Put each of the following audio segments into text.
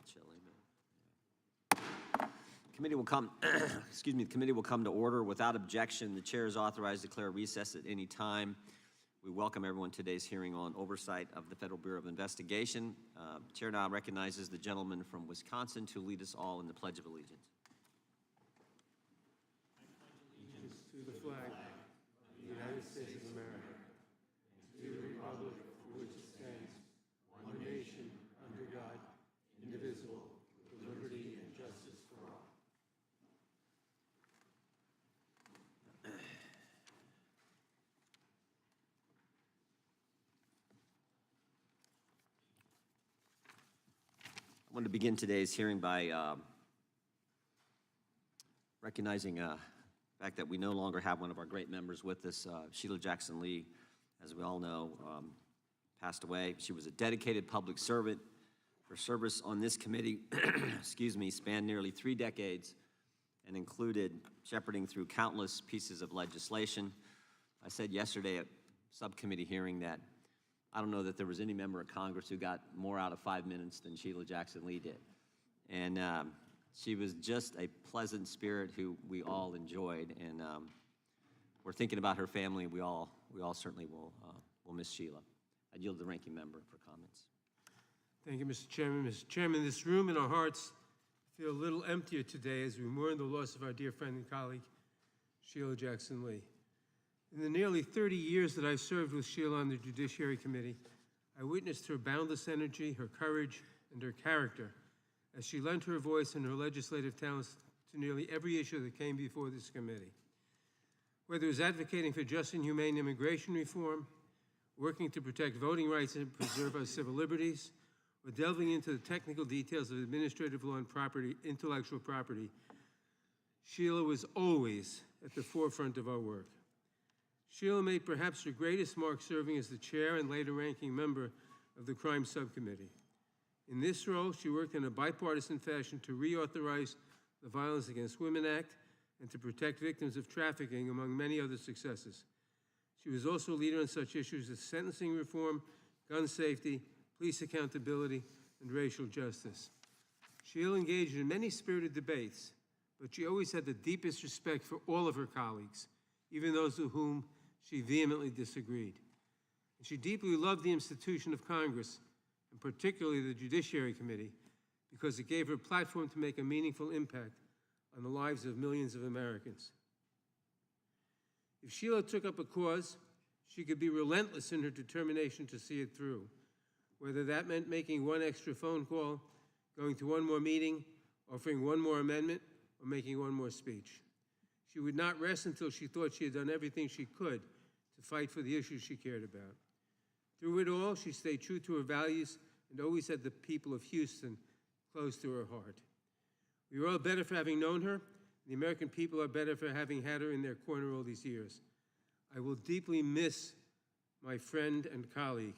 cold chill, amen. Committee will come, excuse me, the committee will come to order. Without objection, the chair is authorized to declare recess at any time. We welcome everyone to today's hearing on oversight of the Federal Bureau of Investigation. Chair now recognizes the gentleman from Wisconsin to lead us all in the Pledge of Allegiance. Allegiance to the flag of the United States of America, and to the republic for which it stands, one nation, under God, indivisible, with liberty and justice for all. I wanted to begin today's hearing by recognizing the fact that we no longer have one of our great members with us. Sheila Jackson Lee, as we all know, passed away. She was a dedicated public servant. Her service on this committee, excuse me, spanned nearly 3 decades and included shepherding through countless pieces of legislation. I said yesterday at subcommittee hearing that I don't know that there was any member of Congress who got more out of 5 minutes than Sheila Jackson Lee did. And she was just a pleasant spirit who we all enjoyed. And we're thinking about her family. We all certainly will miss Sheila. I yield to the ranking member for comments. Thank you, Mr. Chairman. Mr. Chairman, this room and our hearts feel a little emptier today as we mourn the loss of our dear friend and colleague, Sheila Jackson Lee. In the nearly 30 years that I served with Sheila on the Judiciary Committee, I witnessed her boundless energy, her courage, and her character as she lent her voice and her legislative talents to nearly every issue that came before this committee. Whether it was advocating for just and humane immigration reform, working to protect voting rights and preserve our civil liberties, or delving into the technical details of administrative law and intellectual property, Sheila was always at the forefront of our work. Sheila made perhaps her greatest mark serving as the chair and later ranking member of the Crime Subcommittee. In this role, she worked in a bipartisan fashion to reauthorize the Violence Against Women Act and to protect victims of trafficking, among many other successes. She was also a leader on such issues as sentencing reform, gun safety, police accountability, and racial justice. Sheila engaged in many spirited debates, but she always had the deepest respect for all of her colleagues, even those with whom she vehemently disagreed. And she deeply loved the institution of Congress, and particularly the Judiciary Committee, because it gave her a platform to make a meaningful impact on the lives of millions of Americans. If Sheila took up a cause, she could be relentless in her determination to see it through, whether that meant making one extra phone call, going to one more meeting, offering one more amendment, or making one more speech. She would not rest until she thought she had done everything she could to fight for the issues she cared about. Through it all, she stayed true to her values and always had the people of Houston close to her heart. We are all better for having known her. The American people are better for having had her in their corner all these years. I will deeply miss my friend and colleague.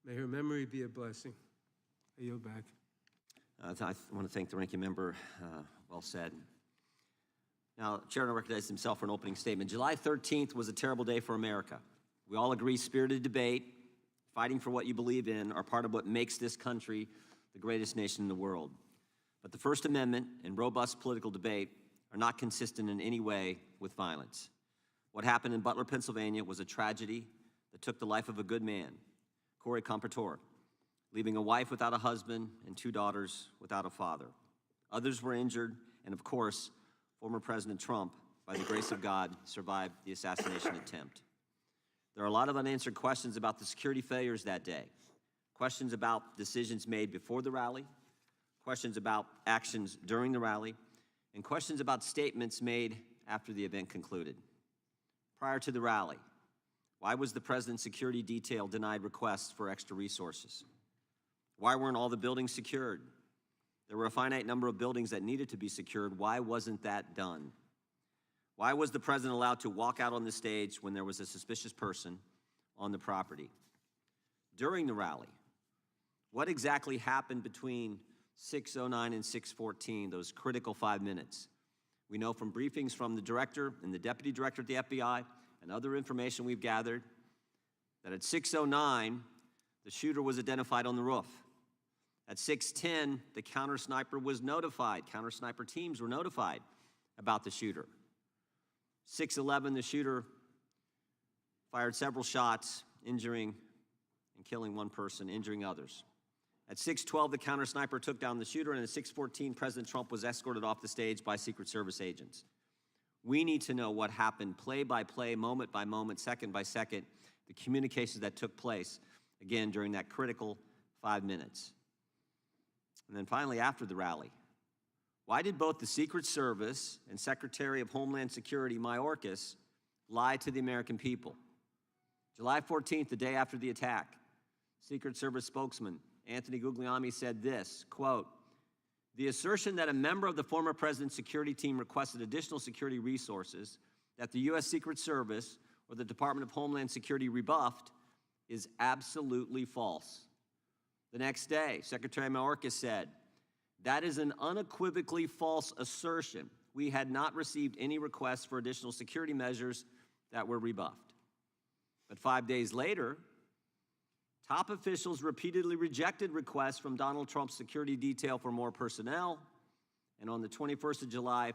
May her memory be a blessing. I yield back. I want to thank the ranking member. Well said. Now, Chair will recognize himself for an opening statement. July 13th was a terrible day for America. We all agree spirited debate, fighting for what you believe in, are part of what makes this country the greatest nation in the world. But the First Amendment and robust political debate are not consistent in any way with violence. What happened in Butler, Pennsylvania was a tragedy that took the life of a good man, Corey Compertor, leaving a wife without a husband and 2 daughters without a father. Others were injured, and of course, former President Trump, by the grace of God, survived the assassination attempt. There are a lot of unanswered questions about the security failures that day, questions about decisions made before the rally, questions about actions during the rally, and questions about statements made after the event concluded. Prior to the rally, why was the president's security detail denied requests for extra resources? Why weren't all the buildings secured? There were a finite number of buildings that needed to be secured. Why wasn't that done? Why was the president allowed to walk out on the stage when there was a suspicious person on the property? During the rally, what exactly happened between 6:09 and 6:14, those critical 5 minutes? We know from briefings from the director and the deputy director at the FBI and other information we've gathered that at 6:09, the shooter was identified on the roof. At 6:10, the counter-sniper was notified. Counter-sniper teams were notified about the shooter. 6:11, the shooter fired several shots, injuring and killing one person, injuring others. At 6:12, the counter-sniper took down the shooter, and at 6:14, President Trump was escorted off the stage by Secret Service agents. We need to know what happened play by play, moment by moment, second by second, the communications that took place, again, during that critical 5 minutes. And then finally, after the rally, why did both the Secret Service and Secretary of Homeland Security, Mayorkas, lie to the American people? July 14th, the day after the attack, Secret Service spokesman Anthony Guglielmi said this, quote, "The assertion that a member of the former president's security team requested additional security resources that the U.S. Secret Service or the Department of Homeland Security rebuffed is absolutely false." The next day, Secretary Mayorkas said, "That is an unequivocally false assertion. We had not received any requests for additional security measures that were rebuffed." But 5 days later, top officials repeatedly rejected requests from Donald Trump's security detail for more personnel. And on the 21st of July,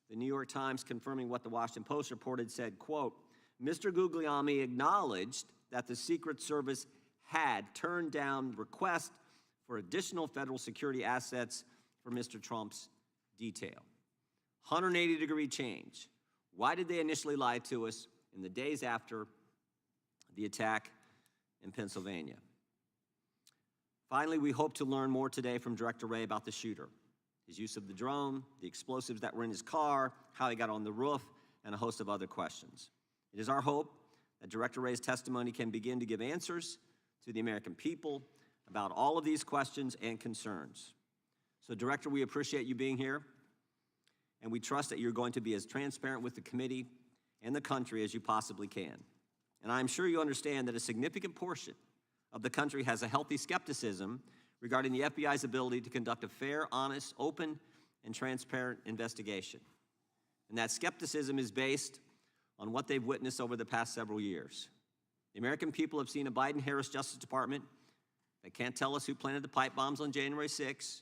the New York Times, confirming what the Washington Post reported, said, quote, "Mr. Guglielmi acknowledged that the Secret Service had turned down requests for additional federal security assets for Mr. Trump's detail." 180-degree change. Why did they initially lie to us in the days after the attack in Pennsylvania? Finally, we hope to learn more today from Director Wray about the shooter, his use of the drone, the explosives that were in his car, how he got on the roof, and a host of other questions. It is our hope that Director Wray's testimony can begin to give answers to the American people about all of these questions and concerns. So, Director, we appreciate you being here, and we trust that you're going to be as transparent with the committee and the country as you possibly can. And I'm sure you understand that a significant portion of the country has a healthy skepticism regarding the FBI's ability to conduct a fair, honest, open, and transparent investigation. And that skepticism is based on what they've witnessed over the past several years. The American people have seen a Biden-Harris Justice Department that can't tell us who planted the pipe bombs on January 6th,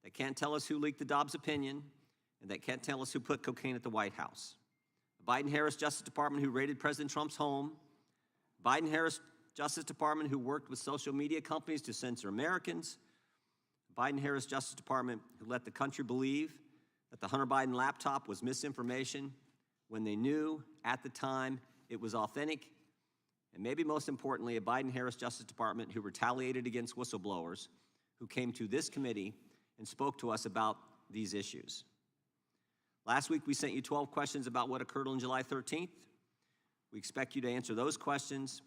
that can't tell us who leaked the Dobbs opinion, and that can't tell us who put cocaine at the White House. A Biden-Harris Justice Department who raided President Trump's home, Biden-Harris Justice Department who worked with social media companies to censor Americans, Biden-Harris Justice Department who let the country believe that the Hunter Biden laptop was misinformation when they knew at the time it was authentic, and maybe most importantly, a Biden-Harris Justice Department who retaliated against whistleblowers who came to this committee and spoke to us about these issues. Last week, we sent you 12 questions about what occurred on July 13th. We expect you to answer those questions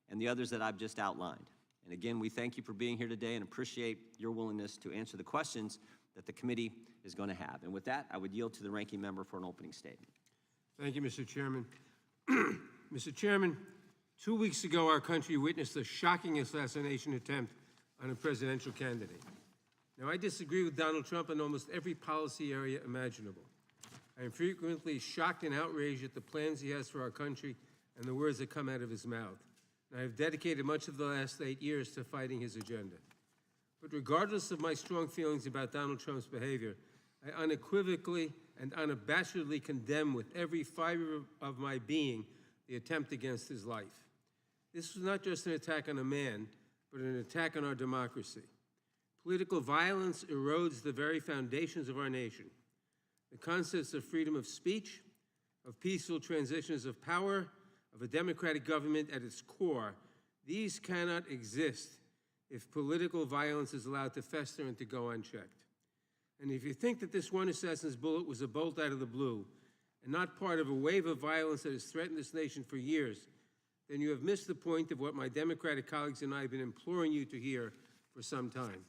and the others that I've just outlined. And again, we thank you for being here today and appreciate your willingness to answer the questions that the committee is going to have. And with that, I would yield to the ranking member for an opening statement. Thank you, Mr. Chairman. Mr. Chairman, 2 weeks ago, our country witnessed a shocking assassination attempt on a presidential candidate. Now, I disagree with Donald Trump in almost every policy area imaginable. I am frequently shocked and outraged at the plans he has for our country and the words that come out of his mouth. And I have dedicated much of the last 8 years to fighting his agenda. But regardless of my strong feelings about Donald Trump's behavior, I unequivocally and unabashedly condemn with every fiber of my being the attempt against his life. This was not just an attack on a man, but an attack on our democracy. Political violence erodes the very foundations of our nation. The concepts of freedom of speech, of peaceful transitions of power, of a democratic government at its core, these cannot exist if political violence is allowed to fester and to go unchecked. And if you think that this one assassin's bullet was a bolt out of the blue and not part of a wave of violence that has threatened this nation for years, then you have missed the point of what my Democratic colleagues and I have been imploring you to hear for some time.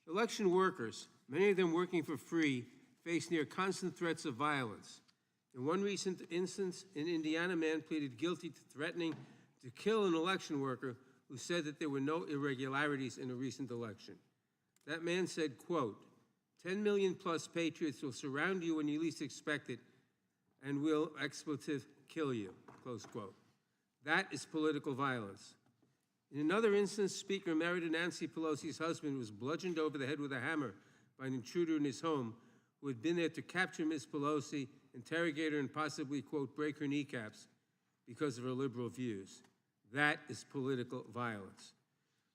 Election workers, many of them working for free, face near constant threats of violence. In one recent instance, an Indiana man pleaded guilty to threatening to kill an election worker who said that there were no irregularities in a recent election. That man said, quote, 10 million plus patriots will surround you when you least expect it and will, expletive, kill you, close quote. That is political violence. In another instance, Speaker Emerita Nancy Pelosi's husband was bludgeoned over the head with a hammer by an intruder in his home who had been there to capture Ms. Pelosi, interrogate her, and possibly, quote, break her kneecaps because of her liberal views. That is political violence.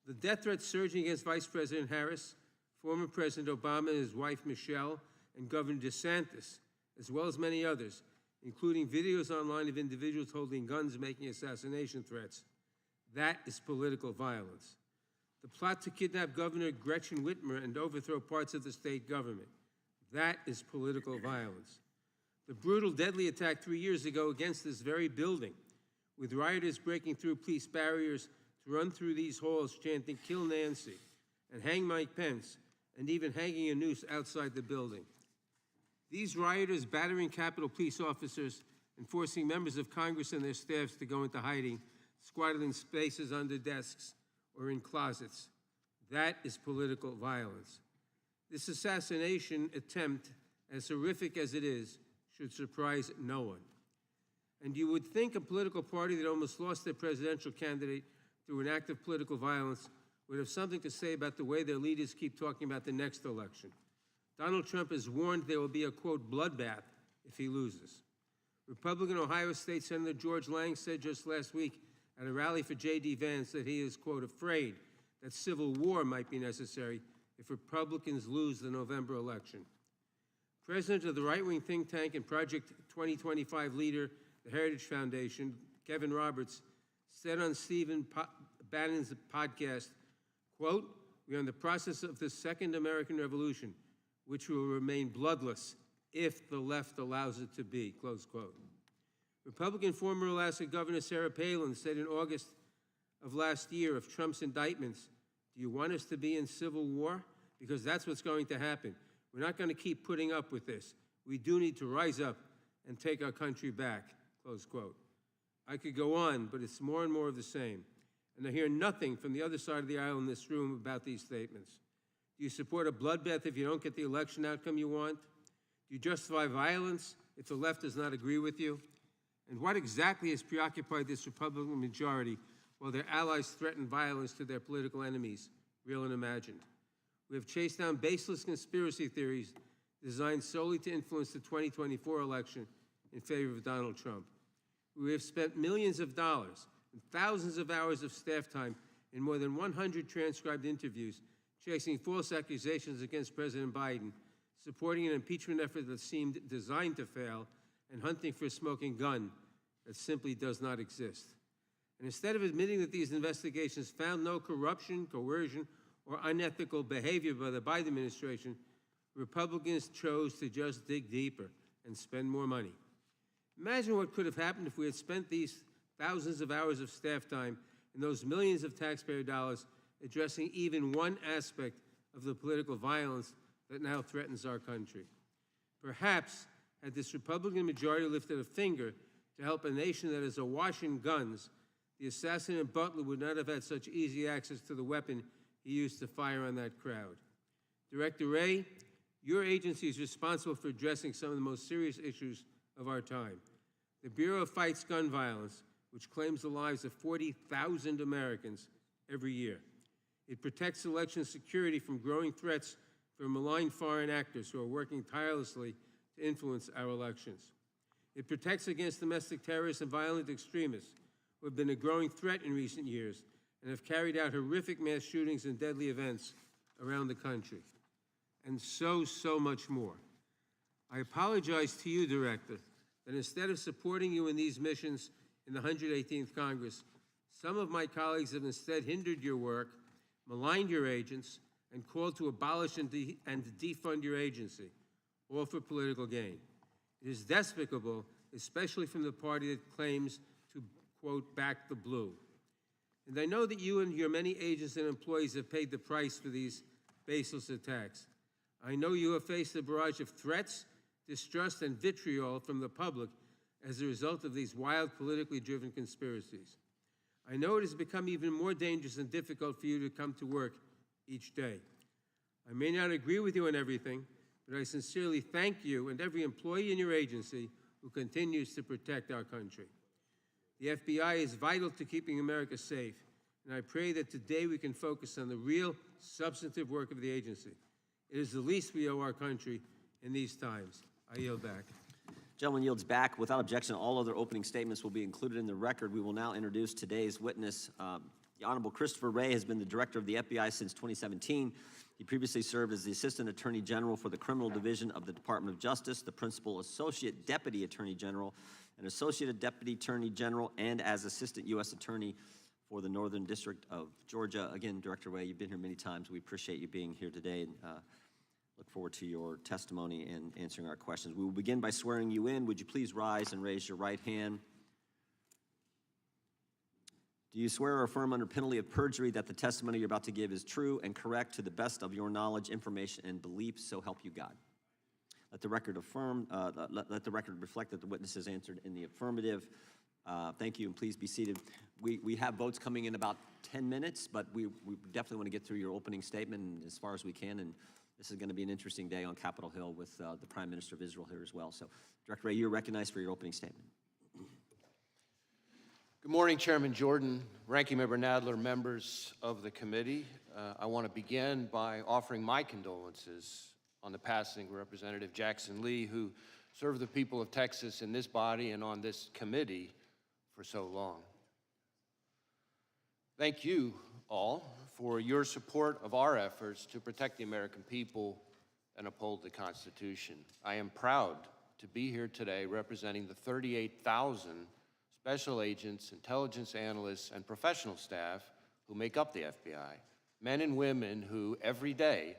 The death threats surging against Vice President Harris, former President Obama and his wife Michelle, and Governor DeSantis, as well as many others, including videos online of individuals holding guns making assassination threats. That is political violence. The plot to kidnap Governor Gretchen Whitmer and overthrow parts of the state government. That is political violence. The brutal, deadly attack 3 years ago against this very building, with rioters breaking through police barriers to run through these halls chanting, "Kill Nancy," and "Hang Mike Pence," and even hanging a noose outside the building. These rioters battering Capitol Police officers and forcing members of Congress and their staffs to go into hiding, squatted in spaces under desks or in closets. That is political violence. This assassination attempt, as horrific as it is, should surprise no one. And you would think a political party that almost lost their presidential candidate through an act of political violence would have something to say about the way their leaders keep talking about the next election. Donald Trump has warned there will be a, quote, bloodbath if he loses. Republican Ohio State Senator George Lang said just last week at a rally for J.D. Vance that he is, quote, afraid that civil war might be necessary if Republicans lose the November election. President of the right-wing think tank and Project 2025 leader, the Heritage Foundation, Kevin Roberts, said on Stephen Bannon's podcast, quote, "We are in the process of the second American Revolution, which will remain bloodless if the left allows it to be," close quote. Republican former Alaska Governor Sarah Palin said in August of last year of Trump's indictments, "Do you want us to be in civil war? Because that's what's going to happen. We're not going to keep putting up with this. We do need to rise up and take our country back," close quote. I could go on, but it's more and more of the same. And I hear nothing from the other side of the aisle in this room about these statements. Do you support a bloodbath if you don't get the election outcome you want? Do you justify violence if the left does not agree with you? And what exactly has preoccupied this Republican majority while their allies threaten violence to their political enemies, real and imagined? We have chased down baseless conspiracy theories designed solely to influence the 2024 election in favor of Donald Trump. We have spent millions of dollars and thousands of hours of staff time in more than 100 transcribed interviews chasing false accusations against President Biden, supporting an impeachment effort that seemed designed to fail, and hunting for a smoking gun that simply does not exist. And instead of admitting that these investigations found no corruption, coercion, or unethical behavior by the Biden administration, Republicans chose to just dig deeper and spend more money. Imagine what could have happened if we had spent these thousands of hours of staff time and those millions of taxpayer dollars addressing even one aspect of the political violence that now threatens our country. Perhaps, had this Republican majority lifted a finger to help a nation that is awash in guns, the assassinate Butler would not have had such easy access to the weapon he used to fire on that crowd. Director Wray, your agency is responsible for addressing some of the most serious issues of our time. The Bureau fights gun violence, which claims the lives of 40,000 Americans every year. It protects election security from growing threats from malign foreign actors who are working tirelessly to influence our elections. It protects against domestic terrorists and violent extremists who have been a growing threat in recent years and have carried out horrific mass shootings and deadly events around the country. And so much more. I apologize to you, Director, that instead of supporting you in these missions in the 118th Congress, some of my colleagues have instead hindered your work, maligned your agents, and called to abolish and defund your agency, all for political gain. It is despicable, especially from the party that claims to, quote, back the blue. And I know that you and your many agents and employees have paid the price for these baseless attacks. I know you have faced a barrage of threats, distrust, and vitriol from the public as a result of these wild, politically driven conspiracies. I know it has become even more dangerous and difficult for you to come to work each day. I may not agree with you on everything, but I sincerely thank you and every employee in your agency who continues to protect our country. The FBI is vital to keeping America safe, and I pray that today we can focus on the real substantive work of the agency. It is the least we owe our country in these times. I yield back. Gentleman yields back. Without objection, all other opening statements will be included in the record. We will now introduce today's witness. The Honorable Christopher Wray has been the director of the FBI since 2017. He previously served as the Assistant Attorney General for the Criminal Division of the Department of Justice, the Principal Associate Deputy Attorney General, and Associate Deputy Attorney General, and as Assistant U.S. Attorney for the Northern District of Georgia. Again, Director Wray, you've been here many times. We appreciate you being here today, and look forward to your testimony and answering our questions. We will begin by swearing you in. Would you please rise and raise your right hand? Do you swear or affirm under penalty of perjury that the testimony you're about to give is true and correct to the best of your knowledge, information, and belief, so help you God? Let the record let the record reflect that the witness has answered in the affirmative. Thank you, and please be seated. We have votes coming in about 10 minutes, but we definitely want to get through your opening statement as far as we can, and this is going to be an interesting day on Capitol Hill with the Prime Minister of Israel here as well. So, Director Wray, you're recognized for your opening statement. Good morning, Chairman Jordan, Ranking Member Nadler, members of the committee. I want to begin by offering my condolences on the passing of Representative Jackson Lee, who served the people of Texas in this body and on this committee for so long. Thank you all for your support of our efforts to protect the American people and uphold the Constitution. I am proud to be here today representing the 38,000 special agents, intelligence analysts, and professional staff who make up the FBI, men and women who every day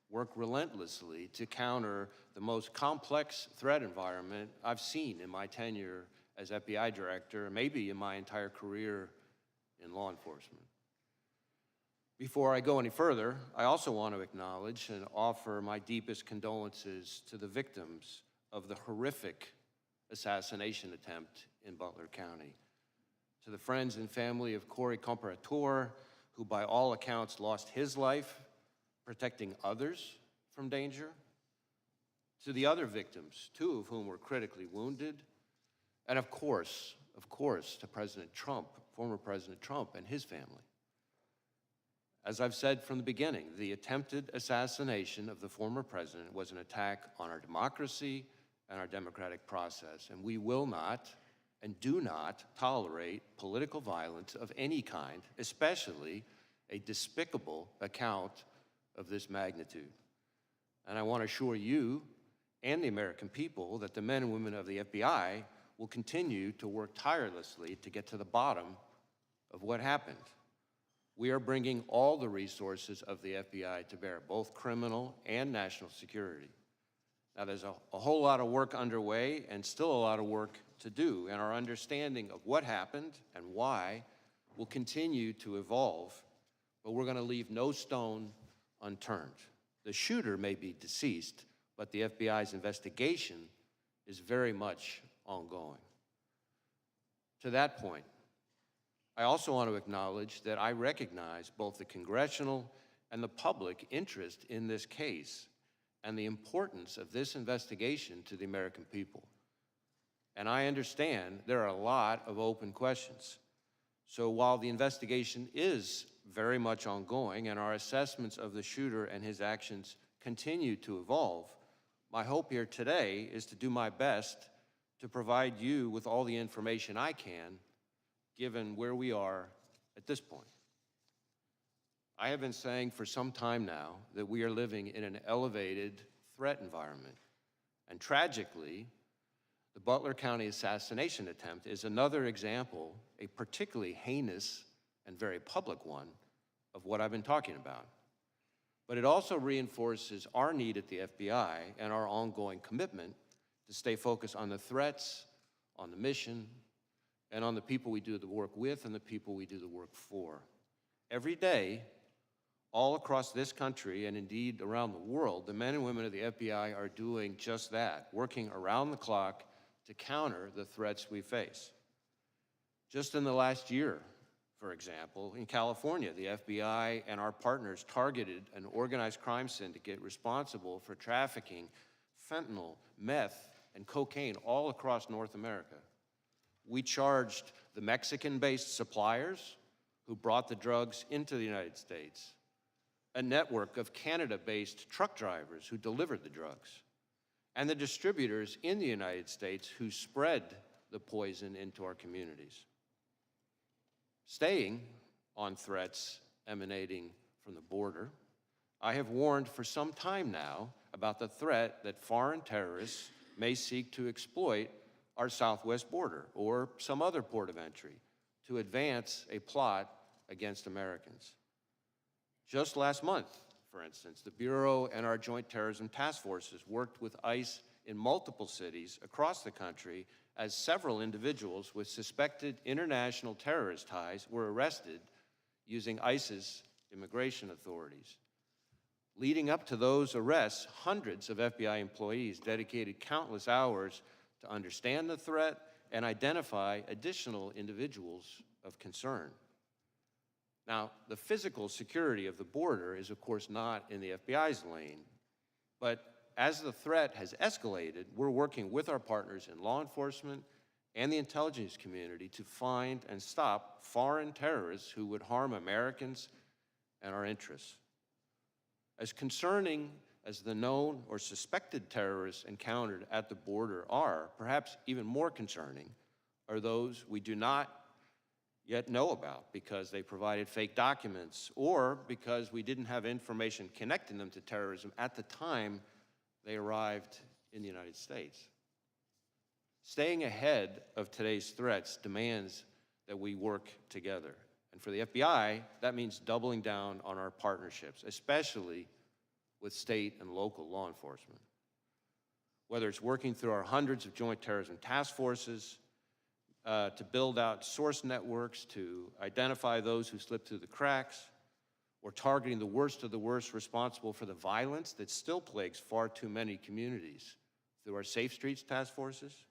work relentlessly to counter the most complex threat environment I've seen in my tenure as FBI director, maybe in my entire career in law enforcement. Before I go any further, I also want to acknowledge and offer my deepest condolences to the victims of the horrific assassination attempt in Butler County. To the friends and family of Corey Comparator, who by all accounts lost his life protecting others from danger. To the other victims, 2 of whom were critically wounded. And of course, to President Trump, former President Trump and his family. As I've said from the beginning, the attempted assassination of the former president was an attack on our democracy and our democratic process, and we will not and do not tolerate political violence of any kind, especially a despicable account of this magnitude. And I want to assure you and the American people that the men and women of the FBI will continue to work tirelessly to get to the bottom of what happened. We are bringing all the resources of the FBI to bear, both criminal and national security. Now, there's a whole lot of work underway and still a lot of work to do, and our understanding of what happened and why will continue to evolve, but we're going to leave no stone unturned. The shooter may be deceased, but the FBI's investigation is very much ongoing. To that point, I also want to acknowledge that I recognize both the congressional and the public interest in this case and the importance of this investigation to the American people. And I understand there are a lot of open questions. So while the investigation is very much ongoing and our assessments of the shooter and his actions continue to evolve, my hope here today is to do my best to provide you with all the information I can, given where we are at this point. I have been saying for some time now that we are living in an elevated threat environment. And tragically, the Butler County assassination attempt is another example, a particularly heinous and very public one, of what I've been talking about. But it also reinforces our need at the FBI and our ongoing commitment to stay focused on the threats, on the mission, and on the people we do the work with and the people we do the work for. Every day, all across this country and indeed around the world, the men and women of the FBI are doing just that, working around the clock to counter the threats we face. Just in the last year, for example, in California, the FBI and our partners targeted an organized crime syndicate responsible for trafficking fentanyl, meth, and cocaine all across North America. We charged the Mexican-based suppliers who brought the drugs into the United States, a network of Canada-based truck drivers who delivered the drugs, and the distributors in the United States who spread the poison into our communities. Staying on threats emanating from the border, I have warned for some time now about the threat that foreign terrorists may seek to exploit our southwest border or some other port of entry to advance a plot against Americans. Just last month, for instance, the Bureau and our Joint Terrorism Task Forces worked with ICE in multiple cities across the country as several individuals with suspected international terrorist ties were arrested using ICE's immigration authorities. Leading up to those arrests, hundreds of FBI employees dedicated countless hours to understand the threat and identify additional individuals of concern. Now, the physical security of the border is, of course, not in the FBI's lane, but as the threat has escalated, we're working with our partners in law enforcement and the intelligence community to find and stop foreign terrorists who would harm Americans and our interests. As concerning as the known or suspected terrorists encountered at the border are, perhaps even more concerning are those we do not yet know about because they provided fake documents or because we didn't have information connecting them to terrorism at the time they arrived in the United States. Staying ahead of today's threats demands that we work together. And for the FBI, that means doubling down on our partnerships, especially with state and local law enforcement. Whether it's working through our hundreds of joint terrorism task forces, to build out source networks to identify those who slip through the cracks, or targeting the worst of the worst responsible for the violence that still plagues far too many communities through our Safe Streets task forces,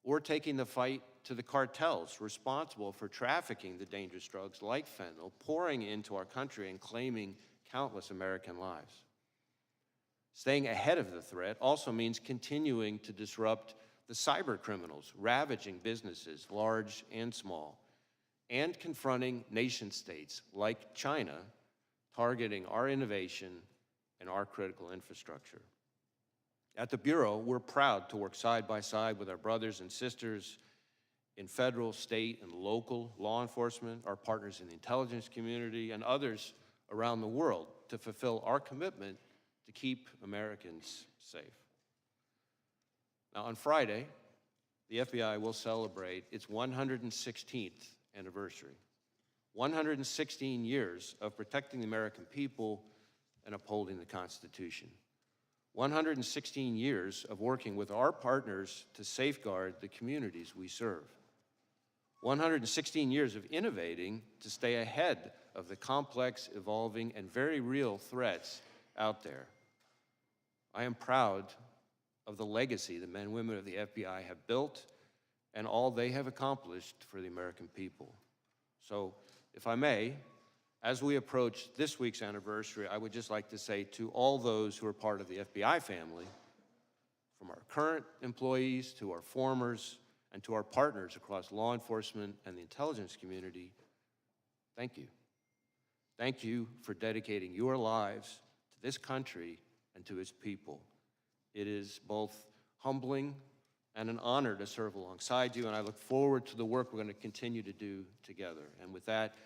or taking the fight to the cartels responsible for trafficking the dangerous drugs like fentanyl, pouring into our country and claiming countless American lives. Staying ahead of the threat also means continuing to disrupt the cyber criminals ravaging businesses, large and small, and confronting nation states like China, targeting our innovation and our critical infrastructure. At the Bureau, we're proud to work side by side with our brothers and sisters in federal, state, and local law enforcement, our partners in the intelligence community, and others around the world to fulfill our commitment to keep Americans safe. Now, on Friday, the FBI will celebrate its 116th anniversary. 116 years of protecting the American people and upholding the Constitution. 116 years of working with our partners to safeguard the communities we serve. 116 years of innovating to stay ahead of the complex, evolving, and very real threats out there. I am proud of the legacy the men and women of the FBI have built and all they have accomplished for the American people. So, if I may, as we approach this week's anniversary, I would just like to say to all those who are part of the FBI family, from our current employees to our formers and to our partners across law enforcement and the intelligence community, thank you. Thank you for dedicating your lives to this country and to its people. It is both humbling and an honor to serve alongside you, and I look forward to the work we're going to continue to do together. And with that,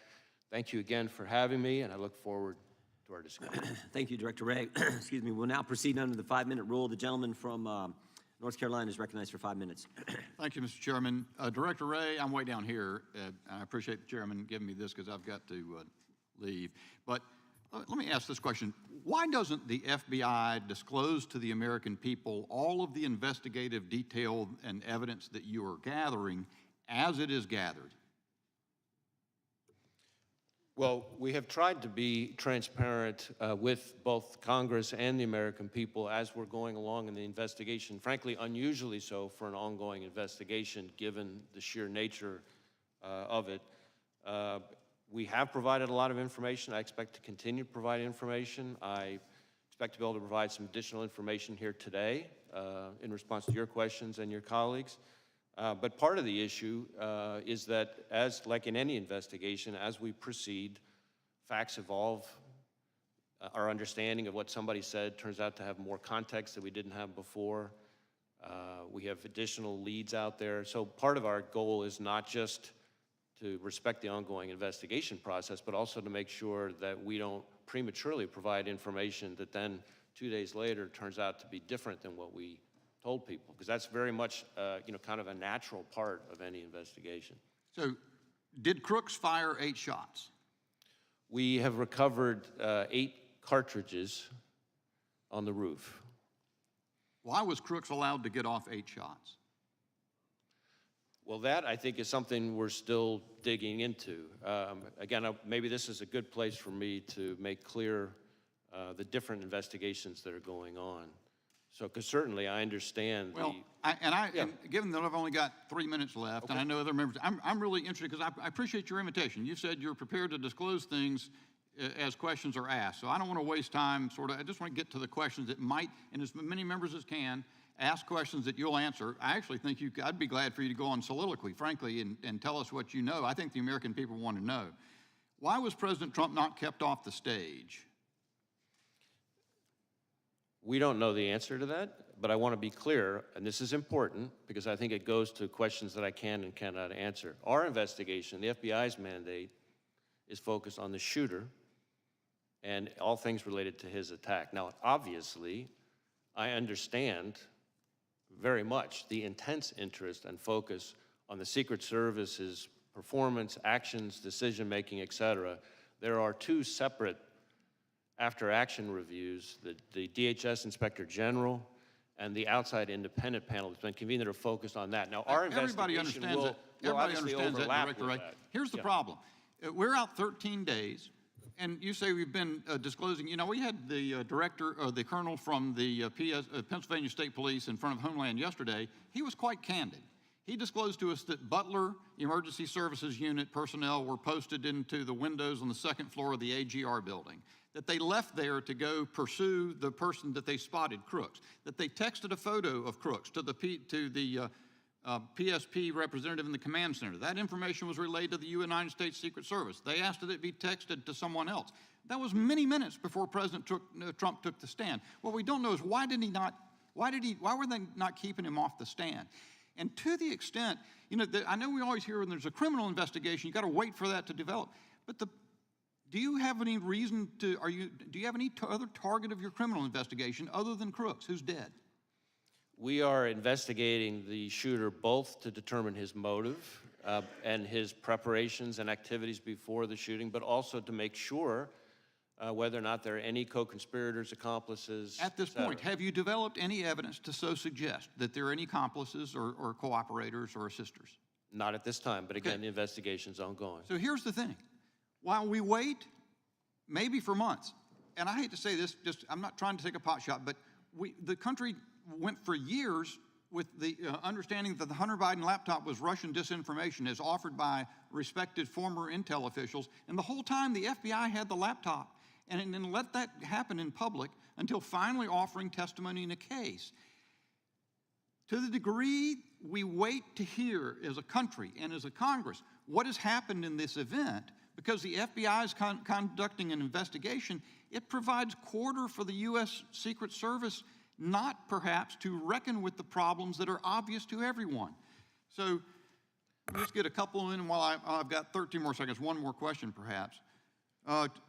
thank you again for having me, and I look forward to our discussion. Thank you, Director Wray. Excuse me. We'll now proceed under the 5-minute rule. The gentleman from North Carolina is recognized for 5 minutes. Thank you, Mr. Chairman. Director Wray, I'm way down here. I appreciate the chairman giving me this because I've got to leave. But let me ask this question. Why doesn't the FBI disclose to the American people all of the investigative detail and evidence that you are gathering as it is gathered? Well, we have tried to be transparent with both Congress and the American people as we're going along in the investigation, frankly, unusually so for an ongoing investigation given the sheer nature of it. We have provided a lot of information. I expect to continue to provide information. I expect to be able to provide some additional information here today in response to your questions and your colleagues. But part of the issue is that, as like in any investigation, as we proceed, facts evolve. Our understanding of what somebody said turns out to have more context that we didn't have before. We have additional leads out there. So part of our goal is not just to respect the ongoing investigation process, but also to make sure that we don't prematurely provide information that then 2 days later turns out to be different than what we told people, because that's very much, kind of a natural part of any investigation. So did Crooks fire 8 shots? We have recovered 8 cartridges on the roof. Why was Crooks allowed to get off 8 shots? Well, that, I think, is something we're still digging into. Again, maybe this is a good place for me to make clear the different investigations that are going on. So, because certainly I understand and given that I've only got 3 minutes left, Okay. and I know other members, I'm really interested because I appreciate your invitation. You said you're prepared to disclose things as questions are asked. So I don't want to waste time, I just want to get to the questions that might, and as many members as can, ask questions that you'll answer. I actually think I'd be glad for you to go on soliloquy, frankly, and tell us what you know. I think the American people want to know. Why was President Trump not kept off the stage? we don't know the answer to that, but I want to be clear, and this is important because I think it goes to questions that I can and cannot answer. Our investigation, the FBI's mandate, is focused on the shooter and all things related to his attack. Now, obviously, I understand very much the intense interest and focus on the Secret Service's performance, actions, decision-making, et cetera. There are two separate after-action reviews, the DHS Inspector General and the outside independent panel that's been convened that are focused on that. Now, our investigation will obviously overlap with that. Here's the problem. We're out 13 days, and you say we've been disclosing. You know, we had the director, or the colonel from the Pennsylvania State Police in front of Homeland yesterday. He was quite candid. He disclosed to us that Butler Emergency Services Unit personnel were posted into the windows on the second floor of the AGR building, that they left there to go pursue the person that they spotted, Crooks, that they texted a photo of Crooks to the PSP representative in the command center. That information was relayed to the United States Secret Service. They asked that it be texted to someone else. That was many minutes before President Trump took the stand. What we don't know is why were they not keeping him off the stand? And to the extent, you know, I know we always hear when there's a criminal investigation, you got to wait for that to develop. But do you have any reason to, do you have any other target of your criminal investigation other than Crooks, who's dead? We are investigating the shooter both to determine his motive and his preparations and activities before the shooting, but also to make sure whether or not there are any co-conspirators, accomplices. At this point, have you developed any evidence to so suggest that there are any accomplices or cooperators or assisters? Not at this time, but again, the investigation's ongoing. So here's the thing. While we wait, maybe for months, and I hate to say this, I'm not trying to take a pot shot, but the country went for years with the understanding that the Hunter Biden laptop was Russian disinformation as offered by respected former intel officials, and the whole time the FBI had the laptop and then let that happen in public until finally offering testimony in a case. To the degree we wait to hear as a country and as a Congress what has happened in this event, because the FBI is conducting an investigation, it provides quarter for the U.S. Secret Service not perhaps to reckon with the problems that are obvious to everyone. So let's get a couple in while I've got 13 more seconds. One more question perhaps.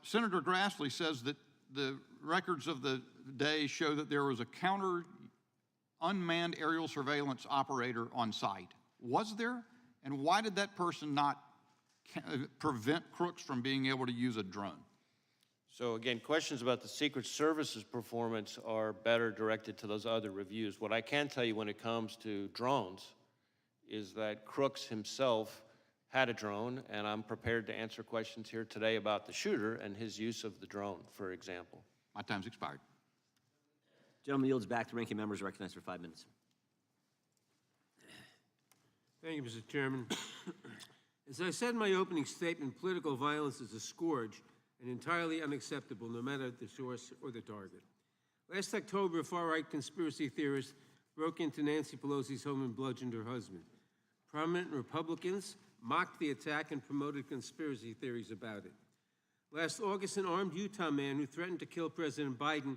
Senator Grassley says that the records of the day show that there was a counter unmanned aerial surveillance operator on site. Was there? And why did that person not prevent Crooks from being able to use a drone? So again, questions about the Secret Service's performance are better directed to those other reviews. What I can tell you when it comes to drones is that Crooks himself had a drone, and I'm prepared to answer questions here today about the shooter and his use of the drone, for example. My time's expired. Gentleman yields back to ranking members recognized for 5 minutes. Thank you, Mr. Chairman. As I said in my opening statement, political violence is a scourge and entirely unacceptable, no matter the source or the target. Last October, far-right conspiracy theorists broke into Nancy Pelosi's home and bludgeoned her husband. Prominent Republicans mocked the attack and promoted conspiracy theories about it. Last August, an armed Utah man who threatened to kill President Biden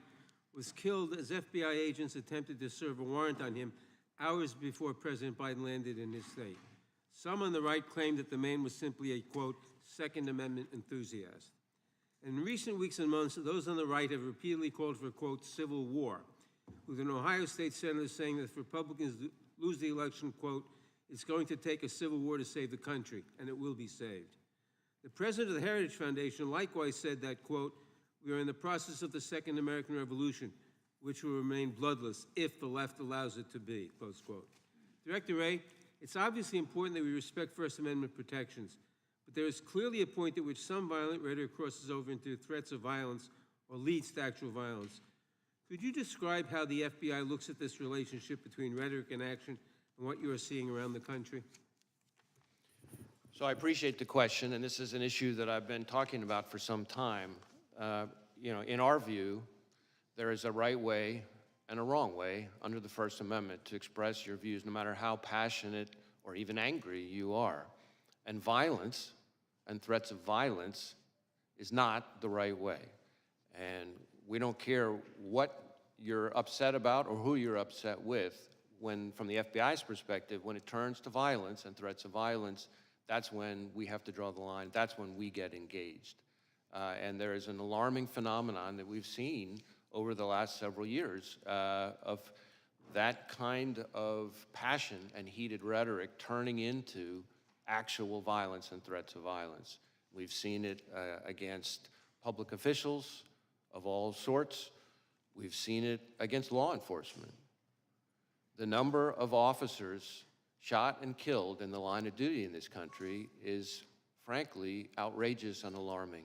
was killed as FBI agents attempted to serve a warrant on him hours before President Biden landed in his state. Some on the right claimed that the man was simply a, quote, Second Amendment enthusiast. In recent weeks and months, those on the right have repeatedly called for, quote, civil war, with an Ohio state senator saying that if Republicans lose the election, quote, it's going to take a civil war to save the country, and it will be saved. The president of the Heritage Foundation likewise said that, quote, we are in the process of the Second American Revolution, which will remain bloodless if the left allows it to be, close quote. Director Wray, it's obviously important that we respect First Amendment protections, but there is clearly a point at which some violent rhetoric crosses over into threats of violence or leads to actual violence. Could you describe how the FBI looks at this relationship between rhetoric and action and what you are seeing around the country? So I appreciate the question, and this is an issue that I've been talking about for some time. In our view, there is a right way and a wrong way under the First Amendment to express your views, no matter how passionate or even angry you are. And violence and threats of violence is not the right way. And we don't care what you're upset about or who you're upset with. When, from the FBI's perspective, when it turns to violence and threats of violence, that's when we have to draw the line. That's when we get engaged. And there is an alarming phenomenon that we've seen over the last several years of that kind of passion and heated rhetoric turning into actual violence and threats of violence. We've seen it against public officials of all sorts. We've seen it against law enforcement. The number of officers shot and killed in the line of duty in this country is, frankly, outrageous and alarming.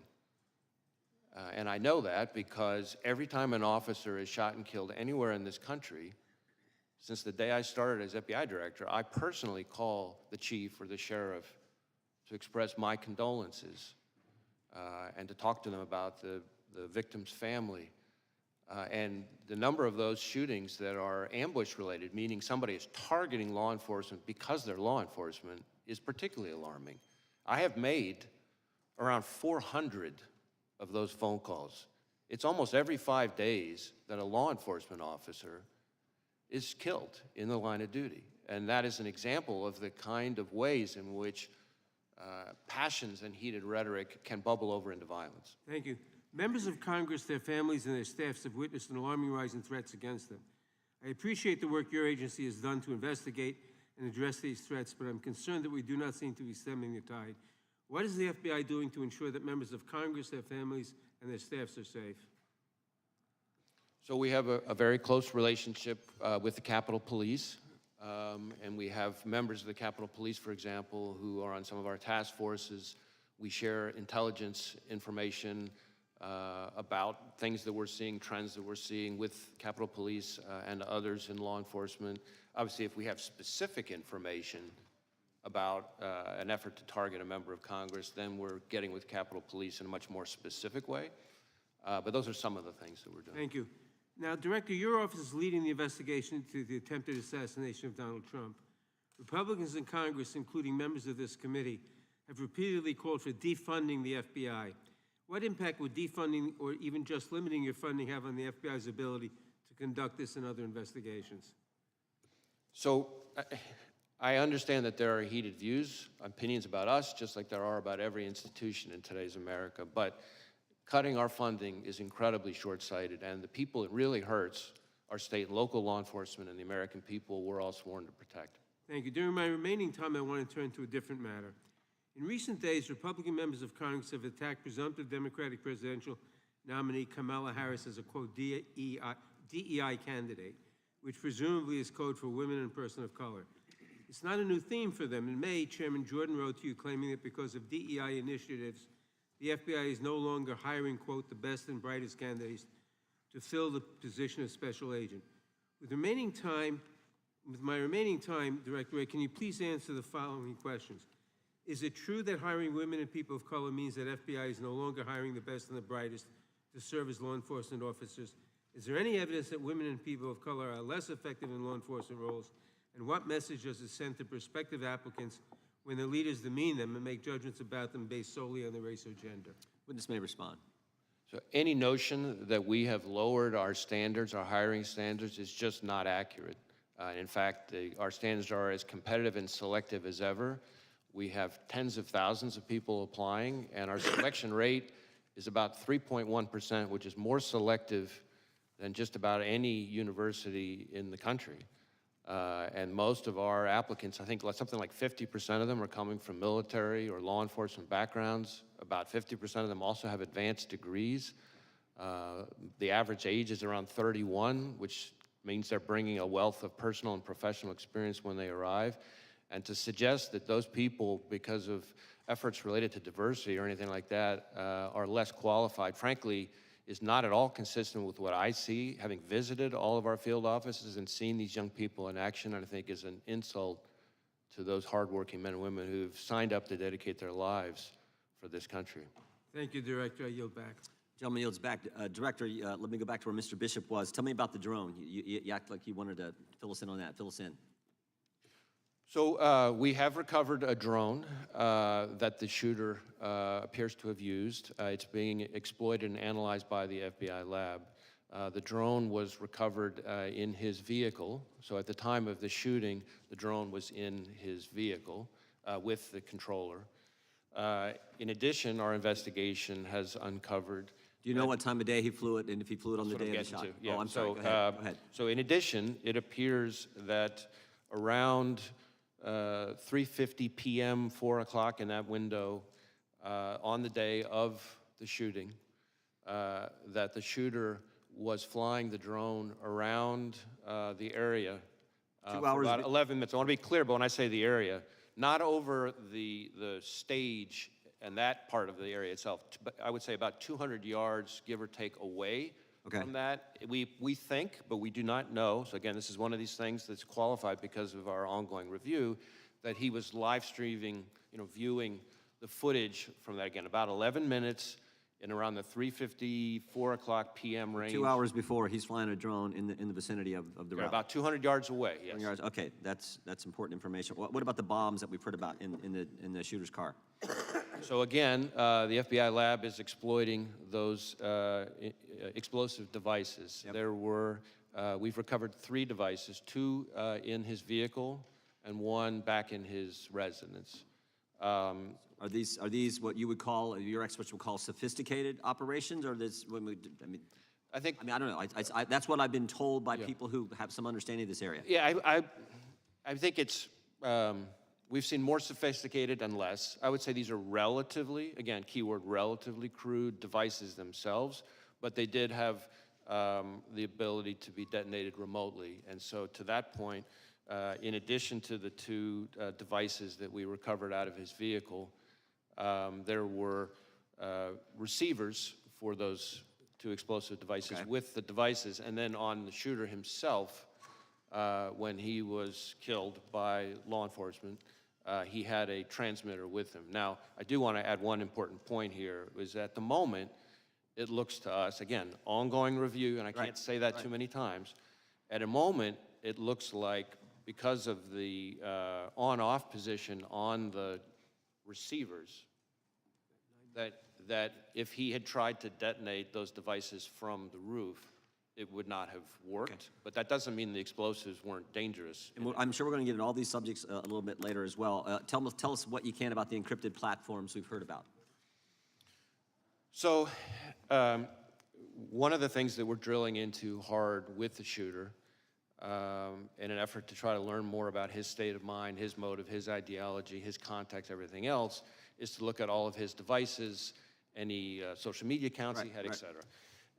And I know that because every time an officer is shot and killed anywhere in this country, since the day I started as FBI director, I personally call the chief or the sheriff to express my condolences and to talk to them about the victim's family. And the number of those shootings that are ambush-related, meaning somebody is targeting law enforcement because they're law enforcement, is particularly alarming. I have made around 400 of those phone calls. It's almost every 5 days that a law enforcement officer is killed in the line of duty. And that is an example of the kind of ways in which passions and heated rhetoric can bubble over into violence. Thank you. Members of Congress, their families, and their staffs have witnessed an alarming rise in threats against them. I appreciate the work your agency has done to investigate and address these threats, but I'm concerned that we do not seem to be stemming the tide. What is the FBI doing to ensure that members of Congress, their families, and their staffs are safe? So we have a very close relationship with the Capitol Police, and we have members of the Capitol Police, for example, who are on some of our task forces. We share intelligence information about things that we're seeing, trends that we're seeing with Capitol Police and others in law enforcement. Obviously, if we have specific information about an effort to target a member of Congress, then we're getting with Capitol Police in a much more specific way. But those are some of the things that we're doing. Thank you. Now, Director, your office is leading the investigation into the attempted assassination of Donald Trump. Republicans in Congress, including members of this committee, have repeatedly called for defunding the FBI. What impact would defunding or even just limiting your funding have on the FBI's ability to conduct this and other investigations? So I understand that there are heated views, opinions about us, just like there are about every institution in today's America, but cutting our funding is incredibly short-sighted, and the people it really hurts are state and local law enforcement and the American people we're all sworn to protect. Thank you. During my remaining time, I want to turn to a different matter. In recent days, Republican members of Congress have attacked presumptive Democratic presidential nominee Kamala Harris as a, quote, DEI candidate, which presumably is code for women and person of color. It's not a new theme for them. In May, Chairman Jordan wrote to you claiming that because of DEI initiatives, the FBI is no longer hiring, quote, the best and brightest candidates to fill the position of special agent. With my remaining time, Director Wray, can you please answer the following questions? Is it true that hiring women and people of color means that FBI is no longer hiring the best and the brightest to serve as law enforcement officers? Is there any evidence that women and people of color are less effective in law enforcement roles And what message does it send to prospective applicants when their leaders demean them and make judgments about them based solely on their race or gender? Witness may respond. So any notion that we have lowered our standards, our hiring standards, is just not accurate. In fact, our standards are as competitive and selective as ever. We have tens of thousands of people applying, and our selection rate is about 3.1%, which is more selective than just about any university in the country. And most of our applicants, I think something like 50% of them are coming from military or law enforcement backgrounds. About 50% of them also have advanced degrees. The average age is around 31, which means they're bringing a wealth of personal and professional experience when they arrive. And to suggest that those people, because of efforts related to diversity or anything like that, are less qualified, frankly, is not at all consistent with what I see, having visited all of our field offices and seen these young people in action. And I think is an insult to those hardworking men and women who've signed up to dedicate their lives for this country. Thank you, Director. I yield back. Gentleman yields back. Director, let me go back to where Mr. Bishop was. Tell me about the drone. You act like you wanted to fill us in on that. Fill us in. So we have recovered a drone that the shooter appears to have used. It's being exploited and analyzed by the FBI lab. The drone was recovered in his vehicle. So at the time of the shooting, the drone was in his vehicle with the controller. In addition, our investigation has uncovered. Do you know what time of day he flew it, and if he flew it on the day of the shot? Yeah. Oh, I'm sorry. Go ahead. So in addition, it appears that around 3:50 p.m., 4 o'clock in that window, on the day of the shooting, that the shooter was flying the drone around the area 2 for hours about 11 minutes. I want to be clear, but when I say the area, not over the stage and that part of the area itself, but I would say about 200 yards, give or take, away from that. We think, but we do not know. So again, this is one of these things that's qualified because of our ongoing review, that he was live streaming, viewing the footage from that, again, about 11 minutes in around the 3:50, 4 o'clock p.m. range. 2 hours before, he's flying a drone in the vicinity of the route. About 200 yards away, yes. 200 yards. Okay, that's important information. What about the bombs that we've heard about in the shooter's car? So again, the FBI lab is exploiting those explosive devices. Yep. We've recovered 3 devices, 2 in his vehicle and 1 back in his residence. Are these what you would call, your experts would call sophisticated operations, or this? I don't know. That's what I've been told by people who have some understanding of this area. Yeah, I think it's. We've seen more sophisticated and less. I would say these are relatively, again, keyword relatively crude devices themselves, but they did have the ability to be detonated remotely. And so to that point, in addition to the 2 devices that we recovered out of his vehicle, there were receivers for those 2 explosive devices with the devices. And then on the shooter himself, when he was killed by law enforcement, he had a transmitter with him. Now, I do want to add one important point here, is at the moment, it looks to us, again, ongoing review, and I can't say that too many times, at a moment, it looks like because of the on-off position on the receivers, that if he had tried to detonate those devices from the roof, it would not have worked. Okay. But that doesn't mean the explosives weren't dangerous. And I'm sure we're going to get into all these subjects a little bit later as well. Tell us what you can about the encrypted platforms we've heard about. So one of the things that we're drilling into hard with the shooter in an effort to try to learn more about his state of mind, his motive, his ideology, his context, everything else, is to look at all of his devices, any social media accounts he had, et cetera.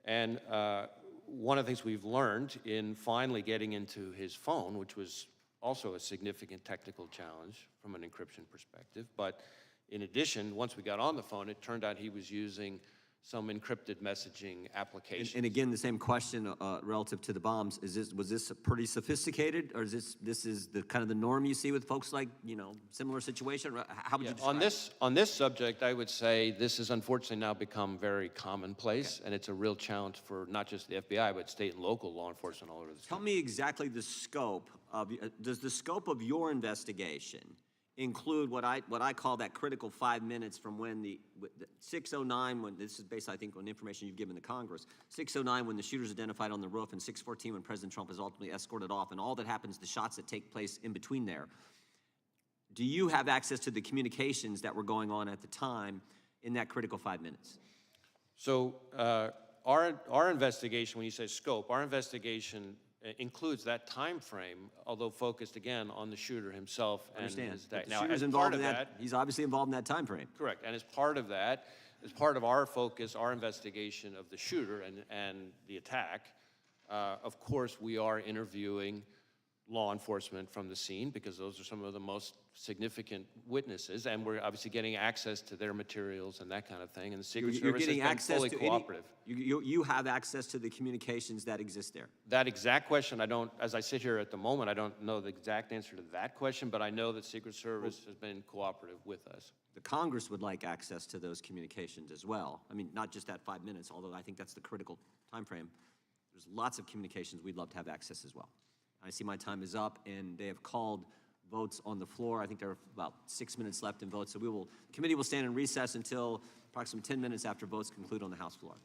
And one of the things we've learned in finally getting into his phone, which was also a significant technical challenge from an encryption perspective, but in addition, once we got on the phone, it turned out he was using some encrypted messaging applications. And again, the same question relative to the bombs. Was this pretty sophisticated, or is this is the kind of the norm you see with folks like, similar situation? How would you describe it? On this subject, I would say this has unfortunately now become very commonplace, and it's a real challenge for not just the FBI, but state and local law enforcement all over the state. Tell me exactly the scope of, does the scope of your investigation include what I call that critical 5 minutes from when the 6:09, when this is based, I think, on information you've given to Congress, 6:09 when the shooter's identified on the roof, and 6:14 when President Trump is ultimately escorted off, and all that happens, the shots that take place in between there. Do you have access to the communications that were going on at the time in that critical 5 minutes? So our investigation, when you say scope, our investigation includes that time frame, although focused again on the shooter himself and his day. Now, as involved in that, he's obviously involved in that time frame. Correct, and as part of that, as part of our focus, our investigation of the shooter and the attack, of course, we are interviewing law enforcement from the scene because those are some of the most significant witnesses, and we're obviously getting access to their materials and that kind of thing, and the Secret Service has been fully cooperative. You have access to the communications that exist there? That exact question, I don't, as I sit here at the moment, I don't know the exact answer to that question, but I know that Secret Service has been cooperative with us. The Congress would like access to those communications as well. I mean, not just that 5 minutes, although I think that's the critical time frame. There's lots of communications we'd love to have access as well. I see my time is up, and they have called votes on the floor. I think there are about 6 minutes left in votes, so the committee will stand in recess until approximately 10 minutes after votes conclude on the House floor.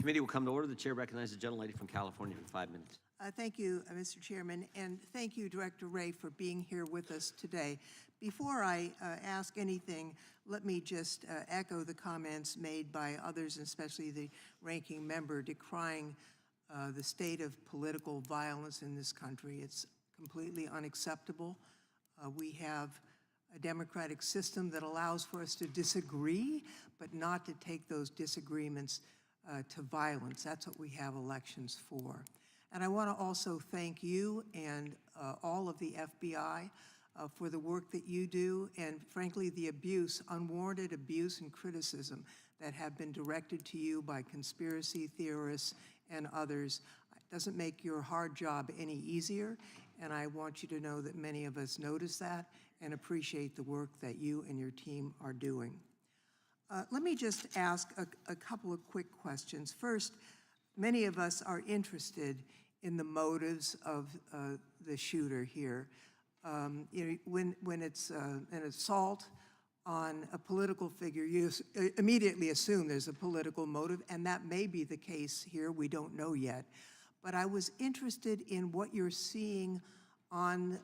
Committee will come to order. The chair recognizes the gentlelady from California for 5 minutes. Thank you, Mr. Chairman, and thank you, Director Wray, for being here with us today. Before I ask anything, let me just echo the comments made by others, especially the ranking member, decrying the state of political violence in this country. It's completely unacceptable. We have a democratic system that allows for us to disagree, but not to take those disagreements to violence. That's what we have elections for. And I want to also thank you and all of the FBI for the work that you do, and frankly, the abuse, unwarranted abuse and criticism that have been directed to you by conspiracy theorists and others. It doesn't make your hard job any easier, and I want you to know that many of us notice that and appreciate the work that you and your team are doing. Let me just ask a couple of quick questions. First, many of us are interested in the motives of the shooter here. You know, when it's an assault on a political figure, you immediately assume there's a political motive, and that may be the case here. We don't know yet. But I was interested in what you're seeing on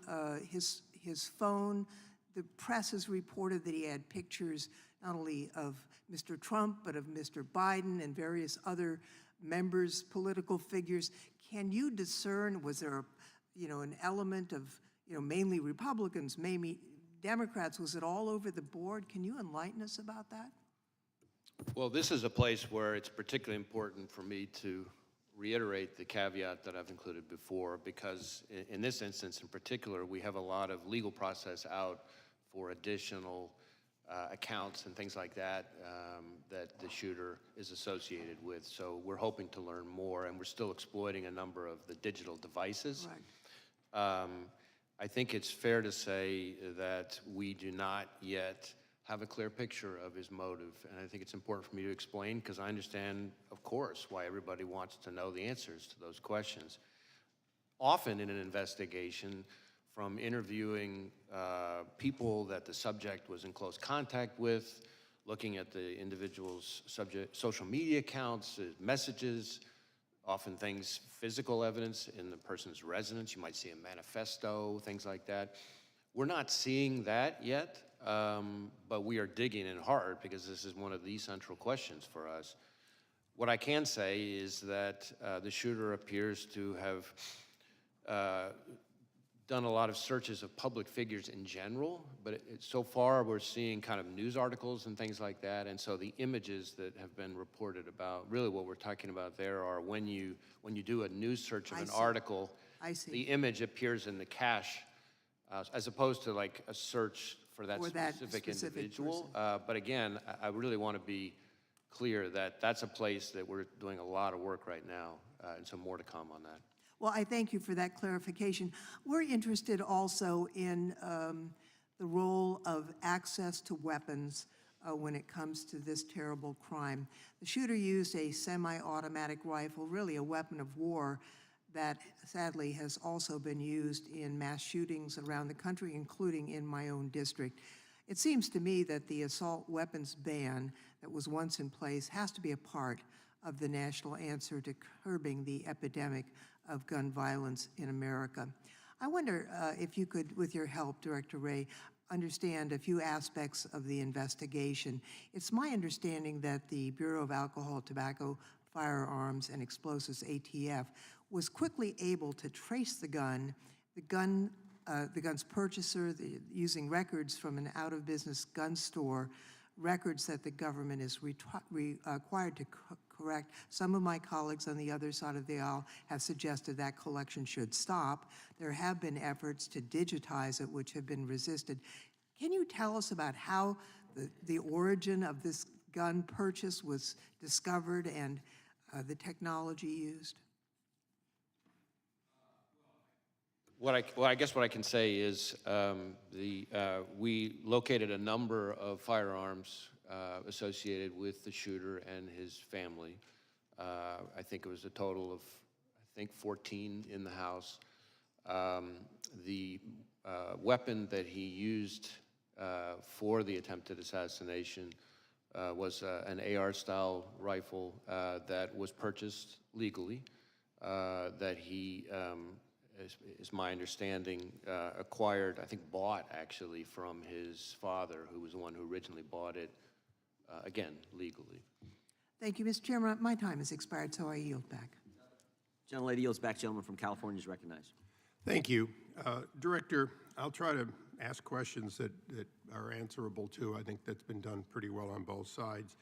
his phone. The press has reported that he had pictures not only of Mr. Trump, but of Mr. Biden and various other members, political figures. Can you discern, was there, an element of, mainly Republicans, maybe Democrats? Was it all over the board? Can you enlighten us about that? Well, this is a place where it's particularly important for me to reiterate the caveat that I've included before, because in this instance in particular, we have a lot of legal process out for additional accounts and things like that that the shooter is associated with. So we're hoping to learn more, and we're still exploiting a number of the digital devices. Right. I think it's fair to say that we do not yet have a clear picture of his motive, and I think it's important for me to explain, because I understand, of course, why everybody wants to know the answers to those questions. Often in an investigation, from interviewing people that the subject was in close contact with, looking at the individual's social media accounts, messages, often things, physical evidence in the person's residence. You might see a manifesto, things like that. We're not seeing that yet, but we are digging in hard, because this is one of the central questions for us. What I can say is that the shooter appears to have done a lot of searches of public figures in general, but so far we're seeing kind of news articles and things like that, and so the images that have been reported about, really what we're talking about there are when you do a news search of an article, the image appears in the cache, as opposed to like a search for that specific individual. But again, I really want to be clear that that's a place that we're doing a lot of work right now, and so more to come on that. Well, I thank you for that clarification. We're interested also in the role of access to weapons when it comes to this terrible crime. The shooter used a semi-automatic rifle, really a weapon of war, that sadly has also been used in mass shootings around the country, including in my own district. It seems to me that the assault weapons ban that was once in place has to be a part of the national answer to curbing the epidemic of gun violence in America. I wonder if you could, with your help, Director Wray, understand a few aspects of the investigation. It's my understanding that the Bureau of Alcohol, Tobacco, Firearms, and Explosives, ATF, was quickly able to trace the gun's purchaser, using records from an out-of-business gun store, records that the government is required to correct. Some of my colleagues on the other side of the aisle have suggested that collection should stop. There have been efforts to digitize it, which have been resisted. Can you tell us about how the origin of this gun purchase was discovered and the technology used? I guess what I can say is we located a number of firearms associated with the shooter and his family. I think it was a total of, 14 in the house. The weapon that he used for the attempted assassination was an AR-style rifle that was purchased legally, that he, is my understanding, acquired, I think bought actually from his father, who was the one who originally bought it, again, legally. Thank you, Mr. Chairman. My time has expired, so I yield back. Gentlelady yields back. Gentleman from California is recognized. Thank you. Director, I'll try to ask questions that are answerable too. I think that's been done pretty well on both sides.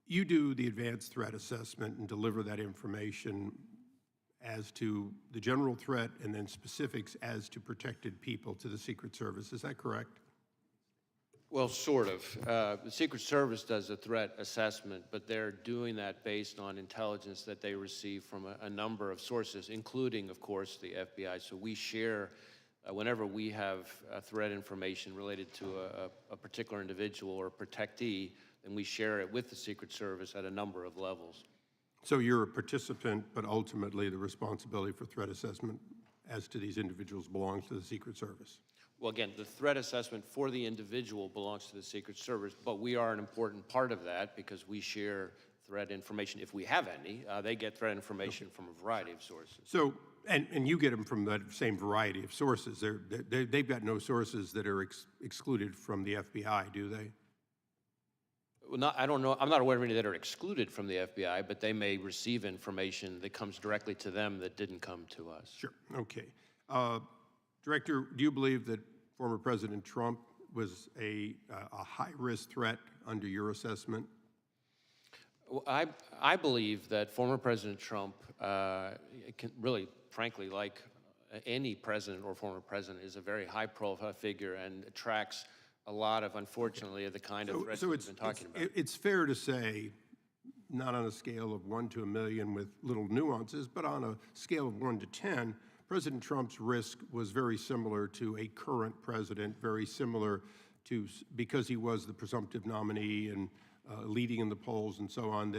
You do the advanced threat assessment and deliver that information as to the general threat and then specifics as to protected people to the Secret Service. Is that correct? Well, sort of. The Secret Service does a threat assessment, but they're doing that based on intelligence that they receive from a number of sources, including, of course, the FBI. So we share, whenever we have threat information related to a particular individual or protectee, then we share it with the Secret Service at a number of levels. So you're a participant, but ultimately the responsibility for threat assessment as to these individuals belongs to the Secret Service. Well, again, the threat assessment for the individual belongs to the Secret Service, but we are an important part of that because we share threat information, if we have any. They get threat information from a variety of sources. So, and you get them from that same variety of sources. They've got no sources that are excluded from the FBI, do they? Well, I don't know. I'm not aware of any that are excluded from the FBI, but they may receive information that comes directly to them that didn't come to us. Sure, okay. Director, do you believe that former President Trump was a high-risk threat under your assessment? Well, I believe that former President Trump, really, frankly, like any president or former president, is a very high-profile figure and attracts a lot of, unfortunately, the kind of threats we've been talking about. It's fair to say, not on a scale of 1 to a million with little nuances, but on a scale of 1 to 10, President Trump's risk was very similar to a current president, very similar to, because he was the presumptive nominee and leading in the polls and so on,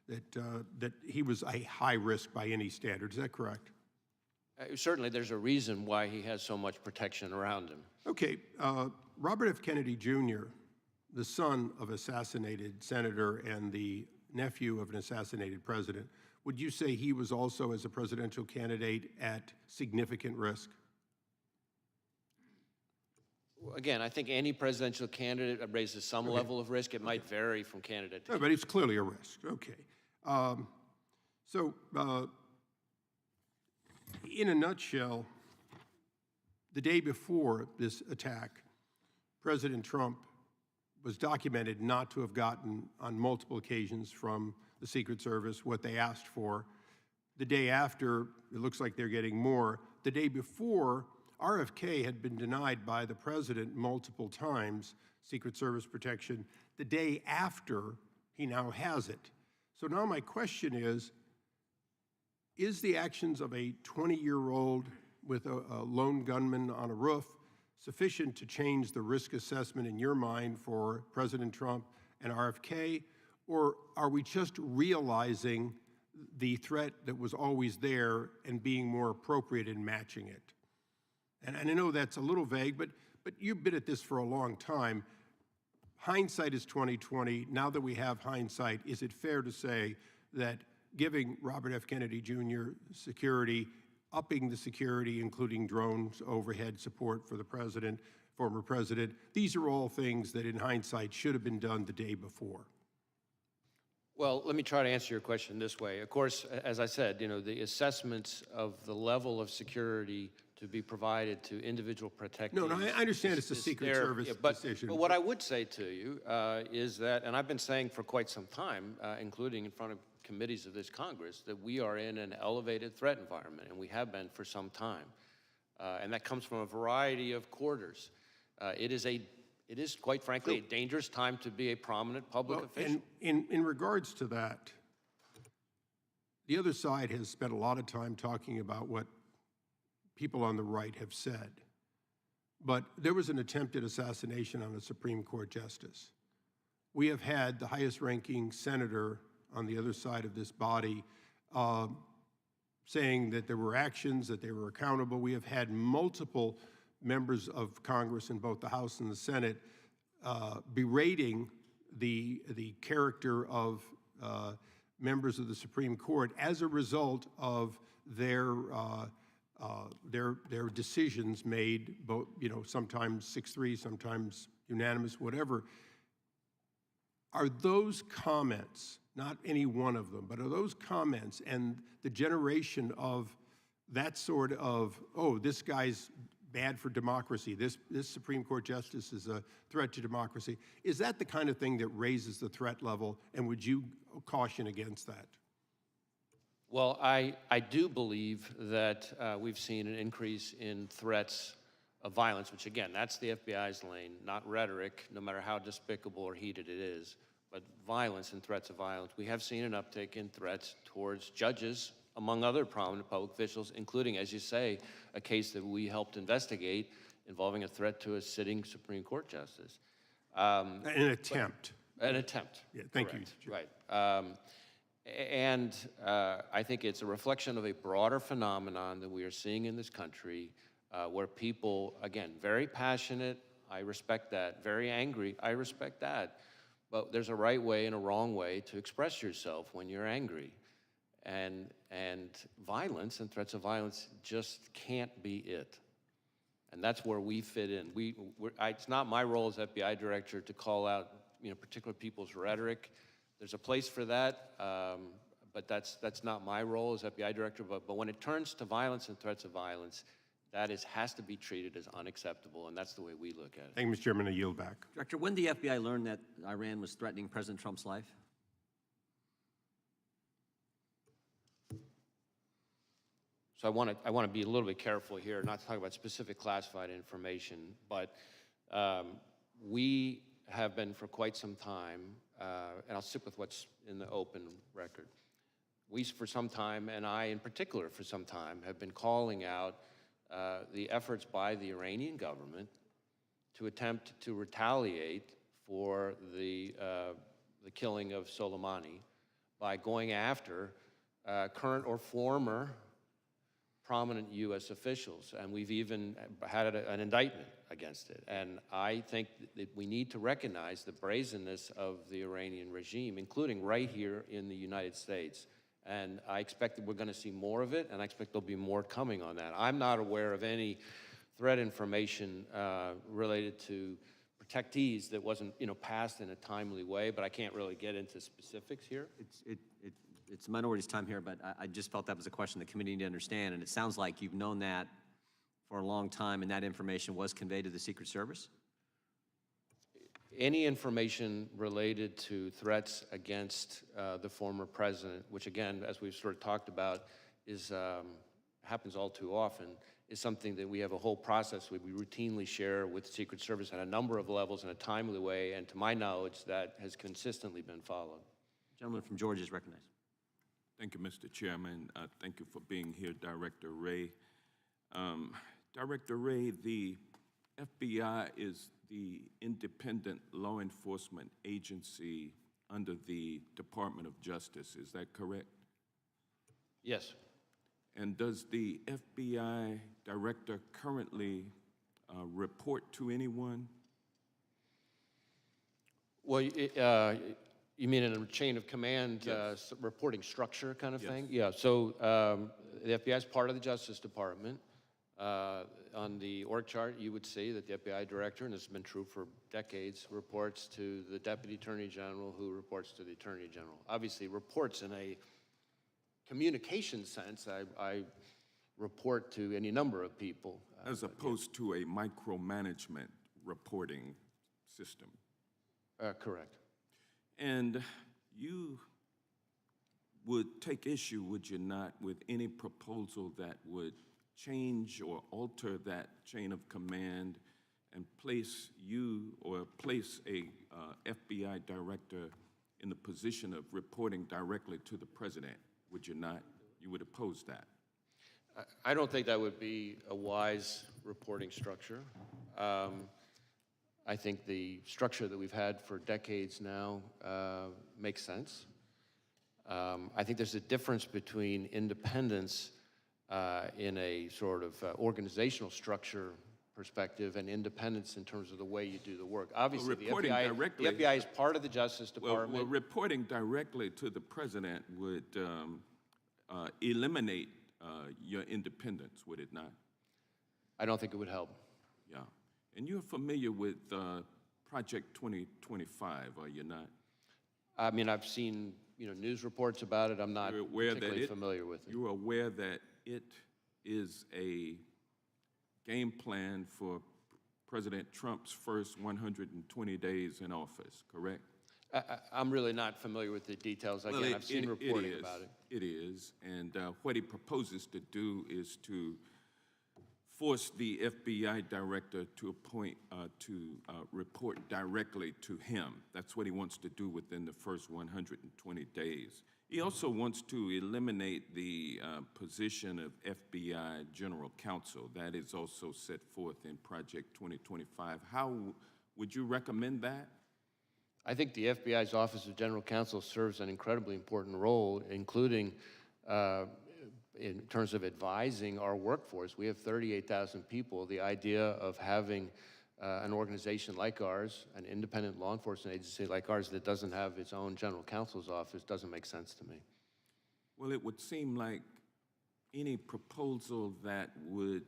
that he was a high risk by any standard. Is that correct? Certainly, there's a reason why he has so much protection around him. Okay, Robert F. Kennedy Jr., the son of assassinated senator and the nephew of an assassinated president, would you say he was also, as a presidential candidate, at significant risk? Again, I think any presidential candidate raises some level of risk. It might vary from candidate to No, but it's clearly a risk. Okay. In a nutshell, the day before this attack, President Trump was documented not to have gotten on multiple occasions from the Secret Service what they asked for. The day after, it looks like they're getting more. The day before, RFK had been denied by the president multiple times, Secret Service protection. The day after, he now has it. So now my question is the actions of a 20-year-old with a lone gunman on a roof sufficient to change the risk assessment in your mind for President Trump and RFK? Or are we just realizing the threat that was always there and being more appropriate in matching it? And I know that's a little vague, but you've been at this for a long time. Hindsight is 20/20. Now that we have hindsight, is it fair to say that giving Robert F. Kennedy Jr. security, upping the security, including drones, overhead support for the president, former president, these are all things that in hindsight should have been done the day before? Well, let me try to answer your question this way. Of course, as I said, the assessments of the level of security to be provided to individual protectees. No, I understand it's a Secret Service decision. But what I would say to you is that, and I've been saying for quite some time, including in front of committees of this Congress, that we are in an elevated threat environment, and we have been for some time. And that comes from a variety of quarters. It is, quite frankly, a dangerous time to be a prominent public official. And in regards to that, the other side has spent a lot of time talking about what people on the right have said. But there was an attempted assassination on a Supreme Court justice. We have had the highest-ranking senator on the other side of this body saying that there were actions, that they were accountable. We have had multiple members of Congress in both the House and the Senate berating the character of members of the Supreme Court as a result of their decisions made, both, sometimes 6-3, sometimes unanimous, whatever. Are those comments, not any one of them, but are those comments and the generation of that sort of, oh, this guy's bad for democracy, this Supreme Court justice is a threat to democracy, is that the kind of thing that raises the threat level, and would you caution against that? Well, I do believe that we've seen an increase in threats of violence, which again, that's the FBI's lane, not rhetoric, no matter how despicable or heated it is, but violence and threats of violence. We have seen an uptick in threats towards judges, among other prominent public officials, including, as you say, a case that we helped investigate involving a threat to a sitting Supreme Court justice. An attempt. An attempt. Yeah, thank you. Right. And I think it's a reflection of a broader phenomenon that we are seeing in this country, where people, again, very passionate, I respect that, very angry, I respect that, but there's a right way and a wrong way to express yourself when you're angry. And violence and threats of violence just can't be it. And that's where we fit in. It's not my role as FBI director to call out, particular people's rhetoric. There's a place for that, but that's not my role as FBI director. But when it turns to violence and threats of violence, that has to be treated as unacceptable, and that's the way we look at it. Thank you, Mr. Chairman. I yield back. Director, when did the FBI learn that Iran was threatening President Trump's life? So I want to be a little bit careful here, not to talk about specific classified information, but we have been for quite some time, and I'll stick with what's in the open record. We, for some time, and I in particular for some time, have been calling out the efforts by the Iranian government to attempt to retaliate for the killing of Soleimani by going after current or former prominent U.S. officials, and we've even had an indictment against it. And I think that we need to recognize the brazenness of the Iranian regime, including right here in the United States. And I expect that we're going to see more of it, and I expect there'll be more coming on that. I'm not aware of any threat information related to protectees that wasn't, passed in a timely way, but I can't really get into specifics here. It's the minority's time here, but I just felt that was a question the committee needed to understand, and it sounds like you've known that for a long time, and that information was conveyed to the Secret Service? Any information related to threats against the former president, which again, as we've sort of talked about, happens all too often, is something that we have a whole process we routinely share with the Secret Service at a number of levels in a timely way, and to my knowledge, that has consistently been followed. Gentleman from Georgia is recognized. Thank you, Mr. Chairman. Thank you for being here, Director Wray. Director Wray, the FBI is the independent law enforcement agency under the Department of Justice. Is that correct? Yes. And does the FBI director currently report to anyone? Well, you mean in a chain of command, Yes. Reporting structure kind of thing? Yes. Yeah, so the FBI is part of the Justice Department. On the org chart, you would see that the FBI director, and this has been true for decades, reports to the Deputy Attorney General, who reports to the Attorney General. Obviously, reports in a communication sense, I report to any number of people. As opposed to a micromanagement reporting system. Correct. And you would take issue, would you not, with any proposal that would change or alter that chain of command and place you or place a FBI director in the position of reporting directly to the president? Would you not? You would oppose that? I don't think that would be a wise reporting structure. I think the structure that we've had for decades now makes sense. I think there's a difference between independence in a sort of organizational structure perspective and independence in terms of the way you do the work. Obviously, the reporting FBI, directly- the FBI is part of the Justice Department. Well, reporting directly to the president would eliminate your independence, would it not? I don't think it would help. Yeah. And you're familiar with Project 2025, are you not? I mean, I've seen, news reports about it. I'm not You're aware that particularly familiar with it. You're aware that it is a game plan for President Trump's first 120 days in office, correct? I'm really not familiar with the details. Again, I've seen reporting about it. It is, and what he proposes to do is to force the FBI director to appoint, report directly to him. That's what he wants to do within the first 120 days. He also wants to eliminate the position of FBI General Counsel. That is also set forth in Project 2025. How would you recommend that? I think the FBI's Office of General Counsel serves an incredibly important role, including in terms of advising our workforce. We have 38,000 people. The idea of having an organization like ours, an independent law enforcement agency like ours that doesn't have its own general counsel's office doesn't make sense to me. Well, it would seem like any proposal that would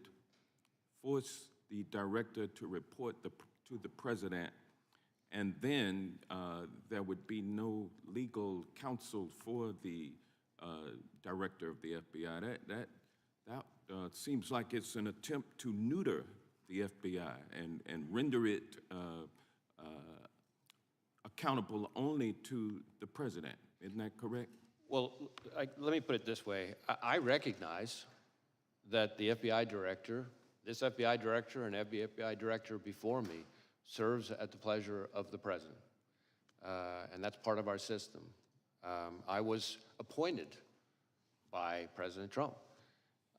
force the director to report to the president, and then there would be no legal counsel for the director of the FBI. That seems like it's an attempt to neuter the FBI and render it accountable only to the president. Isn't that correct? Well, let me put it this way. I recognize that the FBI director, this FBI director and every FBI director before me serves at the pleasure of the president. And that's part of our system. I was appointed by President Trump.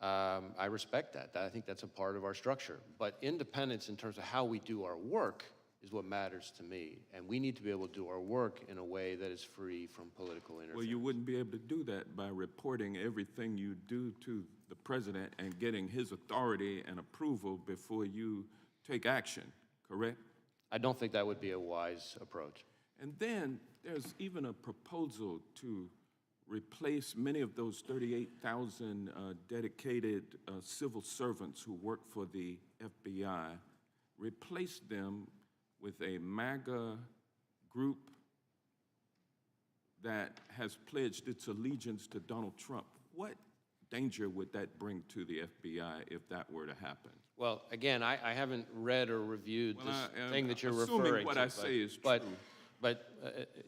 I respect that. I think that's a part of our structure. But independence in terms of how we do our work is what matters to me. And we need to be able to do our work in a way that is free from political interference. Well, you wouldn't be able to do that by reporting everything you do to the president and getting his authority and approval before you take action, correct? I don't think that would be a wise approach. And then there's even a proposal to replace many of those 38,000 dedicated civil servants who work for the FBI, replace them with a MAGA group that has pledged its allegiance to Donald Trump. What danger would that bring to the FBI if that were to happen? Well, again, I haven't read or reviewed Well, this thing that you're assuming referring to. what I say is but, true. But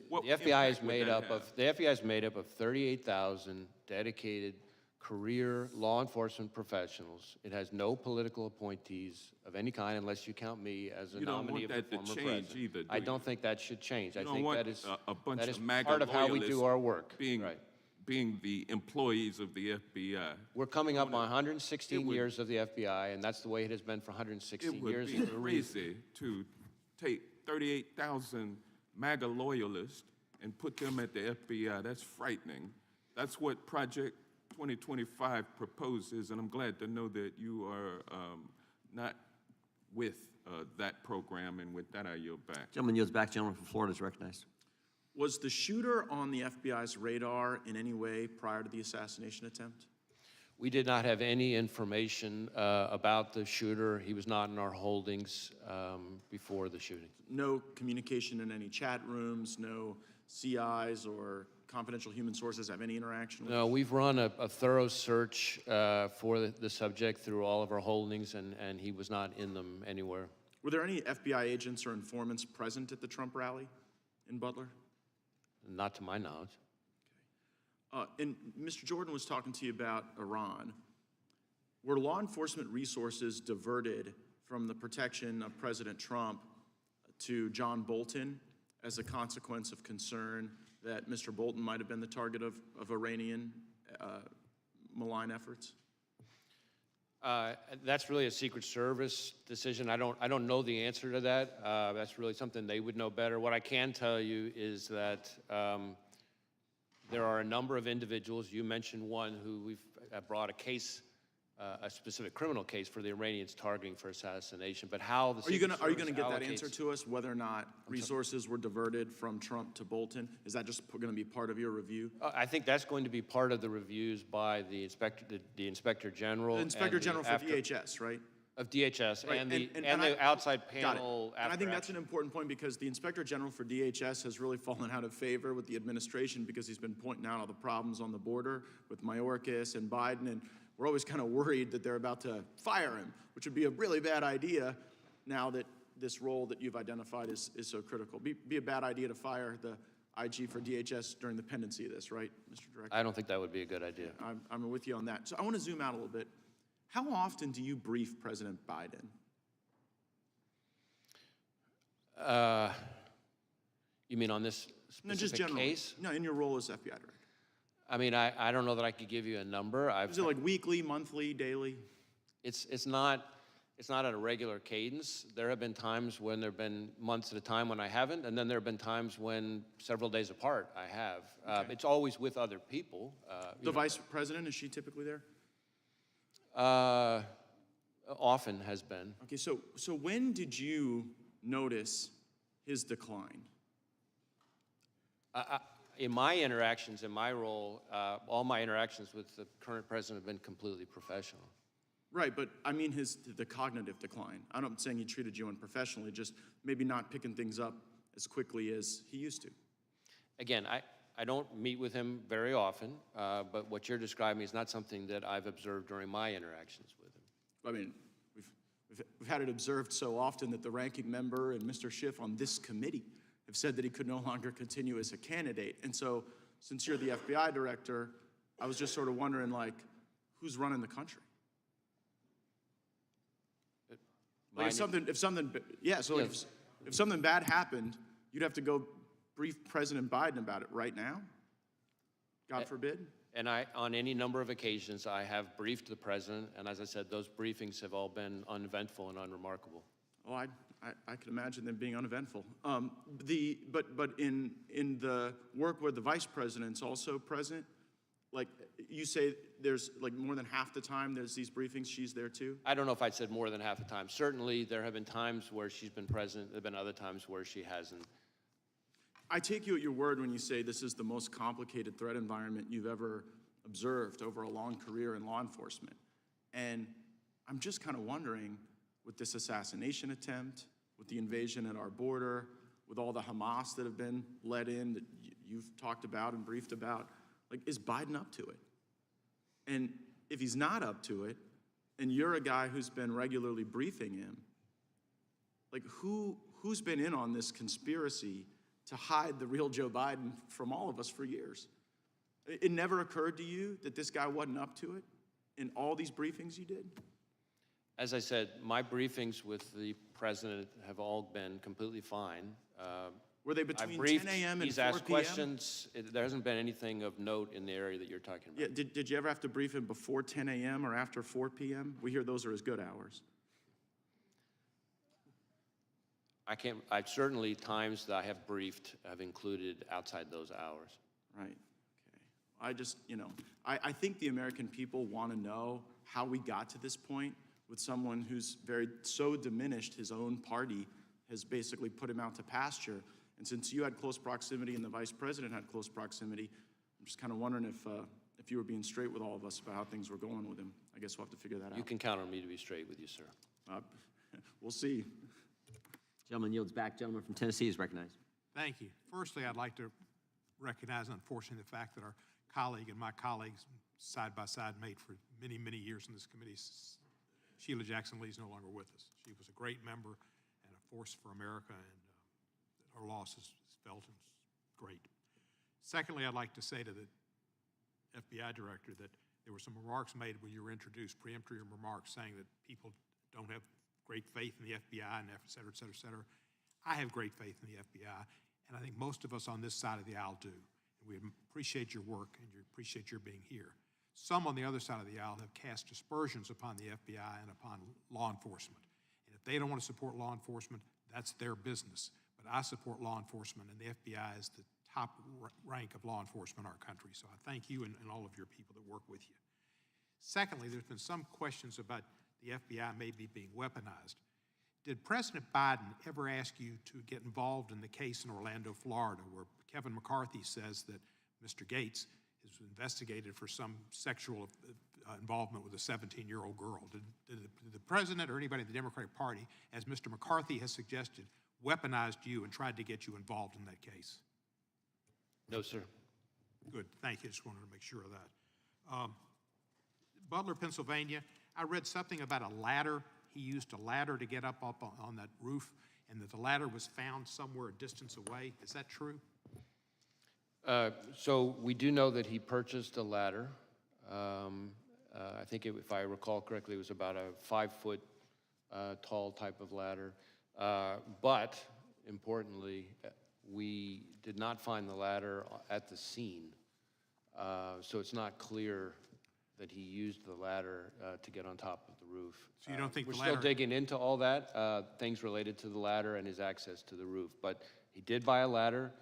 What the FBI is impact would made that up of have? the FBI is made up of 38,000 dedicated career law enforcement professionals. It has no political appointees of any kind, unless you count me as a You don't nominee want of the that to former change president. either, do I you? don't think that should change. You I don't think want that is a bunch that of is MAGA part of how we loyalists do our work. being, right. being the employees of the FBI. We're coming up on 116 would- years of the FBI, and that's the way it has been for 116 It would years. be for a reason. crazy to take 38,000 MAGA loyalists and put them at the FBI. That's frightening. That's what Project 2025 proposes, and I'm glad to know that you are not with that program, and with that, I yield back. Gentleman yields back. Gentleman from Florida is recognized. Was the shooter on the FBI's radar in any way prior to the assassination attempt? We did not have any information about the shooter. He was not in our holdings before the shooting. No communication in any chat rooms, no CIs or confidential human sources have any interaction with? No, we've run a thorough search for the subject through all of our holdings, and he was not in them anywhere. Were there any FBI agents or informants present at the Trump rally in Butler? Not to my knowledge. And Mr. Jordan was talking to you about Iran. Were law enforcement resources diverted from the protection of President Trump to John Bolton as a consequence of concern that Mr. Bolton might have been the target of Iranian malign efforts? That's really a Secret Service decision. I don't know the answer to that. That's really something they would know better. What I can tell you is that there are a number of individuals. You mentioned one who we've brought a case a specific criminal case for the Iranians targeting for assassination, but how the Are you Secret gonna Service get that answer allocates- to us, whether or not resources were diverted from Trump to Bolton? Is that just gonna be part of your review? I think that's going to be part of the reviews by the Inspector General. The Inspector and General for after- DHS, right? Of DHS Right, and the I- outside got it. panel. And I after think that's an action. important point because the Inspector General for DHS has really fallen out of favor with the administration because he's been pointing out all the problems on the border with Mayorkas and Biden, and we're always kind of worried that they're about to fire him, which would be a really bad idea now that this role that you've identified is so critical. Be a bad idea to fire the IG for DHS during the pendency of this, right, Mr. Director? I don't think that would be a good idea. I'm with you on that. So I want to zoom out a little bit. How often do you brief President Biden? You mean on this No, just specific generally. case? No, in your role as FBI director. I mean, I don't know that I could give you a number. Is it like weekly, monthly, daily? It's not at a regular cadence. There have been times when there have been months at a time when I haven't, and then there have been times when several days apart I have. It's always with other people. The vice president, is she typically there? Often has been. Okay, so when did you notice his decline? In my interactions, in my role, all my interactions with the current president have been completely professional. Right, but I mean the cognitive decline. I'm not saying he treated you unprofessionally, just maybe not picking things up as quickly as he used to. Again, I don't meet with him very often, but what you're describing is not something that I've observed during my interactions with him. I mean, we've had it observed so often that the ranking member and Mr. Schiff on this committee have said that he could no longer continue as a candidate. And so, since you're the FBI director, I was just sort of wondering, like, who's running the country? Like if something bad happened, you'd have to go brief President Biden about it right now? God forbid? And on any number of occasions, I have briefed the president, and as I said, those briefings have all been uneventful and unremarkable. Oh, I can imagine them being uneventful. But in the work where the vice president's also present, like you say, there's like more than half the time there's these briefings, she's there too? I don't know if I'd said more than half the time. Certainly, there have been times where she's been present. There have been other times where she hasn't. I take you at your word when you say this is the most complicated threat environment you've ever observed over a long career in law enforcement. And I'm just kind of wondering, with this assassination attempt, with the invasion at our border, with all the Hamas that have been let in that you've talked about and briefed about, like, is Biden up to it? And if he's not up to it, and you're a guy who's been regularly briefing him, like, who's been in on this conspiracy to hide the real Joe Biden from all of us for years? It never occurred to you that this guy wasn't up to it in all these briefings you did? As I said, my briefings with the president have all been completely fine. Were they I've between briefed, 10 a.m. and he's 4 asked p.m.? questions. There hasn't been anything of note in the area that you're talking about. Yeah, did you ever have to brief him before 10 a.m. or after 4 p.m.? We hear those are as good hours. I certainly, times that I have briefed have included outside those hours. Right, okay. I just, I think the American people want to know how we got to this point with someone who's so diminished his own party has basically put him out to pasture. And since you had close proximity and the vice president had close proximity, I'm just kind of wondering if you were being straight with all of us about how things were going with him. I guess we'll have to figure that out. You can count on me to be straight with you, sir. We'll see. Gentleman yields back. Gentleman from Tennessee is recognized. Thank you. Firstly, I'd like to recognize, unfortunately, the fact that our colleague and my colleagues, side by side, mate for many, many years in this committee, Sheila Jackson Lee, is no longer with us. She was a great member and a force for America, and her loss is felt and it's great. Secondly, I'd like to say to the FBI director that there were some remarks made when you were introduced, preemptory remarks saying that people don't have great faith in the FBI and et cetera, et cetera, et cetera. I have great faith in the FBI, and I think most of us on this side of the aisle do. And we appreciate your work and appreciate your being here. Some on the other side of the aisle have cast aspersions upon the FBI and upon law enforcement. And if they don't want to support law enforcement, that's their business. But I support law enforcement, and the FBI is the top rank of law enforcement in our country. So I thank you and all of your people that work with you. Secondly, there's been some questions about the FBI maybe being weaponized. Did President Biden ever ask you to get involved in the case in Orlando, Florida, where Kevin McCarthy says that Mr. Gates is investigated for some sexual involvement with a 17-year-old girl? Did the president or anybody in the Democratic Party, as Mr. McCarthy has suggested, weaponized you and tried to get you involved in that case? No, sir. Good, thank you, just wanted to make sure of that. Butler, Pennsylvania, I read something about a ladder. He used a ladder to get up on that roof, and that the ladder was found somewhere a distance away. Is that true? So we do know that he purchased a ladder. I think, if I recall correctly, it was about a 5-foot tall type of ladder. But importantly, we did not find the ladder at the scene. So it's not clear that he used the ladder to get on top of the roof. So you don't think We're the still ladder... digging into all that, things related to the ladder and his access to the roof. But he did buy a ladder,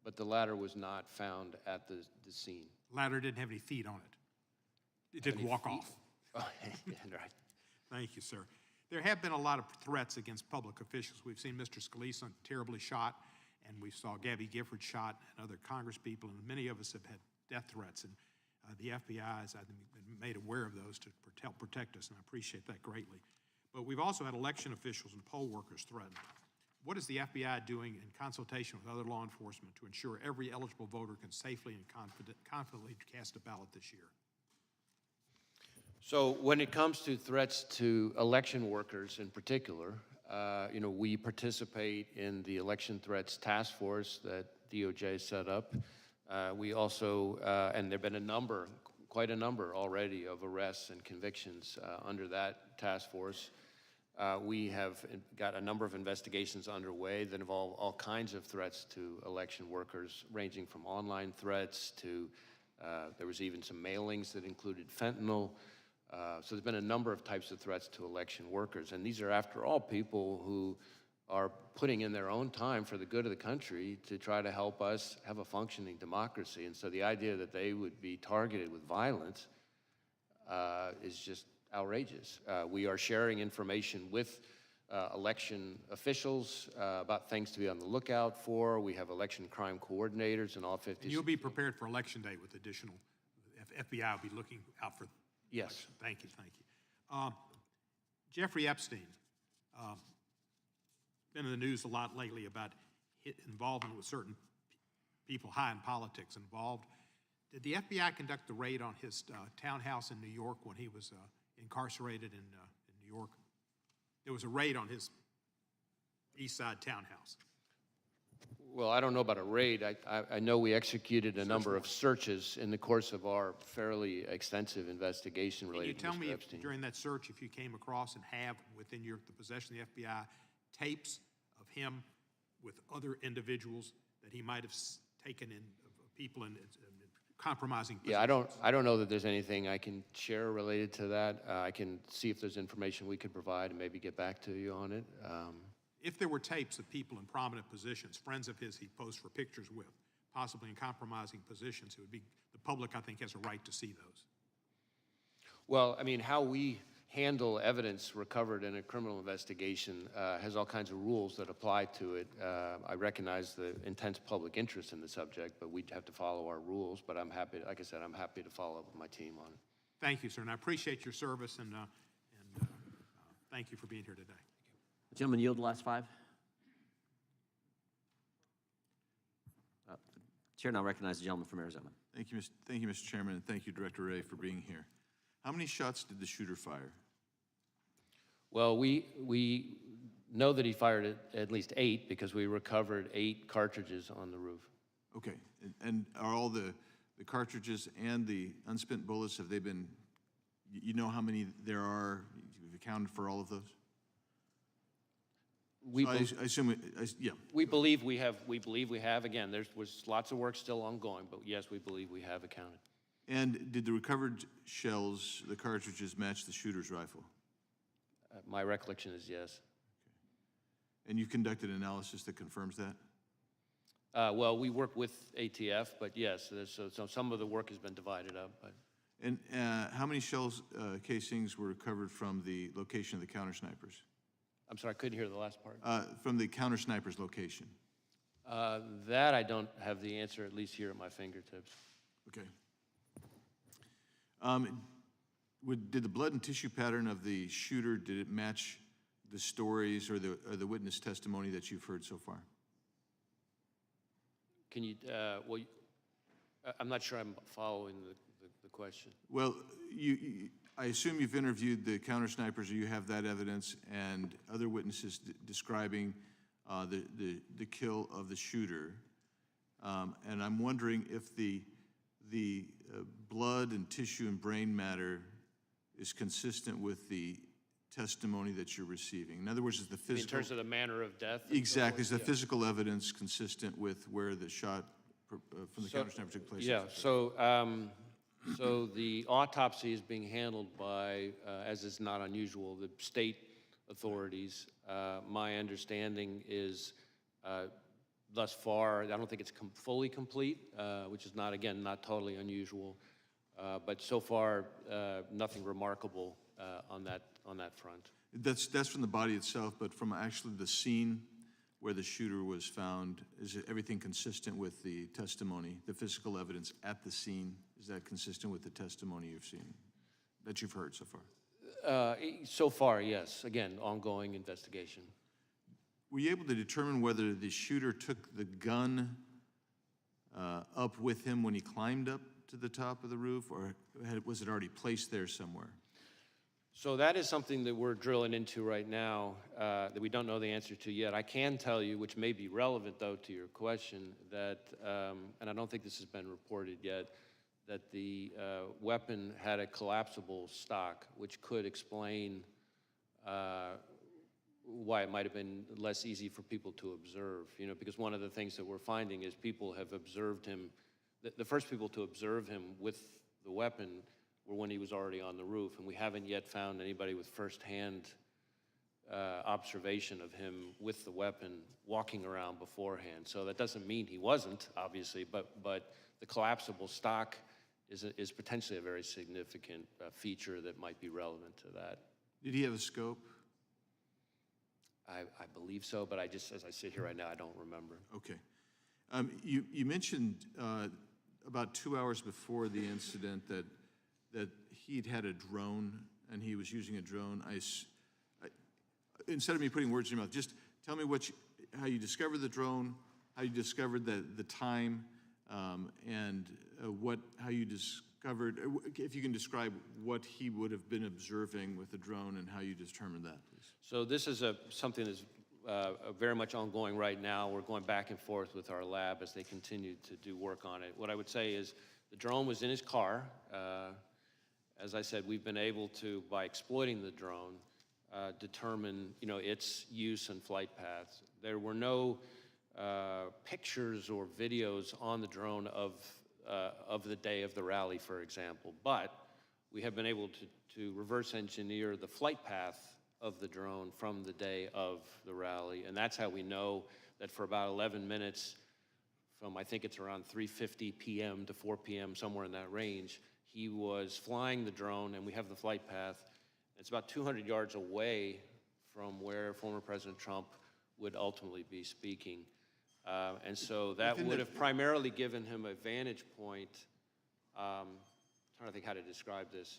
but the ladder was not found at the scene. Ladder didn't have any feet on it. It didn't walk off. Oh, yeah, right. Thank you, sir. There have been a lot of threats against public officials. We've seen Mr. Scalise terribly shot, and we saw Gabby Gifford shot, and other Congress people, and many of us have had death threats. And the FBI has been made aware of those to help protect us, and I appreciate that greatly. But we've also had election officials and poll workers threatened. What is the FBI doing in consultation with other law enforcement to ensure every eligible voter can safely and confidently cast a ballot this year? So when it comes to threats to election workers in particular, we participate in the election threats task force that DOJ set up. We also, and there have been quite a number already of arrests and convictions under that task force. We have got a number of investigations underway that involve all kinds of threats to election workers, ranging from online threats to, there was even some mailings that included fentanyl. So there's been a number of types of threats to election workers. And these are, after all, people who are putting in their own time for the good of the country to try to help us have a functioning democracy. And so the idea that they would be targeted with violence is just outrageous. We are sharing information with election officials about things to be on the lookout for. We have election crime coordinators in all 50 And you'll be prepared for Election Day with additional, FBI will be looking out for. Yes. Thank you, thank you. Jeffrey Epstein, been in the news a lot lately about involvement with certain people high in politics involved. Did the FBI conduct the raid on his townhouse in New York when he was incarcerated in New York? There was a raid on his East Side townhouse. Well, I don't know about a raid. I know we executed a number of searches in the course of our fairly extensive investigation related to Mr. Epstein. Can you tell me during that search if you came across and have within the possession of the FBI tapes of him with other individuals that he might have taken in, people in compromising positions? Yeah, I don't know that there's anything I can share related to that. I can see if there's information we could provide and maybe get back to you on it. If there were tapes of people in prominent positions, friends of his he posed for pictures with, possibly in compromising positions, it would be, the public, I think, has a right to see those. Well, I mean, how we handle evidence recovered in a criminal investigation has all kinds of rules that apply to it. I recognize the intense public interest in the subject, but we'd have to follow our rules. But I'm happy, like I said, I'm happy to follow up with my team on it. Thank you, sir, and I appreciate your service, and thank you for being here today. Gentlemen, yield the last 5. Chair now recognizes the gentleman from Arizona. Thank you, Mr. Chairman, and thank you, Director Wray, for being here. How many shots did the shooter fire? Well, we know that he fired at least 8 because we recovered 8 cartridges on the roof. Okay, and are all the cartridges and the unspent bullets, have they been, you know how many there are? You've accounted for all of those? I assume, yeah. We believe we have. Again, there was lots of work still ongoing, but yes, we believe we have accounted. And did the recovered shells, the cartridges, match the shooter's rifle? My recollection is yes. Okay. And you conducted analysis that confirms that? Well, we work with ATF, but yes, so some of the work has been divided up. But. And how many shells casings were recovered from the location of the counter snipers? I'm sorry, I couldn't hear the last part. From the counter snipers location? That I don't have the answer, at least here at my fingertips. Okay. Did the blood and tissue pattern of the shooter, did it match the stories or the witness testimony that you've heard so far? Can you, well, I'm not sure I'm following the question. Well, I assume you've interviewed the counter snipers, or you have that evidence, and other witnesses describing the kill of the shooter. And I'm wondering if the blood and tissue and brain matter is consistent with the testimony that you're receiving. In other words, is the physical... In terms of the manner of death? and so Exactly. Is the forth? Yeah. physical evidence consistent with where the shot from the counter sniper took place? Yeah, so, so the autopsy is being handled by, as is not unusual, the state authorities. My understanding is, thus far, I don't think it's fully complete, which is not, again, not totally unusual. But so far, nothing remarkable on that front. That's from the body itself, but from actually the scene where the shooter was found, is everything consistent with the testimony, the physical evidence at the scene? Is that consistent with the testimony you've seen, that you've heard so far? So far, yes. Again, ongoing investigation. Were you able to determine whether the shooter took the gun up with him when he climbed up to the top of the roof, or was it already placed there somewhere? So that is something that we're drilling into right now that we don't know the answer to yet. I can tell you, which may be relevant, though, to your question, that, and I don't think this has been reported yet, that the weapon had a collapsible stock, which could explain why it might have been less easy for people to observe. You know, because one of the things that we're finding is people have observed him, the first people to observe him with the weapon were when he was already on the roof, and we haven't yet found anybody with firsthand observation of him with the weapon walking around beforehand. So that doesn't mean he wasn't, obviously, but the collapsible stock is potentially a very significant feature that might be relevant to that. Did he have a scope? I believe so, but I just, as I sit here right now, I don't remember. Okay. You mentioned about 2 hours before the incident that he'd had a drone and he was using a drone. Instead of me putting words in your mouth, just tell me how you discovered the drone, how you discovered the time, and how you discovered, if you can describe what he would have been observing with the drone and how you determined that, please. So this is something that's very much ongoing right now. We're going back and forth with our lab as they continue to do work on it. What I would say is the drone was in his car. As I said, we've been able to, by exploiting the drone, determine, its use and flight paths. There were no pictures or videos on the drone of the day of the rally, for example, but we have been able to reverse engineer the flight path of the drone from the day of the rally, and that's how we know that for about 11 minutes, from I think it's around 3:50 p.m. to 4 p.m., somewhere in that range, he was flying the drone, and we have the flight path. It's about 200 yards away from where former President Trump would ultimately be speaking. And so that would have primarily given him a vantage point. I'm trying to think how to describe this.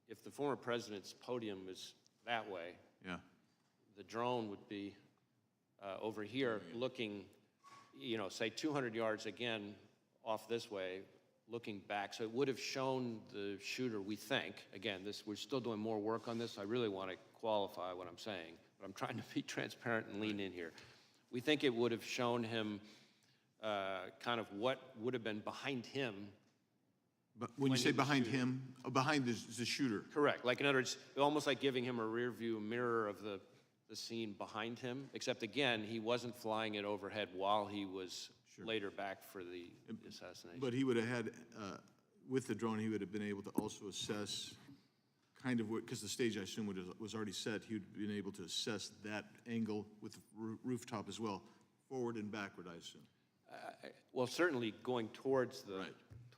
If the former president's podium is that way, Yeah. the drone would be over here looking, say 200 yards again off this way, looking back. So it would have shown the shooter, we think, again, we're still doing more work on this. I really want to qualify what I'm saying, but I'm trying to be transparent and lean in here. We think it would have shown him kind of what would have been behind him. But when you say behind him, behind the shooter? Correct. Like, in other words, almost like giving him a rear view mirror of the scene behind him, except again, he wasn't flying it overhead while he was later back for the assassination. But he would have had, with the drone, he would have been able to also assess kind of what, because the stage, I assume, was already set, he would have been able to assess that angle with the rooftop as well, forward and backward, I assume. Well, certainly going towards the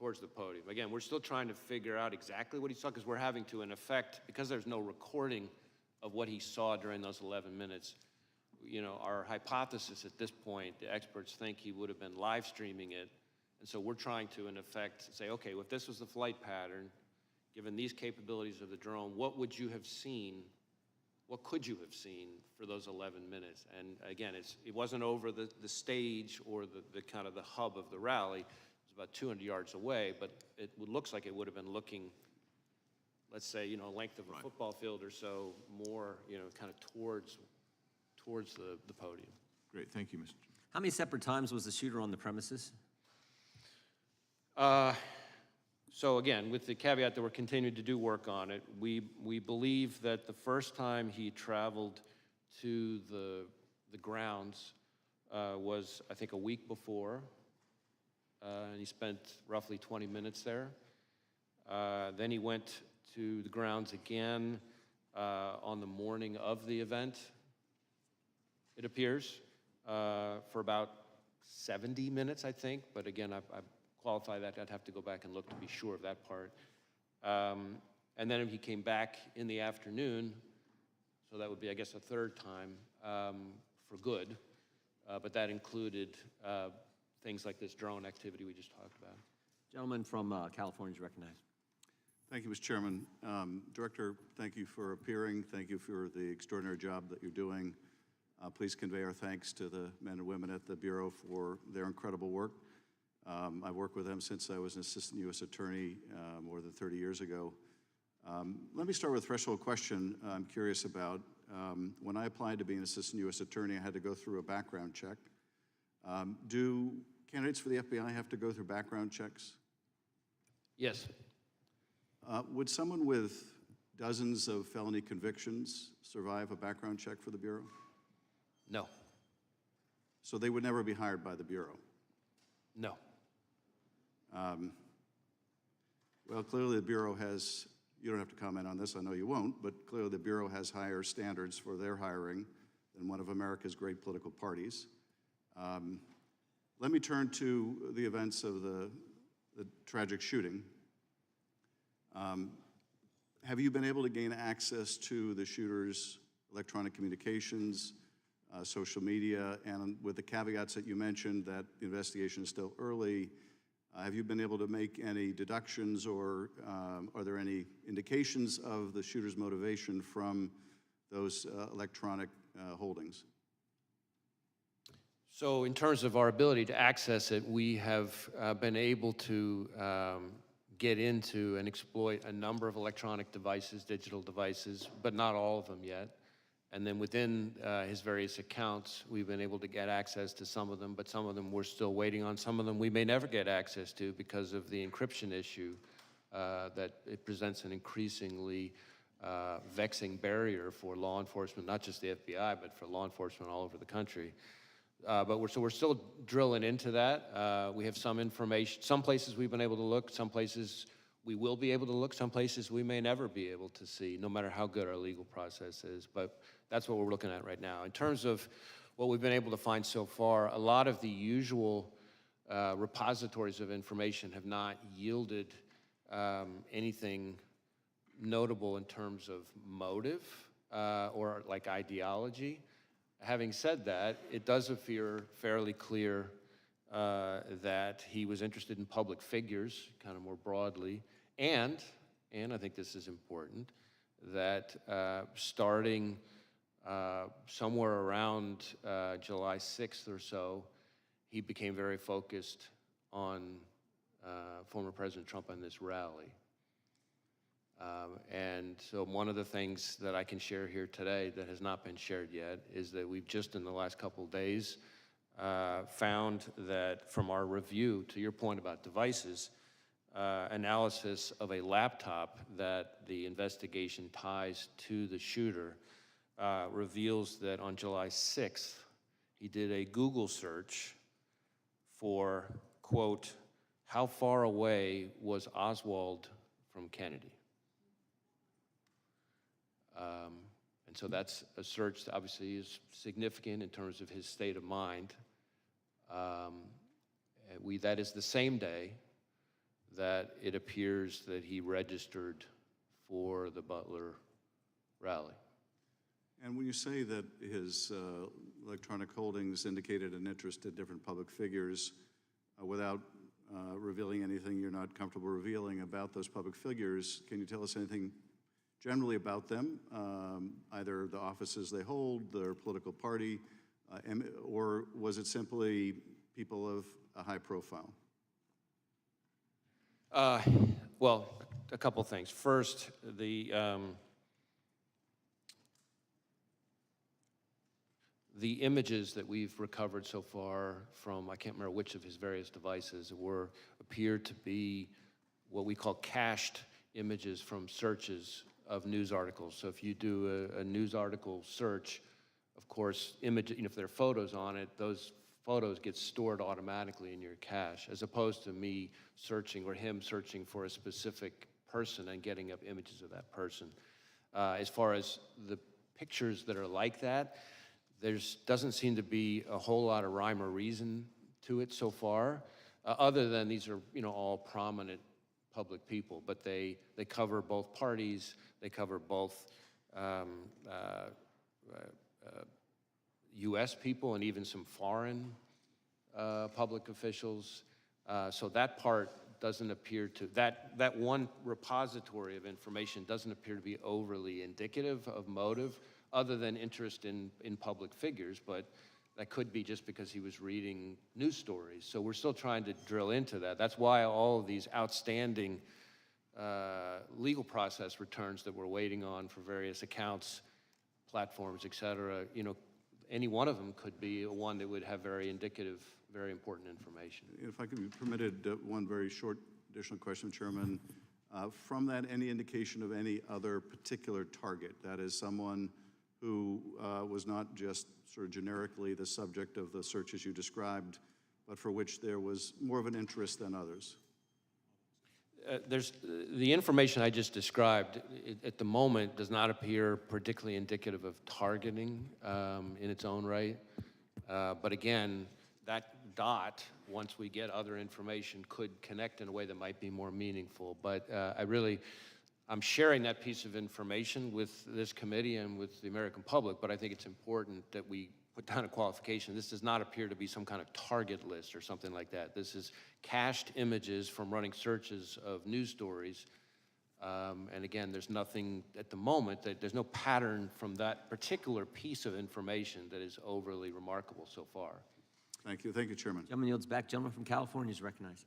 towards the podium. Again, we're still trying to figure out exactly what he saw because we're having to, in effect, because there's no recording of what he saw during those 11 minutes, you know, our hypothesis at this point, the experts think he would have been live streaming it. And so we're trying to, in effect, say, okay, if this was the flight pattern, given these capabilities of the drone, what would you have seen? What could you have seen for those 11 minutes? And again, it wasn't over the stage or the kind of the hub of the rally. It was about 200 yards away, but it looks like it would have been looking, let's say, you know, length of a football field or so, more, you know, kind of towards the podium. Great, thank you, Mr. Chairman. How many separate times was the shooter on the premises? So again, with the caveat that we're continuing to do work on it, we believe that the first time he traveled to the grounds was, I think, a week before, and he spent roughly 20 minutes there. Then he went to the grounds again on the morning of the event, it appears, for about 70 minutes, I think, but again, I qualify that. I'd have to go back and look to be sure of that part. And then he came back in the afternoon, so that would be, I guess, a third time for good, but that included things like this drone activity we just talked about. Gentleman from California is recognized. Thank you, Mr. Chairman. Director, thank you for appearing. Thank you for the extraordinary job that you're doing. Please convey our thanks to the men and women at the Bureau for their incredible work. I've worked with them since I was an assistant U.S. attorney more than 30 years ago. Let me start with a threshold question I'm curious about. When I applied to be an assistant U.S. attorney, I had to go through a background check. Do candidates for the FBI have to go through background checks? Yes. Would someone with dozens of felony convictions survive a background check for the Bureau? No. So they would never be hired by the Bureau? No. Well, clearly the Bureau has, you don't have to comment on this, I know you won't, but clearly the Bureau has higher standards for their hiring than one of America's great political parties. Let me turn to the events of the tragic shooting. Have you been able to gain access to the shooter's electronic communications, social media, and with the caveats that you mentioned that the investigation is still early, have you been able to make any deductions or are there any indications of the shooter's motivation from those electronic holdings? So in terms of our ability to access it, we have been able to get into and exploit a number of electronic devices, digital devices, but not all of them yet. And then within his various accounts, we've been able to get access to some of them, but some of them we're still waiting on. Some of them we may never get access to because of the encryption issue, that it presents an increasingly vexing barrier for law enforcement, not just the FBI, but for law enforcement all over the country. But we're still drilling into that. We have some information. Some places we've been able to look, some places we will be able to look, some places we may never be able to see, no matter how good our legal process is. But that's what we're looking at right now. In terms of what we've been able to find so far, a lot of the usual repositories of information have not yielded anything notable in terms of motive or like ideology. Having said that, it does appear fairly clear that he was interested in public figures, kind of more broadly, and I think this is important, that starting somewhere around July 6th or so, he became very focused on former President Trump and this rally. And so one of the things that I can share here today that has not been shared yet is that we've just in the last couple of days found that from our review, to your point about devices, analysis of a laptop that the investigation ties to the shooter reveals that on July 6th, he did a Google search for, quote, how far away was Oswald from Kennedy? And so that's a search that obviously is significant in terms of his state of mind. That is the same day that it appears that he registered for the Butler rally. And when you say that his electronic holdings indicated an interest in different public figures, without revealing anything you're not comfortable revealing about those public figures, can you tell us anything generally about them, either the offices they hold, their political party, or was it simply people of a high profile? Well, a couple things. First, the images that we've recovered so far from, I can't remember which of his various devices, appear to be what we call cached images from searches of news articles. So if you do a news article search, of course, if there are photos on it, those photos get stored automatically in your cache, as opposed to me searching or him searching for a specific person and getting up images of that person. As far as the pictures that are like that, there doesn't seem to be a whole lot of rhyme or reason to it so far, other than these are all prominent public people, but they cover both parties, they cover both U.S. people and even some foreign public officials. So that part doesn't appear to, that one repository of information doesn't appear to be overly indicative of motive, other than interest in public figures, but that could be just because he was reading news stories. So we're still trying to drill into that. That's why all of these outstanding legal process returns that we're waiting on for various accounts, platforms, et cetera, any one of them could be one that would have very indicative, very important information. If I could be permitted one very short additional question, Chairman. From that, any indication of any other particular target, that is someone who was not just sort of generically the subject of the searches you described, but for which there was more of an interest than others? There's the information I just described at the moment does not appear particularly indicative of targeting in its own right. But again, that dot, once we get other information, could connect in a way that might be more meaningful. But I'm sharing that piece of information with this committee and with the American public, but I think it's important that we put down a qualification. This does not appear to be some kind of target list or something like that. This is cached images from running searches of news stories. And again, there's nothing at the moment, there's no pattern from that particular piece of information that is overly remarkable so far. Thank you. Thank you, Chairman. Gentleman yields back. Gentleman from California is recognized.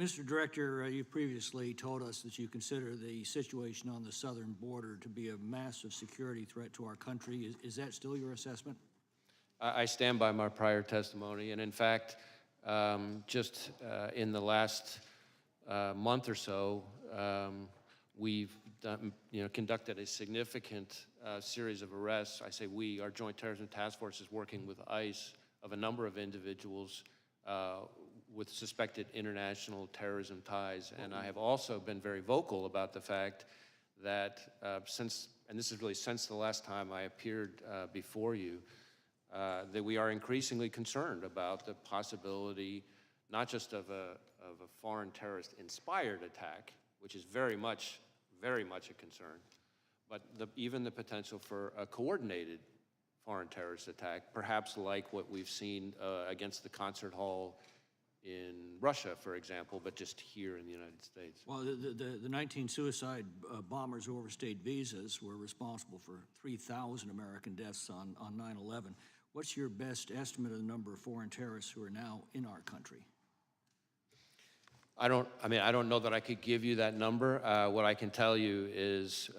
Mr. Director, you previously told us that you consider the situation on the southern border to be a massive security threat to our country. Is that still your assessment? I stand by my prior testimony, and in fact, just in the last month or so, we've done, conducted a significant series of arrests. I say we, our Joint Terrorism Task Force is working with ICE of a number of individuals with suspected international terrorism ties. And I have also been very vocal about the fact that and this is really since the last time I appeared before you, that we are increasingly concerned about the possibility, not just of a foreign terrorist-inspired attack, which is very much a concern, but even the potential for a coordinated foreign terrorist attack, perhaps like what we've seen against the concert hall in Russia, for example, but just here in the United States. Well, the 19 suicide bombers who overstayed visas were responsible for 3,000 American deaths on 9/11. What's your best estimate of the number of foreign terrorists who are now in our country? I don't know that I could give you that number. What I can tell you is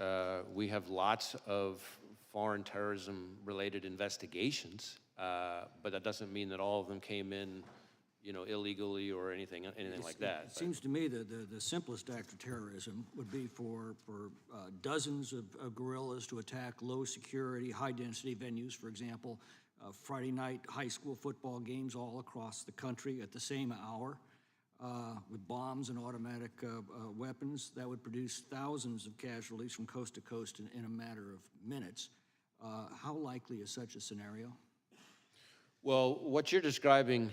we have lots of foreign terrorism-related investigations, but that doesn't mean that all of them came in, illegally or anything like that. It seems to me that the simplest act of terrorism would be for dozens of guerrillas to attack low-security, high-density venues, for example, Friday night high school football games all across the country at the same hour with bombs and automatic weapons. That would produce thousands of casualties from coast to coast in a matter of minutes. How likely is such a scenario? Well, what you're describing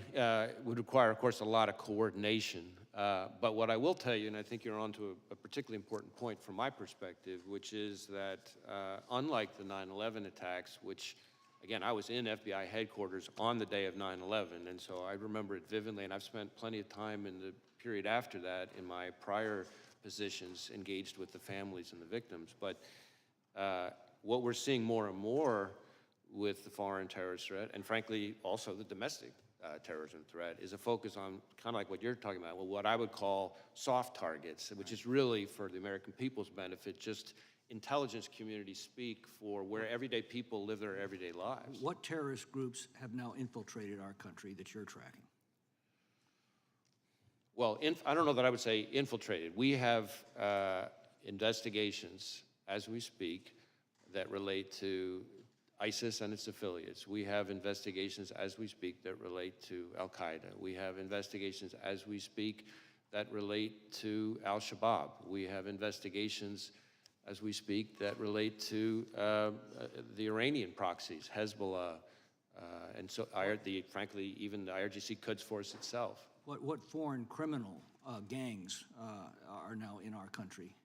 would require, of course, a lot of coordination. But what I will tell you, and I think you're onto a particularly important point from my perspective, which is that unlike the 9/11 attacks, which, again, I was in FBI headquarters on the day of 9/11, and so I remember it vividly, and I've spent plenty of time in the period after that in my prior positions engaged with the families and the victims. But what we're seeing more and more with the foreign terrorist threat, and frankly, also the domestic terrorism threat, is a focus on kind of like what you're talking about, well, what I would call soft targets, which is really for the American people's benefit, just intelligence community speak for where everyday people live their everyday lives. What terrorist groups have now infiltrated our country that you're tracking? Well, I don't know that I would say infiltrated. We have investigations as we speak that relate to ISIS and its affiliates. We have investigations as we speak that relate to Al-Qaeda. We have investigations as we speak that relate to Al-Shabaab. We have investigations as we speak that relate to the Iranian proxies, Hezbollah, and so frankly, even the IRGC Quds Force itself. What foreign criminal gangs are now in our country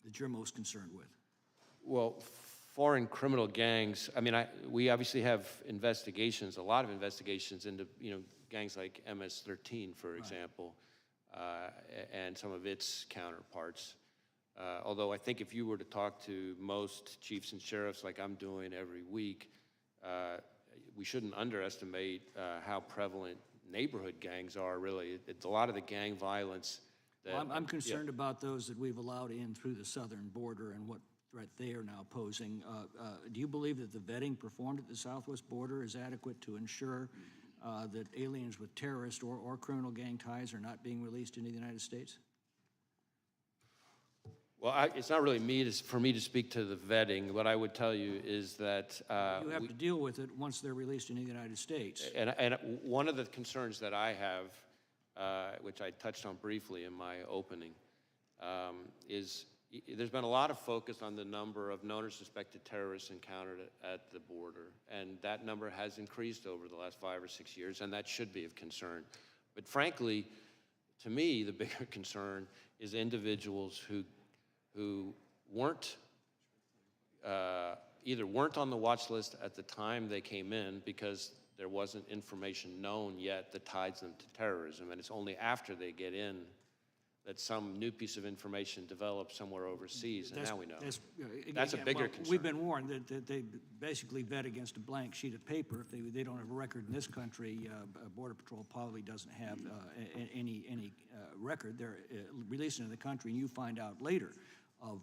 that you're most concerned with? Well, foreign criminal gangs, I mean, we obviously have investigations, a lot of investigations into, gangs like MS-13, for example, and some of its counterparts. Although I think if you were to talk to most chiefs and sheriffs like I'm doing every week, we shouldn't underestimate how prevalent neighborhood gangs are, really. It's a lot of the gang violence that... Well, I'm concerned about those that we've allowed in through the southern border and what threat they are now posing. Do you believe that the vetting performed at the southwest border is adequate to ensure that aliens with terrorist or criminal gang ties are not being released into the United States? Well, it's not really for me to speak to the vetting. What I would tell you is that... you have to deal with it once they're released into the United States. And one of the concerns that I have, which I touched on briefly in my opening, is there's been a lot of focus on the number of known or suspected terrorists encountered at the border, and that number has increased over the last 5 or 6 years, and that should be of concern. But frankly, to me, the bigger concern is individuals who weren't either weren't on the watch list at the time they came in because there wasn't information known yet that ties them to terrorism, and it's only after they get in that some new piece of information develops somewhere overseas, and now we know. That's a bigger concern. We've been warned that they basically vet against a blank sheet of paper. If they don't have a record in this country, Border Patrol probably doesn't have any record. They're released into the country, and you find out later of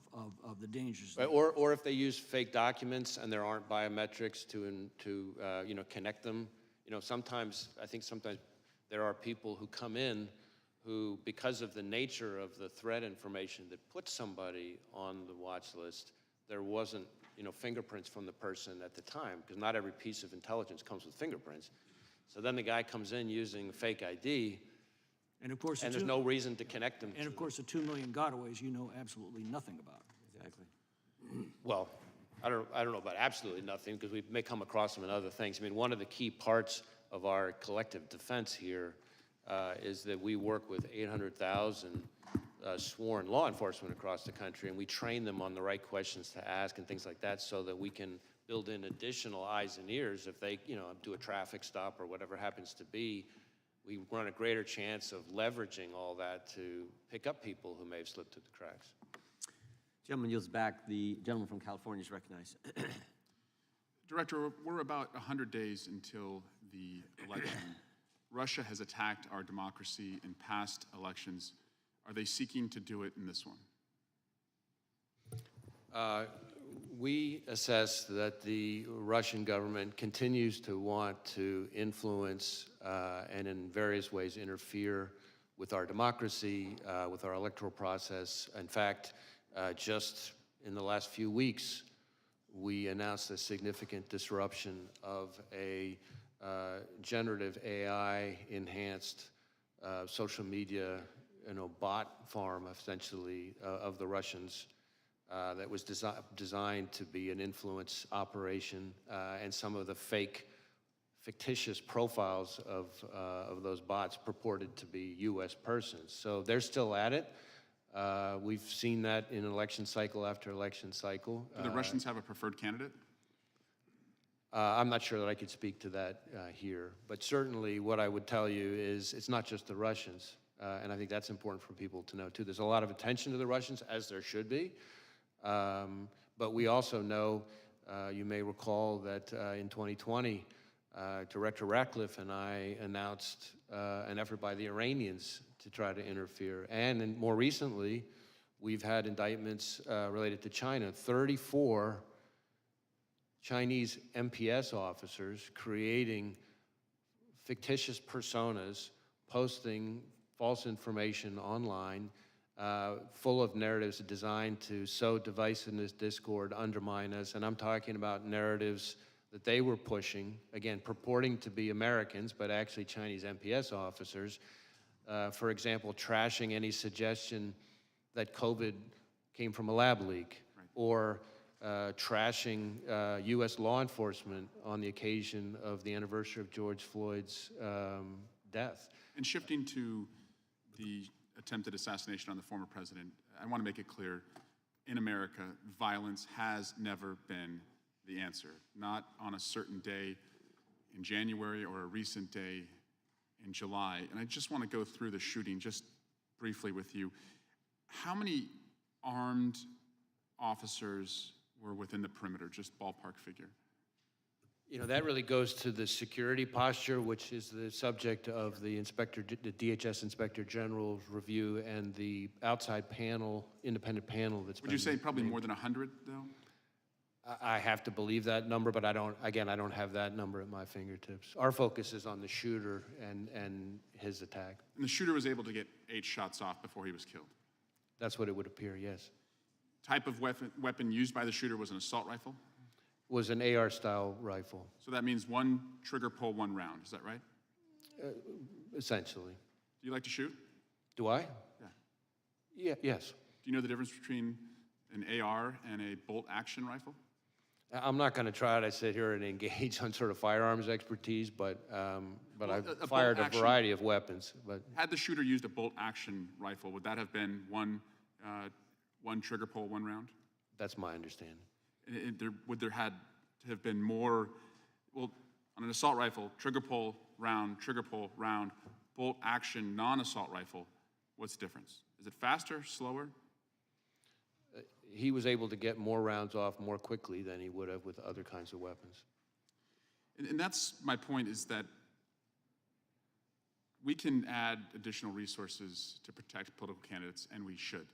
the dangers. Right, or if they use fake documents and there aren't biometrics to connect them. Sometimes there are people who come in who, because of the nature of the threat information that puts somebody on the watch list, there wasn't, fingerprints from the person at the time, because not every piece of intelligence comes with fingerprints. So then the guy comes in using fake ID, and of course, there's no reason to connect them. And of course, the 2 million gotaways you know absolutely nothing about. Exactly. Well, I don't know about absolutely nothing, because we may come across them in other things. I mean, one of the key parts of our collective defense here is that we work with 800,000 sworn law enforcement across the country, and we train them on the right questions to ask and things like that, so that we can build in additional eyes and ears if they, do a traffic stop or whatever happens to be. We run a greater chance of leveraging all that to pick up people who may have slipped through the cracks. Gentleman yields back. The gentleman from California is recognized. Director, we're about 100 days until the election. Russia has attacked our democracy in past elections. Are they seeking to do it in this one? We assess that the Russian government continues to want to influence and in various ways interfere with our democracy, with our electoral process. In fact, just in the last few weeks, we announced a significant disruption of a generative AI-enhanced social media, bot farm, essentially, of the Russians that was designed to be an influence operation, and some of the fake fictitious profiles of those bots purported to be U.S. persons. So they're still at it. We've seen that in election cycle after election cycle. Do the Russians have a preferred candidate? I'm not sure that I could speak to that here, but certainly what I would tell you is it's not just the Russians, and I think that's important for people to know too. There's a lot of attention to the Russians, as there should be, but we also know, you may recall that in 2020, Director Ratcliffe and I announced an effort by the Iranians to try to interfere. And more recently, we've had indictments related to China. 34 Chinese MPS officers creating fictitious personas, posting false information online, full of narratives designed to sow divisiveness, discord, undermine us. And I'm talking about narratives that they were pushing, again, purporting to be Americans, but actually Chinese MPS officers. For example, trashing any suggestion that COVID came from a lab leak, or trashing U.S. law enforcement on the occasion of the anniversary of George Floyd's death. And shifting to the attempted assassination on the former president, I want to make it clear, in America, violence has never been the answer. Not on a certain day in January or a recent day in July. And I just want to go through the shooting just briefly with you. How many armed officers were within the perimeter, just ballpark figure? You know, that really goes to the security posture, which is the subject of the DHS Inspector General's review and the outside panel, independent panel that's Would you say probably more than 100, though? I have to believe that number, but I don't have that number at my fingertips. Our focus is on the shooter and his attack. And the shooter was able to get 8 shots off before he was killed? That's what it would appear, yes. Type of weapon used by the shooter was an assault rifle? Was an AR-style rifle. So that means 1 trigger pull, 1 round, is that right? Essentially. Do you like to shoot? Do I? Yeah. Yes. Do you know the difference between an AR and a bolt-action rifle? I'm not going to try to sit here and engage on sort of firearms expertise, but I've fired a variety of weapons. But had the shooter used a bolt-action rifle, would that have been one trigger pull, 1 round? That's my understanding. Would there had to have been more? Well, on an assault rifle, trigger pull, round, bolt-action, non-assault rifle. What's the difference? Is it faster, slower? He was able to get more rounds off more quickly than he would have with other kinds of weapons. And that's my point, is that we can add additional resources to protect political candidates, and we should.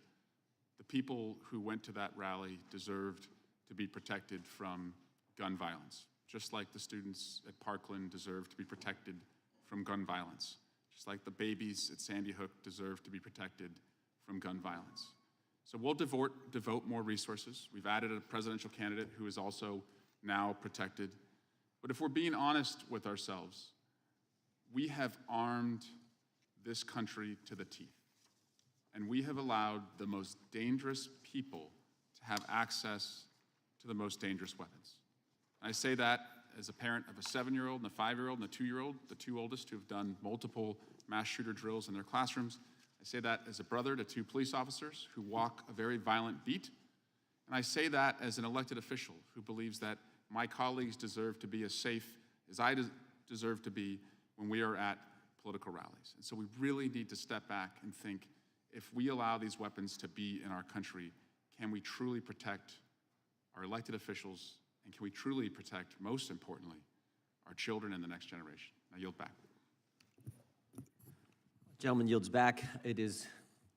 The people who went to that rally deserved to be protected from gun violence, just like the students at Parkland deserve to be protected from gun violence, just like the babies at Sandy Hook deserve to be protected from gun violence. So we'll devote more resources. We've added a presidential candidate who is also now protected. But if we're being honest with ourselves, we have armed this country to the teeth. And we have allowed the most dangerous people to have access to the most dangerous weapons. I say that as a parent of a 7-year-old and a 5-year-old and a 2-year-old, the 2 oldest who have done multiple mass shooter drills in their classrooms. I say that as a brother to 2 police officers who walk a very violent beat. And I say that as an elected official who believes that my colleagues deserve to be as safe as I deserve to be when we are at political rallies. And so we really need to step back and think, if we allow these weapons to be in our country, can we truly protect our elected officials, and can we truly protect, most importantly, our children and the next generation? I yield back. Gentleman yields back. It is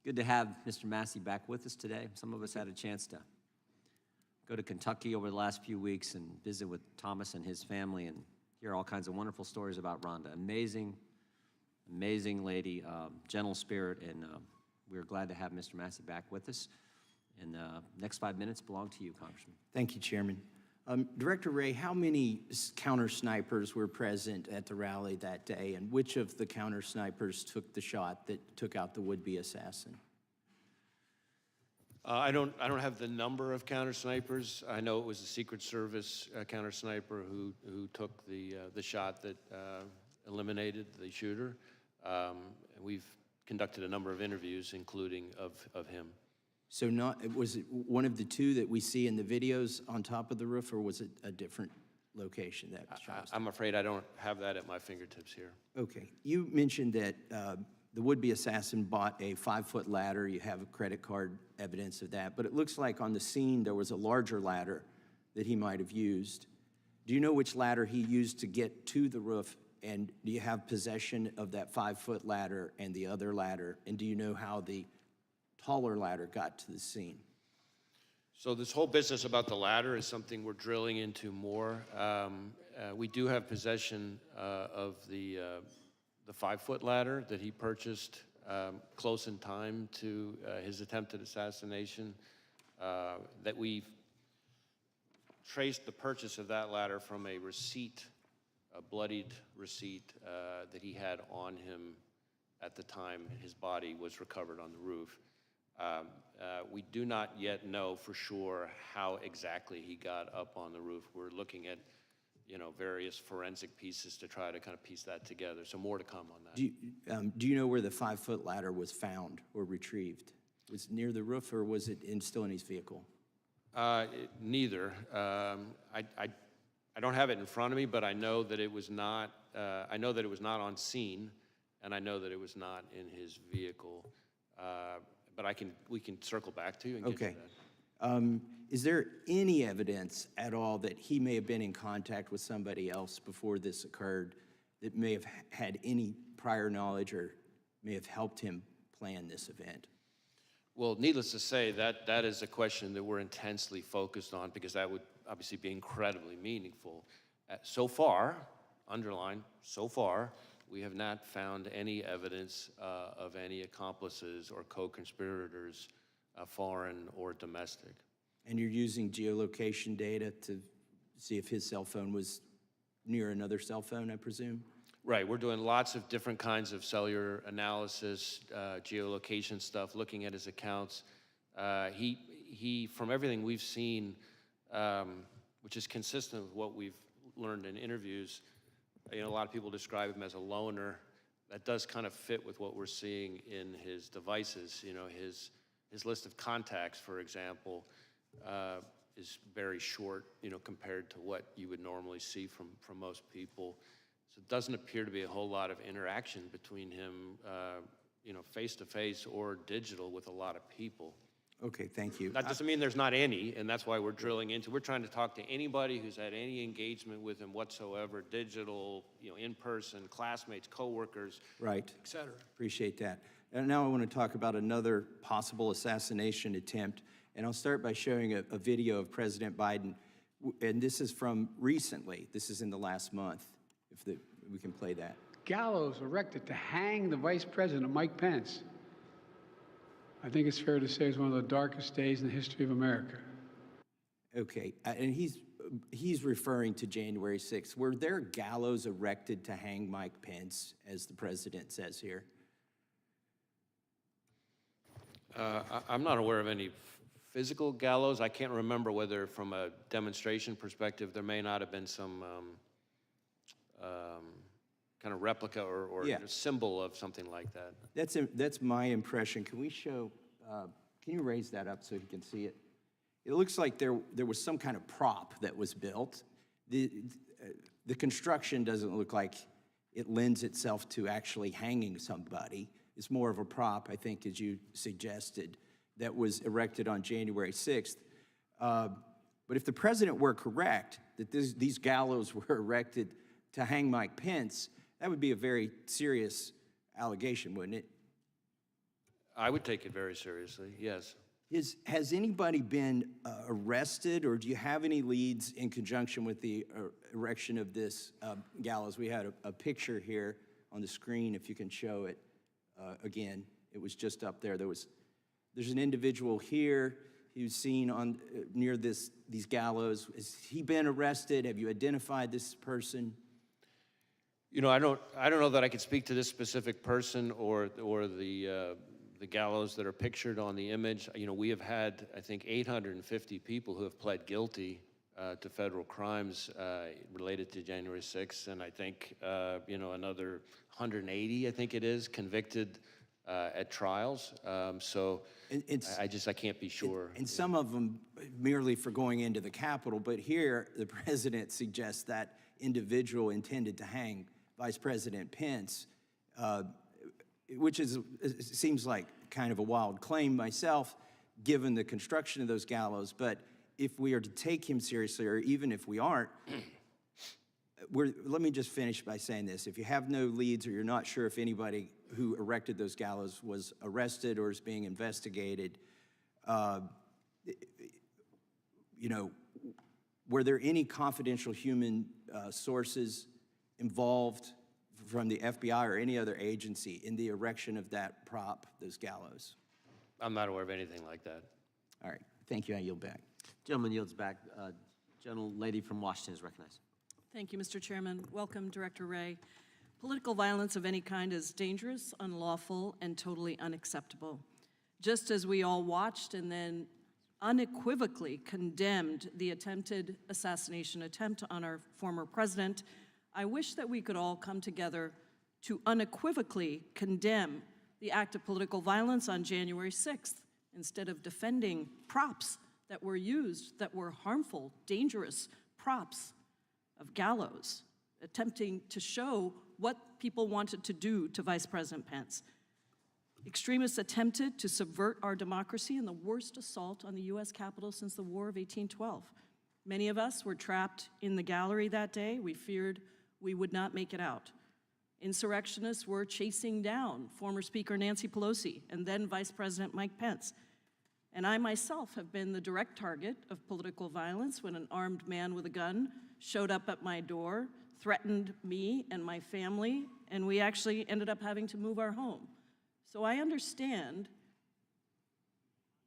good to have Mr. Massey back with us today. Some of us had a chance to go to Kentucky over the last few weeks and visit with Thomas and his family and hear all kinds of wonderful stories about Rhonda. Amazing, amazing lady, gentle spirit, and we're glad to have Mr. Massey back with us. And next 5 minutes belong to you, Congressman. Thank you, Chairman. Director Wray, how many counter snipers were present at the rally that day, and which of the counter snipers took the shot that took out the would-be assassin? I don't have the number of counter snipers. I know it was a Secret Service counter sniper who took the shot that eliminated the shooter. And we've conducted a number of interviews, including of him. So was it one of the two that we see in the videos on top of the roof, or was it a different location that was shot? I'm afraid I don't have that at my fingertips here. Okay. You mentioned that the would-be assassin bought a 5-foot ladder. You have a credit card evidence of that. But it looks like on the scene there was a larger ladder that he might have used. Do you know which ladder he used to get to the roof? And do you have possession of that 5-foot ladder and the other ladder? And do you know how the taller ladder got to the scene? So this whole business about the ladder is something we're drilling into more. We do have possession of the 5-foot ladder that he purchased close in time to his attempted assassination. That we've traced the purchase of that ladder from a receipt, a bloodied receipt that he had on him at the time his body was recovered on the roof. We do not yet know for sure how exactly he got up on the roof. We're looking at, various forensic pieces to try to kind of piece that together. So more to come on that. Do you know where the 5-foot ladder was found or retrieved? Was it near the roof, or was it still in his vehicle? Neither. I don't have it in front of me, but I know that it was not. I know that it was not on scene, and I know that it was not in his vehicle. But we can circle back to you and get to that. Is there any evidence at all that he may have been in contact with somebody else before this occurred that may have had any prior knowledge or may have helped him plan this event? Well, needless to say, that is a question that we're intensely focused on, because that would obviously be incredibly meaningful. So far, underline, so far, we have not found any evidence of any accomplices or co-conspirators, foreign or domestic. And you're using geolocation data to see if his cell phone was near another cell phone, I presume? Right, we're doing lots of different kinds of cellular analysis, geolocation stuff, looking at his accounts. He, from everything we've seen, which is consistent with what we've learned in interviews, a lot of people describe him as a loner. That does kind of fit with what we're seeing in his devices. His list of contacts, for example, is very short, compared to what you would normally see from most people. So it doesn't appear to be a whole lot of interaction between him, face-to-face or digital with a lot of people. Okay, thank you. That doesn't mean there's not any, and that's why we're drilling into. We're trying to talk to anybody who's had any engagement with him whatsoever, digital, in person, classmates, coworkers, right, et cetera. Appreciate that. And now I want to talk about another possible assassination attempt, and I'll start by showing a video of President Biden, and this is from recently. This is in the last month, if we can play that. Gallows erected to hang the Vice President, Mike Pence. I think it's fair to say it's one of the darkest days in the history of America. Okay, and he's referring to January 6th. Were there gallows erected to hang Mike Pence, as the president says here? I'm not aware of any physical gallows. I can't remember whether, from a demonstration perspective, there may not have been some kind of replica or symbol of something like that. That's my impression. Can we show, can you raise that up so you can see it? It looks like there was some kind of prop that was built. The construction doesn't look like it lends itself to actually hanging somebody. It's more of a prop, I think, as you suggested, that was erected on January 6th. But if the president were correct, that these gallows were erected to hang Mike Pence, that would be a very serious allegation, wouldn't it? I would take it very seriously, yes. Has anybody been arrested, or do you have any leads in conjunction with the erection of this gallows? We had a picture here on the screen, if you can show it again. It was just up there. There's an individual here. He was seen near these gallows. Has he been arrested? Have you identified this person? I don't know that I could speak to this specific person or the the gallows that are pictured on the image. You know, we have had, I think, 850 people who have pled guilty to federal crimes related to January 6th, and I think, you know, another 180, I think it is, convicted at trials. So I can't be sure. And some of them merely for going into the Capitol, but here the president suggests that individual intended to hang Vice President Pence, which seems like kind of a wild claim myself, given the construction of those gallows. But if we are to take him seriously, or even if we aren't, let me just finish by saying this. If you have no leads or you're not sure if anybody who erected those gallows was arrested or is being investigated, you know, were there any confidential human sources involved from the FBI or any other agency in the erection of that prop, those gallows? I'm not aware of anything like that. All right, thank you, I yield back. Gentleman yields back. Gentlelady from Washington is recognized. Thank you, Mr. Chairman. Welcome, Director Wray. Political violence of any kind is dangerous, unlawful, and totally unacceptable. Just as we all watched and then unequivocally condemned the attempted assassination attempt on our former president, I wish that we could all come together to unequivocally condemn the act of political violence on January 6th, instead of defending props that were used, that were harmful, dangerous props of gallows, attempting to show what people wanted to do to Vice President Pence. Extremists attempted to subvert our democracy in the worst assault on the U.S. Capitol since the War of 1812. Many of us were trapped in the gallery that day. We feared we would not make it out. Insurrectionists were chasing down former Speaker Nancy Pelosi and then Vice President Mike Pence. And I myself have been the direct target of political violence when an armed man with a gun showed up at my door, threatened me and my family, and we actually ended up having to move our home. So I understand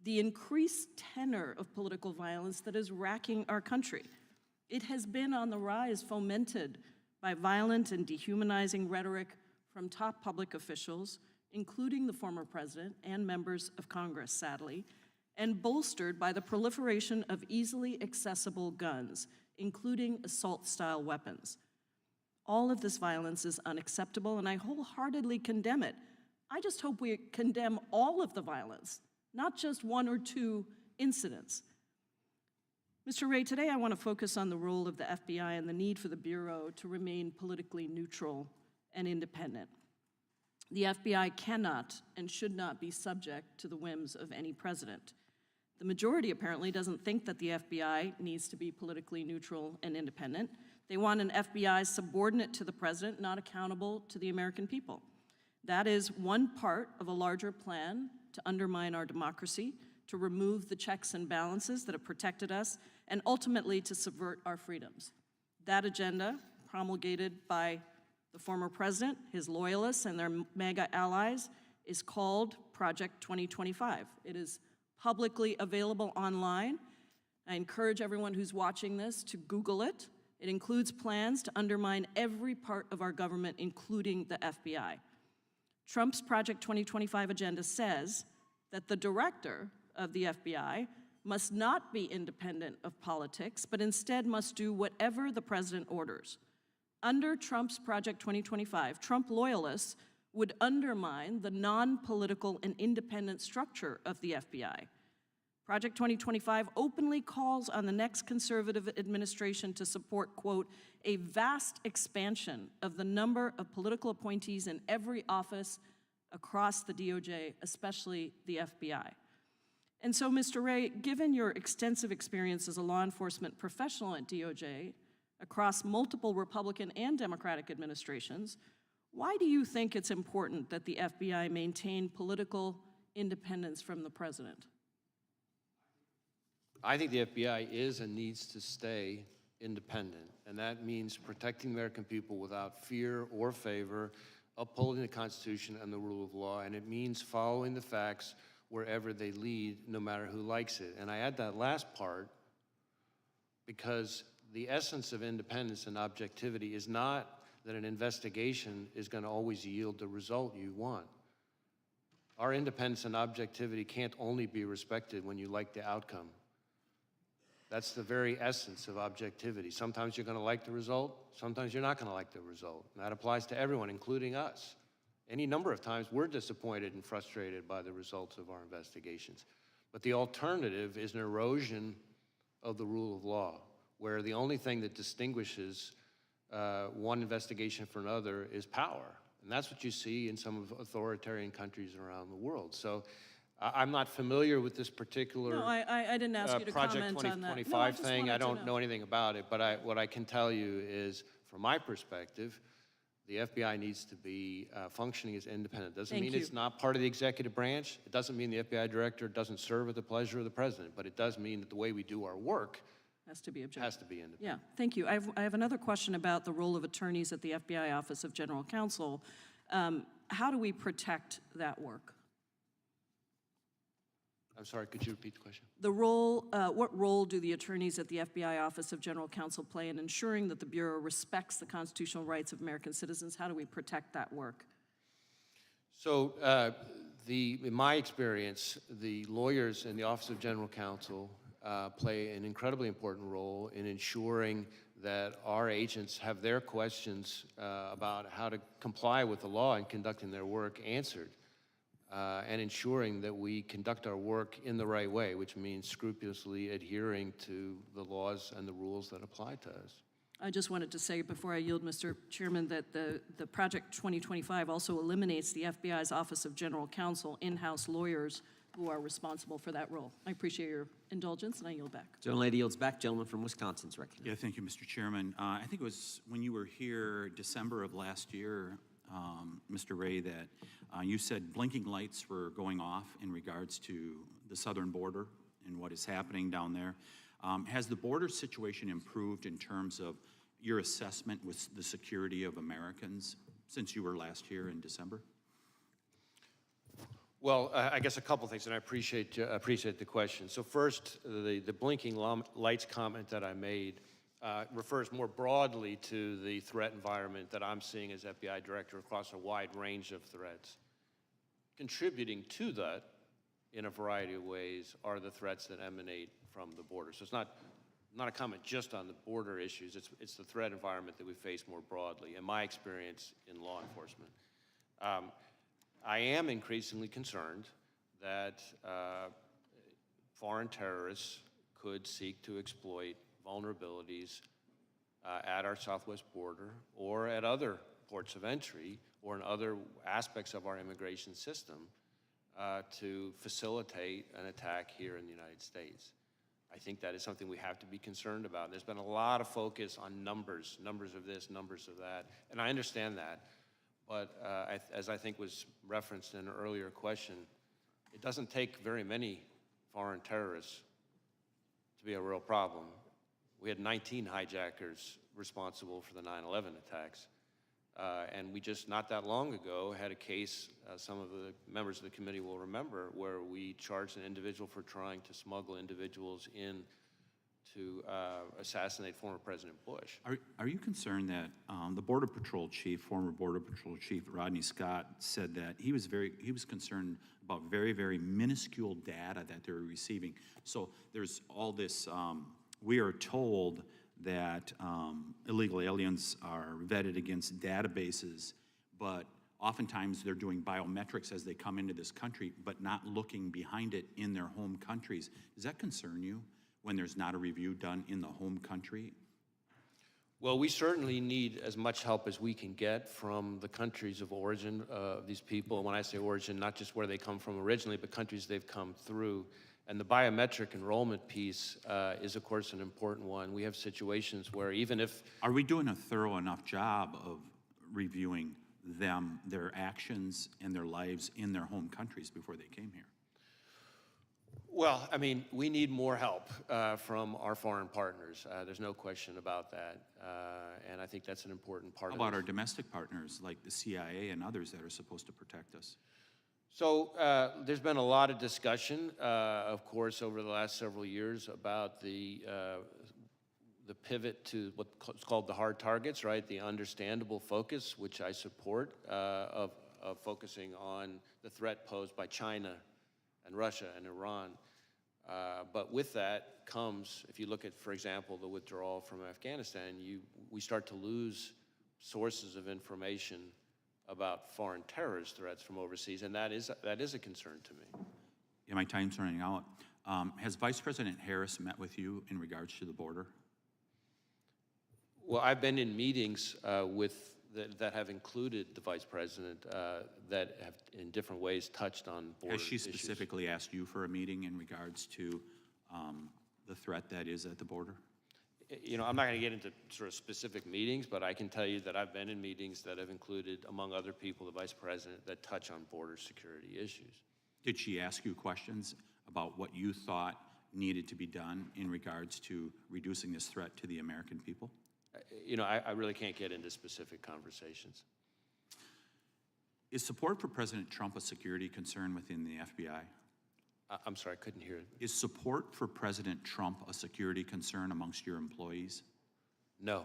the increased tenor of political violence that is racking our country. It has been on the rise, fomented by violent and dehumanizing rhetoric from top public officials, including the former president and members of Congress, sadly, and bolstered by the proliferation of easily accessible guns, including assault-style weapons. All of this violence is unacceptable, and I wholeheartedly condemn it. I just hope we condemn all of the violence, not just one or two incidents. Mr. Wray, today I want to focus on the role of the FBI and the need for the Bureau to remain politically neutral and independent. The FBI cannot and should not be subject to the whims of any president. The majority apparently doesn't think that the FBI needs to be politically neutral and independent. They want an FBI subordinate to the president, not accountable to the American people. That is one part of a larger plan to undermine our democracy, to remove the checks and balances that have protected us, and ultimately to subvert our freedoms. That agenda, promulgated by the former president, his loyalists, and their MAGA allies, is called Project 2025. It is publicly available online. I encourage everyone who's watching this to Google it. It includes plans to undermine every part of our government, including the FBI. Trump's Project 2025 agenda says that the director of the FBI must not be independent of politics, but instead must do whatever the president orders. Under Trump's Project 2025, Trump loyalists would undermine the non-political and independent structure of the FBI. Project 2025 openly calls on the next conservative administration to support, quote, a vast expansion of the number of political appointees in every office across the DOJ, especially the FBI. And so, Mr. Wray, given your extensive experience as a law enforcement professional at DOJ across multiple Republican and Democratic administrations, why do you think it's important that the FBI maintain political independence from the president? I think the FBI is and needs to stay independent, and that means protecting the American people without fear or favor, upholding the Constitution and the rule of law, and it means following the facts wherever they lead, no matter who likes it. And I add that last part because the essence of independence and objectivity is not that an investigation is going to always yield the result you want. Our independence and objectivity can't only be respected when you like the outcome. That's the very essence of objectivity. Sometimes you're going to like the result, sometimes you're not going to like the result. And that applies to everyone, including us. Any number of times we're disappointed and frustrated by the results of our investigations. But the alternative is an erosion of the rule of law, where the only thing that distinguishes one investigation from another is power. And that's what you see in some of authoritarian countries around the world. So I'm not familiar with this particular No, I didn't ask you to Project comment on that. No, I 2025 just thing. I wanted to don't know anything about it, but what I can tell you is, from my perspective, the FBI needs to be functioning as independent. Doesn't Thank mean you. it's not part of the executive branch. It doesn't mean the FBI director doesn't serve at the pleasure of the president, but it does mean that the way we do our work Has to be objective. has to be independent. Yeah, thank you. I have another question about the role of attorneys at the FBI Office of General Counsel. How do we protect that work? I'm sorry, could you repeat the question? The role, what role do the attorneys at the FBI Office of General Counsel play in ensuring that the Bureau respects the constitutional rights of American citizens? How do we protect that work? So in my experience, the lawyers in the Office of General Counsel play an incredibly important role in ensuring that our agents have their questions about how to comply with the law and conducting their work answered, and ensuring that we conduct our work in the right way, which means scrupulously adhering to the laws and the rules that apply to us. I just wanted to say before I yield, Mr. Chairman, that the Project 2025 also eliminates the FBI's Office of General Counsel in-house lawyers who are responsible for that role. I appreciate your indulgence, and I yield back. Gentlelady yields back. Gentleman from Wisconsin's recognized. Yeah, thank you, Mr. Chairman. I think it was when you were here December of last year, Mr. Wray, that you said blinking lights were going off in regards to the southern border and what is happening down there. Has the border situation improved in terms of your assessment with the security of Americans since you were last here in December? Well, I guess a couple things, and I appreciate the question. So first, the blinking lights comment that I made refers more broadly to the threat environment that I'm seeing as FBI director across a wide range of threats. Contributing to that in a variety of ways are the threats that emanate from the border. So it's not a comment just on the border issues, it's the threat environment that we face more broadly, in my experience in law enforcement. I am increasingly concerned that foreign terrorists could seek to exploit vulnerabilities at our southwest border or at other ports of entry or in other aspects of our immigration system to facilitate an attack here in the United States. I think that is something we have to be concerned about. There's been a lot of focus on numbers of this, numbers of that, and I understand that. But as I think was referenced in an earlier question, it doesn't take very many foreign terrorists to be a real problem. We had 19 hijackers responsible for the 9/11 attacks. And we just, not that long ago, had a case, some of the members of the committee will remember, where we charged an individual for trying to smuggle individuals in to assassinate former President Bush. Are you concerned that the Border Patrol chief, former Border Patrol chief Rodney Scott, said that he was concerned about very, very minuscule data that they were receiving? So there's all this, we are told that illegal aliens are vetted against databases, but oftentimes they're doing biometrics as they come into this country, but not looking behind it in their home countries. Does that concern you when there's not a review done in the home country? Well, we certainly need as much help as we can get from the countries of origin of these people. And when I say origin, not just where they come from originally, but countries they've come through. And the biometric enrollment piece is, of course, an important one. We have situations where even if... Are we doing a thorough enough job of reviewing them, their actions and their lives in their home countries before they came here? Well, I mean, we need more help from our foreign partners. There's no question about that. And I think that's an important part of it. How about our domestic partners like the CIA and others that are supposed to protect us? So there's been a lot of discussion, of course, over the last several years about the pivot to what's called the hard targets, right? The understandable focus, which I support, of of focusing on the threat posed by China and Russia and Iran. But with that comes, if you look at, for example, the withdrawal from Afghanistan, we start to lose sources of information about foreign terrorist threats from overseas, and that is a concern to me. Yeah, my time's running out. Has Vice President Harris met with you in regards to the border? Well, I've been in meetings that have included the Vice President that have in different ways touched on border Has she issues. specifically asked you for a meeting in regards to the threat that is at the border? You know, I'm not going to get into sort of specific meetings, but I can tell you that I've been in meetings that have included, among other people, the Vice President that touch on border security issues. Did she ask you questions about what you thought needed to be done in regards to reducing this threat to the American people? You know, I really can't get into specific conversations. Is support for President Trump a security concern within the FBI? I'm sorry, I couldn't hear it. Is support for President Trump a security concern amongst your employees? No.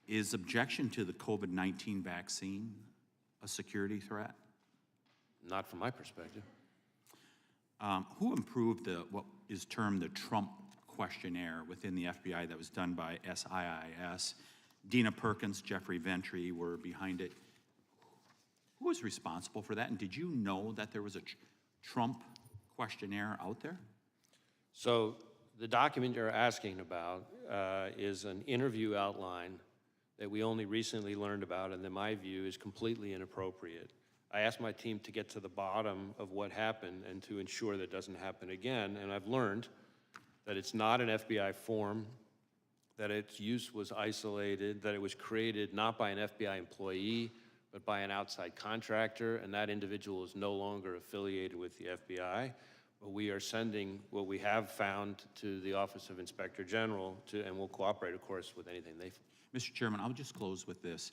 Is objection to the COVID-19 vaccine a security threat? Not from my perspective. Who improved what is termed the Trump questionnaire within the FBI that was done by SIIS? Dina Perkins, Jeffrey Ventry were behind it. Who was responsible for that? And did you know that there was a Trump questionnaire out there? So the document you're asking about is an interview outline that we only recently learned about, and in my view is completely inappropriate. I asked my team to get to the bottom of what happened and to ensure that it doesn't happen again, and I've learned that it's not an FBI form, that its use was isolated, that it was created not by an FBI employee, but by an outside contractor, and that individual is no longer affiliated with the FBI. But we are sending what we have found to the Office of Inspector General, and we'll cooperate, of course, with anything they find. Mr. Chairman, I'll just close with this.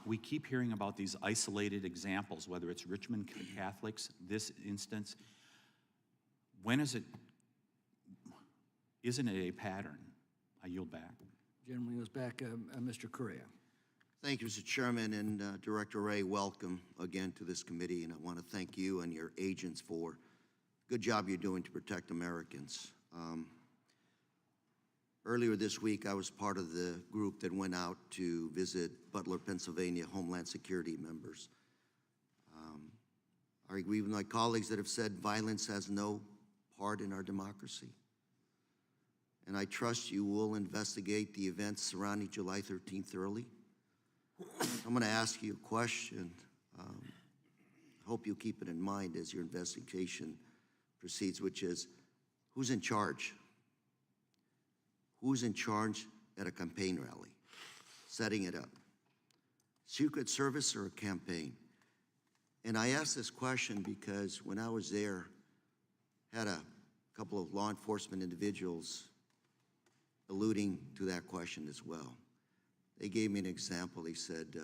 We keep hearing about these isolated examples, whether it's Richmond Catholics, this instance. When is it, isn't it a pattern? I yield back. Gentleman goes back, Mr. Correa. Thank you, Mr. Chairman, and Director Wray, welcome again to this committee, and I want to thank you and your agents for the good job you're doing to protect Americans. Earlier this week, I was part of the group that went out to visit Butler, Pennsylvania Homeland Security members. I agree with my colleagues that have said violence has no part in our democracy. And I trust you will investigate the events surrounding July 13th thoroughly. I'm going to ask you a question. Hope you keep it in mind as your investigation proceeds, which is, who's in charge? Who's in charge at a campaign rally, setting it up? Secret Service or a campaign? And I ask this question because when I was there, had a couple of law enforcement individuals alluding to that question as well. They gave me an example. They said,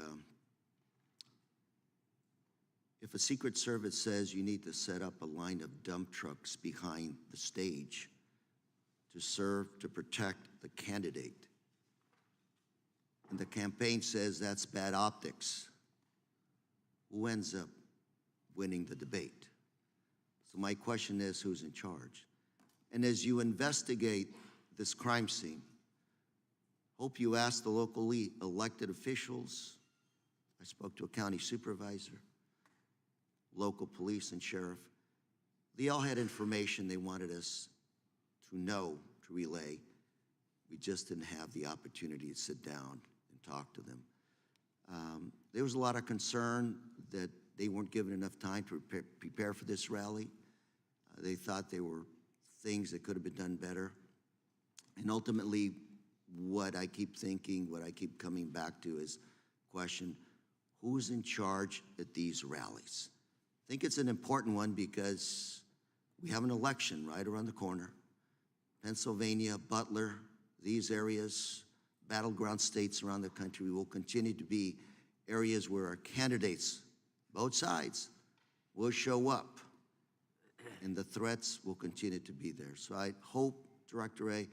if a Secret Service says you need to set up a line of dump trucks behind the stage to serve, to protect the candidate, and the campaign says that's bad optics, who ends up winning the debate? So my question is, who's in charge? And as you investigate this crime scene, hope you ask the locally elected officials. I spoke to a county supervisor, local police and sheriff. They all had information they wanted us to know, to relay. We just didn't have the opportunity to sit down and talk to them. There was a lot of concern that they weren't given enough time to prepare for this rally. They thought there were things that could have been done better. And ultimately, what I keep thinking, what I keep coming back to is question, who's in charge at these rallies? I think it's an important one because we have an election right around the corner. Pennsylvania, Butler, these areas, battleground states around the country will continue to be areas where our candidates, both sides, will show up, and the threats will continue to be there. So I hope, Director Wray,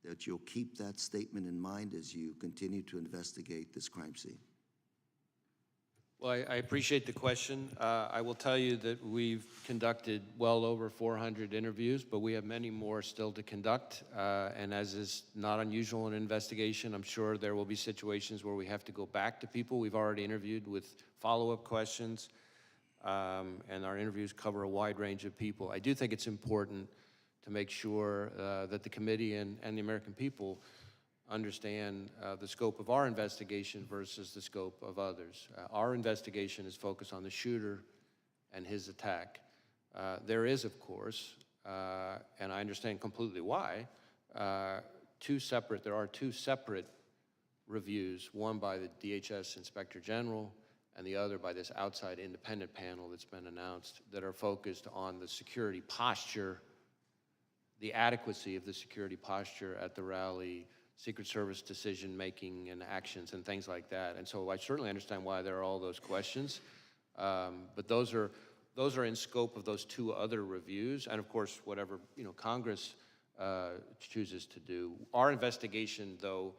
that you'll keep that statement in mind as you continue to investigate this crime scene. Well, I appreciate the question. I will tell you that we've conducted well over 400 interviews, but we have many more still to conduct. And as is not unusual in an investigation, I'm sure there will be situations where we have to go back to people we've already interviewed with follow-up questions. And our interviews cover a wide range of people. I do think it's important to make sure that the committee and the American people understand the scope of our investigation versus the scope of others. Our investigation is focused on the shooter and his attack. There is, of course, and I understand completely why, there are two separate reviews, one by the DHS Inspector General and the other by this outside independent panel that's been announced, that are focused on the security posture, the adequacy of the security posture at the rally, Secret Service decision-making and actions and things like that. And so I certainly understand why there are all those questions. But those are in scope of those two other reviews. And of course, whatever Congress chooses to do. Our investigation, though,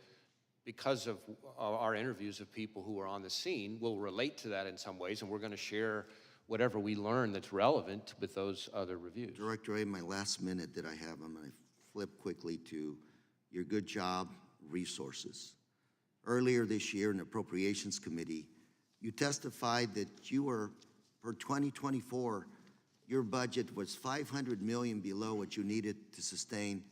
because of our interviews of people who are on the scene, will relate to that in some ways. And we're going to share whatever we learn that's relevant with those other reviews. Director Wray, my last minute that I have, I'm going to flip quickly to your good job resources. Earlier this year in the Appropriations Committee, you testified that you were, for 2024, your budget was $500 million below what you needed to sustain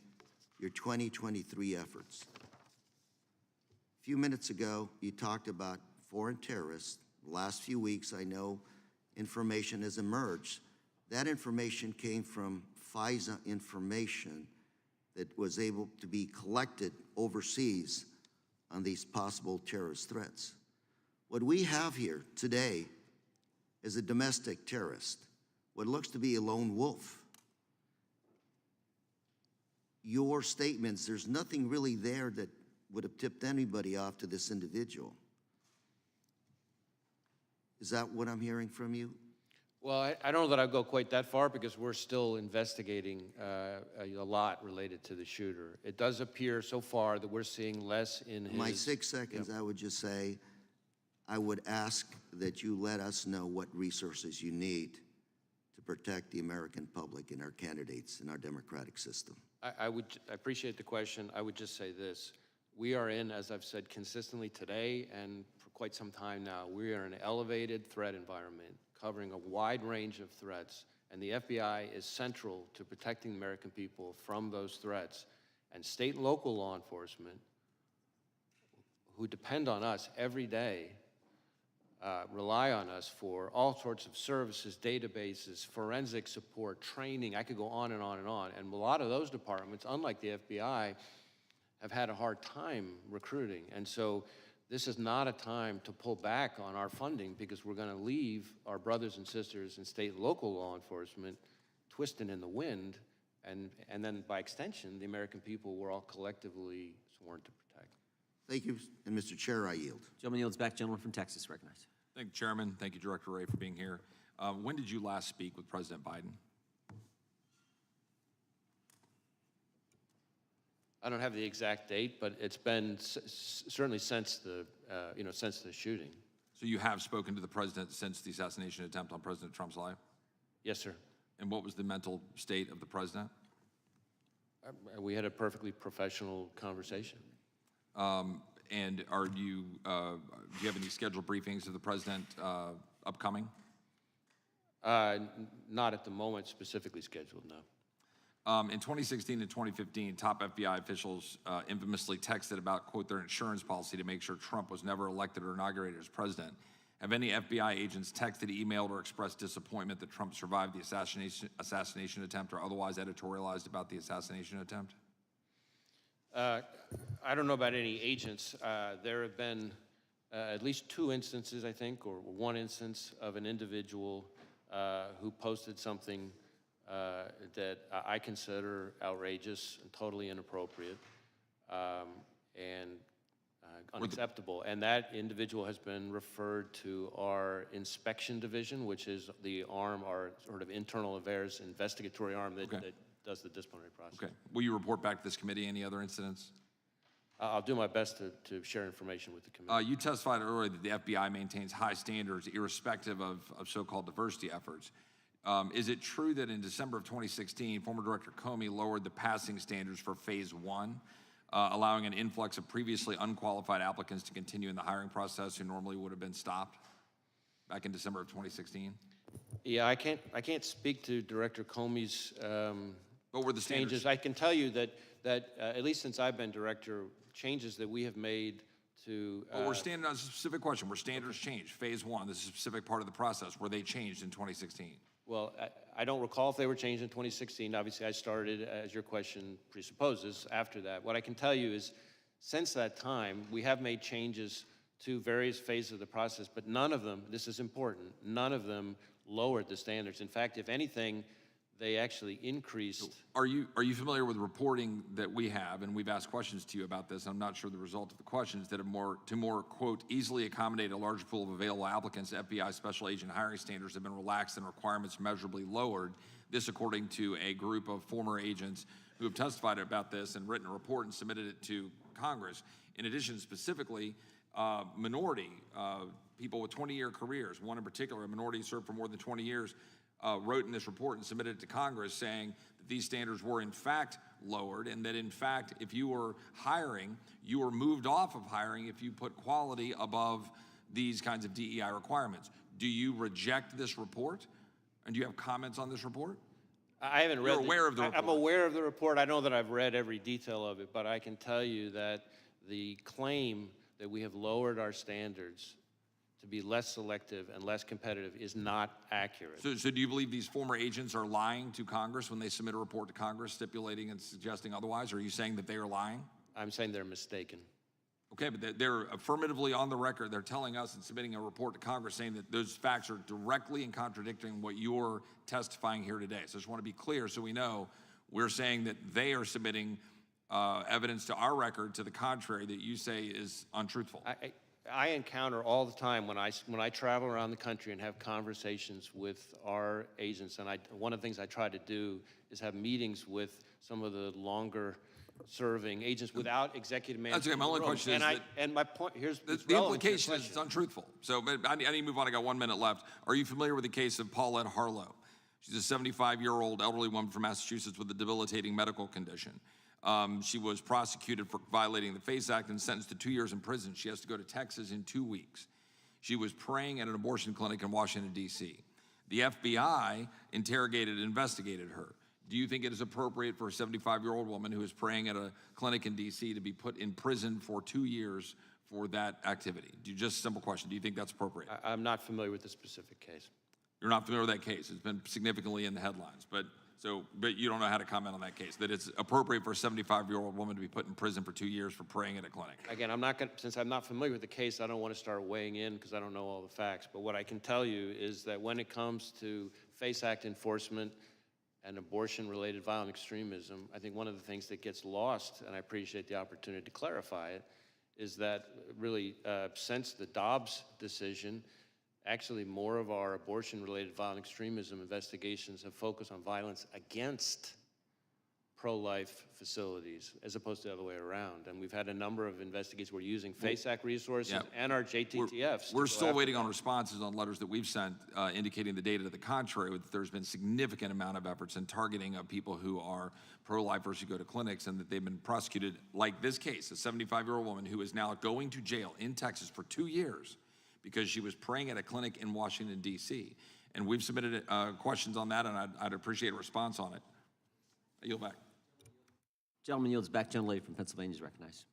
your 2023 efforts. A few minutes ago, you talked about foreign terrorists. The last few weeks, I know information has emerged. That information came from FISA information that was able to be collected overseas on these possible terrorist threats. What we have here today is a domestic terrorist, what looks to be a lone wolf. Your statements, there's nothing really there that would have tipped anybody off to this individual. Is that what I'm hearing from you? Well, I don't know that I'd go quite that far because we're still investigating a lot related to the shooter. It does appear so far that we're seeing less in his... My 6 seconds, I would just say, I would ask that you let us know what resources you need to protect the American public and our candidates in our democratic system. I appreciate the question. I would just say this. We are in, as I've said consistently today and for quite some time now, we are in an elevated threat environment covering a wide range of threats, and the FBI is central to protecting the American people from those threats. And state and local law enforcement, who depend on us every day, rely on us for all sorts of services, databases, forensic support, training. I could go on and on and on. And a lot of those departments, unlike the FBI, have had a hard time recruiting. And so this is not a time to pull back on our funding because we're going to leave our brothers and sisters in state and local law enforcement twisting in the wind, and then by extension, the American people we're all collectively sworn to protect. Thank you, and Mr. Chair, I yield. Gentleman yields back. Gentleman from Texas recognized. Thank you, Chairman. Thank you, Director Wray, for being here. When did you last speak with President Biden? I don't have the exact date, but it's been certainly since the, since the shooting. So you have spoken to the president since the assassination attempt on President Trump's life? Yes, sir. And what was the mental state of the president? We had a perfectly professional conversation. And are you, do you have any scheduled briefings of the president upcoming? Not at the moment specifically scheduled, no. In 2016 and 2015, top FBI officials infamously texted about, quote, their insurance policy to make sure Trump was never elected or inaugurated as president. Have any FBI agents texted, emailed, or expressed disappointment that Trump survived the assassination attempt or otherwise editorialized about the assassination attempt? I don't know about any agents. There have been at least 2 instances, I think, or 1 instance of an individual who posted something that I consider outrageous and totally inappropriate and unacceptable. And that individual has been referred to our inspection division, which is the arm, our sort of internal affairs investigatory arm that does the disciplinary process. Okay. Will you report back to this committee any other incidents? I'll do my best to share information with the committee. You testified earlier that the FBI maintains high standards irrespective of so-called diversity efforts. Is it true that in December of 2016, former Director Comey lowered the passing standards for Phase 1, allowing an influx of previously unqualified applicants to continue in the hiring process who normally would have been stopped back in December of 2016? Yeah, I can't speak to Director Comey's what were the changes. standards? I can tell you that at least since I've been director, changes that we have made to. Well, we're standing on a specific question. Were standards changed? Phase 1, this is a specific part of the process. Were they changed in 2016? Well, I don't recall if they were changed in 2016. Obviously, I started, as your question presupposes, after that. What I can tell you is, since that time, we have made changes to various phases of the process, but none of them, this is important, none of them lowered the standards. In fact, if anything, they actually increased. Are you familiar with reporting that we have, and we've asked questions to you about this, I'm not sure the result of the questions, that to more, quote, easily accommodate a larger pool of available applicants, FBI special agent hiring standards have been relaxed and requirements measurably lowered. This according to a group of former agents who have testified about this and written a report and submitted it to Congress. In addition, specifically, minority, people with 20-year careers, one in particular, a minority who served for more than 20 years, wrote in this report and submitted it to Congress saying that these standards were in fact lowered, and that in fact, if you were hiring, you were moved off of hiring if you put quality above these kinds of DEI requirements. Do you reject this report? And do you have comments on this report? I haven't read. You're aware of the report? I'm aware of the report. I know that I've read every detail of it, but I can tell you that the claim that we have lowered our standards to be less selective and less competitive is not accurate. So do you believe these former agents are lying to Congress when they submit a report to Congress stipulating and suggesting otherwise? Or are you saying that they are lying? I'm saying they're mistaken. Okay, but they're affirmatively on the record. They're telling us and submitting a report to Congress saying that those facts are directly in contradicting what you're testifying here today. So I just want to be clear so we know we're saying that they are submitting evidence to our record to the contrary that you say is untruthful. I encounter all the time when I travel around the country and have conversations with our agents, and one of the things I try to do is have meetings with some of the longer serving agents without executive management. That's okay. My only question is and my point here's the implication is it's untruthful. So, but I need to move on. I got 1 minute left. Are you familiar with the case of Paulette Harlow? She's a 75-year-old elderly woman from Massachusetts with a debilitating medical condition. She was prosecuted for violating the FACE Act and sentenced to 2 years in prison. She has to go to Texas in 2 weeks. She was praying at an abortion clinic in Washington, D.C. The FBI interrogated and investigated her. Do you think it is appropriate for a 75-year-old woman who is praying at a clinic in D.C. to be put in prison for 2 years for that activity? Just a simple question. Do you think that's appropriate? I'm not familiar with the specific case. You're not familiar with that case. It's been significantly in the headlines, but you don't know how to comment on that case, that it's appropriate for a 75-year-old woman to be put in prison for 2 years for praying at a clinic. Again, since I'm not familiar with the case, I don't want to start weighing in because I don't know all the facts. But what I can tell you is that when it comes to FACE Act enforcement and abortion-related violent extremism, I think one of the things that gets lost, and I appreciate the opportunity to clarify it, is that really since the Dobbs decision, actually, more of our abortion-related violent extremism investigations have focused on violence against pro-life facilities as opposed to the other way around. And we've had a number of investigations. We're using FACE Act resources and our JTTFs. We're still waiting on responses on letters that we've sent indicating the data to the contrary, that there's been significant amount of efforts in targeting of people who are pro-lifers who go to clinics and that they've been prosecuted, like this case, a 75-year-old woman who is now going to jail in Texas for 2 years because she was praying at a clinic in Washington, D.C. And we've submitted questions on that, and I'd appreciate a response on it. I yield back. Gentleman yields back. Gentlelady from Pennsylvania is recognized.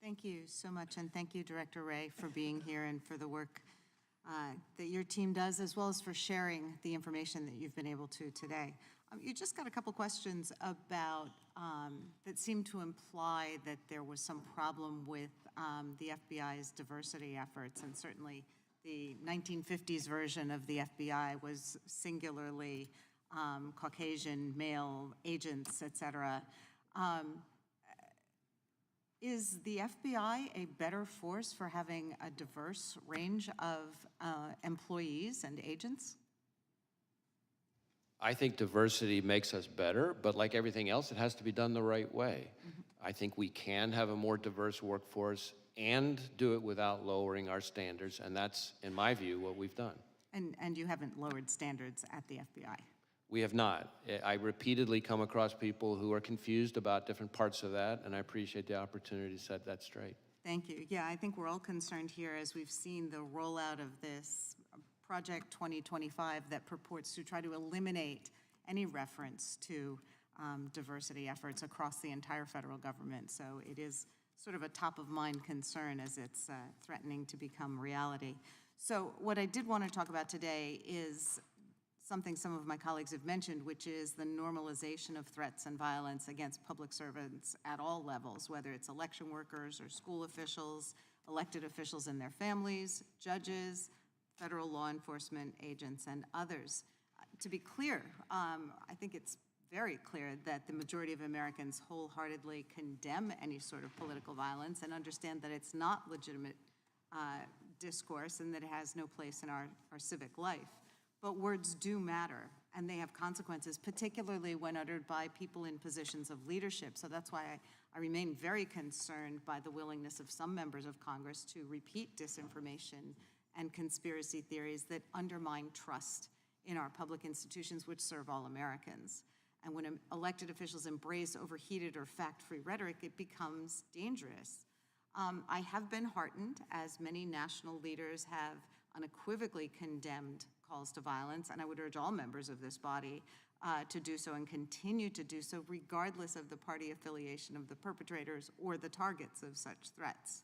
Thank you so much, and thank you, Director Wray, for being here and for the work that your team does, as well as for sharing the information that you've been able to today. You just got a couple questions about that seem to imply that there was some problem with the FBI's diversity efforts, and certainly the 1950s version of the FBI was singularly Caucasian male agents, et cetera. Is the FBI a better force for having a diverse range of employees and agents? I think diversity makes us better, but like everything else, it has to be done the right way. I think we can have a more diverse workforce and do it without lowering our standards, and that's, in my view, what we've done. And you haven't lowered standards at the FBI. We have not. I repeatedly come across people who are confused about different parts of that, and I appreciate the opportunity to set that straight. Thank you. Yeah, I think we're all concerned here as we've seen the rollout of this Project 2025 that purports to try to eliminate any reference to diversity efforts across the entire federal government. So it is sort of a top-of-mind concern as it's threatening to become reality. So what I did want to talk about today is something some of my colleagues have mentioned, which is the normalization of threats and violence against public servants at all levels, whether it's election workers or school officials, elected officials and their families, judges, federal law enforcement agents, and others. To be clear, I think it's very clear that the majority of Americans wholeheartedly condemn any sort of political violence and understand that it's not legitimate discourse and that it has no place in our civic life. But words do matter, and they have consequences, particularly when uttered by people in positions of leadership. So that's why I remain very concerned by the willingness of some members of Congress to repeat disinformation and conspiracy theories that undermine trust in our public institutions, which serve all Americans. And when elected officials embrace overheated or fact-free rhetoric, it becomes dangerous. I have been heartened, as many national leaders have unequivocally condemned calls to violence, and I would urge all members of this body to do so and continue to do so, regardless of the party affiliation of the perpetrators or the targets of such threats.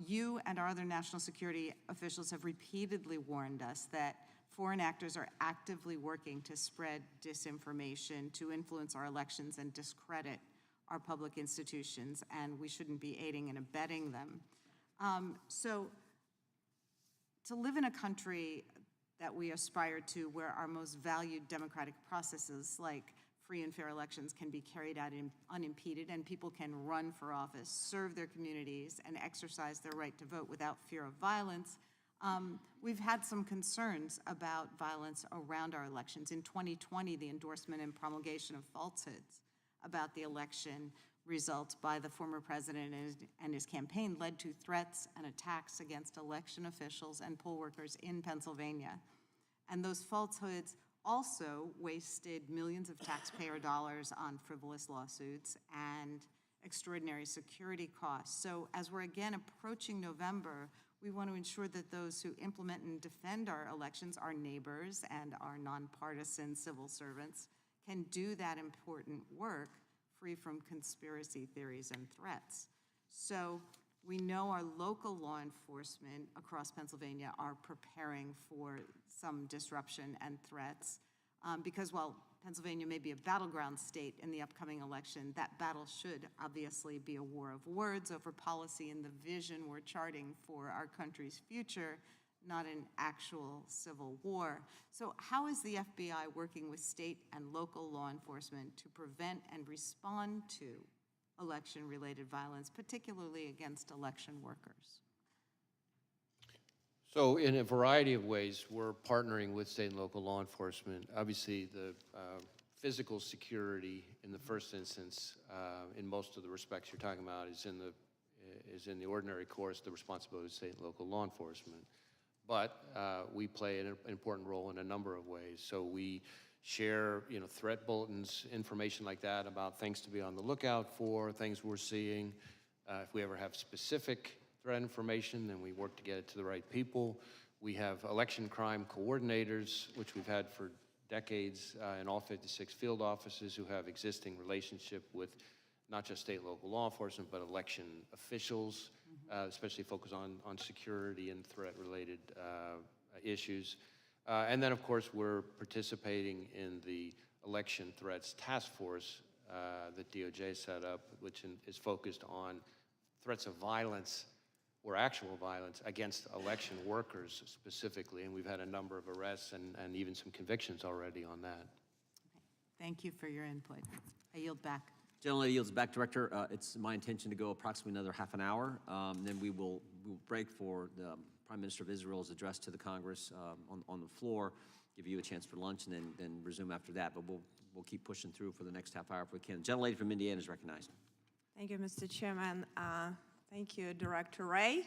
You and our other national security officials have repeatedly warned us that foreign actors are actively working to spread disinformation, to influence our elections and discredit our public institutions, and we shouldn't be aiding and abetting them. So to live in a country that we aspire to, where our most valued democratic processes like free and fair elections can be carried out unimpeded, and people can run for office, serve their communities, and exercise their right to vote without fear of violence, we've had some concerns about violence around our elections. In 2020, the endorsement and promulgation of falsehoods about the election results by the former president and his campaign led to threats and attacks against election officials and poll workers in Pennsylvania. And those falsehoods also wasted millions of taxpayer dollars on frivolous lawsuits and extraordinary security costs. So as we're again approaching November, we want to ensure that those who implement and defend our elections, our neighbors and our nonpartisan civil servants, can do that important work free from conspiracy theories and threats. So we know our local law enforcement across Pennsylvania are preparing for some disruption and threats because while Pennsylvania may be a battleground state in the upcoming election, that battle should obviously be a war of words over policy and the vision we're charting for our country's future, not an actual civil war. So how is the FBI working with state and local law enforcement to prevent and respond to election-related violence, particularly against election workers? So in a variety of ways, we're partnering with state and local law enforcement. Obviously, the physical security in the first instance, in most of the respects you're talking about, is in the ordinary course, the responsibility of state and local law enforcement. But we play an important role in a number of ways. So we share, threat bulletins, information like that about things to be on the lookout for, things we're seeing. If we ever have specific threat information, then we work to get it to the right people. We have election crime coordinators, which we've had for decades in all 56 field offices who have existing relationship with not just state and local law enforcement, but election officials, especially focus on security and threat-related issues. And then, of course, we're participating in the Election Threats Task Force that DOJ set up, which is focused on threats of violence or actual violence against election workers specifically. And we've had a number of arrests and even some convictions already on that. Okay. Thank you for your input. I yield back. Gentlelady yields back, Director. It's my intention to go approximately another half an hour. Then we will break for the Prime Minister of Israel's address to the Congress on the floor, give you a chance for lunch, and then resume after that. But we'll keep pushing through for the next half hour if we can. Gentlelady from Indiana is recognized. Thank you, Mr. Chairman. Thank you, Director Wray.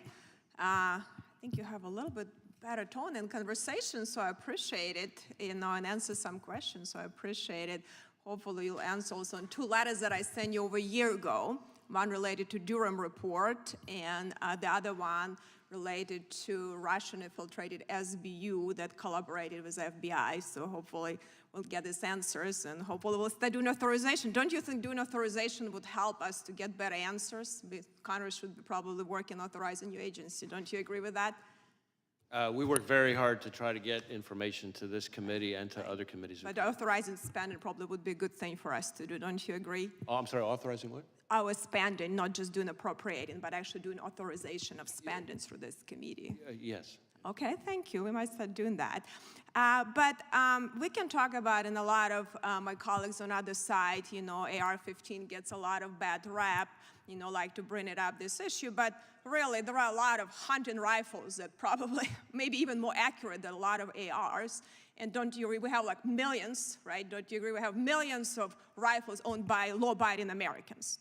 I think you have a little bit better tone in conversation, so I appreciate it, and answer some questions, so I appreciate it. Hopefully you'll answer also on 2 letters that I sent you over a year ago, one related to Durham report, and the other one related to Russian-infiltrated SBU that collaborated with FBI, so hopefully we'll get these answers, and hopefully we'll start doing authorization. Don't you think doing authorization would help us to get better answers? Congress should be probably working authorizing a new agency. Don't you agree with that? We work very hard to try to get information to this committee and to other committees. But authorizing spending probably would be a good thing for us to do. Don't you agree? Oh, I'm sorry, authorizing what? Our spending, not just doing appropriating, but actually doing authorization of spending through this committee. Yes. Okay, thank you. We might start doing that. But we can talk about, and a lot of my colleagues on other side, AR-15 gets a lot of bad rap, like to bring it up, this issue. But really, there are a lot of hunting rifles that probably, maybe even more accurate than a lot of ARs. And don't you agree, we have like millions, right? Don't you agree, we have millions of rifles owned by law-abiding Americans.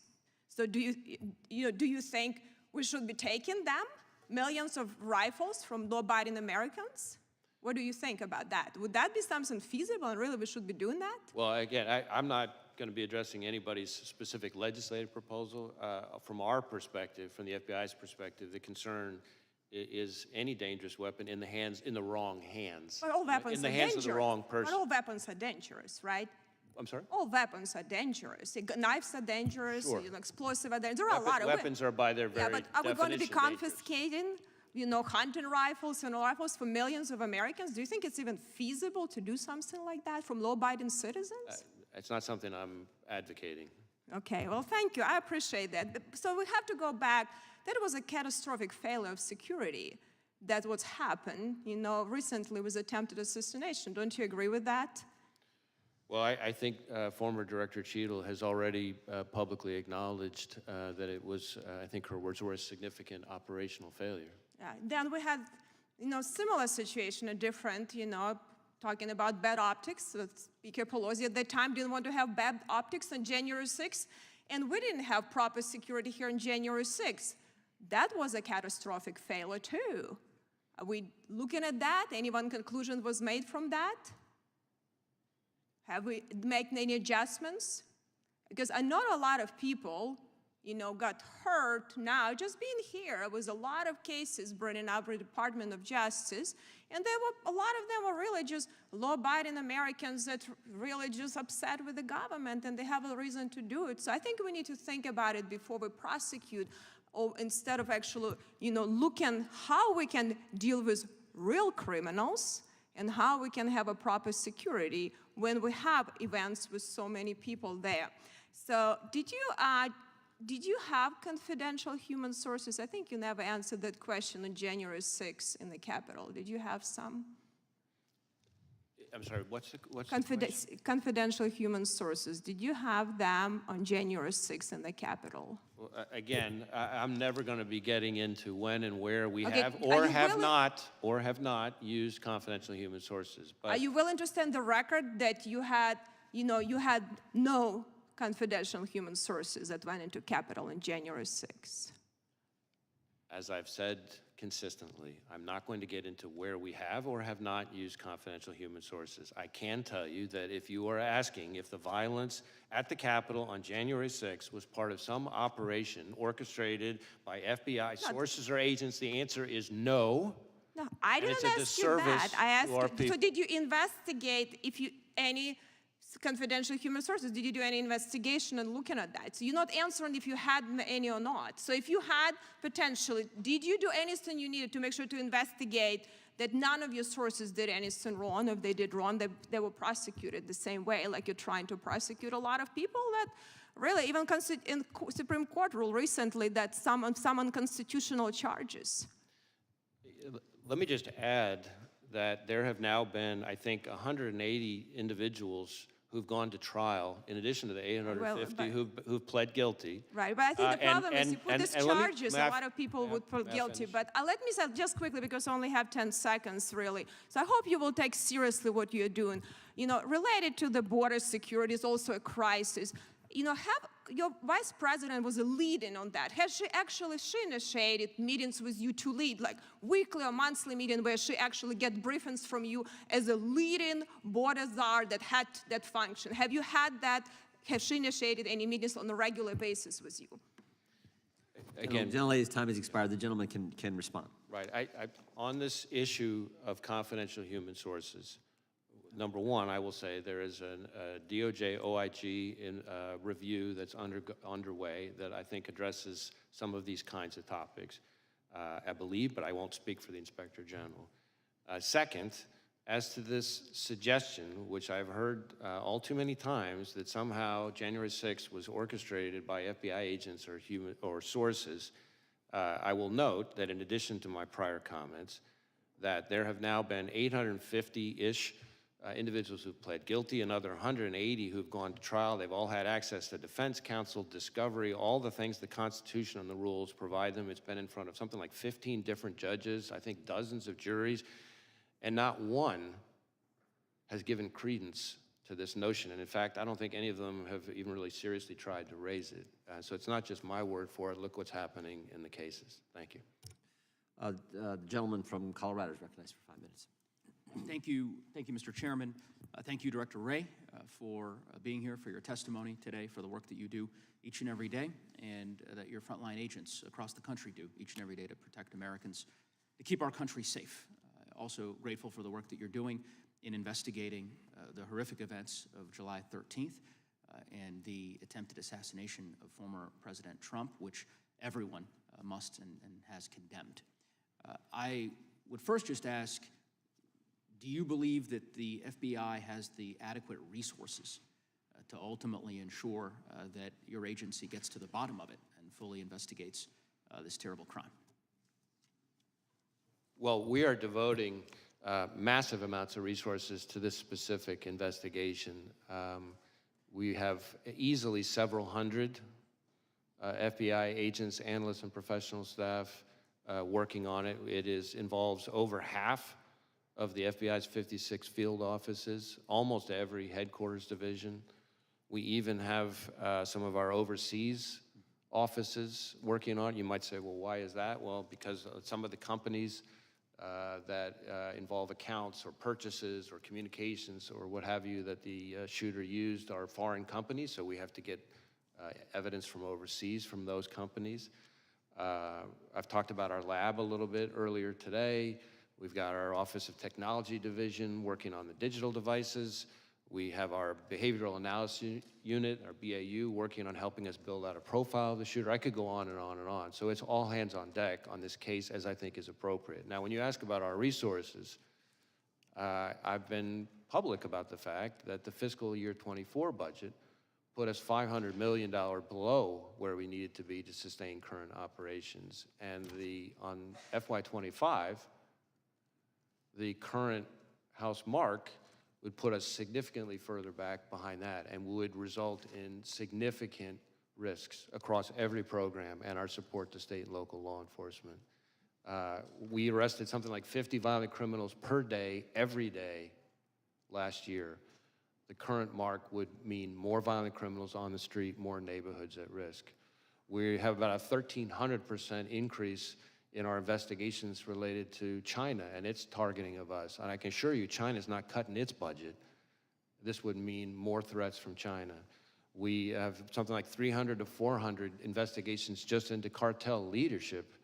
So do you think we should be taking them, millions of rifles from law-abiding Americans? What do you think about that? Would that be something feasible, and really we should be doing that? Well, again, I'm not going to be addressing anybody's specific legislative proposal. From our perspective, from the FBI's perspective, the concern is any dangerous weapon in the wrong hands. But all weapons in the are hands dangerous. of the wrong person. But all weapons are dangerous, right? I'm sorry? All weapons are dangerous. Knives are dangerous, Sure. Explosive are dangerous. There are a lot of weapons are by their very but are we going to be definition confiscating, hunting rifles and rifles for millions of Americans? Do you think it's even feasible to do something like that from law-abiding citizens? It's not something I'm advocating. Okay, well, thank you. I appreciate that. So we have to go back. That was a catastrophic failure of security. That's what's happened, recently with attempted assassination. Don't you agree with that? Well, I think former Director Sheila has already publicly acknowledged that it was, I think her words were, a significant operational failure. Yeah. Then we had, similar situation, a different, talking about bad optics. Speaker Pelosi at that time didn't want to have bad optics on January 6th, and we didn't have proper security here on January 6th. That was a catastrophic failure too. Are we looking at that? Any one conclusion was made from that? Have we made any adjustments? Because I know a lot of people, got hurt now just being here. It was a lot of cases bringing up the Department of Justice, and a lot of them were really just law-abiding Americans that really just upset with the government, and they have a reason to do it. So I think we need to think about it before we prosecute, or instead of actually, looking how we can deal with real criminals and how we can have a proper security when we have events with so many people there. So did you have confidential human sources? I think you never answered that question on January 6th in the Capitol. Did you have some? I'm sorry, what's the question? Confidential human sources. Did you have them on January 6th in the Capitol? Well, again, I'm never going to be getting into when and where we Okay, have are or have not used confidential human sources. But Are you willing to stand the record that you had no confidential human sources that went into Capitol on January 6th? as I've said consistently, I'm not going to get into where we have or have not used confidential human sources. I can tell you that if you are asking if the violence at the Capitol on January 6th was part of some operation orchestrated by FBI sources or agents, the answer is no. No, I didn't ask you that. I asked, so did you investigate any confidential human sources? Did you do any investigation and looking at that? So you're not answering if you had any or not. So if you had potentially, did you do anything you needed to make sure to investigate that none of your sources did anything wrong? If they did wrong, they were prosecuted the same way, like you're trying to prosecute a lot of people that really, even in Supreme Court ruled recently that some unconstitutional charges. Let me just add that there have now been, I think, 180 individuals who've gone to trial, in addition to the 850 who've pled guilty. Right, but I think the problem is you put these charges, a lot of people would plead guilty. But let me say just quickly, because I only have 10 seconds, really. So I hope you will take seriously what you're doing. You know, related to the border security is also a crisis. have your vice president was a lead-in on that. Has she initiated meetings with you to lead, like weekly or monthly meeting where she actually get briefings from you as a lead-in border czar that had that function? Have you had that? Have she initiated any meetings on a regular basis with you? Again, gentlelady's time has expired. The gentleman can respond. Right. On this issue of confidential human sources, number one, I will say there is a DOJ OIG review that's underway that I think addresses some of these kinds of topics, I believe, but I won't speak for the Inspector General. Second, as to this suggestion, which I've heard all too many times, that somehow January 6th was orchestrated by FBI agents or sources, I will note that in addition to my prior comments, that there have now been 850-ish individuals who've pled guilty, another 180 who've gone to trial. They've all had access to defense counsel, discovery, all the things the Constitution and the rules provide them. It's been in front of something like 15 different judges, I think dozens of juries, and not one has given credence to this notion. And in fact, I don't think any of them have even really seriously tried to raise it. So it's not just my word for it. Look what's happening in the cases. Thank you. The gentleman from Colorado is recognized for 5 minutes. Thank you, Mr. Chairman. Thank you, Director Wray, for being here, for your testimony today, for the work that you do each and every day, and that your frontline agents across the country do each and every day to protect Americans, to keep our country safe. Also grateful for the work that you're doing in investigating the horrific events of July 13th and the attempted assassination of former President Trump, which everyone must and has condemned. I would first just ask, do you believe that the FBI has the adequate resources to ultimately ensure that your agency gets to the bottom of it and fully investigates this terrible crime? Well, we are devoting massive amounts of resources to this specific investigation. We have easily several hundred FBI agents, analysts, and professional staff working on it. It involves over half of the FBI's 56 field offices, almost every headquarters division. We even have some of our overseas offices working on it. You might say, well, why is that? Well, because some of the companies that involve accounts or purchases or communications or what have you that the shooter used are foreign companies, so we have to get evidence from overseas from those companies. I've talked about our lab a little bit earlier today. We've got our Office of Technology Division working on the digital devices. We have our Behavioral Analysis Unit, our BAU, working on helping us build out a profile of the shooter. I could go on and on and on. So it's all hands on deck on this case, as I think is appropriate. Now, when you ask about our resources, I've been public about the fact that the fiscal year 24 budget put us $500 million below where we needed to be to sustain current operations. And on FY25, the current House mark would put us significantly further back behind that and would result in significant risks across every program and our support to state and local law enforcement. We arrested something like 50 violent criminals per day, every day, last year. The current mark would mean more violent criminals on the street, more neighborhoods at risk. We have about a 1,300% increase in our investigations related to China and its targeting of us. And I can assure you, China's not cutting its budget. This would mean more threats from China. We have something like 300 to 400 investigations just into cartel leadership.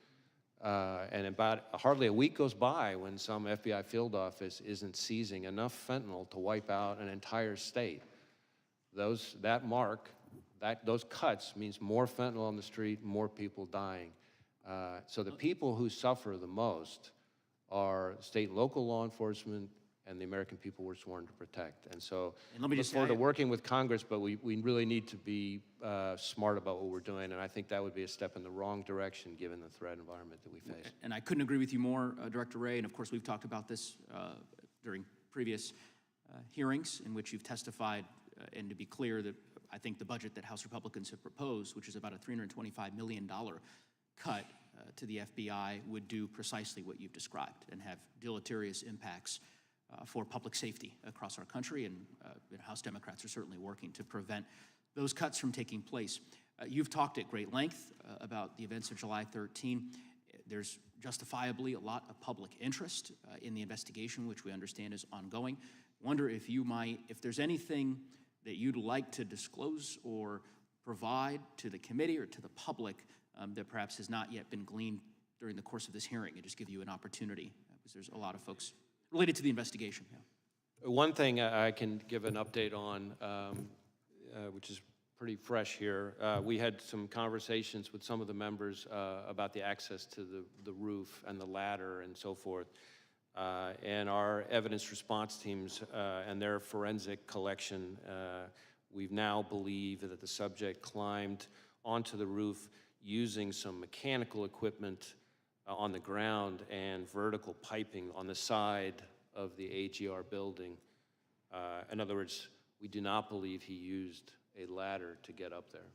And about hardly a week goes by when some FBI field office isn't seizing enough fentanyl to wipe out an entire state. Those cuts means more fentanyl on the street, more people dying. So the people who suffer the most are state and local law enforcement and the American people we're sworn to protect. And so let me look just forward to working with Congress, but we really need to be smart about what we're doing, and I think that would be a step in the wrong direction given the threat environment that we face. And I couldn't agree with you more, Director Wray, and of course we've talked about this during previous hearings in which you've testified, and to be clear that I think the budget that House Republicans have proposed, which is about a $325 million cut to the FBI, would do precisely what you've described and have deleterious impacts for public safety across our country, and House Democrats are certainly working to prevent those cuts from taking place. You've talked at great length about the events of July 13. There's justifiably a lot of public interest in the investigation, which we understand is ongoing. Wonder if if there's anything that you'd like to disclose or provide to the committee or to the public that perhaps has not yet been gleaned during the course of this hearing, and just give you an opportunity, because there's a lot of folks related to the investigation. Yeah. One thing I can give an update on, which is pretty fresh here. We had some conversations with some of the members about the access to the roof and the ladder and so forth. And our evidence response teams and their forensic collection, we now believe that the subject climbed onto the roof using some mechanical equipment on the ground and vertical piping on the side of the AGR building. In other words, we do not believe he used a ladder to get up there.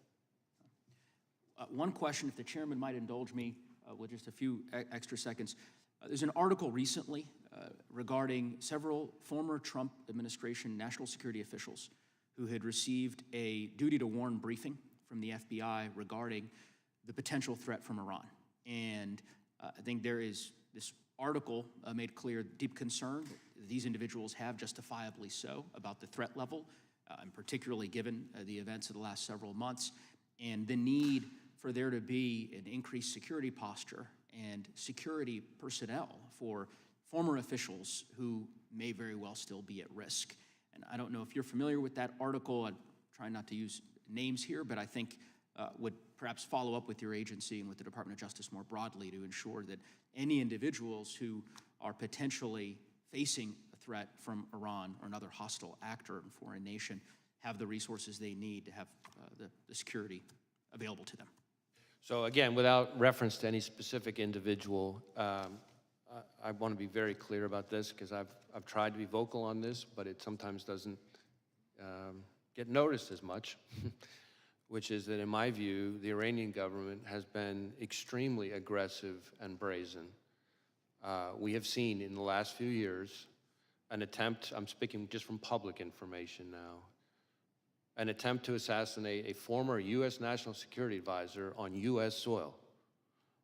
One question, if the chairman might indulge me with just a few extra seconds. There's an article recently regarding several former Trump administration national security officials who had received a duty to warn briefing from the FBI regarding the potential threat from Iran. And I think there is this article made clear deep concern that these individuals have, justifiably so, about the threat level, and particularly given the events of the last several months, and the need for there to be an increased security posture and security personnel for former officials who may very well still be at risk. And I don't know if you're familiar with that article. I'm trying not to use names here, but I think would perhaps follow up with your agency and with the Department of Justice more broadly to ensure that any individuals who are potentially facing a threat from Iran or another hostile actor in a foreign nation have the resources they need to have the security available to them. So again, without reference to any specific individual, I want to be very clear about this because I've tried to be vocal on this, but it sometimes doesn't get noticed as much, which is that in my view, the Iranian government has been extremely aggressive and brazen. We have seen in the last few years an attempt, I'm speaking just from public information now, an attempt to assassinate a former U.S. National Security Advisor on U.S. soil.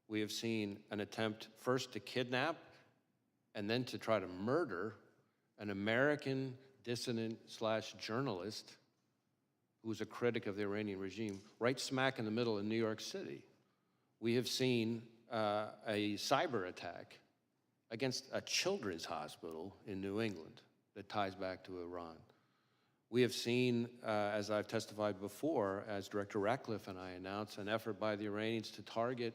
We have seen an attempt first to kidnap and then to try to murder an American dissident / journalist who was a critic of the Iranian regime, right smack in the middle of New York City. We have seen a cyber attack against a children's hospital in New England that ties back to Iran. We have seen, as I've testified before, as Director Ratcliffe and I announced, an effort by the Iranians to target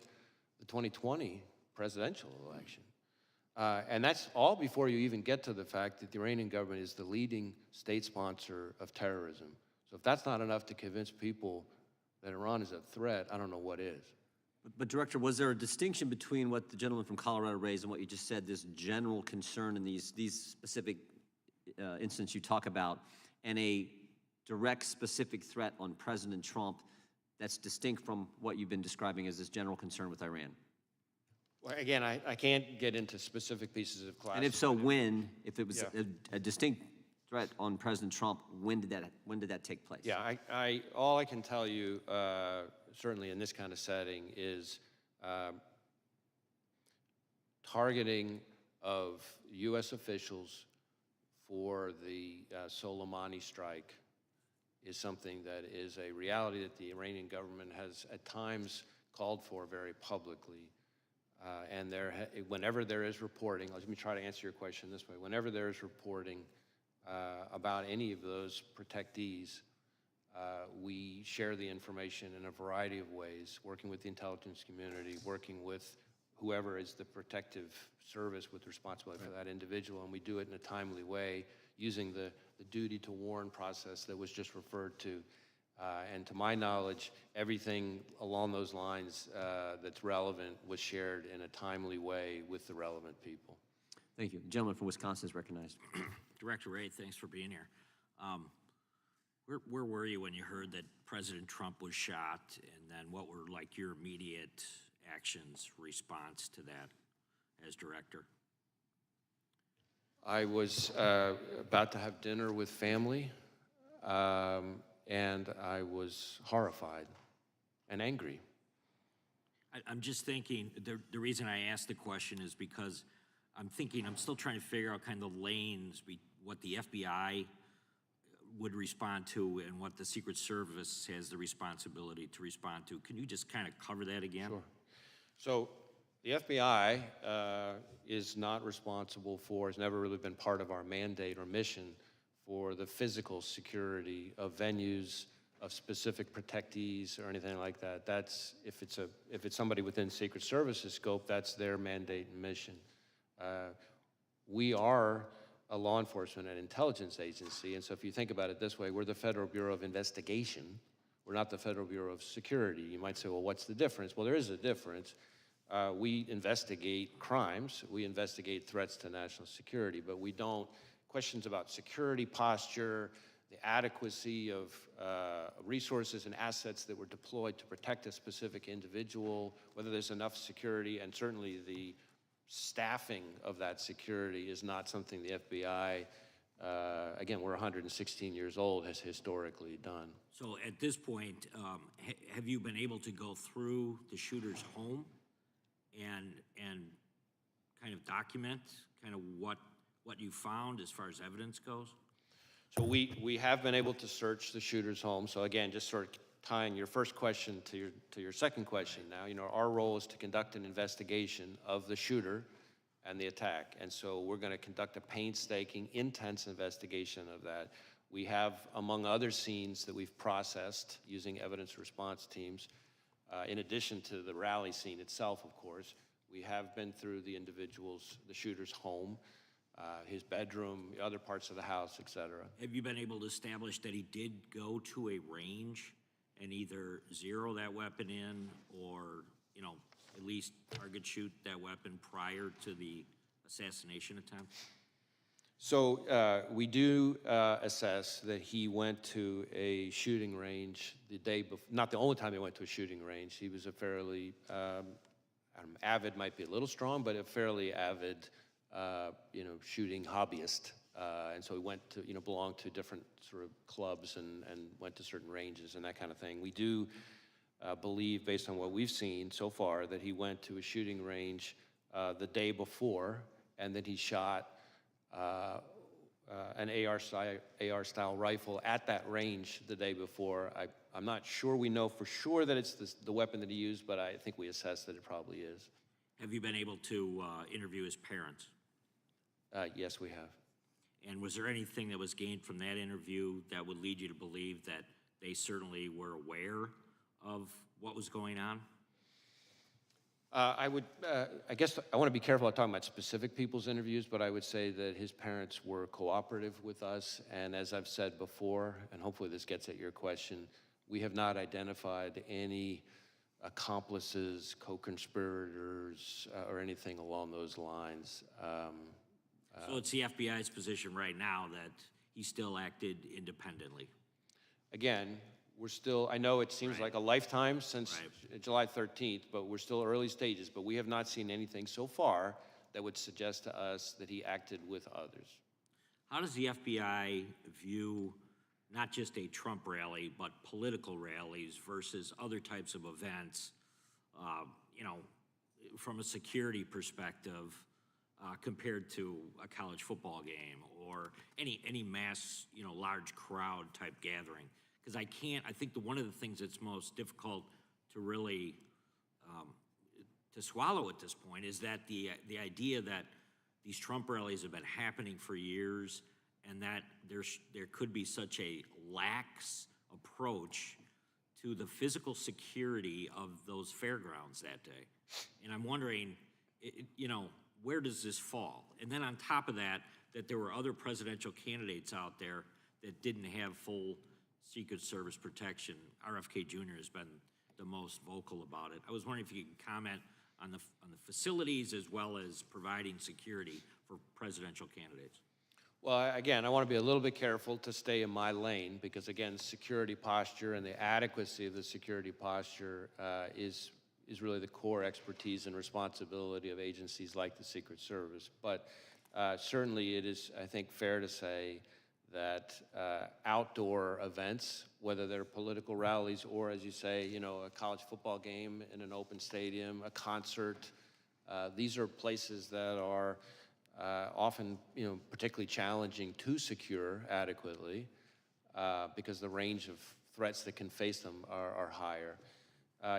the 2020 presidential election. And that's all before you even get to the fact that the Iranian government is the leading state sponsor of terrorism. So if that's not enough to convince people that Iran is a threat, I don't know what is. But Director, was there a distinction between what the gentleman from Colorado raised and what you just said, this general concern in these specific instances you talk about, and a direct specific threat on President Trump that's distinct from what you've been describing as this general concern with Iran? Well, again, I can't get into specific pieces of class. And if so, when? If it was a distinct threat on President Trump, when did that take place? Yeah, all I can tell you, certainly in this kind of setting, is targeting of U.S. officials for the Soleimani strike is something that is a reality that the Iranian government has at times called for very publicly. And whenever there is reporting, let me try to answer your question this way. Whenever there is reporting about any of those protectees, we share the information in a variety of ways, working with the intelligence community, working with whoever is the protective service with responsibility for that individual, and we do it in a timely way using the duty to warn process that was just referred to. And to my knowledge, everything along those lines that's relevant was shared in a timely way with the relevant people. Thank you. The gentleman from Wisconsin is recognized. Director Wray, thanks for being here. Where were you when you heard that President Trump was shot, and then what were like your immediate actions, response to that as director? I was about to have dinner with family. and I was horrified and angry. I'm just thinking, the reason I asked the question is because I'm still trying to figure out kind of lanes, what the FBI would respond to and what the Secret Service has the responsibility to respond to. Can you just kind of cover that again? Sure. So the FBI is not responsible for, has never really been part of our mandate or mission for the physical security of venues, of specific protectees or anything like that. That's, if it's somebody within Secret Service's scope, that's their mandate and mission. We are a law enforcement and intelligence agency, and so if you think about it this way, we're the Federal Bureau of Investigation. We're not the Federal Bureau of Security. You might say, well, what's the difference? Well, there is a difference. We investigate crimes, we investigate threats to national security, but we don't, questions about security posture, the adequacy of resources and assets that were deployed to protect a specific individual, whether there's enough security, and certainly the staffing of that security is not something the FBI, again, we're 116 years old, has historically done. So at this point, have you been able to go through the shooter's home and kind of document kind of what you found as far as evidence goes? So we have been able to search the shooter's home. So again, just sort of tying your first question to your second question now, you know, our role is to conduct an investigation of the shooter and the attack. And so we're going to conduct a painstaking, intense investigation of that. We have, among other scenes that we've processed using evidence response teams, in addition to the rally scene itself, of course, we have been through the shooter's home, his bedroom, other parts of the house, et cetera. Have you been able to establish that he did go to a range and either zero that weapon in or, you know, at least target shoot that weapon prior to the assassination attempt? So we do assess that he went to a shooting range the day before, not the only time he went to a shooting range. He was a fairly, avid might be a little strong, but a fairly avid, shooting hobbyist. And so he went to, belonged to different sort of clubs and went to certain ranges and that kind of thing. We do believe, based on what we've seen so far, that he went to a shooting range the day before and that he shot an AR-style rifle at that range the day before. I'm not sure we know for sure that it's the weapon that he used, but I think we assess that it probably is. Have you been able to interview his parents? Yes, we have. And was there anything that was gained from that interview that would lead you to believe that they certainly were aware of what was going on? I guess I want to be careful about talking about specific people's interviews, but I would say that his parents were cooperative with us, and as I've said before, and hopefully this gets at your question, we have not identified any accomplices, co-conspirators, or anything along those lines. So it's the FBI's position right now that he still acted independently. Again, we're still, I know it seems like a lifetime since July 13th, but we're still early stages, but we have not seen anything so far that would suggest to us that he acted with others. How does the FBI view not just a Trump rally, but political rallies versus other types of events, from a security perspective, compared to a college football game or any mass, large crowd type gathering? Because I think one of the things that's most difficult to really to swallow at this point is that the idea that these Trump rallies have been happening for years and that there could be such a lax approach to the physical security of those fairgrounds that day. And I'm wondering, where does this fall? And then on top of that there were other presidential candidates out there that didn't have full Secret Service protection. RFK Jr. has been the most vocal about it. I was wondering if you could comment on the facilities as well as providing security for presidential candidates. Well, again, I want to be a little bit careful to stay in my lane because, again, security posture and the adequacy of the security posture is really the core expertise and responsibility of agencies like the Secret Service. But certainly it is, I think, fair to say that outdoor events, whether they're political rallies or, as you say, you know, a college football game in an open stadium, a concert, these are places that are often, you know, particularly challenging to secure adequately because the range of threats that can face them are higher.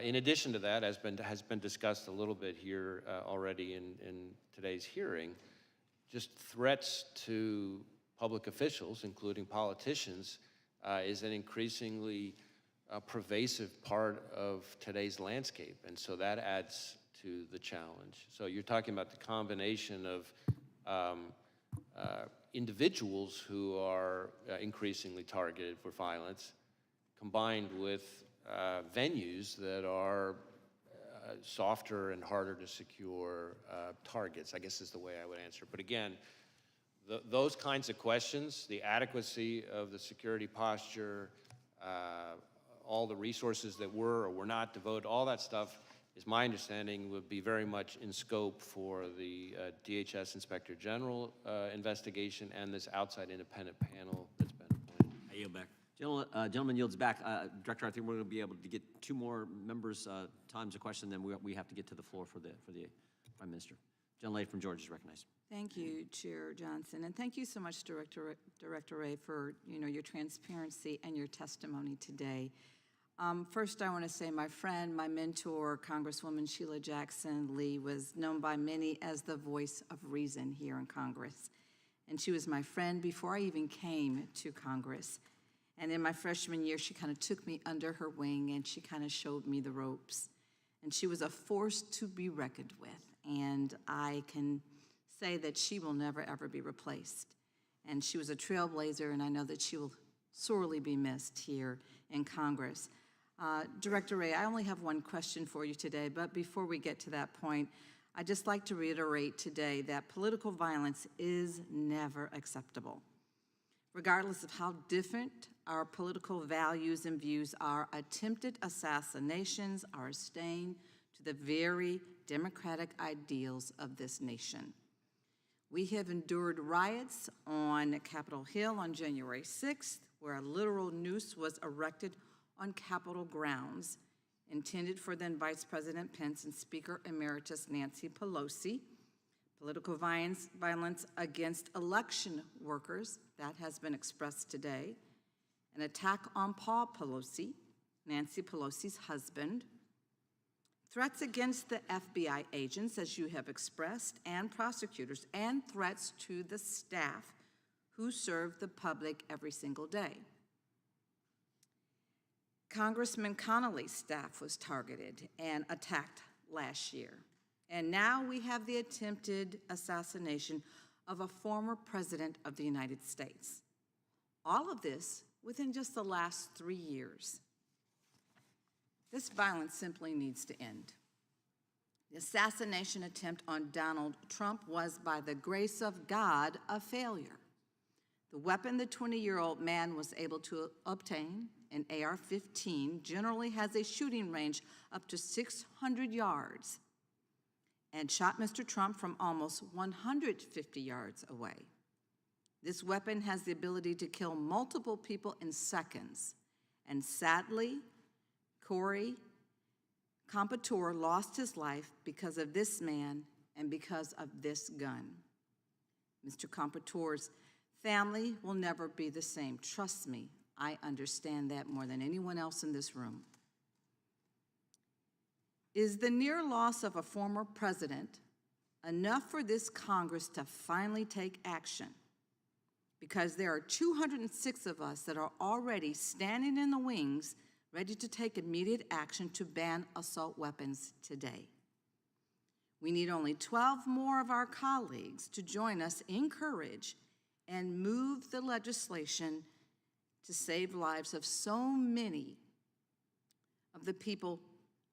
In addition to that, as has been discussed a little bit here already in today's hearing, just threats to public officials, including politicians, is an increasingly pervasive part of today's landscape, and so that adds to the challenge. So you're talking about the combination of individuals who are increasingly targeted for violence, combined with venues that are softer and harder to secure targets, I guess is the way I would answer. But again, those kinds of questions, the adequacy of the security posture, all the resources that were or were not devoted, all that stuff, is my understanding, would be very much in scope for the DHS Inspector General investigation and this outside independent panel that's been appointed. I yield back. Gentleman yields back. Director, I think we're going to be able to get two more members' times of question, then we have to get to the floor for the Prime Minister. Gentlelady from Georgia is recognized. Thank you, Chair Johnson, and thank you so much, Director Wray, for your transparency and your testimony today. First, I want to say my friend, my mentor, Congresswoman Sheila Jackson Lee, was known by many as the voice of reason here in Congress, and she was my friend before I even came to Congress. And in my freshman year, she kind of took me under her wing and she kind of showed me the ropes. And she was a force to be reckoned with. And I can say that she will never, ever be replaced. And she was a trailblazer, and I know that she will sorely be missed here in Congress. Director Wray, I only have one question for you today, but before we get to that point, I'd just like to reiterate today that political violence is never acceptable. Regardless of how different our political values and views are, attempted assassinations are a stain to the very democratic ideals of this nation. We have endured riots on Capitol Hill on January 6th, where a literal noose was erected on Capitol grounds, intended for then Vice President Pence and Speaker Emeritus Nancy Pelosi. Political violence against election workers, that has been expressed today. An attack on Paul Pelosi, Nancy Pelosi's husband. Threats against the FBI agents, as you have expressed, and prosecutors, and threats to the staff who serve the public every single day. Congressman Connolly's staff was targeted and attacked last year. And now we have the attempted assassination of a former president of the United States. All of this within just the last 3 years. This violence simply needs to end. The assassination attempt on Donald Trump was, by the grace of God, a failure. The weapon the 20-year-old man was able to obtain, an AR-15, generally has a shooting range up to 600 yards and shot Mr. Trump from almost 150 yards away. This weapon has the ability to kill multiple people in seconds. And sadly, Corey Compatour lost his life because of this man and because of this gun. Mr. Compatour's family will never be the same. Trust me, I understand that more than anyone else in this room. Is the near loss of a former president enough for this Congress to finally take action? Because there are 206 of us that are already standing in the wings, ready to take immediate action to ban assault weapons today. We need only 12 more of our colleagues to join us in courage and move the legislation to save lives of so many of the people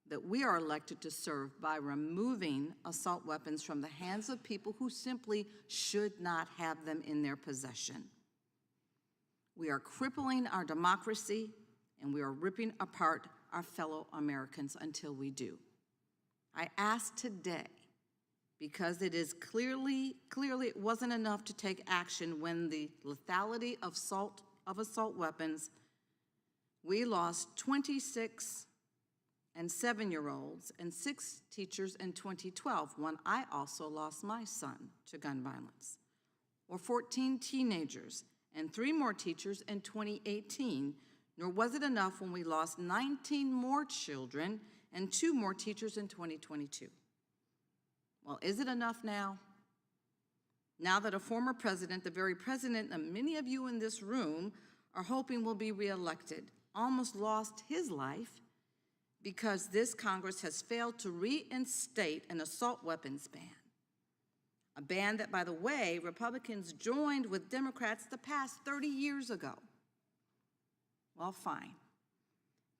that we are elected to serve by removing assault weapons from the hands of people who simply should not have them in their possession. We are crippling our democracy, and we are ripping apart our fellow Americans until we do. I ask today because it is clearly it wasn't enough to take action when the lethality of assault weapons, we lost 26 and 7-year-olds and 6 teachers in 2012, when I also lost my son to gun violence, or 14 teenagers and 3 more teachers in 2018, nor was it enough when we lost 19 more children and 2 more teachers in 2022. Well, is it enough now? Now that a former president, the very president that many of you in this room are hoping will be reelected, almost lost his life because this Congress has failed to reinstate an assault weapons ban. A ban that, by the way, Republicans joined with Democrats the past 30 years ago. Well, fine.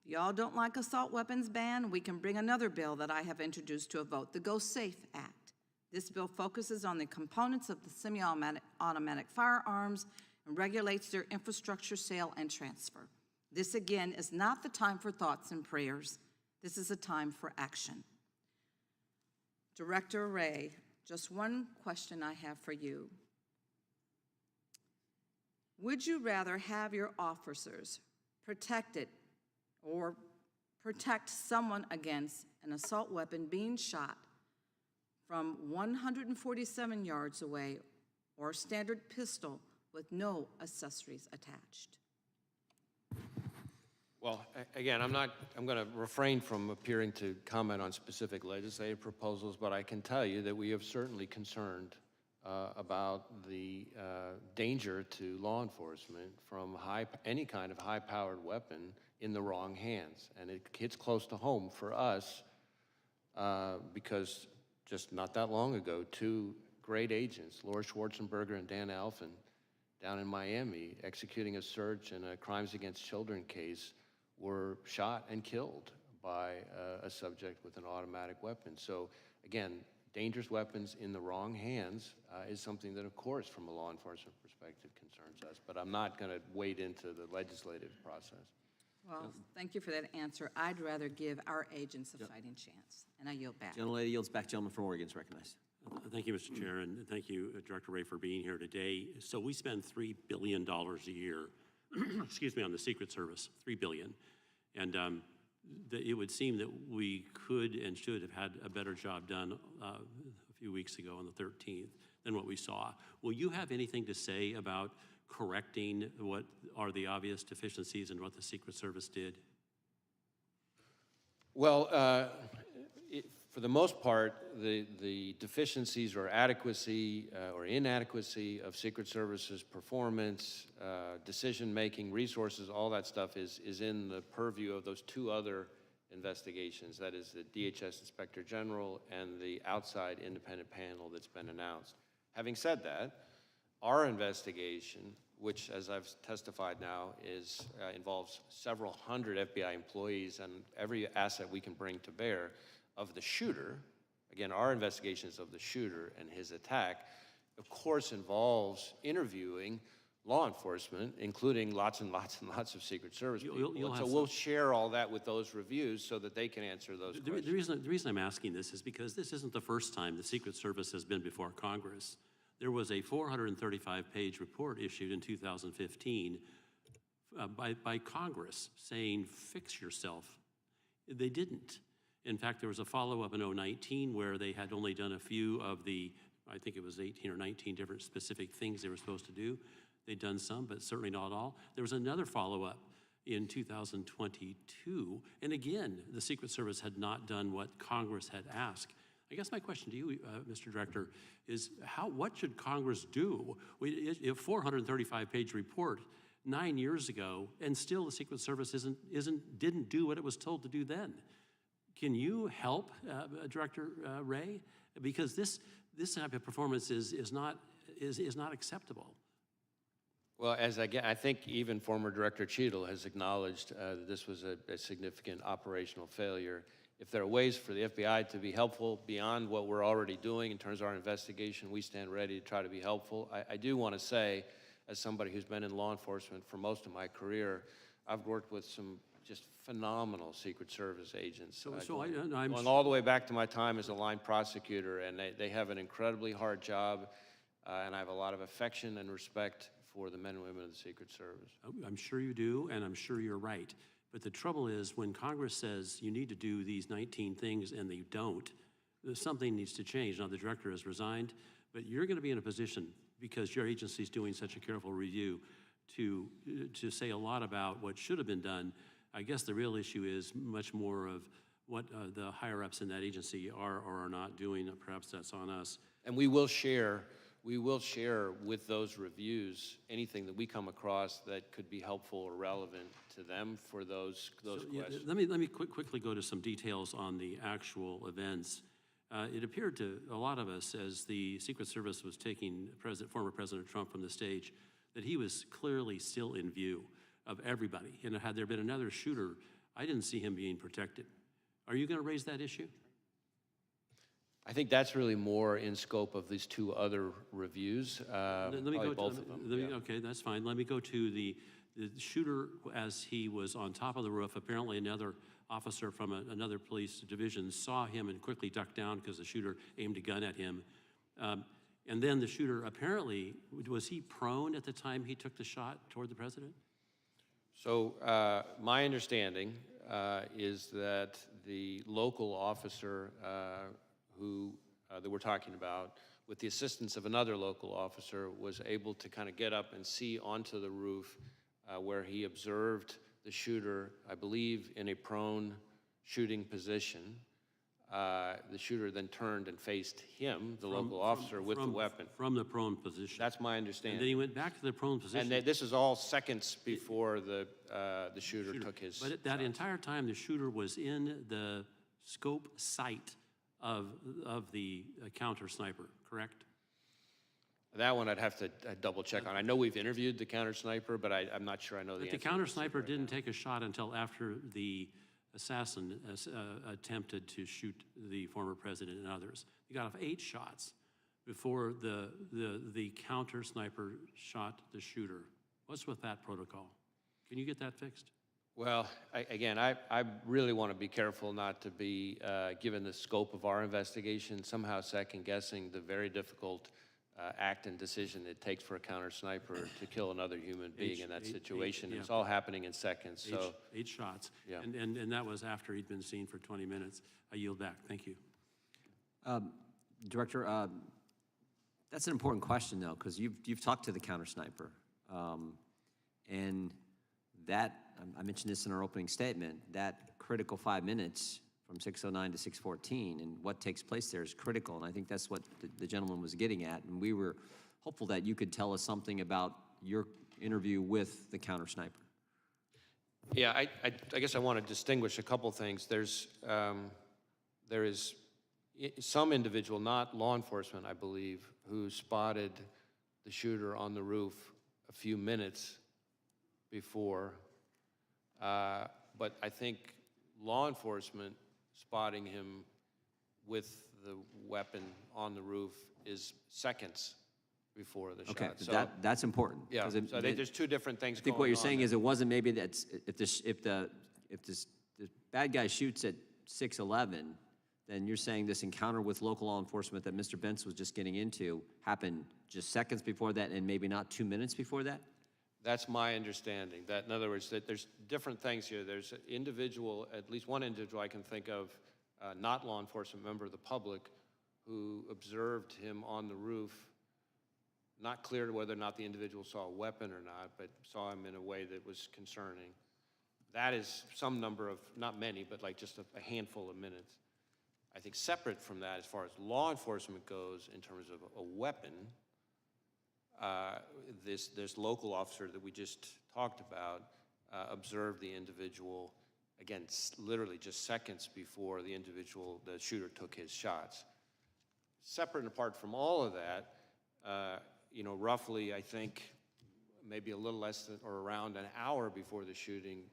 If y'all don't like assault weapons ban, we can bring another bill that I have introduced to a vote, the Go Safe Act. This bill focuses on the components of the semi-automatic firearms and regulates their infrastructure, sale, and transfer. This, again, is not the time for thoughts and prayers. This is a time for action. Director Wray, just one question I have for you. Would you rather have your officers protected or protect someone against an assault weapon being shot from 147 yards away, or a standard pistol with no accessories attached? Well, again, I'm going to refrain from appearing to comment on specific legislative proposals, but I can tell you that we have certainly concerned about the danger to law enforcement from any kind of high-powered weapon in the wrong hands. And it hits close to home for us because just not that long ago, 2 great agents, Laura Schwarzenberger and Dan Alphen, down in Miami, executing a search in a crimes against children case, were shot and killed by a subject with an automatic weapon. So again, dangerous weapons in the wrong hands is something that, of course, from a law enforcement perspective concerns us, but I'm not going to wade into the legislative process. Well, thank you for that answer. I'd rather give our agents a fighting chance, and I yield back. Gentlelady yields back. Gentleman from Oregon is recognized. Thank you, Mr. Chair, and thank you, Director Wray, for being here today. So we spend $3 billion a year, excuse me, on the Secret Service, $3 billion. And it would seem that we could and should have had a better job done a few weeks ago on the 13th than what we saw. Will you have anything to say about correcting what are the obvious deficiencies in what the Secret Service did? Well, for the most part, the deficiencies or adequacy or inadequacy of Secret Service's performance, decision-making, resources, all that stuff is in the purview of those 2 other investigations, that is the DHS Inspector General and the outside independent panel that's been announced. Having said that, our investigation, which, as I've testified now, involves several hundred FBI employees and every asset we can bring to bear, of the shooter, again, our investigations of the shooter and his attack, of course, involves interviewing law enforcement, including lots and lots and lots of Secret Service people. So we'll share all that with those reviews so that they can answer those questions. The reason I'm asking this is because this isn't the first time the Secret Service has been before Congress. There was a 435-page report issued in 2015 by Congress saying, fix yourself. They didn't. In fact, there was a follow-up in 2019 where they had only done a few of the, I think it was 18 or 19 different specific things they were supposed to do. They'd done some, but certainly not all. There was another follow-up in 2022, and again, the Secret Service had not done what Congress had asked. I guess my question to you, Mr. Director, is what should Congress do? A 435-page report 9 years ago, and still the Secret Service didn't do what it was told to do then. Can you help, Director Wray? Because this type of performance is not acceptable. Well, I think even former Director Cheadle has acknowledged that this was a significant operational failure. If there are ways for the FBI to be helpful beyond what we're already doing in terms of our investigation, we stand ready to try to be helpful. I do want to say, as somebody who's been in law enforcement for most of my career, I've worked with some just phenomenal Secret Service agents. I'm going all the way back to my time as a line prosecutor, and they have an incredibly hard job, and I have a lot of affection and respect for the men and women of the Secret Service. I'm sure you do, and I'm sure you're right. But the trouble is, when Congress says you need to do these 19 things and they don't, something needs to change. Now, the director has resigned, but you're going to be in a position, because your agency is doing such a careful review, to say a lot about what should have been done. I guess the real issue is much more of what the higher-ups in that agency are or are not doing. Perhaps that's on us. And we will share with those reviews anything that we come across that could be helpful or relevant to them for those questions. Let me quickly go to some details on the actual events. It appeared to a lot of us, as the Secret Service was taking former President Trump from the stage, that he was clearly still in view of everybody. And had there been another shooter, I didn't see him being protected. Are you going to raise that issue? I think that's really more in scope of these two other reviews, both of them. Okay, that's fine. Let me go to the shooter as he was on top of the roof. Apparently another officer from another police division saw him and quickly ducked down because the shooter aimed a gun at him. And then the shooter, apparently, was he prone at the time he took the shot toward the president? So my understanding is that the local officer that we're talking about, with the assistance of another local officer, was able to kind of get up and see onto the roof where he observed the shooter, I believe, in a prone shooting position. The shooter then turned and faced him, the local officer, with the weapon. From the prone position. That's my understanding. And then he went back to the prone position. And this is all seconds before the shooter took his But that entire time, the shooter was in the scope sight of the counter sniper, correct? That one I'd have to double check on. I know we've interviewed the counter sniper, but I'm not sure I know the answer. But the counter sniper didn't take a shot until after the assassin attempted to shoot the former president and others. He got off 8 shots before the counter sniper shot the shooter. What's with that protocol? Can you get that fixed? Well, I really want to be careful not to be, given the scope of our investigation, somehow second-guessing the very difficult act and decision it takes for a counter sniper to kill another human being in that situation. It's all happening in seconds. So 8 shots. Yeah. And that was after he'd been seen for 20 minutes. I yield back. Thank you. Director, that's an important question, though, because you've talked to the counter sniper. And that, I mentioned this in our opening statement, that critical 5 minutes from 6:09 to 6:14 and what takes place there is critical. And I think that's what the gentleman was getting at. And we were hopeful that you could tell us something about your interview with the counter sniper. Yeah, I guess I want to distinguish a couple things. There is some individual, not law enforcement, I believe, who spotted the shooter on the roof a few minutes before. But I think law enforcement spotting him with the weapon on the roof is seconds before the Okay, shot. So, that's important. yeah, 'cause so there's two different things I think going what you're on saying there. is it wasn't maybe that if the bad guy shoots at 6:11, then you're saying this encounter with local law enforcement that Mr. Bentz was just getting into happened just seconds before that and maybe not 2 minutes before that? That's my understanding. That, in other words, that there's different things here. There's an individual, at least one individual I can think of, not law enforcement, member of the public, who observed him on the roof. Not clear whether or not the individual saw a weapon or not, but saw him in a way that was concerning. That is some number of, not many, but like just a handful of minutes. I think separate from that, as far as law enforcement goes, in terms of a weapon, this local officer that we just talked about observed the individual, again, literally just seconds before the shooter took his shots. Separate and apart from all of that, roughly, I think, maybe a little less than or around an hour before the shooting,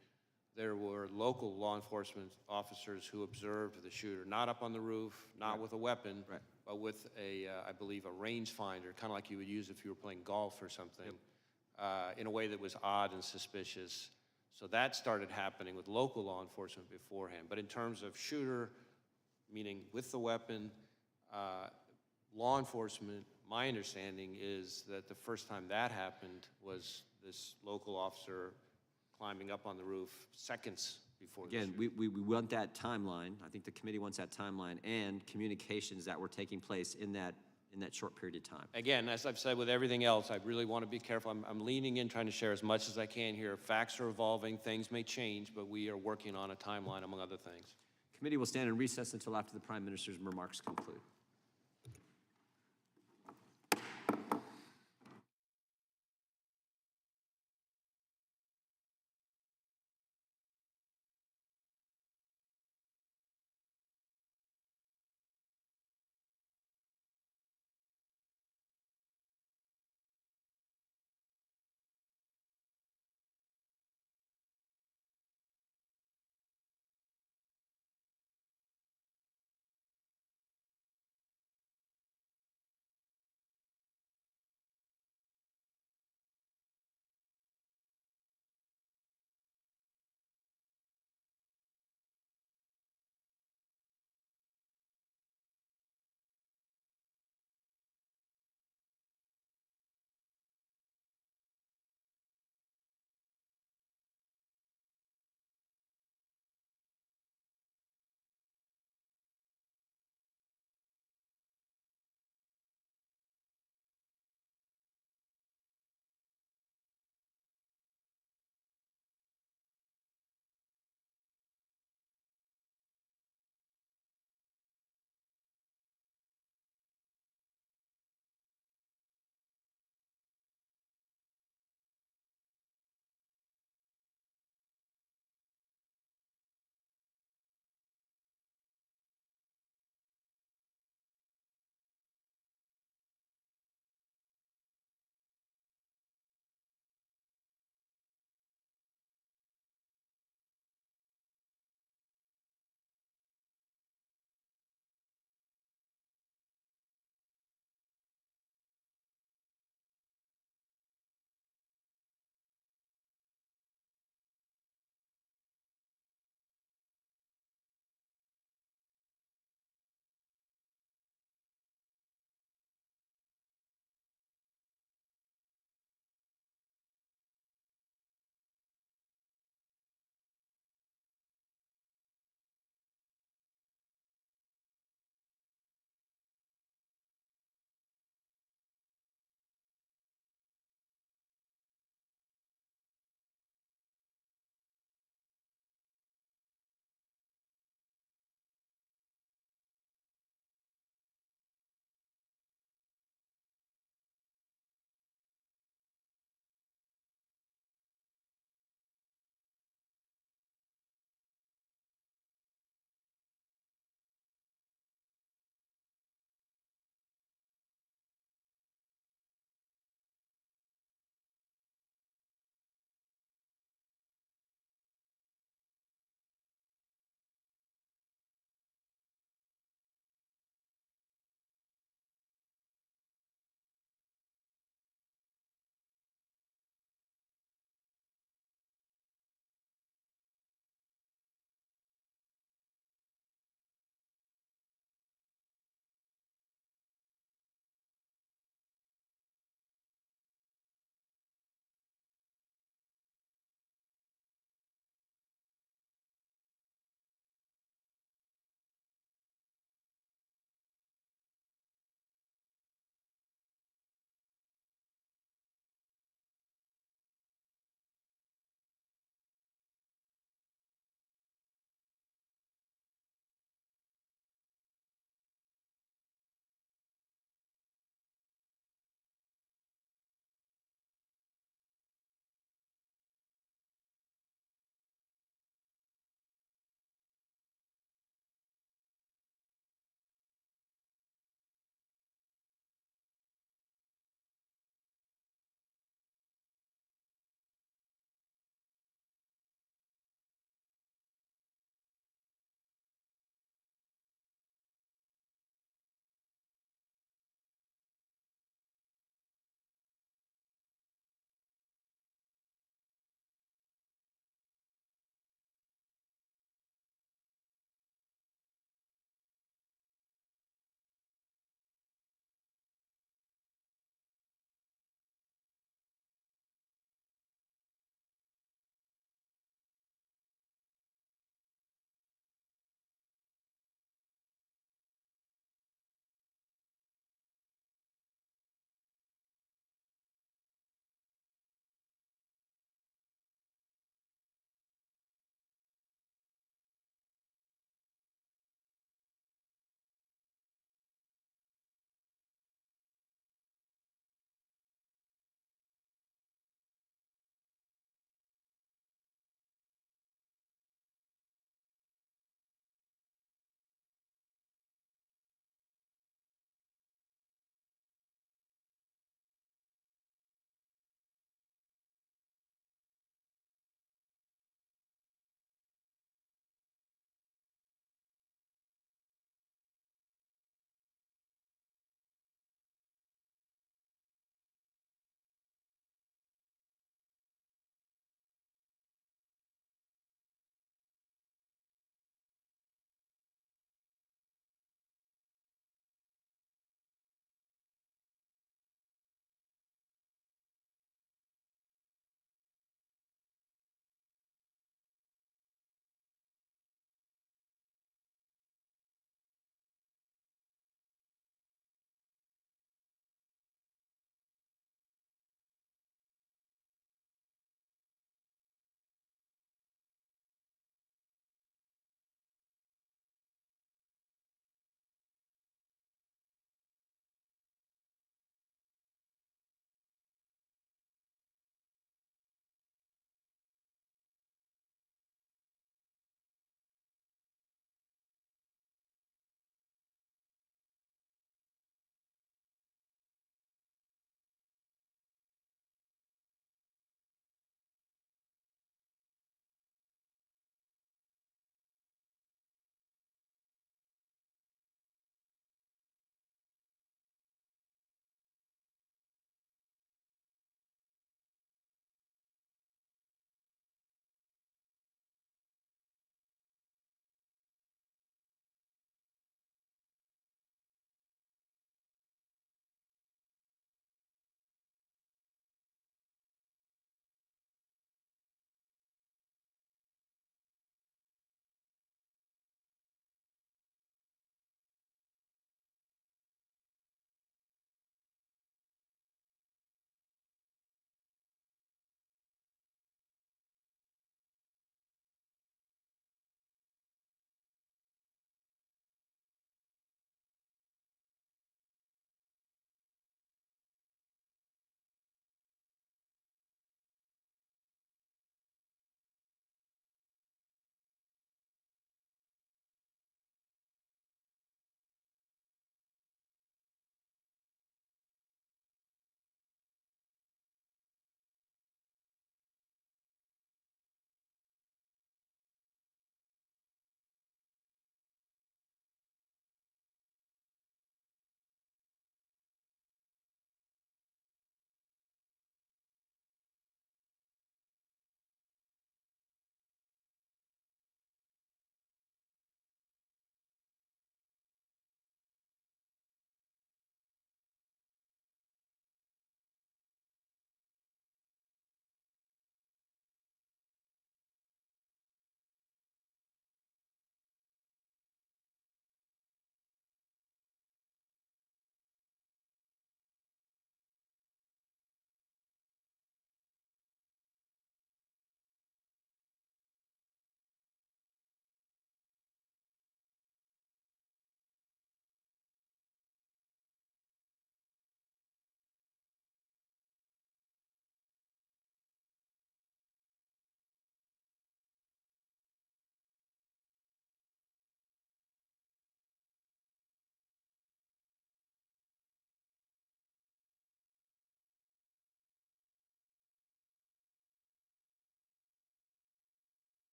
there were local law enforcement officers who observed the shooter, not up on the roof, not with a weapon, but with I believe, a rangefinder, kind of like you would use if you were playing golf or something, in a way that was odd and suspicious. So that started happening with local law enforcement beforehand. But in terms of shooter, meaning with the weapon, law enforcement, my understanding is that the first time that happened was this local officer climbing up on the roof seconds before the Again, shooting. we want that timeline. I think the committee wants that timeline and communications that were taking place in that short period of time. Again, as I've said with everything else, I really want to be careful. I'm leaning in, trying to share as much as I can here. Facts are evolving, things may change, but we are working on a timeline, among other things. Committee will stand in recess until after the Prime Minister's remarks conclude.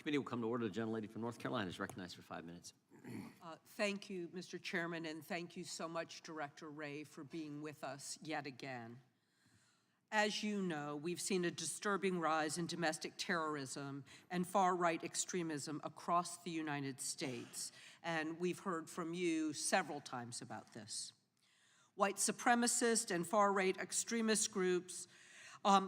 committee will come to order. The gentlelady from North Carolina is recognized for 5 minutes. Thank you, Mr. Chairman, and thank you so much, Director Wray, for being with us yet again. As you know, we've seen a disturbing rise in domestic terrorism and far-right extremism across the United States, and we've heard from you several times about this. White supremacist and far-right extremist groups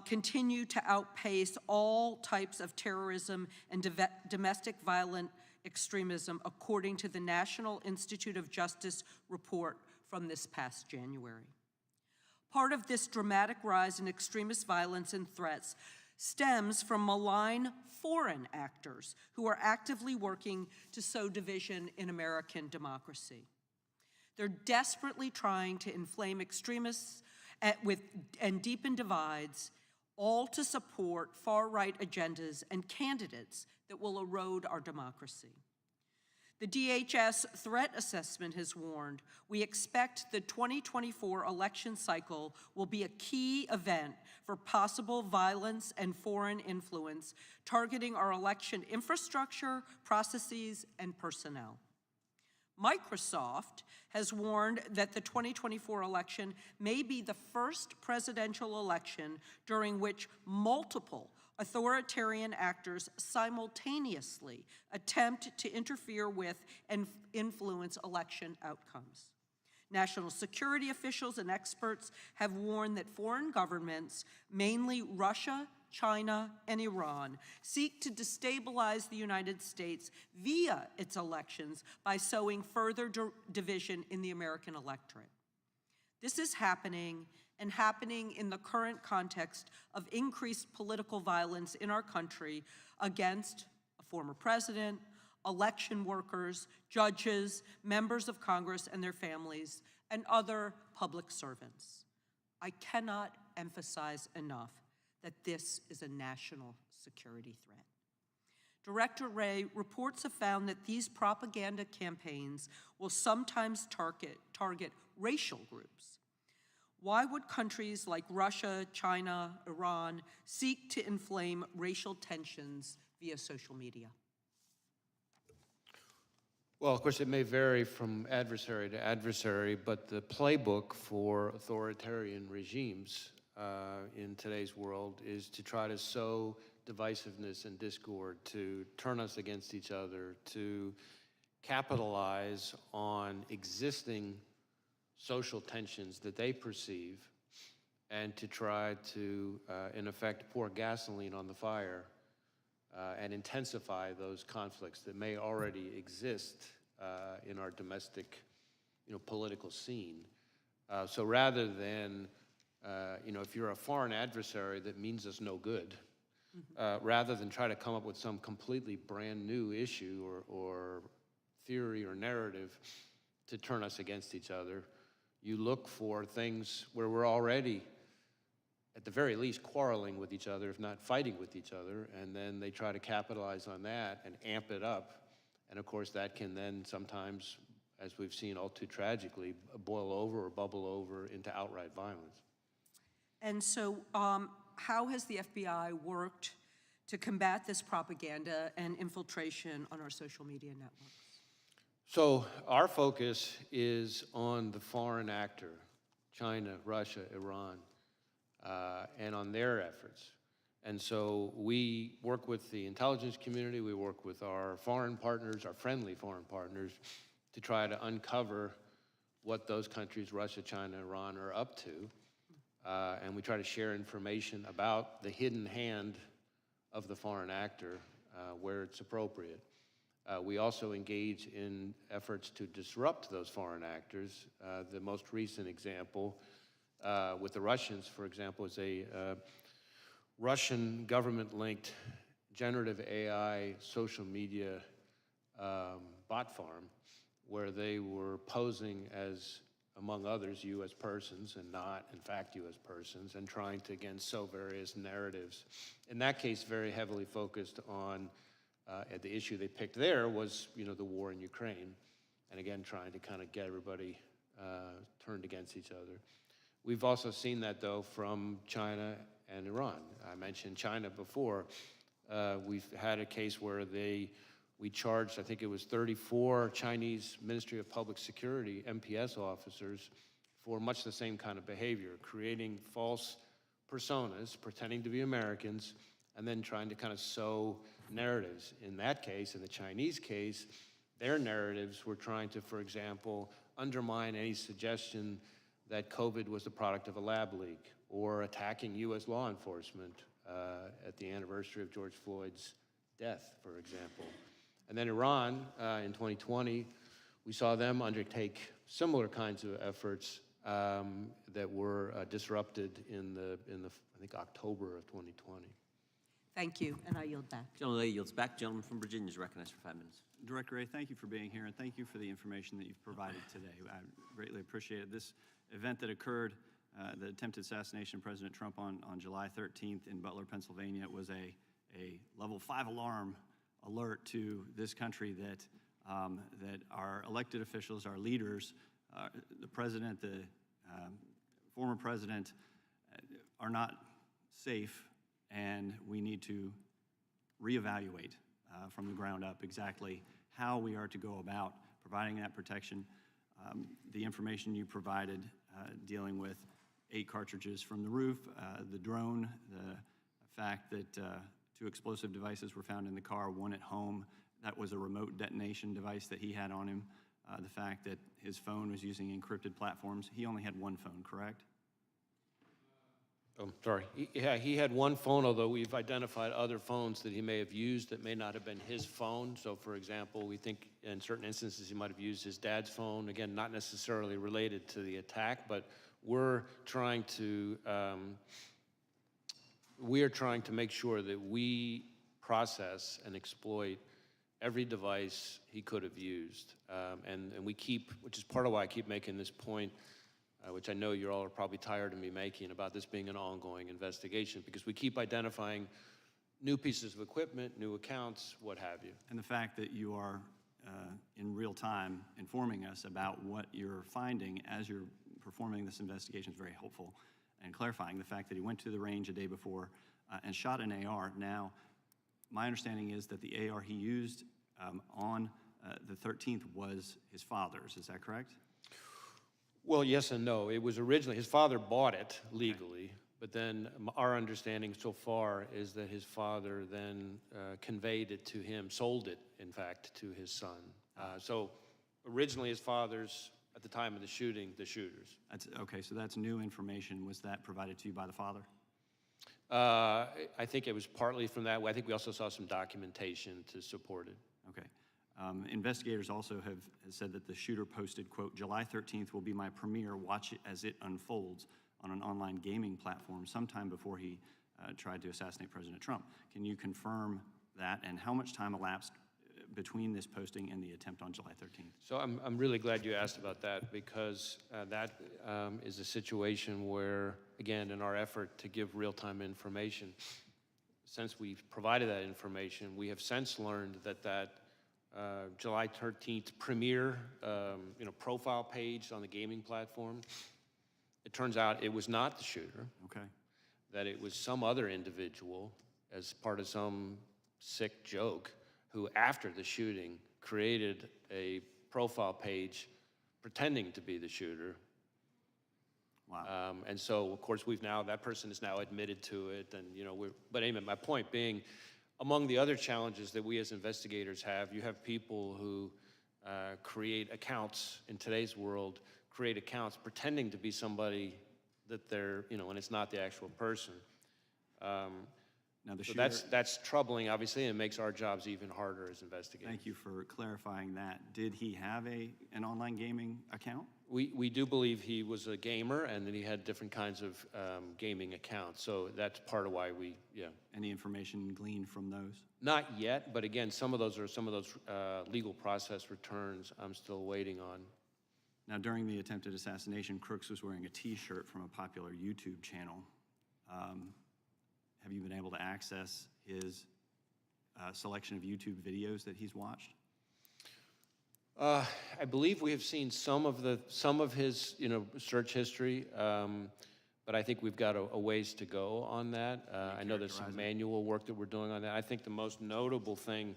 continue to outpace all types of terrorism and domestic violent extremism, according to the National Institute of Justice report from this past January. Part of this dramatic rise in extremist violence and threats stems from malign foreign actors who are actively working to sow division in American democracy. They're desperately trying to inflame extremists and deepen divides, all to support far-right agendas and candidates that will erode our democracy. The DHS threat assessment has warned we expect the 2024 election cycle will be a key event for possible violence and foreign influence targeting our election infrastructure, processes, and personnel. Microsoft has warned that the 2024 election may be the first presidential election during which multiple authoritarian actors simultaneously attempt to interfere with and influence election outcomes. National security officials and experts have warned that foreign governments, mainly Russia, China, and Iran, seek to destabilize the United States via its elections by sowing further division in the American electorate. This is happening in the current context of increased political violence in our country against a former president, election workers, judges, members of Congress and their families, and other public servants. I cannot emphasize enough that this is a national security threat. Director Wray, reports have found that these propaganda campaigns will sometimes target racial groups. Why would countries like Russia, China, Iran seek to inflame racial tensions via social media? Well, of course, it may vary from adversary to adversary, but the playbook for authoritarian regimes in today's world is to try to sow divisiveness and discord, to turn us against each other, to capitalize on existing social tensions that they perceive, and to try to, in effect, pour gasoline on the fire and intensify those conflicts that may already exist in our domestic, political scene. So rather than, if you're a foreign adversary that means us no good, rather than try to come up with some completely brand new issue or theory or narrative to turn us against each other, you look for things where we're already, at the very least, quarreling with each other, if not fighting with each other, and then they try to capitalize on that and amp it up. And of course, that can then sometimes, as we've seen all too tragically, boil over or bubble over into outright violence. And so, how has the FBI worked to combat this propaganda and infiltration on our social media networks? So our focus is on the foreign actor, China, Russia, Iran, and on their efforts. And so we work with the intelligence community, we work with our foreign partners, our friendly foreign partners, to try to uncover what those countries, Russia, China, Iran, are up to. And we try to share information about the hidden hand of the foreign actor where it's appropriate. We also engage in efforts to disrupt those foreign actors. The most recent example with the Russians, for example, is a Russian government-linked generative AI social media bot farm where they were posing as, among others, U.S. persons and not, in fact, U.S. persons, and trying to, again, sow various narratives. In that case, very heavily focused on the issue they picked there was, the war in Ukraine, and again, trying to kind of get everybody turned against each other. We've also seen that, though, from China and Iran. I mentioned China before, We've had a case where we charged, I think it was 34 Chinese Ministry of Public Security, MPS officers, for much the same kind of behavior, creating false personas, pretending to be Americans, and then trying to kind of sow narratives. In that case, in the Chinese case, their narratives were trying to, for example, undermine any suggestion that COVID was the product of a lab leak, or attacking U.S. law enforcement at the anniversary of George Floyd's death, for example. And then Iran, in 2020, we saw them undertake similar kinds of efforts that were disrupted in the I think October of 2020. Thank you, and I yield back. Gentleman yields back. Gentleman from Virginia is recognized for 5 minutes. Director Wray, thank you for being here, and thank you for the information that you've provided today. I greatly appreciate it. This event that occurred, the attempted assassination of President Trump on July 13th in Butler, Pennsylvania, was a level 5 alarm alert to this country that our elected officials, our leaders, the president, the former president, are not safe, and we need to reevaluate from the ground up exactly how we are to go about providing that protection. The information you provided dealing with 8 cartridges from the roof, the drone, the fact that 2 explosive devices were found in the car, 1 at home, that was a remote detonation device that he had on him, the fact that his phone was using encrypted platforms. He only had 1 phone, correct? Oh, sorry. He had 1 phone, although we've identified other phones that he may have used that may not have been his phone. So, for example, we think in certain instances he might have used his dad's phone. Again, not necessarily related to the attack, but we're trying to make sure that we process and exploit every device he could have used. And we keep, which is part of why I keep making this point, which I know you all are probably tired of me making about this being an ongoing investigation, because we keep identifying new pieces of equipment, new accounts, what have you. And the fact that you are in real time informing us about what you're finding as you're performing this investigation is very helpful, and clarifying the fact that he went to the range a day before and shot an AR. Now, my understanding is that the AR he used on the 13th was his father's. Is that correct? Well, yes and no. It was originally, his father bought it legally, but then our understanding so far is that his father then conveyed it to him, sold it, in fact, to his son. So originally his father's, at the time of the shooting, the shooter's. That's, okay, so that's new information. Was that provided to you by the father? I think it was partly from that. I think we also saw some documentation to support it. Okay. Investigators also have said that the shooter posted, quote, "July 13th will be my premiere. Watch it as it unfolds," on an online gaming platform sometime before he tried to assassinate President Trump. Can you confirm that, and how much time elapsed between this posting and the attempt on July 13th? So I'm really glad you asked about that, because that is a situation where, again, in our effort to give real-time information, since we've provided that information, we have since learned that July 13th premiere, profile page on the gaming platform, it turns out it was not the shooter. Okay. That it was some other individual as part of some sick joke who, after the shooting, created a profile page pretending to be the shooter. Wow. And so, of course, that person is now admitted to it, and but anyway, my point being, among the other challenges that we as investigators have, you have people who create accounts in today's world, create accounts pretending to be somebody that they're, and it's not the actual person. Now the So shooter, that's troubling, obviously, and it makes our jobs even harder as investigators. thank you for clarifying that. Did he have an online gaming account? We do believe he was a gamer, and that he had different kinds of gaming accounts. So that's part of why Any information gleaned from those? Not yet, but again, some of those legal process returns I'm still waiting on. Now, during the attempted assassination, Crooks was wearing a T-shirt from a popular YouTube channel. Have you been able to access his selection of YouTube videos that he's watched? I believe we have seen some of his search history, but I think we've got a ways to go on that. I know there's some manual work that we're doing on that. I think the most notable thing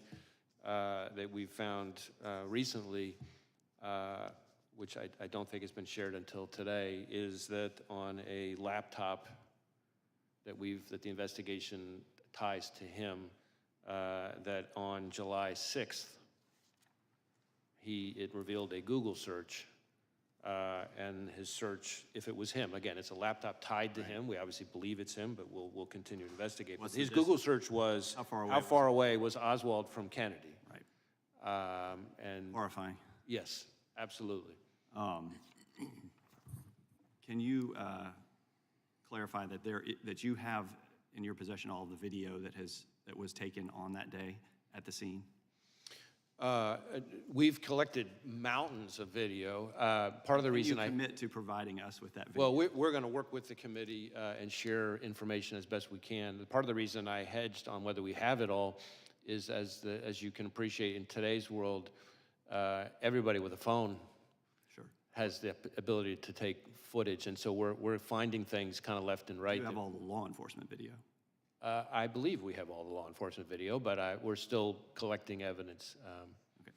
that we've found recently, which I don't think has been shared until today, is that on a laptop that the investigation ties to him, that on July 6th, it revealed a Google search, and his search, if it was him, again, it's a laptop tied to him. We obviously believe it's him, but we'll continue to investigate. But his Google search was, how far away was Oswald from Kennedy? Right. And horrifying. Yes, absolutely. Can you clarify that you have in your possession all of the video that was taken on that day at the scene? We've collected mountains of video. Part of the reason you commit to providing us with that video? Well, we're going to work with the committee and share information as best we can. Part of the reason I hedged on whether we have it all is, as you can appreciate in today's world, everybody with a phone has the ability to take footage, and so we're finding things kind of left and right. Do you have all the law enforcement video? I believe we have all the law enforcement video, but we're still collecting evidence. Okay.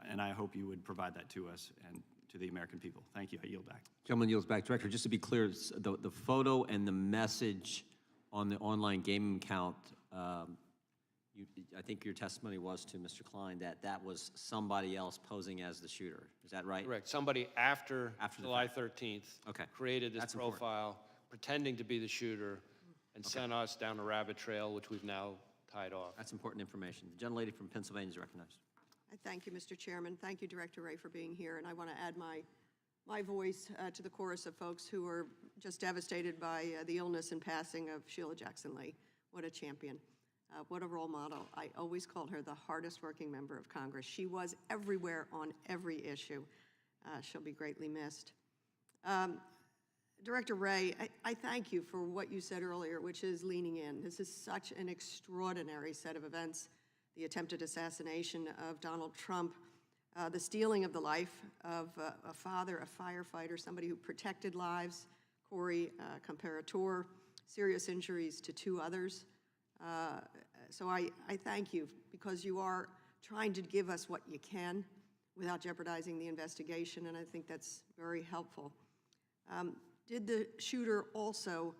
And I hope you would provide that to us and to the American people. Thank you. I yield back. Gentleman yields back. Director, just to be clear, the photo and the message on the online gaming account, I think your testimony was to Mr. Klein that was somebody else posing as the shooter. Is that right? Correct. Somebody after July 13th created this profile, pretending to be the shooter, and sent us down a rabbit trail, which we've now tied off. That's important information. The gentlelady from Pennsylvania is recognized. I thank you, Mr. Chairman. Thank you, Director Wray, for being here. And I want to add my voice to the chorus of folks who are just devastated by the illness and passing of Sheila Jackson Lee. What a champion. What a role model. I always called her the hardest working member of Congress. She was everywhere on every issue. She'll be greatly missed. Director Wray, I thank you for what you said earlier, which is leaning in. This is such an extraordinary set of events. The attempted assassination of Donald Trump, the stealing of the life of a father, a firefighter, somebody who protected lives, Corey Comparator, serious injuries to 2 others. So I thank you because you are trying to give us what you can without jeopardizing the investigation, and I think that's very helpful. Did the shooter also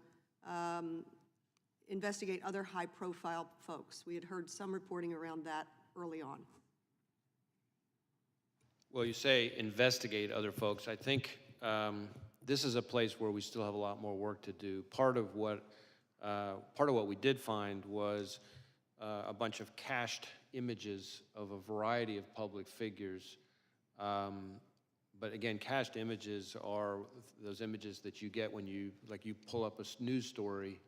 investigate other high-profile folks? We had heard some reporting around that early on. Well, you say investigate other folks. I think this is a place where we still have a lot more work to do. Part of what we did find was a bunch of cached images of a variety of public figures. But again, cached images are those images that you get when you pull up a news story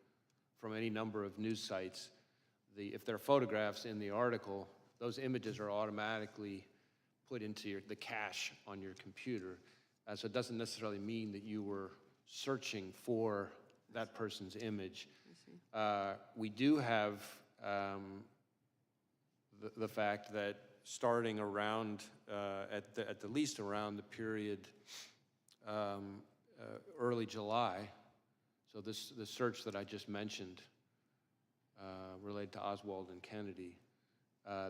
from any number of news sites. If there are photographs in the article, those images are automatically put into the cache on your computer. So it doesn't necessarily mean that you were searching for that person's image. We do have the fact that starting around, at the least around the period early July, so the search that I just mentioned related to Oswald and Kennedy,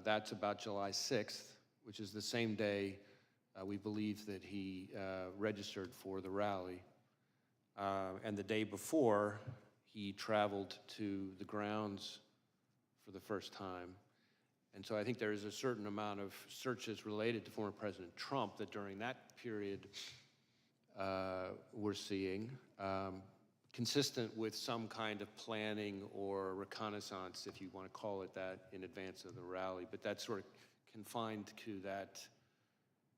that's about July 6th, which is the same day we believe that he registered for the rally. And the day before, he traveled to the grounds for the first time. And so I think there is a certain amount of searches related to former President Trump that during that period we're seeing, consistent with some kind of planning or reconnaissance, if you want to call it that, in advance of the rally. But that's sort of confined to that,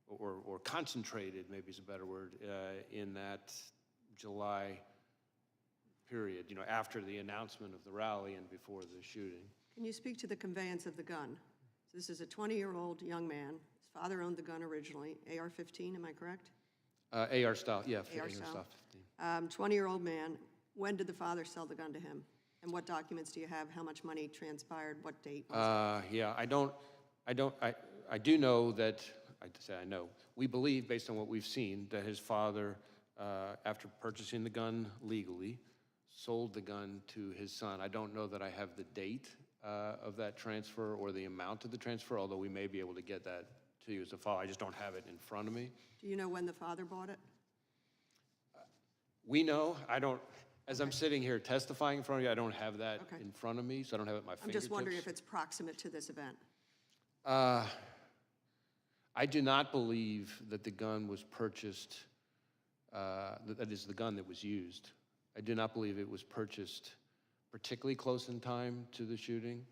or concentrated, maybe is a better word, in that July period, after the announcement of the rally and before the shooting. Can you speak to the conveyance of the gun? So this is a 20-year-old young man. His father owned the gun originally, AR-15, am I correct? AR style, yeah, AR style. 20-year-old man. When did the father sell the gun to him? And what documents do you have? How much money transpired? What date was it? Yeah, I do know that, I know, we believe, based on what we've seen, that his father after purchasing the gun legally, sold the gun to his son. I don't know that I have the date of that transfer or the amount of the transfer, although we may be able to get that to you as a file. I just don't have it in front of me. Do you know when the father bought it? We know, I don't, as I'm sitting here testifying in front of you, I don't have that in front of me, so I don't have it at my I'm fingertips. just wondering if it's proximate to this event. I do not believe that the gun was purchased, that is the gun that was used. I do not believe it was purchased particularly close in time to the shooting.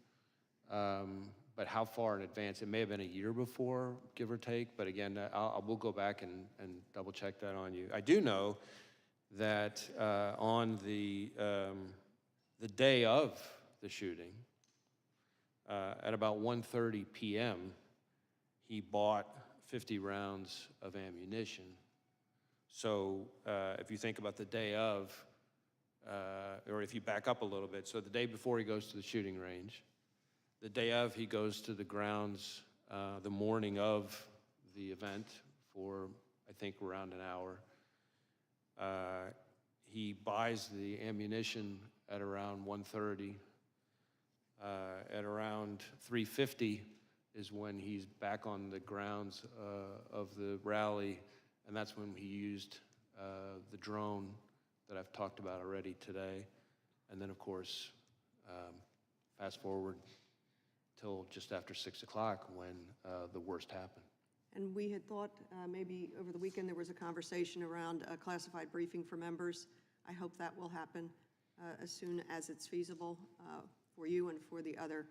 But how far in advance? It may have been a year before, give or take, but again, we'll go back and double check that on you. I do know that on the day of the shooting, at about 1:30 p.m., he bought 50 rounds of ammunition. So if you think about the day of, or if you back up a little bit, so the day before he goes to the shooting range, the day of he goes to the grounds the morning of the event for, I think, around an hour. He buys the ammunition at around 1:30. At around 3:50 is when he's back on the grounds of the rally, and that's when he used the drone that I've talked about already today. And then, of course, fast forward till just after 6 o'clock when the worst happened. And we had thought maybe over the weekend there was a conversation around a classified briefing for members. I hope that will happen as soon as it's feasible for you and for the other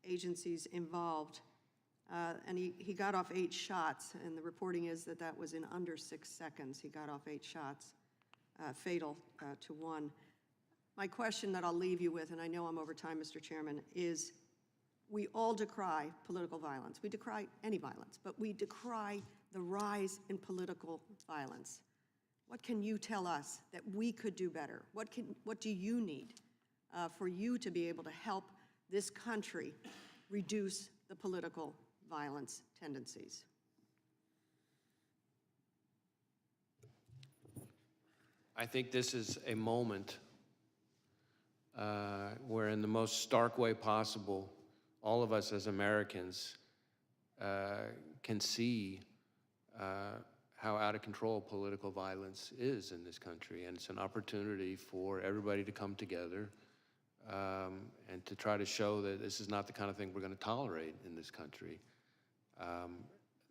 agencies involved. And he got off 8 shots, and the reporting is that that was in under 6 seconds. He got off 8 shots, fatal to one. My question that I'll leave you with, and I know I'm over time, Mr. Chairman, is we all decry political violence. We decry any violence, but we decry the rise in political violence. What can you tell us that we could do better? What do you need for you to be able to help this country reduce the political violence tendencies? I think this is a moment where, in the most stark way possible, all of us as Americans can see how out of control political violence is in this country. And it's an opportunity for everybody to come together and to try to show that this is not the kind of thing we're going to tolerate in this country.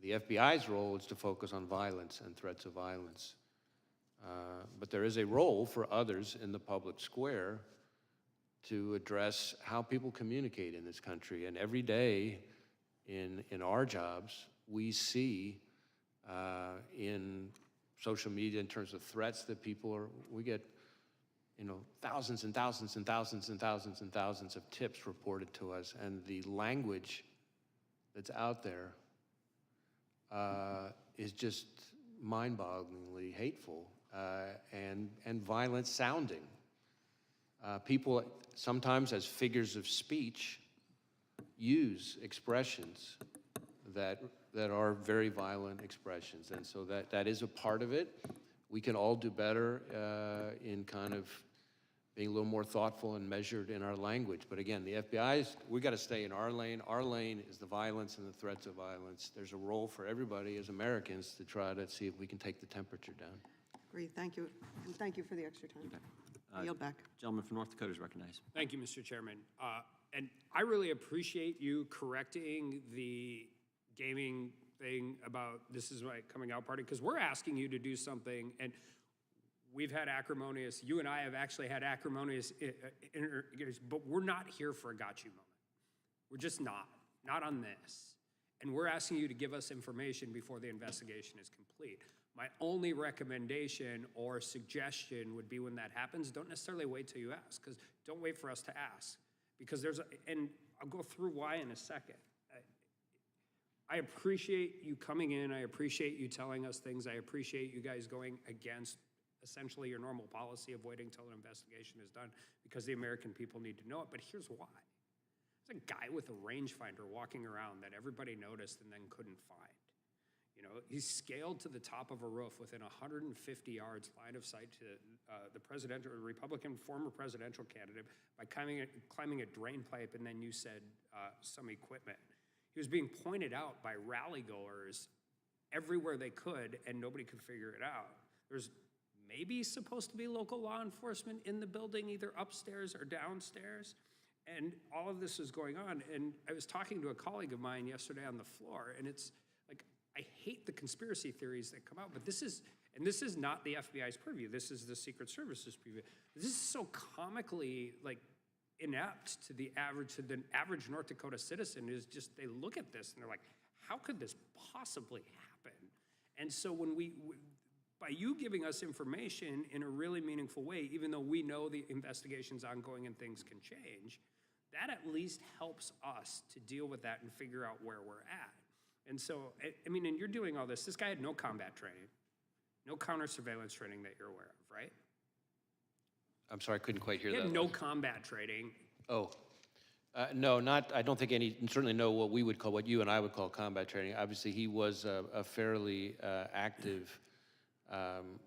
The FBI's role is to focus on violence and threats of violence. But there is a role for others in the public square to address how people communicate in this country. And every day in our jobs, we see in social media, in terms of threats that we get, thousands and thousands and thousands and thousands and thousands of tips reported to us, and the language that's out there is just mind-bogglingly hateful and violent sounding. People sometimes, as figures of speech, use expressions that are very violent expressions, and so that is a part of it. We can all do better in kind of being a little more thoughtful and measured in our language. But again, the FBI's, we got to stay in our lane. Our lane is the violence and the threats of violence. There's a role for everybody as Americans to try to see if we can take the temperature down. Great, thank you. And thank you for the extra time. I yield back. Gentleman from North Dakota is recognized. Thank you, Mr. Chairman. And I really appreciate you correcting the gaming thing about this is my coming out party, because we're asking you to do something, and we've had acrimonious, you and I have actually had acrimonious, but we're not here for a got you moment. We're just not on this. And we're asking you to give us information before the investigation is complete. My only recommendation or suggestion would be when that happens, don't necessarily wait till you ask, because don't wait for us to ask. Because and I'll go through why in a second. I appreciate you coming in. I appreciate you telling us things. I appreciate you guys going against essentially your normal policy of waiting till an investigation is done, because the American people need to know it. But here's why. There's a guy with a rangefinder walking around that everybody noticed and then couldn't find. You know, he scaled to the top of a roof within 150 yards line of sight to the president or Republican former presidential candidate by climbing a drain pipe, and then you said some equipment. He was being pointed out by rally-goers everywhere they could, and nobody could figure it out. There's maybe supposed to be local law enforcement in the building, either upstairs or downstairs, and all of this is going on. And I was talking to a colleague of mine yesterday on the floor, and it's like, I hate the conspiracy theories that come out, but this is not the FBI's purview. This is the Secret Service's purview. This is so comically like inept to the average North Dakota citizen. Is just, they look at this and they're like, how could this possibly happen? And so when by you giving us information in a really meaningful way, even though we know the investigation's ongoing and things can change, that at least helps us to deal with that and figure out where we're at. And so, I mean, and you're doing all this. This guy had no combat training, no counter surveillance training that you're aware of, right? I'm sorry, I couldn't quite hear He that. had no combat training. Oh, no, I don't think any, certainly no what we would call, what you and I would call combat training. Obviously, he was a fairly active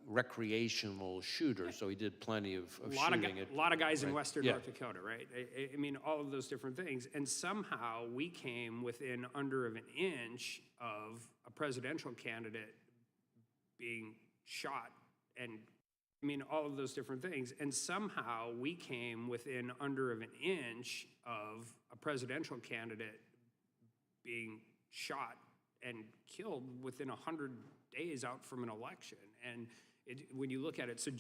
recreational shooter, so he did plenty of shooting. A lot of guys in right. western Yeah. North Dakota, right? I mean, all of those different things. And somehow we came within under of an inch of a presidential candidate being shot, and I mean, all of those different things. And somehow we came within under of an inch of a presidential candidate being shot and killed within 100 days out from an election. And when you look at it, so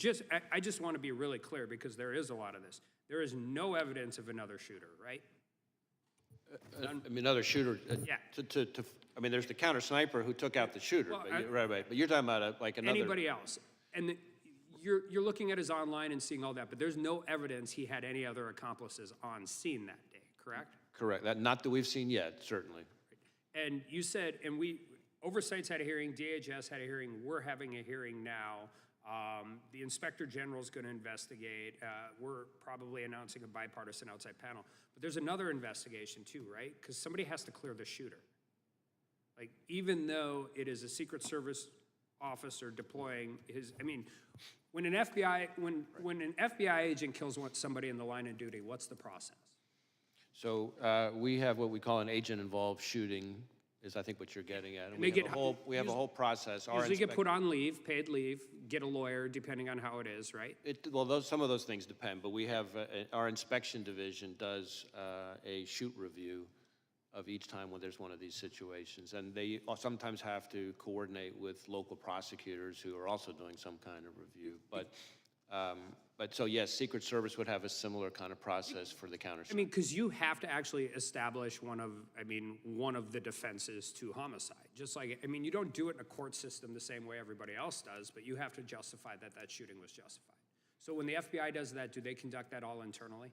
I just want to be really clear, because there is a lot of this. There is no evidence of another shooter, right? I mean, another shooter. Yeah. I mean, there's the counter sniper who took out the shooter. Well, Right. But you're talking about like another. Anybody else. And you're looking at his online and seeing all that, but there's no evidence he had any other accomplices on scene that day, correct? Correct. Not that we've seen yet, certainly. And you said, and Oversight's had a hearing, DHS had a hearing, we're having a hearing now. The Inspector General's going to investigate. We're probably announcing a bipartisan outside panel. But there's another investigation too, right? Because somebody has to clear the shooter. Like, even though it is a Secret Service officer deploying his, I mean, when an FBI agent kills somebody in the line of duty, what's the process? So we have what we call an agent-involved shooting, is I think what you're getting at. And we have a whole process. Usually get put on leave, paid leave, get a lawyer, depending on how it is, right? Well, some of those things depend, but we have, our inspection division does a shoot review of each time when there's one of these situations. And they sometimes have to coordinate with local prosecutors who are also doing some kind of review. But so yes, Secret Service would have a similar kind of process for the counter. I mean, because you have to actually establish one of the defenses to homicide. Just like, I mean, you don't do it in a court system the same way everybody else does, but you have to justify that shooting was justified. So when the FBI does that, do they conduct that all internally?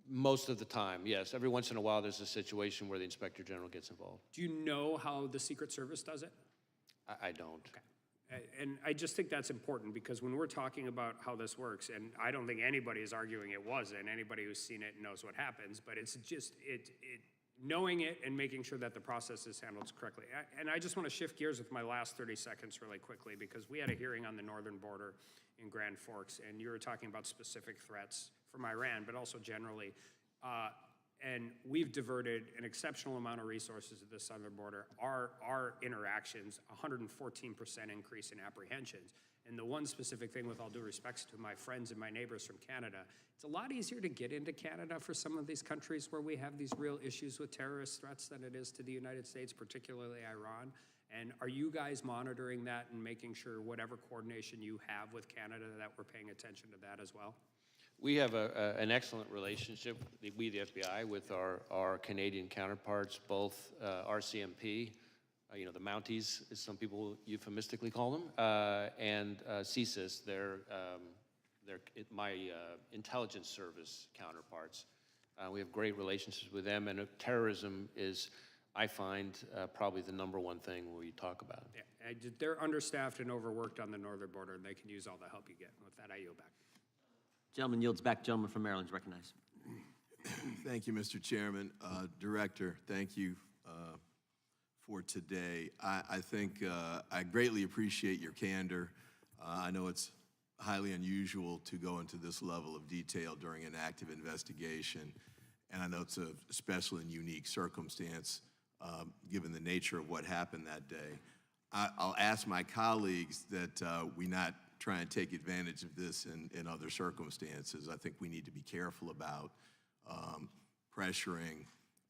Most of the time, yes. Every once in a while, there's a situation where the Inspector General gets involved. Do you know how the Secret Service does it? I don't. Okay. And I just think that's important, because when we're talking about how this works, and I don't think anybody is arguing it wasn't, anybody who's seen it knows what happens, but it's just knowing it and making sure that the process is handled correctly. And I just want to shift gears with my last 30 seconds really quickly, because we had a hearing on the northern border in Grand Forks, and you were talking about specific threats from Iran, but also generally. And we've diverted an exceptional amount of resources at the southern border. Our interactions, 114% increase in apprehensions. And the one specific thing, with all due respect to my friends and my neighbors from Canada, it's a lot easier to get into Canada for some of these countries where we have these real issues with terrorist threats than it is to the United States, particularly Iran. And are you guys monitoring that and making sure whatever coordination you have with Canada that we're paying attention to that as well? We have an excellent relationship, we the FBI, with our Canadian counterparts, both RCMP, the Mounties, as some people euphemistically call them, and CSIS, they're my intelligence service counterparts. We have great relationships with them, and terrorism is, I find, probably the #1 thing we talk about. Yeah, they're understaffed and overworked on the northern border, and they can use all the help you get. With that, I yield back. Gentleman yields back. Gentleman from Maryland is recognized. Thank you, Mr. Chairman. Director, thank you for today. I think I greatly appreciate your candor. I know it's highly unusual to go into this level of detail during an active investigation, and I know it's a special and unique circumstance given the nature of what happened that day. I'll ask my colleagues that we not try and take advantage of this in other circumstances. I think we need to be careful about pressuring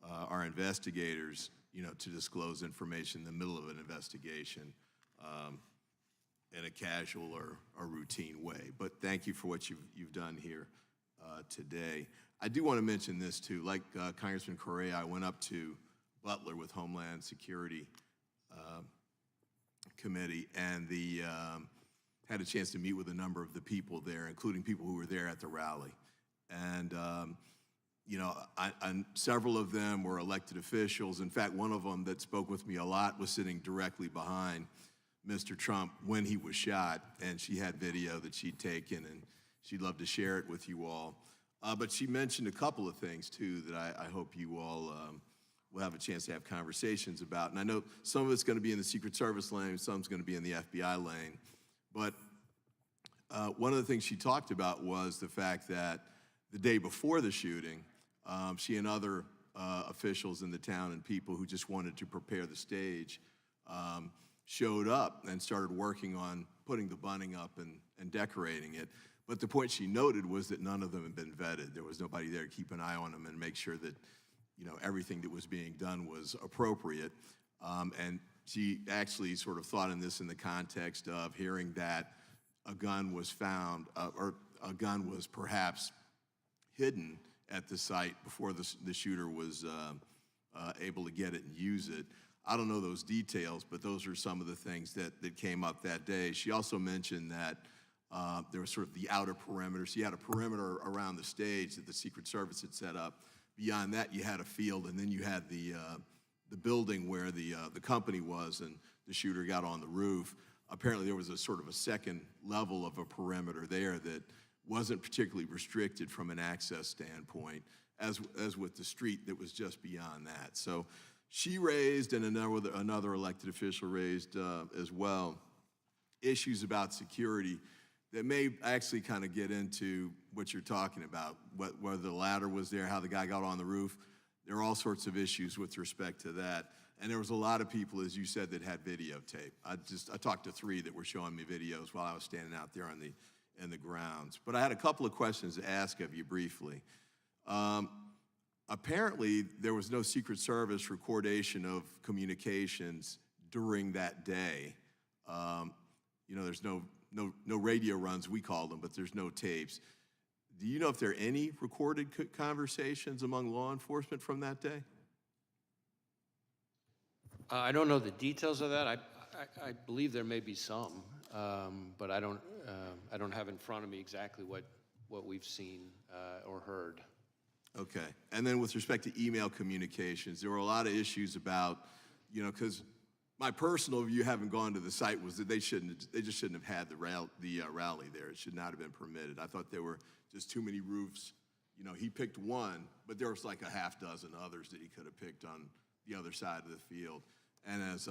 our investigators, to disclose information in the middle of an investigation in a casual or routine way. But thank you for what you've done here today. I do want to mention this too. Like Congressman Correa, I went up to Butler with Homeland Security Committee, and had a chance to meet with a number of the people there, including people who were there at the rally. And several of them were elected officials. In fact, one of them that spoke with me a lot was sitting directly behind Mr. Trump when he was shot, and she had video that she'd taken, and she'd love to share it with you all. But she mentioned a couple of things, too, that I hope you all will have a chance to have conversations about. And I know some of it's going to be in the Secret Service lane, some's going to be in the FBI lane. But one of the things she talked about was the fact that the day before the shooting, she and other officials in the town and people who just wanted to prepare the stage showed up and started working on putting the bunting up and decorating it. But the point she noted was that none of them had been vetted. There was nobody there to keep an eye on them and make sure that everything that was being done was appropriate. And she actually sort of thought in this in the context of hearing that a gun was found, or a gun was perhaps hidden at the site before the shooter was able to get it and use it. I don't know those details, but those are some of the things that came up that day. She also mentioned that there was sort of the outer perimeter. So you had a perimeter around the stage that the Secret Service had set up. Beyond that, you had a field, and then you had the building where the company was, and the shooter got on the roof. Apparently, there was a sort of a second level of a perimeter there that wasn't particularly restricted from an access standpoint, as with the street that was just beyond that. So she raised, and another elected official raised as well, issues about security that may actually kind of get into what you're talking about, whether the ladder was there, how the guy got on the roof. There are all sorts of issues with respect to that. And there was a lot of people, as you said, that had videotape. I talked to 3 that were showing me videos while I was standing out there in the grounds. But I had a couple of questions to ask of you briefly. Apparently, there was no Secret Service recordation of communications during that day. There's no radio runs, we call them, but there's no tapes. Do you know if there are any recorded conversations among law enforcement from that day? I don't know the details of that. I believe there may be some, but I don't have in front of me exactly what we've seen or heard. Okay. And then with respect to email communications, there were a lot of issues about, because my personal view, having gone to the site, was that they just shouldn't have had the rally there. It should not have been permitted. I thought there were just too many roofs. He picked one, but there was like a half dozen others that he could have picked on the other side of the field. And as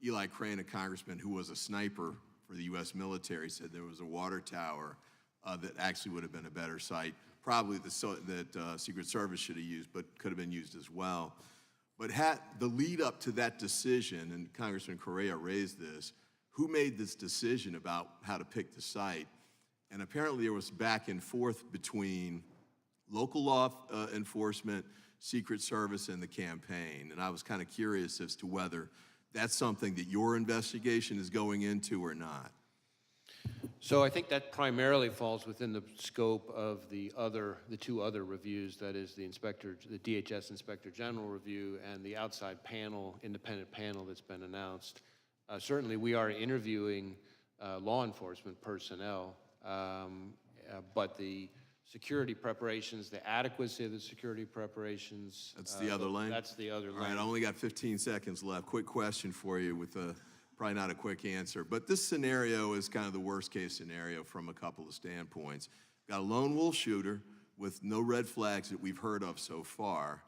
Eli Crane, a congressman who was a sniper for the U.S. military, said, there was a water tower that actually would have been a better site, probably that Secret Service should have used, but could have been used as well. But the lead up to that decision, and Congressman Correa raised this, who made this decision about how to pick the site? And apparently there was back and forth between local law enforcement, Secret Service, and the campaign. And I was kind of curious as to whether that's something that your investigation is going into or not. So I think that primarily falls within the scope of the 2 other reviews, that is the DHS Inspector General review and the outside panel, independent panel that's been announced. Certainly we are interviewing law enforcement personnel, but the security preparations, the adequacy of the security preparations. That's the other lane? That's the other lane. All right, I only got 15 seconds left. Quick question for you with probably not a quick answer, but this scenario is kind of the worst case scenario from a couple of standpoints. Got a lone wolf shooter with no red flags that we've heard of so far.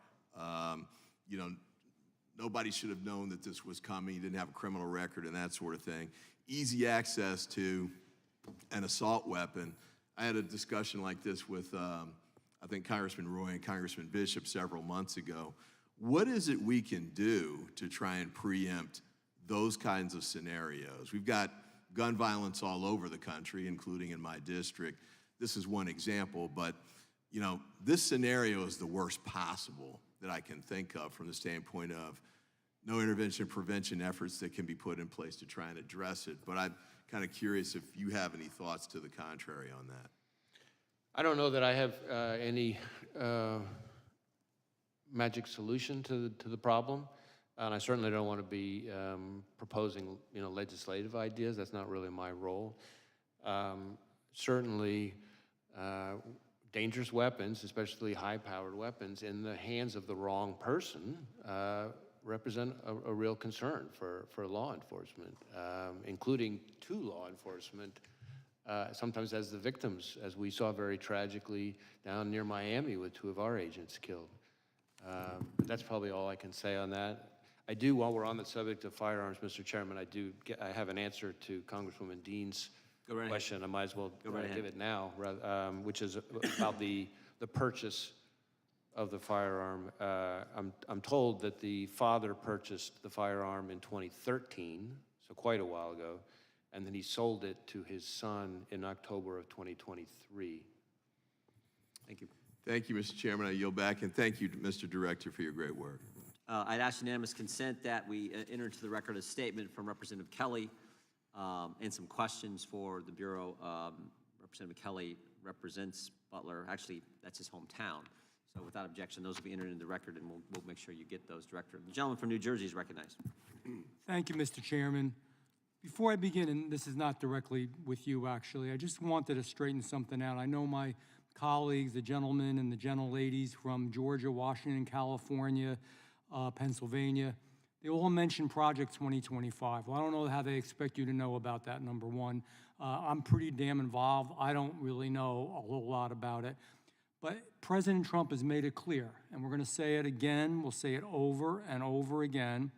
Nobody should have known that this was coming. He didn't have a criminal record and that sort of thing. Easy access to an assault weapon. I had a discussion like this with, I think, Congressman Roy and Congressman Bishop several months ago. What is it we can do to try and preempt those kinds of scenarios? We've got gun violence all over the country, including in my district. This is one example, but you know, this scenario is the worst possible that I can think of from the standpoint of no intervention prevention efforts that can be put in place to try and address it. But I'm kind of curious if you have any thoughts to the contrary on that. I don't know that I have any magic solution to the problem, and I certainly don't want to be proposing, you know, legislative ideas. That's not really my role. Certainly, dangerous weapons, especially high-powered weapons, in the hands of the wrong person represent a real concern for law enforcement, including to law enforcement, sometimes as the victims, as we saw very tragically down near Miami with 2 of our agents killed. But that's probably all I can say on that. I do, while we're on the subject of firearms, Mr. Chairman, I have an answer to Congresswoman Dean's question. I might as well give it now, which is about the purchase of the firearm. I'm told that the father purchased the firearm in 2013, so quite a while ago, and then he sold it to his son in October of 2023. Thank you. Thank you, Mr. Chairman. I yield back, and thank you, Mr. Director, for your great work. I'd ask unanimous consent that we enter into the record a statement from Representative Kelly and some questions for the Bureau. Representative Kelly represents Butler. Actually, that's his hometown. So without objection, those will be entered into the record, and we'll make sure you get those, Director. The gentleman from New Jersey is recognized. Thank you, Mr. Chairman. Before I begin, and this is not directly with you, actually, I just wanted to straighten something out. I know my colleagues, the gentlemen and the gentleladies from Georgia, Washington, California, Pennsylvania, they all mentioned Project 2025. Well, I don't know how they expect you to know about that, number one. I'm pretty damn involved. I don't really know a whole lot about it. But President Trump has made it clear, and we're going to say it again, we'll say it over and over again,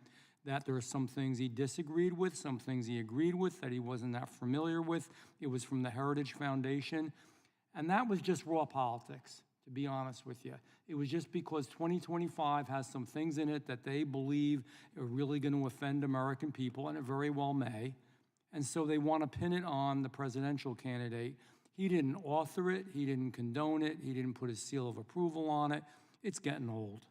that there are some things he disagreed with, some things he agreed with that he wasn't that familiar with. It was from the Heritage Foundation. And that was just raw politics, to be honest with you. It was just because 2025 has some things in it that they believe are really going to offend American people, and it very well may. And so they want to pin it on the presidential candidate. He didn't author it, he didn't condone it, he didn't put his seal of approval on it. It's getting old.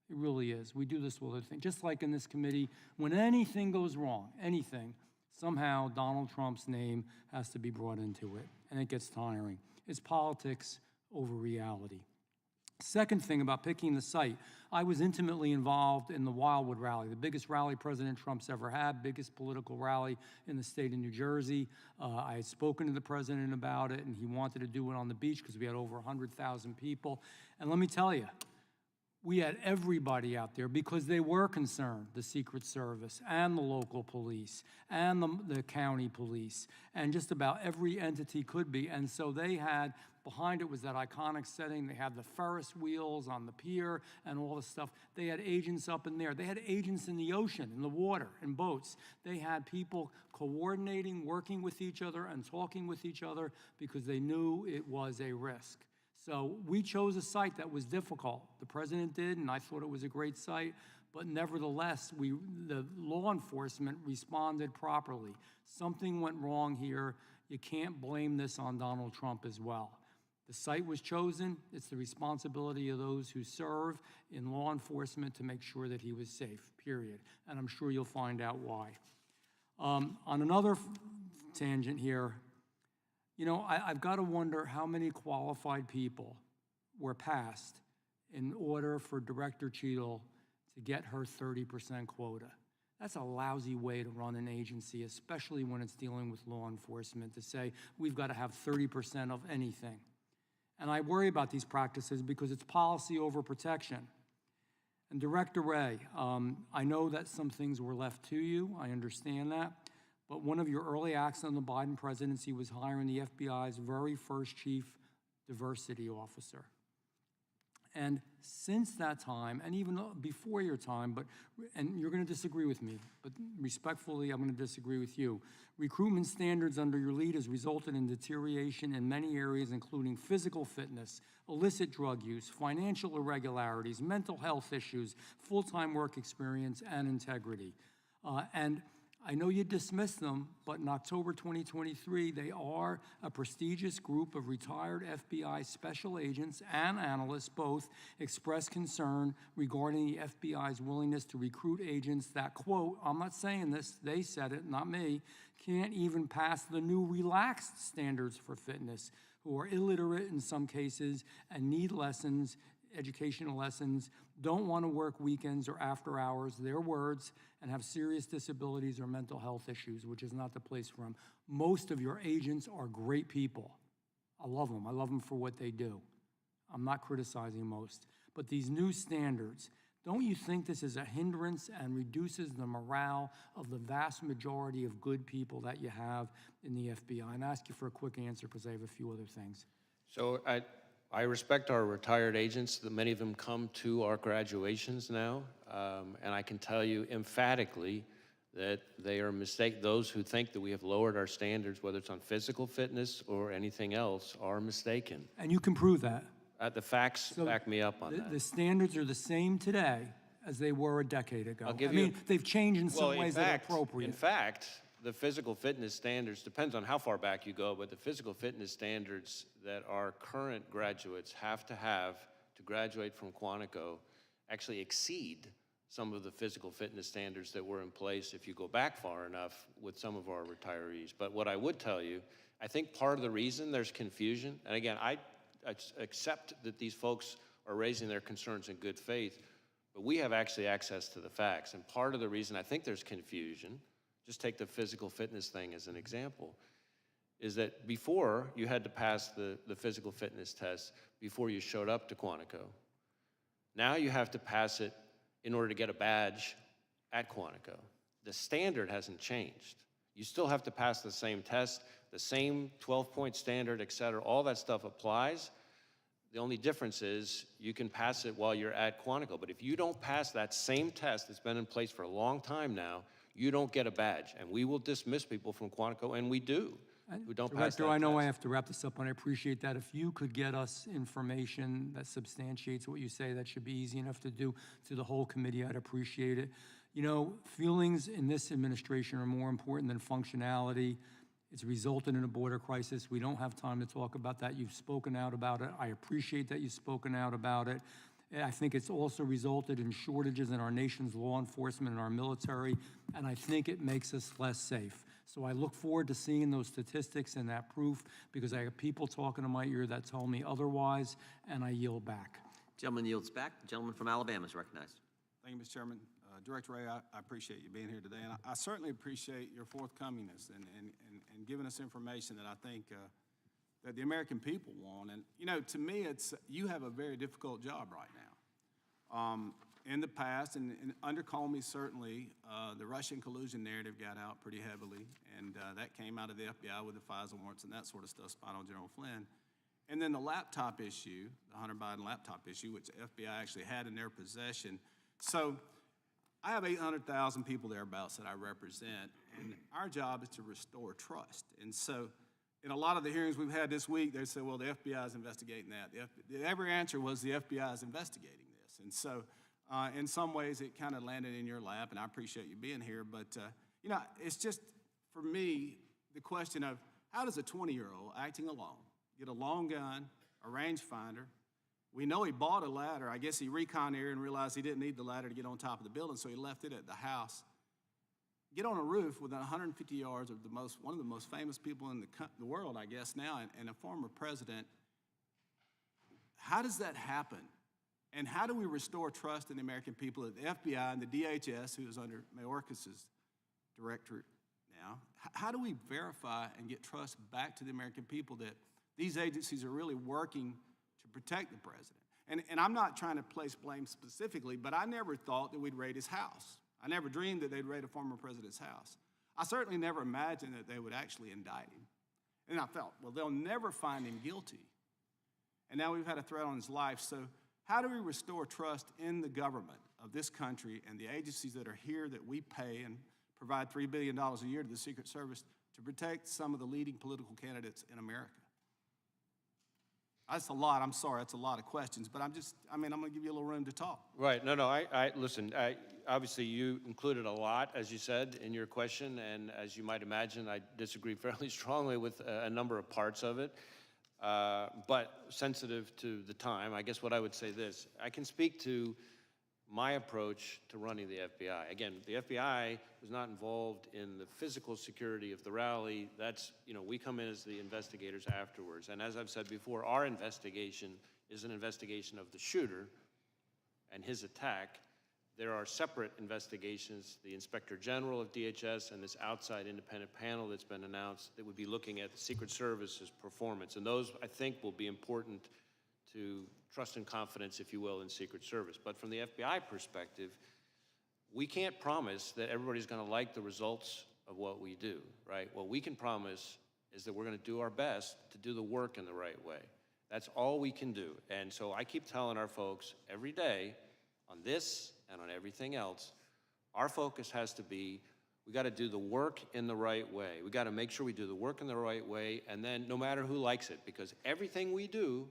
It really is. We do this with other things. Just like in this committee, when anything goes wrong, anything, somehow Donald Trump's name has to be brought into it, and it gets tiring. It's politics over reality. Second thing about picking the site, I was intimately involved in the Wildwood rally, the biggest rally President Trump's ever had, biggest political rally in the state of New Jersey. I had spoken to the president about it, and he wanted to do it on the beach because we had over 100,000 people. And let me tell you, we had everybody out there because they were concerned, the Secret Service and the local police and the county police and just about every entity could be. And so they had, behind it was that iconic setting. They had the Ferris wheels on the pier and all the stuff. They had agents up in there. They had agents in the ocean, in the water, in boats. They had people coordinating, working with each other and talking with each other because they knew it was a risk. So we chose a site that was difficult. The president did, and I thought it was a great site, but nevertheless, the law enforcement responded properly. Something went wrong here. You can't blame this on Donald Trump as well. The site was chosen. It's the responsibility of those who serve in law enforcement to make sure that he was safe, period. And I'm sure you'll find out why. On another tangent here, you know, I've got to wonder how many qualified people were passed in order for Director Cheadle to get her 30% quota. That's a lousy way to run an agency, especially when it's dealing with law enforcement, to say we've got to have 30% of anything. And I worry about these practices because it's policy over protection. And Director Wray, I know that some things were left to you. I understand that. But one of your early acts on the Biden presidency was hiring the FBI's very first chief diversity officer. And since that time, and even before your time, and you're going to disagree with me, but respectfully, I'm going to disagree with you. Recruitment standards under your lead has resulted in deterioration in many areas, including physical fitness, illicit drug use, financial irregularities, mental health issues, full-time work experience, and integrity. And I know you dismissed them, but in October 2023, they are a prestigious group of retired FBI special agents and analysts both expressed concern regarding the FBI's willingness to recruit agents that, quote, I'm not saying this, they said it, not me, can't even pass the new relaxed standards for fitness, who are illiterate in some cases and need lessons, educational lessons, don't want to work weekends or after hours, their words, and have serious disabilities or mental health issues, which is not the place for them. Most of your agents are great people. I love them. I love them for what they do. I'm not criticizing most. But these new standards, don't you think this is a hindrance and reduces the morale of the vast majority of good people that you have in the FBI? And I ask you for a quick answer because I have a few other things. So I respect our retired agents, that many of them come to our graduations now, and I can tell you emphatically that they are those who think that we have lowered our standards, whether it's on physical fitness or anything else, are mistaken. And you can prove that. The facts back me up on that. The standards are the same today as they were a decade ago. I'll give I mean, they've changed in some ways that are appropriate. In fact, the physical fitness standards, depends on how far back you go, but the physical fitness standards that our current graduates have to graduate from Quantico actually exceed some of the physical fitness standards that were in place if you go back far enough with some of our retirees. But what I would tell you, I think part of the reason there's confusion, and again, I accept that these folks are raising their concerns in good faith, but we have actually access to the facts. And part of the reason I think there's confusion, just take the physical fitness thing as an example, is that before you had to pass the physical fitness test before you showed up to Quantico. Now you have to pass it in order to get a badge at Quantico. The standard hasn't changed. You still have to pass the same test, the same 12-point standard, et cetera. All that stuff applies. The only difference is you can pass it while you're at Quantico. But if you don't pass that same test that's been in place for a long time now, you don't get a badge. And we will dismiss people from Quantico, and we do, who don't pass that Director, I know test. I have to wrap this up, and I appreciate that. If you could get us information that substantiates what you say, that should be easy enough to do to the whole committee, I'd appreciate it. You know, feelings in this administration are more important than functionality. It's resulted in a border crisis. We don't have time to talk about that. You've spoken out about it. I appreciate that you've spoken out about it. I think it's also resulted in shortages in our nation's law enforcement and our military, and I think it makes us less safe. So I look forward to seeing those statistics and that proof, because I have people talking to my ear that tell me otherwise, and I yield back. Gentleman yields back. The gentleman from Alabama is recognized. Thank you, Mr. Chairman. Director Wray, I appreciate you being here today, and I certainly appreciate your forthcomingness and giving us information that I think that the American people want. And, you know, to me, you have a very difficult job right now. In the past, and under Comey, certainly, the Russian collusion narrative got out pretty heavily, and that came out of the FBI with the FISA warrants and that sort of stuff, spying on General Flynn. And then the laptop issue, the Hunter Biden laptop issue, which the FBI actually had in their possession. So I have 800,000 people thereabouts that I represent, and our job is to restore trust. And so in a lot of the hearings we've had this week, they say, well, the FBI is investigating that. Every answer was the FBI is investigating this. And so in some ways, it kind of landed in your lap, and I appreciate you being here. But, you know, it's just, for me, the question of how does a 20-year-old acting alone get a long gun, a rangefinder? We know he bought a ladder. I guess he reconned here and realized he didn't need the ladder to get on top of the building, so he left it at the house. Get on a roof within 150 yards of one of the most famous people in the world, I guess now, and a former president. How does that happen? And how do we restore trust in the American people that the FBI and the DHS, who is under Mayorkas's directorate now, how do we verify and get trust back to the American people that these agencies are really working to protect the president? And I'm not trying to place blame specifically, but I never thought that we'd raid his house. I never dreamed that they'd raid a former president's house. I certainly never imagined that they would actually indict him. And I felt, well, they'll never find him guilty. And now we've had a threat on his life. So How do we restore trust in the government of this country and the agencies that are here that we pay and provide $3 billion a year to the Secret Service to protect some of the leading political candidates in America? That's a lot. I'm sorry, that's a lot of questions, but I'm going to give you a little room to talk. Right, no, listen, obviously you included a lot, as you said, in your question, and as you might imagine, I disagree fairly strongly with a number of parts of it, but sensitive to the time, I guess what I would say this, I can speak to my approach to running the FBI. Again, the FBI was not involved in the physical security of the rally. That's, we come in as the investigators afterwards. And as I've said before, our investigation is an investigation of the shooter and his attack. There are separate investigations, the Inspector General of DHS and this outside independent panel that's been announced that would be looking at the Secret Service's performance. And those, I think, will be important to trust and confidence, if you will, in Secret Service. But from the FBI perspective, we can't promise that everybody's going to like the results of what we do, right? What we can promise is that we're going to do our best to do the work in the right way. That's all we can do. And so I keep telling our folks every day on this and on everything else, our focus has to be, we got to do the work in the right way. We got to make sure we do the work in the right way, and then no matter who likes it, because everything we do,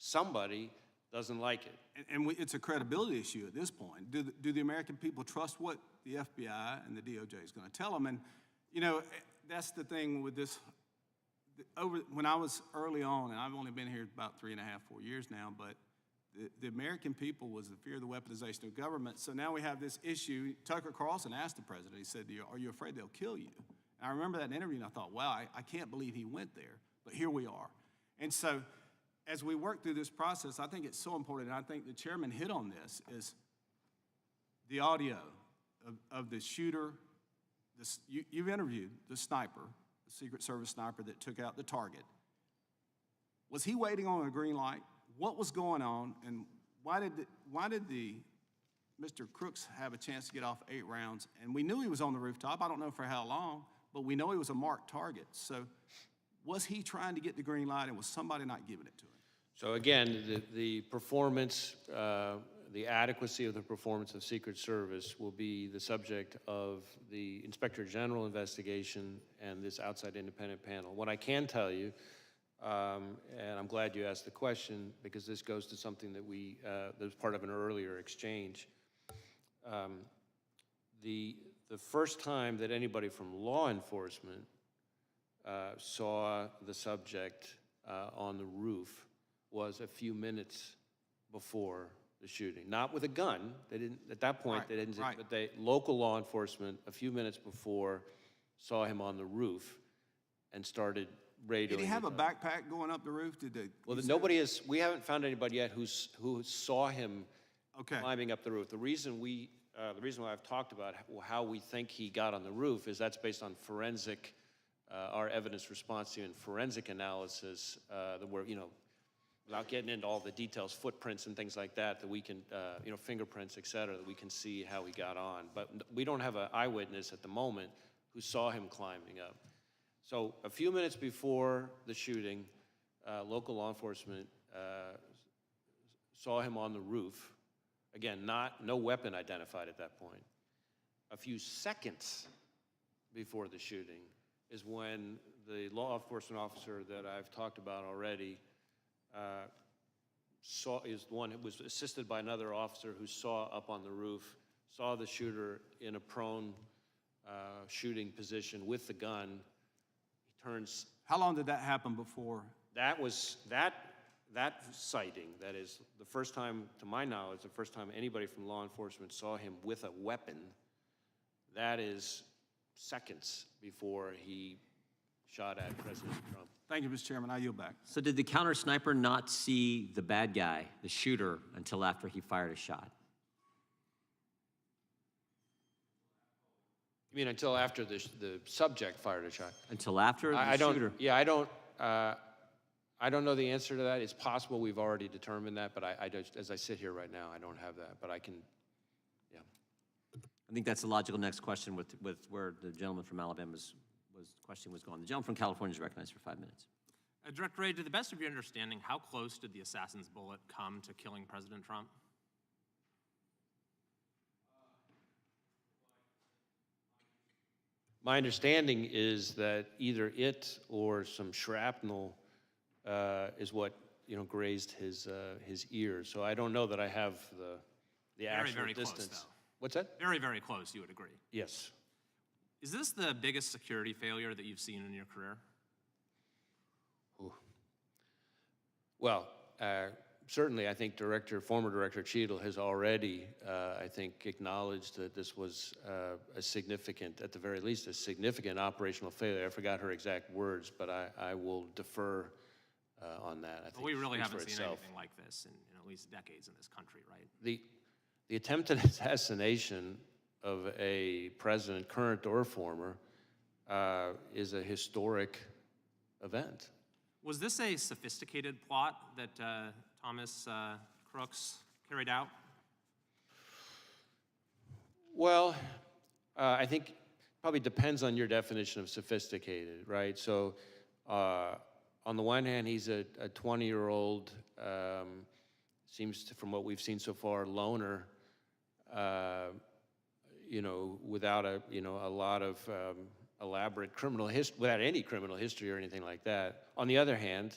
somebody doesn't like it. And it's a credibility issue at this point. Do the American people trust what the FBI and the DOJ is going to tell them? And, that's the thing with this. When I was early on, and I've only been here about 3.5, 4 years now, but the American people was the fear of the weaponization of government. So now we have this issue. Tucker Carlson asked the president, he said, are you afraid they'll kill you? And I remember that interview, and I thought, wow, I can't believe he went there. But here we are. And so as we work through this process, I think it's so important, and I think the chairman hit on this, is the audio of the shooter. You've interviewed the sniper, the Secret Service sniper that took out the target. Was he waiting on a green light? What was going on, and why did Mr. Crooks have a chance to get off 8 rounds? And we knew he was on the rooftop. I don't know for how long, but we know he was a marked target. So was he trying to get the green light, and was somebody not giving it to him? So again, the performance, the adequacy of the performance of Secret Service will be the subject of the Inspector General investigation and this outside independent panel. What I can tell you, and I'm glad you asked the question, because this goes to something that that was part of an earlier exchange. The first time that anybody from law enforcement saw the subject on the roof was a few minutes before the shooting. Not with a gun. They didn't, at that point, they didn't, but local law enforcement, a few minutes before, saw him on the roof and started radioing. Did he have a backpack going up the roof? Well, we haven't found anybody yet who saw him climbing up the roof. The reason why I've talked about how we think he got on the roof is that's based on forensic, our evidence response team and forensic analysis, that we're, without getting into all the details, footprints and things like that we can, fingerprints, et cetera, that we can see how he got on. But we don't have an eyewitness at the moment who saw him climbing up. So a few minutes before the shooting, local law enforcement saw him on the roof. Again, no weapon identified at that point. A few seconds before the shooting is when the law enforcement officer that I've talked about already is the one who was assisted by another officer who saw up on the roof, saw the shooter in a prone shooting position with the gun. He turns. How long did that happen before? That was that sighting. That is the first time, to my knowledge, the first time anybody from law enforcement saw him with a weapon. That is seconds before he shot at President Trump. Thank you, Mr. Chairman. I yield back. So did the counter sniper not see the bad guy, the shooter, until after he fired a shot? You mean until after the subject fired a shot? Until after the shooter? Yeah, I don't know the answer to that. It's possible we've already determined that, but I just, as I sit here right now, I don't have that. But I can, yeah. I think that's the logical next question with where the gentleman from Alabama's question was going. The gentleman from California is recognized for 5 minutes. Director Wray, to the best of your understanding, how close did the assassin's bullet come to killing President Trump? My understanding is that either it or some shrapnel is what grazed his ear. So I don't know that I have the actual very distance. close, though. What's that? Very, very close, you would agree. Yes. Is this the biggest security failure that you've seen in your career? Ooh. Well, certainly I think former Director Sheila has already, I think, acknowledged that this was a significant, at the very least, a significant operational failure. I forgot her exact words, but I will defer on that. I think We really it speaks haven't for seen itself. anything like this in at least decades in this country, right? The attempted assassination of a president, current or former, is a historic event. Was this a sophisticated plot that Thomas Crooks carried out? Well, I think probably depends on your definition of sophisticated, right? So on the one hand, he's a 20-year-old, seems to, from what we've seen so far, loner, without a lot of elaborate criminal history, without any criminal history or anything like that. On the other hand,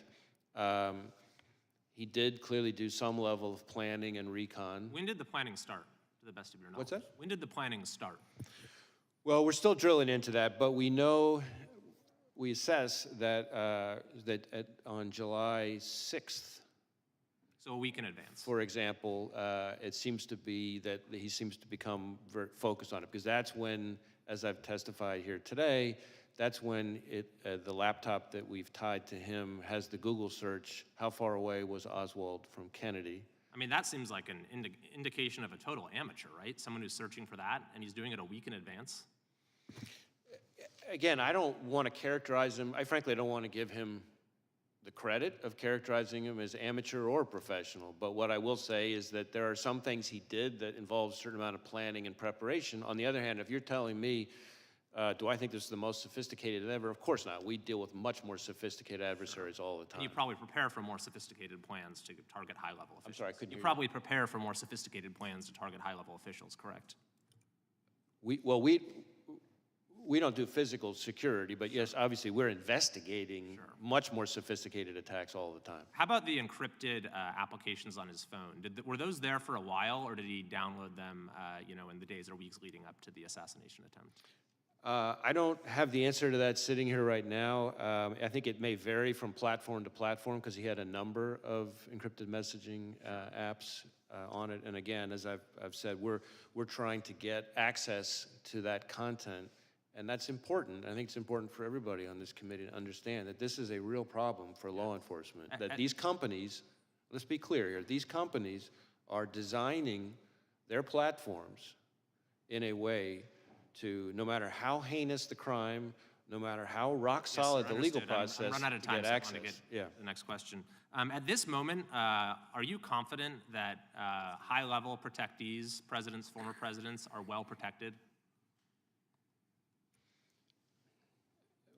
he did clearly do some level of planning and recon. When did the planning start, to the best of your knowledge? What's that? When did the planning start? Well, we're still drilling into that, but we know, we assess that on July 6th, So a week in advance. for example, it seems to be that he seems to become very focused on it, because that's when, as I've testified here today, that's when the laptop that we've tied to him has the Google search, how far away was Oswald from Kennedy? I mean, that seems like an indication of a total amateur, right? Someone who's searching for that, and he's doing it a week in advance. Again, I don't want to characterize him, I frankly don't want to give him the credit of characterizing him as amateur or professional, but what I will say is that there are some things he did that involve a certain amount of planning and preparation. On the other hand, if you're telling me, do I think this is the most sophisticated ever? Of course not. We deal with much more sophisticated adversaries all the time. And you probably prepare for more sophisticated plans to target high-level officials. I'm sorry, I couldn't You hear you. probably prepare for more sophisticated plans to target high-level officials, correct? We don't do physical security, but yes, obviously we're investigating much more sophisticated attacks all the time. How about the encrypted applications on his phone? Were those there for a while, or did he download them, in the days or weeks leading up to the assassination attempt? I don't have the answer to that sitting here right now. I think it may vary from platform to platform because he had a number of encrypted messaging apps on it. And again, as I've said, we're trying to get access to that content. And that's important. I think it's important for everybody on this committee to understand that this is a real problem for law enforcement. That these companies, let's be clear here, these companies are designing their platforms in a way to, no matter how heinous the crime, no matter how rock solid the legal process, I'm run out of to time, get so I access. want to get to the next question. At this moment, are you confident that high-level protectees, presidents, former presidents, are well protected?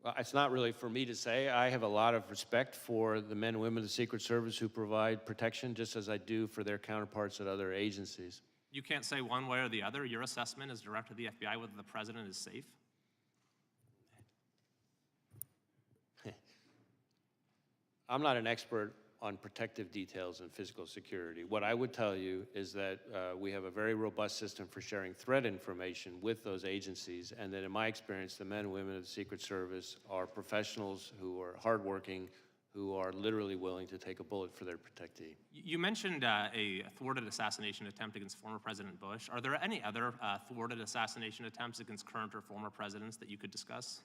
Well, it's not really for me to say. I have a lot of respect for the men and women of the Secret Service who provide protection, just as I do for their counterparts at other agencies. You can't say one way or the other. Your assessment as director of the FBI whether the president is safe? I'm not an expert on protective details and physical security. What I would tell you is that we have a very robust system for sharing threat information with those agencies, and that in my experience, the men and women of the Secret Service are professionals who are hardworking, who are literally willing to take a bullet for their protectee. You mentioned a thwarted assassination attempt against former President Bush. Are there any other thwarted assassination attempts against current or former presidents that you could discuss?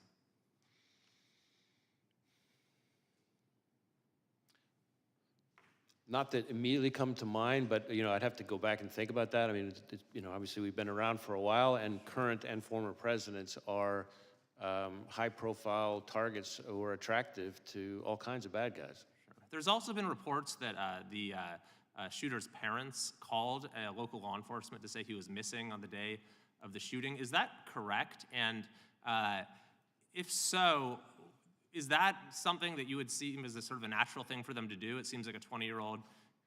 Not that immediately come to mind, but I'd have to go back and think about that. I mean, obviously we've been around for a while, and current and former presidents are high-profile targets who are attractive to all kinds of bad guys. There's also been reports that the shooter's parents called local law enforcement to say he was missing on the day of the shooting. Is that correct? And if so, is that something that you would see as a sort of a natural thing for them to do? It seems like a 20-year-old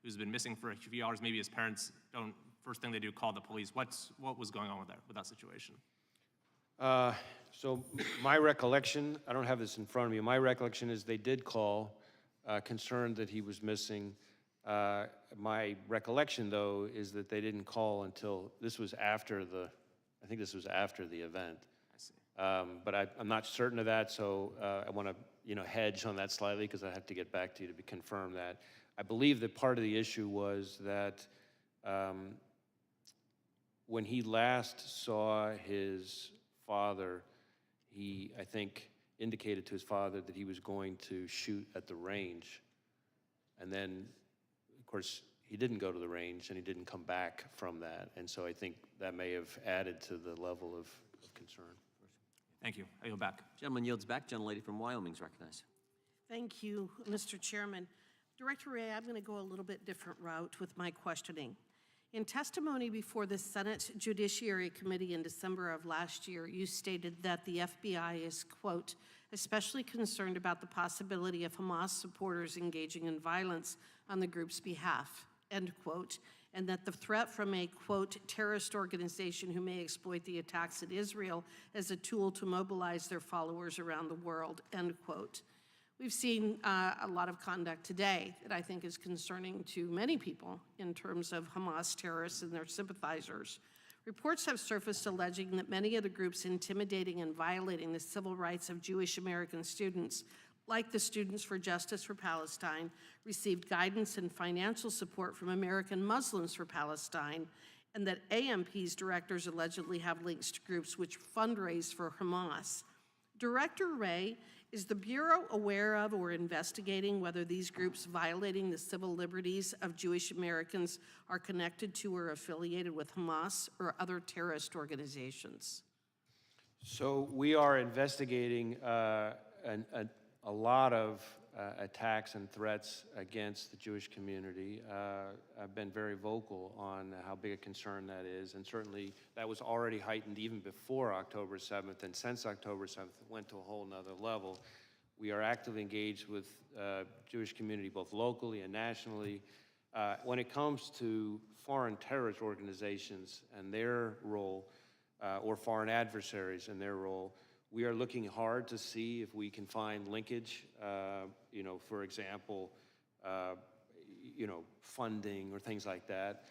who's been missing for a few hours, maybe his parents don't, first thing they do, call the police. What was going on with that situation? So my recollection, I don't have this in front of me, my recollection is they did call, concerned that he was missing. My recollection, though, is that they didn't call until, this was after the, I think this was after the event. I see. But I'm not certain of that, so I want to, hedge on that slightly because I have to get back to you to confirm that. I believe that part of the issue was that when he last saw his father, he, I think, indicated to his father that he was going to shoot at the range. And then, of course, he didn't go to the range and he didn't come back from that. And so I think that may have added to the level of concern. Thank you. I yield back. Gentleman yields back. Gentlelady from Wyoming is recognized. Thank you, Mr. Chairman. Director Wray, I'm going to go a little bit different route with my questioning. In testimony before the Senate Judiciary Committee in December of last year, you stated that the FBI is, quote, especially concerned about the possibility of Hamas supporters engaging in violence on the group's behalf, end quote, and that the threat from a, quote, terrorist organization who may exploit the attacks at Israel as a tool to mobilize their followers around the world, end quote. We've seen a lot of conduct today that I think is concerning to many people in terms of Hamas terrorists and their sympathizers. Reports have surfaced alleging that many of the groups intimidating and violating the civil rights of Jewish American students, like the Students for Justice for Palestine, received guidance and financial support from American Muslims for Palestine, and that AMP's directors allegedly have links to groups which fundraise for Hamas. Director Wray, is the Bureau aware of or investigating whether these groups violating the civil liberties of Jewish Americans are connected to or affiliated with Hamas or other terrorist organizations? So we are investigating a lot of attacks and threats against the Jewish community. I've been very vocal on how big a concern that is, and certainly that was already heightened even before October 7th, and since October 7th, it went to a whole nother level. We are actively engaged with Jewish community, both locally and nationally. When it comes to foreign terrorist organizations and their role, or foreign adversaries and their role, we are looking hard to see if we can find linkage, for example, funding or things like that.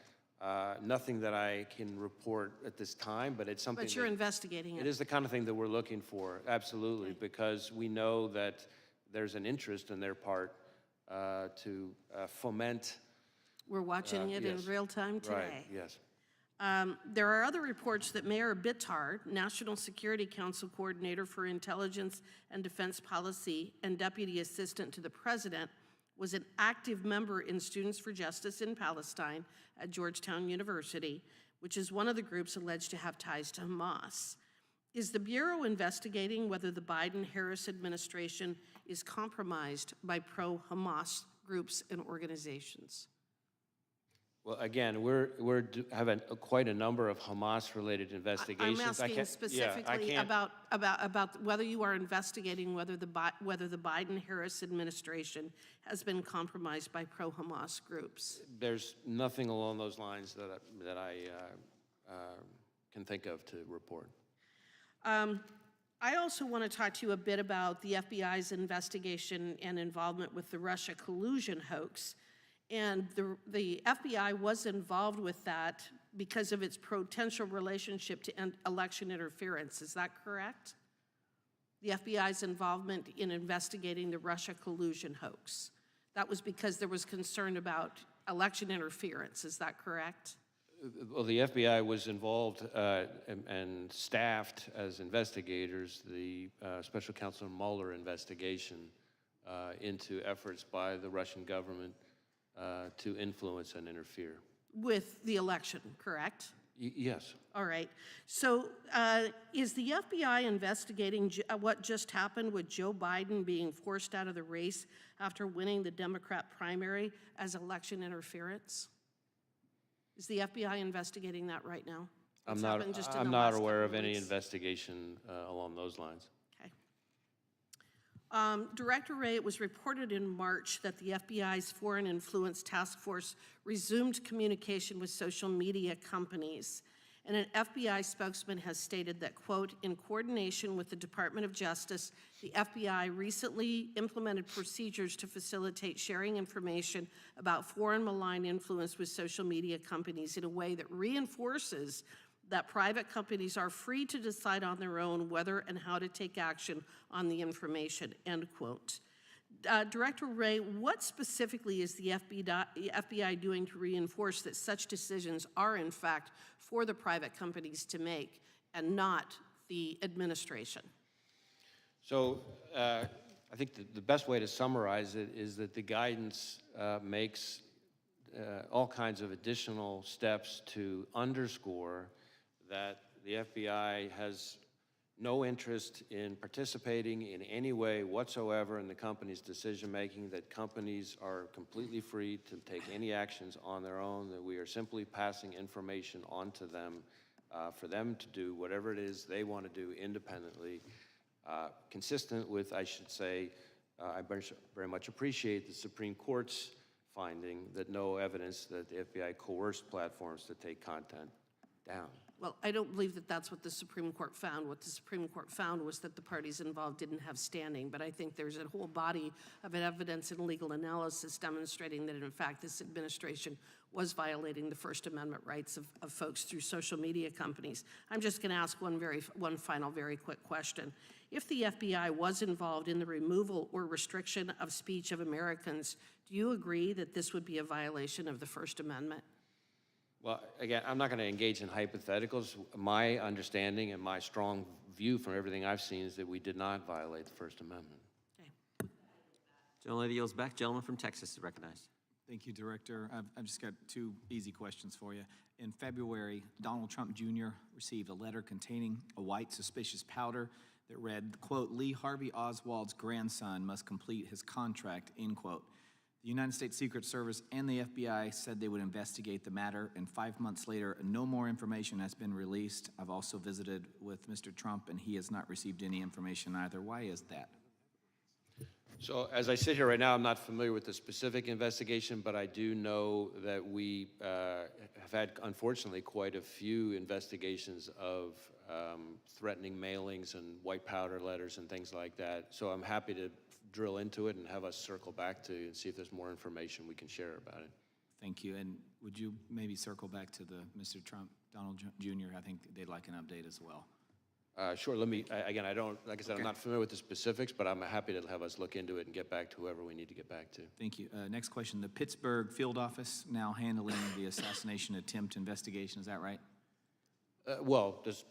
Nothing that I can report at this time, but it's something. But you're investigating it. It is the kind of thing that we're looking for, absolutely, Okay. because we know that there's an interest in their part to foment. We're watching it yes. in real time today. Right, yes. There are other reports that Mayor Bittard, National Security Council Coordinator for Intelligence and Defense Policy and Deputy Assistant to the President, was an active member in Students for Justice in Palestine at Georgetown University, which is one of the groups alleged to have ties to Hamas. Is the Bureau investigating whether the Biden-Harris administration is compromised by pro-Hamas groups and organizations? Well, again, we're having quite a number of Hamas-related investigations. I'm asking specifically about whether you are investigating whether the Biden-Harris administration has been compromised by pro-Hamas groups. There's nothing along those lines that I can think of to report. I also want to talk to you a bit about the FBI's investigation and involvement with the Russia collusion hoax. And the FBI was involved with that because of its potential relationship to election interference. Is that correct? The FBI's involvement in investigating the Russia collusion hoax. That was because there was concern about election interference. Is that correct? Well, the FBI was involved and staffed as investigators the Special Counsel Mueller investigation into efforts by the Russian government to influence and interfere. With the election, correct? Yes. All right. So is the FBI investigating what just happened with Joe Biden being forced out of the race after winning the Democrat primary as election interference? Is the FBI investigating that right now? I'm not aware of any investigation along those lines. Okay. Director Wray, it was reported in March that the FBI's Foreign Influence Task Force resumed communication with social media companies. And an FBI spokesman has stated that, quote, in coordination with the Department of Justice, the FBI recently implemented procedures to facilitate sharing information about foreign malign influence with social media companies in a way that reinforces that private companies are free to decide on their own whether and how to take action on the information, end quote. Director Wray, what specifically is the FBI doing to reinforce that such decisions are in fact for the private companies to make and not the administration? So I think the best way to summarize it is that the guidance makes all kinds of additional steps to underscore that the FBI has no interest in participating in any way whatsoever in the company's decision-making, that companies are completely free to take any actions on their own, that we are simply passing information on to them for them to do whatever it is they want to do independently, consistent with, I should say, I very much appreciate the Supreme Court's finding that no evidence that the FBI coerced platforms to take content down. Well, I don't believe that that's what the Supreme Court found. What the Supreme Court found was that the parties involved didn't have standing, but I think there's a whole body of evidence and legal analysis demonstrating that, in fact, this administration was violating the First Amendment rights of folks through social media companies. I'm just going to ask one final very quick question. If the FBI was involved in the removal or restriction of speech of Americans, do you agree that this would be a violation of the First Amendment? Well, again, I'm not going to engage in hypotheticals. My understanding and my strong view from everything I've seen is that we did not violate the First Amendment. Gentlelady yields back. Gentleman from Texas is recognized. Thank you, Director. I've just got two easy questions for you. In February, Donald Trump Jr. received a letter containing a white suspicious powder that read, quote, Lee Harvey Oswald's grandson must complete his contract, end quote. The United States Secret Service and the FBI said they would investigate the matter, and 5 months later, no more information has been released. I've also visited with Mr. Trump, and he has not received any information either. Why is that? So as I sit here right now, I'm not familiar with the specific investigation, but I do know that we have had, unfortunately, quite a few investigations of threatening mailings and white powder letters and things like that. So I'm happy to drill into it and have us circle back to you and see if there's more information we can share about it. Thank you. And would you maybe circle back to the Mr. Trump, Donald Jr.? I think they'd like an update as well. Sure. Let me, again, I don't, like I said, I'm not familiar with the specifics, but I'm happy to have us look into it and get back to whoever we need to get back to. Thank you. Next question. The Pittsburgh field office now handling the assassination attempt investigation. Is that right? Well, there's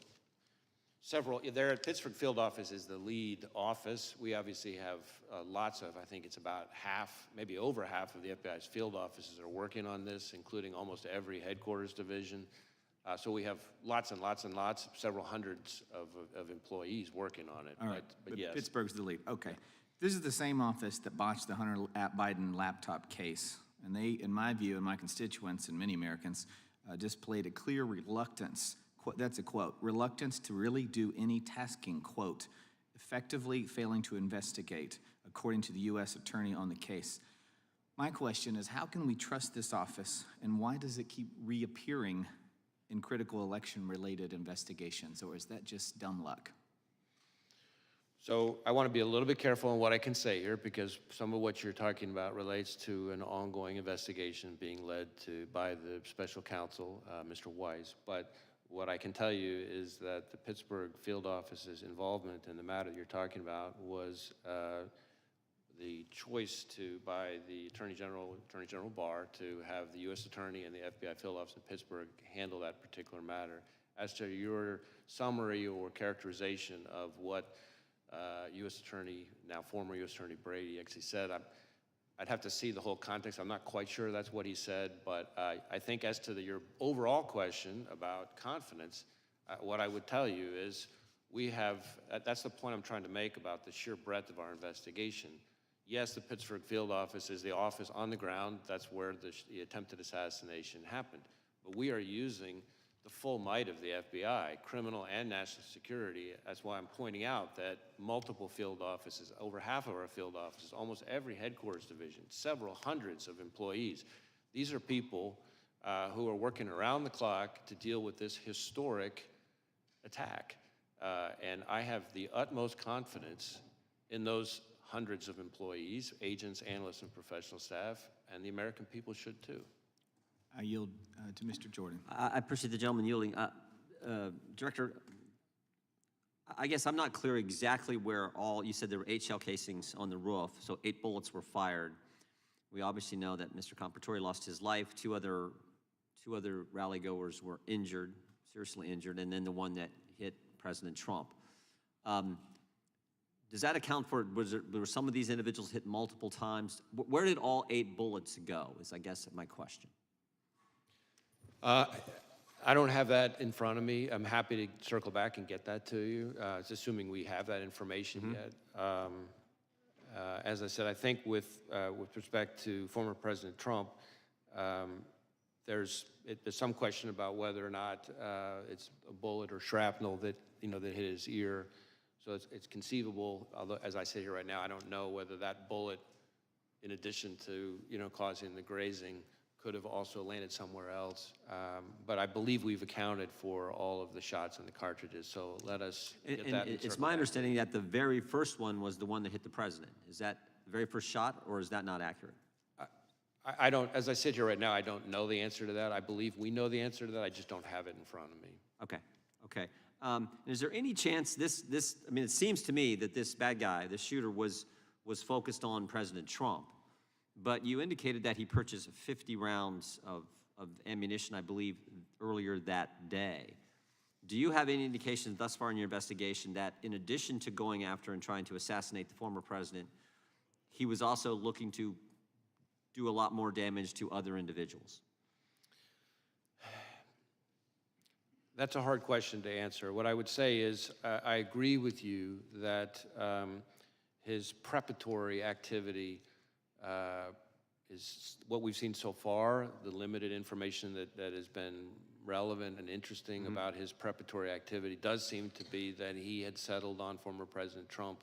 several. There at Pittsburgh field office is the lead office. We obviously have lots of, I think it's about half, maybe over half of the FBI's field offices are working on this, including almost every headquarters division. So we have lots and lots and lots, several hundreds of employees working on it. All right, but yes. Pittsburgh's the lead. Okay. This is the same office that botched the Hunter Biden laptop case. And they, in my view, and my constituents and many Americans, displayed a clear reluctance, that's a quote, reluctance to really do any tasking, quote, effectively failing to investigate, according to the U.S. attorney on the case. My question is, how can we trust this office, and why does it keep reappearing in critical election-related investigations, or is that just dumb luck? So I want to be a little bit careful on what I can say here, because some of what you're talking about relates to an ongoing investigation being led by the special counsel, Mr. Weiss. But what I can tell you is that the Pittsburgh field office's involvement in the matter you're talking about was the choice by the Attorney General Barr to have the U.S. Attorney and the FBI field office in Pittsburgh handle that particular matter. As to your summary or characterization of what U.S. Attorney, now former U.S. Attorney Brady actually said, I'd have to see the whole context. I'm not quite sure that's what he said, but I think as to your overall question about confidence, what I would tell you is we have, that's the point I'm trying to make about the sheer breadth of our investigation. Yes, the Pittsburgh field office is the office on the ground. That's where the attempted assassination happened. But we are using the full might of the FBI, criminal and national security. That's why I'm pointing out that multiple field offices, over half of our field offices, almost every headquarters division, several hundreds of employees. These are people who are working around the clock to deal with this historic attack. And I have the utmost confidence in those hundreds of employees, agents, analysts, and professional staff, and the American people should too. I yield to Mr. Jordan. I appreciate the gentleman yielding. Director, I guess I'm not clear exactly where you said there were 8 shell casings on the roof, so 8 bullets were fired. We obviously know that Mr. Comparatore lost his life. Two other rally-goers were injured, seriously injured, and then the one that hit President Trump. Does that account for, were some of these individuals hit multiple times? Where did all 8 bullets go, is I guess my question. I don't have that in front of me. I'm happy to circle back and get that to you. It's assuming we have that information yet. As I said, I think with respect to former President Trump, there's some question about whether or not it's a bullet or shrapnel that that hit his ear. So it's conceivable. Although, as I sit here right now, I don't know whether that bullet, in addition to causing the grazing, could have also landed somewhere else. But I believe we've accounted for all of the shots in the cartridges, so let us get that. It's my understanding that the very first one was the one that hit the president. Is that the very first shot, or is that not accurate? I don't, as I sit here right now, I don't know the answer to that. I believe we know the answer to that, I just don't have it in front of me. Okay. Is there any chance I mean, it seems to me that this bad guy, this shooter, was focused on President Trump. But you indicated that he purchased 50 rounds of ammunition, I believe, earlier that day. Do you have any indications thus far in your investigation that in addition to going after and trying to assassinate the former president, he was also looking to do a lot more damage to other individuals? That's a hard question to answer. What I would say is I agree with you that his preparatory activity is what we've seen so far, the limited information that has been relevant and interesting about his preparatory activity does seem to be that he had settled on former President Trump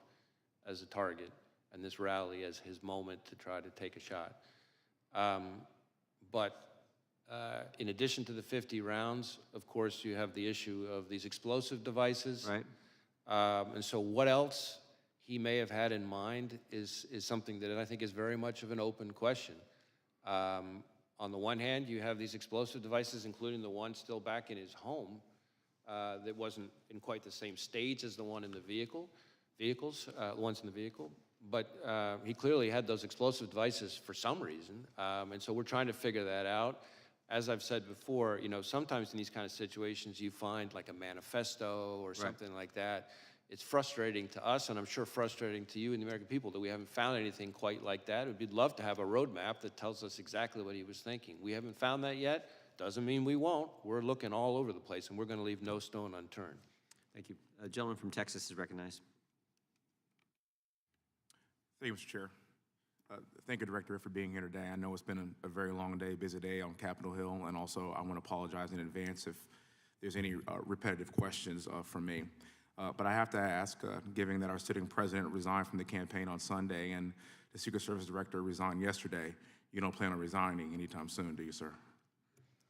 as a target and this rally as his moment to try to take a shot. But in addition to the 50 rounds, of course, you have the issue of these explosive devices. Right. And so what else he may have had in mind is something that I think is very much of an open question. On the one hand, you have these explosive devices, including the one still back in his home that wasn't in quite the same stage as the one in the ones in the vehicle. But he clearly had those explosive devices for some reason. And so we're trying to figure that out. As I've said before, sometimes in these kind of situations, you find like a manifesto or something like that. It's frustrating to us, and I'm sure frustrating to you and the American people, that we haven't found anything quite like that. We'd love to have a roadmap that tells us exactly what he was thinking. We haven't found that yet. Doesn't mean we won't. We're looking all over the place, and we're going to leave no stone unturned. Thank you. A gentleman from Texas is recognized. Thank you, Mr. Chair. Thank you, Director, for being here today. I know it's been a very long day, busy day on Capitol Hill, and also I want to apologize in advance if there's any repetitive questions from me. But I have to ask, given that our sitting president resigned from the campaign on Sunday and the Secret Service Director resigned yesterday, you don't plan on resigning anytime soon, do you, sir?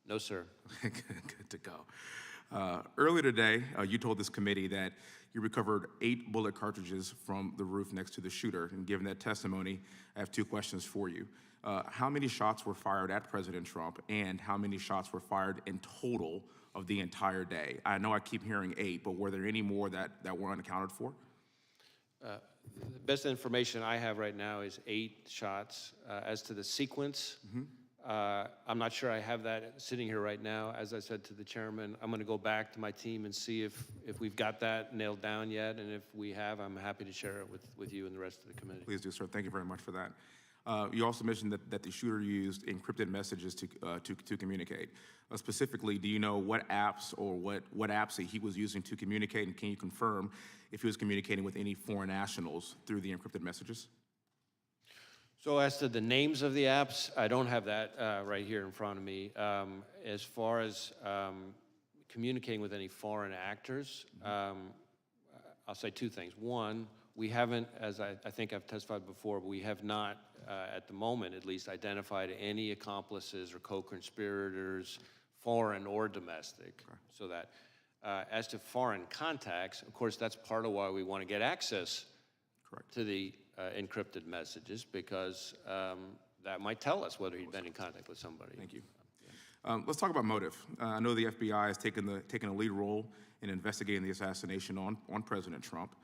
No, sir. Good to go. Earlier today, you told this committee that you recovered 8 bullet cartridges from the roof next to the shooter. And given that testimony, I have 2 questions for you. How many shots were fired at President Trump, and how many shots were fired in total of the entire day? I know I keep hearing 8, but were there any more that were unaccounted for? The best information I have right now is 8 shots. As to the sequence, I'm not sure I have that sitting here right now. As I said to the chairman, I'm going to go back to my team and see if we've got that nailed down yet, and if we have, I'm happy to share it with you and the rest of the committee. Please do, sir. Thank you very much for that. You also mentioned that the shooter used encrypted messages to communicate. Specifically, do you know what apps or what apps that he was using to communicate, and can you confirm if he was communicating with any foreign nationals through the encrypted messages? So as to the names of the apps, I don't have that right here in front of me. As far as communicating with any foreign actors, I'll say two things. One, we haven't, as I think I've testified before, but we have not, at the moment at least, identified any accomplices or co-conspirators, foreign or domestic. So that, as to foreign contacts, of course, that's part of why we want to get access to the encrypted messages, because that might tell us whether he'd been in contact with somebody. Thank you. Let's talk about motive. I know the FBI has taken a lead role in investigating the assassination on President Trump.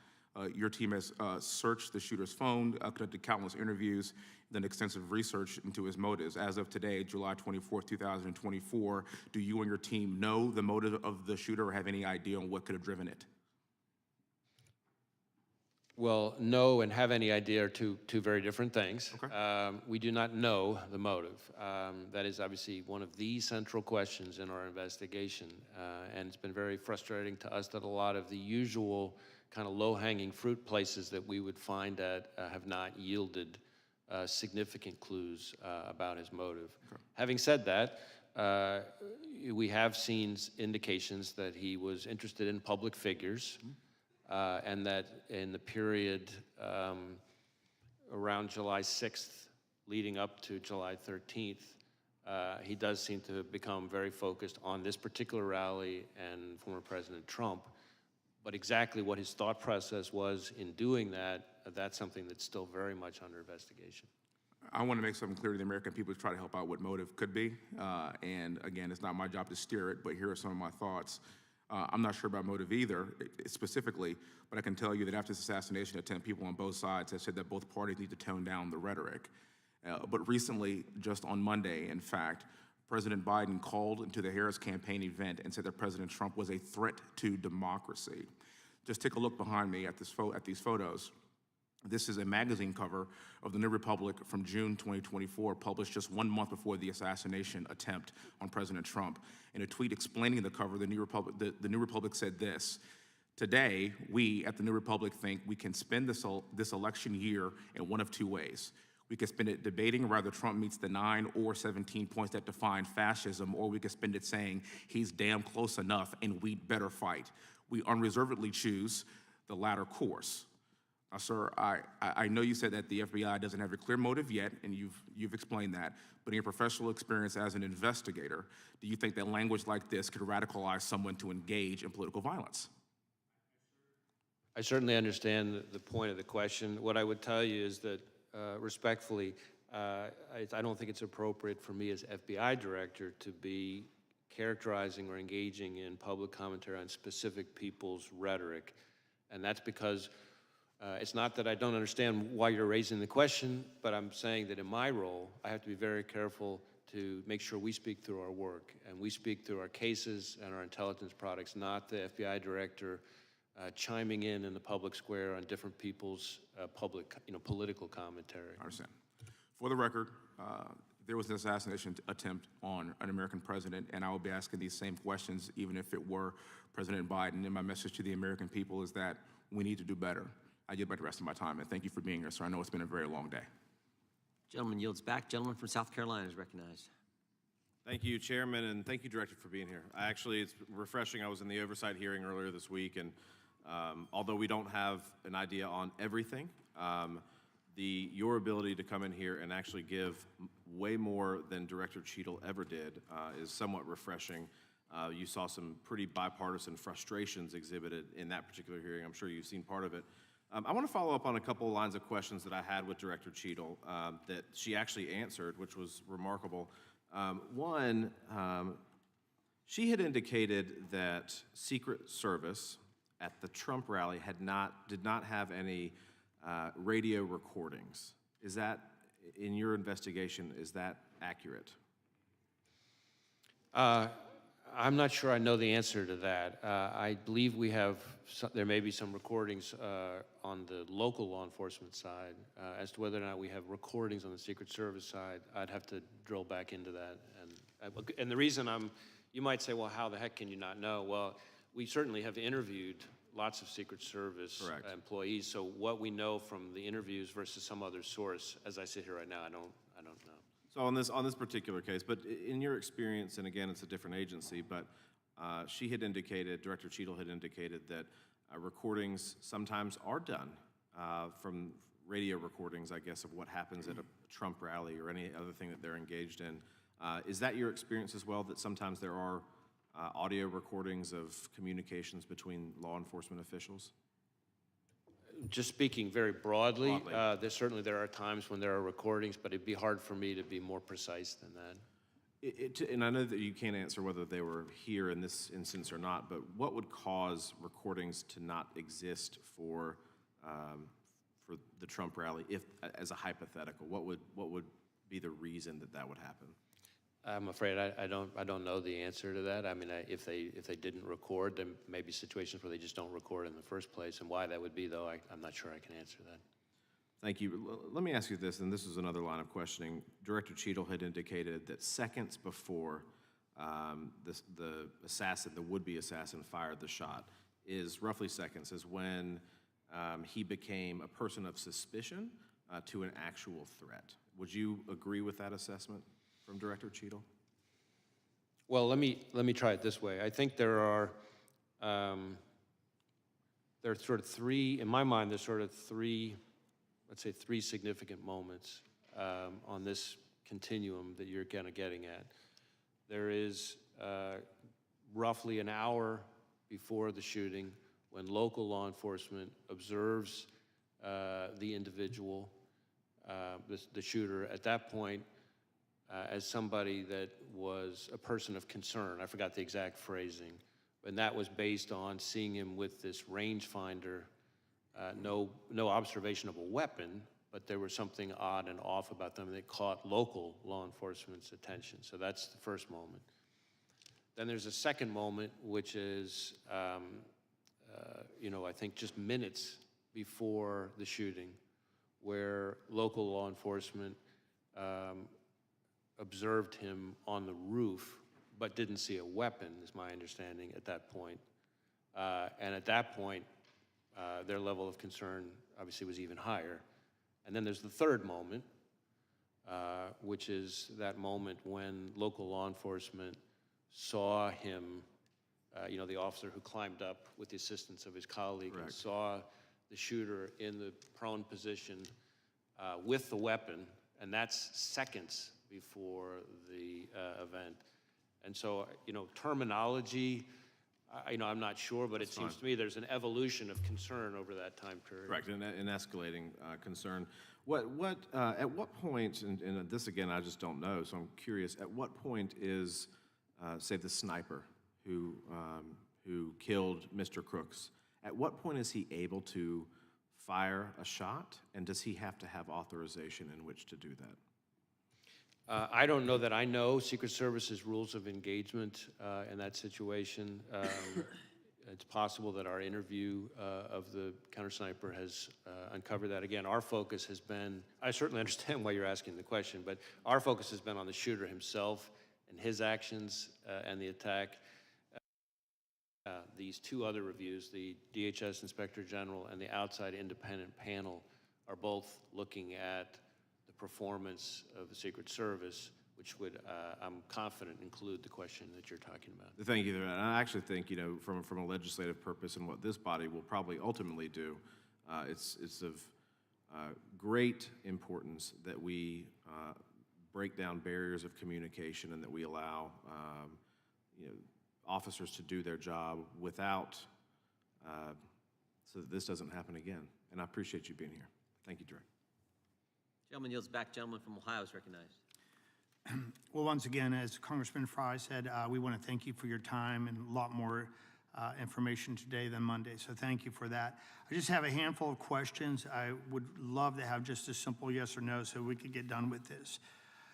Your team has searched the shooter's phone, conducted countless interviews, done extensive research into his motives. As of today, July 24th, 2024, do you and your team know the motive of the shooter or have any idea on what could have driven it? Well, know and have any idea are two very different things. Okay. We do not know the motive. That is obviously one of the central questions in our investigation, and it's been very frustrating to us that a lot of the usual kind of low-hanging fruit places that we would find at have not yielded significant clues about his motive. Okay. Having said that, we have seen indications that he was interested in public figures, and that in the period around July 6th leading up to July 13th, he does seem to have become very focused on this particular rally and former President Trump. But exactly what his thought process was in doing that, that's something that's still very much under investigation. I want to make something clear to the American people to try to help out what motive could be. And again, it's not my job to steer it, but here are some of my thoughts. I'm not sure about motive either, specifically, but I can tell you that after this assassination attempt, people on both sides have said that both parties need to tone down the rhetoric. But recently, just on Monday, in fact, President Biden called into the Harris campaign event and said that President Trump was a threat to democracy. Just take a look behind me at these photos. This is a magazine cover of the New Republic from June 2024, published just 1 month before the assassination attempt on President Trump. In a tweet explaining the cover, the New Republic said this: "Today, we at the New Republic think we can spend this election year in one of two ways. We could spend it debating whether Trump meets the 9 or 17 points that define fascism, or we could spend it saying he's damn close enough and we'd better fight. We unreservedly choose the latter course." Now, sir, I know you said that the FBI doesn't have a clear motive yet, and you've explained that, but in your professional experience as an investigator, do you think that language like this could radicalize someone to engage in political violence? I certainly understand the point of the question. What I would tell you is that, respectfully, I don't think it's appropriate for me as FBI director to be characterizing or engaging in public commentary on specific people's rhetoric. And that's because it's not that I don't understand why you're raising the question, but I'm saying that in my role, I have to be very careful to make sure we speak through our work and we speak through our cases and our intelligence products, not the FBI director chiming in the public square on different people's political commentary. I understand. For the record, there was an assassination attempt on an American president, and I will be asking these same questions even if it were President Biden. And my message to the American people is that we need to do better. I yield back the rest of my time, and thank you for being here, sir. I know it's been a very long day. Gentleman yields back. Gentleman from South Carolina is recognized. Thank you, Chairman, and thank you, Director, for being here. It's refreshing. I was in the oversight hearing earlier this week, and although we don't have an idea on everything, your ability to come in here and actually give way more than Director Cheadle ever did is somewhat refreshing. You saw some pretty bipartisan frustrations exhibited in that particular hearing. I'm sure you've seen part of it. I want to follow up on a couple of lines of questions that I had with Director Cheadle that she actually answered, which was remarkable. One, she had indicated that Secret Service at the Trump rally did not have any radio recordings. Is that, in your investigation, is that accurate? I'm not sure I know the answer to that. I believe there may be some recordings on the local law enforcement side. As to whether or not we have recordings on the Secret Service side, I'd have to drill back into that. And the reason you might say, well, how the heck can you not know? Well, we certainly have interviewed lots of Secret Service employees, so what we know from the interviews versus some other source, as I sit here right now, I don't know. So on this particular case, but in your experience, and again, it's a different agency, but she had indicated, Director Cheadle had indicated that recordings sometimes are done from radio recordings, I guess, of what happens at a Trump rally or any other thing that they're engaged in. Is that your experience as well, that sometimes there are audio recordings of communications between law enforcement officials? Just speaking very broadly, there are times when there are recordings, but it'd be hard for me to be more precise than that. And I know that you can't answer whether they were here in this instance or not, but what would cause recordings to not exist for the Trump rally, if, as a hypothetical? What would be the reason that that would happen? I'm afraid I don't know the answer to that. I mean, if they didn't record, there may be situations where they just don't record in the first place, and why that would be, though, I'm not sure I can answer that. Thank you. Let me ask you this, and this is another line of questioning. Director Cheadle had indicated that seconds before the would-be assassin fired the shot, roughly seconds, is when he became a person of suspicion to an actual threat. Would you agree with that assessment from Director Cheadle? Well, let me try it this way. I think there are sort of three, in my mind, let's say three significant moments on this continuum that you're kind of getting at. There is roughly an hour before the shooting when local law enforcement observes the individual, the shooter. At that point, as somebody that was a person of concern. I forgot the exact phrasing, and that was based on seeing him with this rangefinder, no observation of a weapon, but there was something odd and off about them that caught local law enforcement's attention. So that's the first moment. Then there's a second moment, which is, I think just minutes before the shooting, where local law enforcement observed him on the roof, but didn't see a weapon, is my understanding at that point. And at that point, their level of concern obviously was even higher. And then there's the third moment, which is that moment when local law enforcement saw him, the officer who climbed up with the assistance of his colleague, and saw the shooter in the prone position with the weapon, and that's seconds before the event. And so, terminology, I'm not sure, but it seems to me there's an evolution of concern over that time period. Correct, an escalating concern. At what point, and this again, I just don't know, so I'm curious, at what point is, say, the sniper who killed Mr. Crooks, at what point is he able to fire a shot, and does he have to have authorization in which to do that? I don't know that I know Secret Service's rules of engagement in that situation. It's possible that our interview of the counter-sniper has uncovered that. Again, our focus has been, I certainly understand why you're asking the question, but our focus has been on the shooter himself and his actions and the attack. These two other reviews, the DHS Inspector General and the outside independent panel, are both looking at the performance of the Secret Service, which would, I'm confident, include the question that you're talking about. Thank you. And I actually think, from a legislative purpose and what this body will probably ultimately do, it's of great importance that we break down barriers of communication and that we allow, officers to do their job without, so that this doesn't happen again. And I appreciate you being here. Thank you, Director. Gentleman yields back. Gentleman from Ohio is recognized. Well, once again, as Congressman Fry said, we want to thank you for your time and a lot more information today than Monday. So thank you for that. I just have a handful of questions. I would love to have just a simple yes or no so we could get done with this.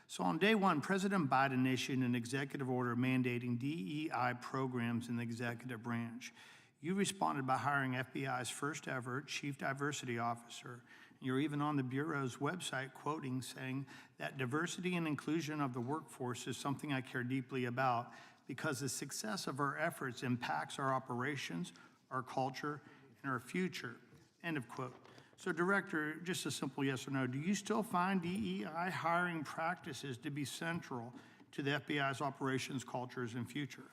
So on day one, President Biden issued an executive order mandating DEI programs in the executive branch. You responded by hiring FBI's first ever chief diversity officer. You're even on the Bureau's website quoting, saying that diversity and inclusion of the workforce is something I care deeply about because the success of our efforts impacts our operations, our culture, and our future, end of quote. So Director, just a simple yes or no, do you still find DEI hiring practices to be central to the FBI's operations, cultures, and future?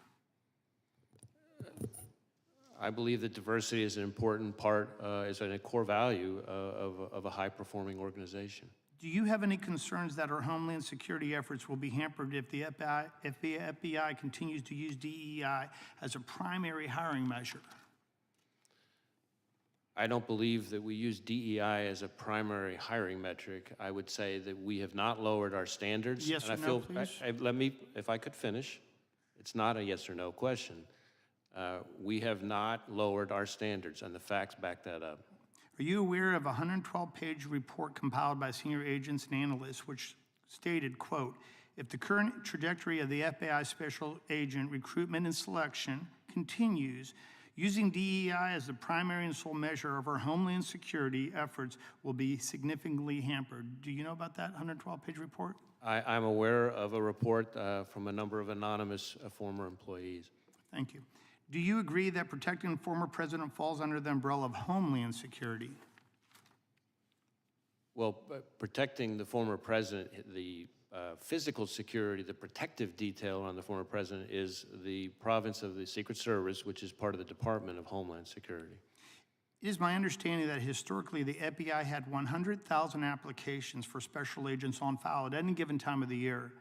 I believe that diversity is an important part, is a core value of a high-performing organization. Do you have any concerns that our homeland security efforts will be hampered if the FBI continues to use DEI as a primary hiring measure? I don't believe that we use DEI as a primary hiring metric. I would say that we have not lowered our standards. Yes and or I no, feel, please? let me, if I could finish. It's not a yes or no question. We have not lowered our standards, and the facts back that up. Are you aware of a 112-page report compiled by senior agents and analysts which stated, quote, if the current trajectory of the FBI special agent recruitment and selection continues, using DEI as the primary and sole measure of our homeland security efforts will be significantly hampered. Do you know about that 112-page report? I'm aware of a report from a number of anonymous former employees. Thank you. Do you agree that protecting the former president falls under the umbrella of homeland security? Well, protecting the former president, the physical security, the protective detail on the former president is the province of the Secret Service, which is part of the Department of Homeland Security. It is my understanding that historically the FBI had 100,000 applications for special agents on file at any given time of the year.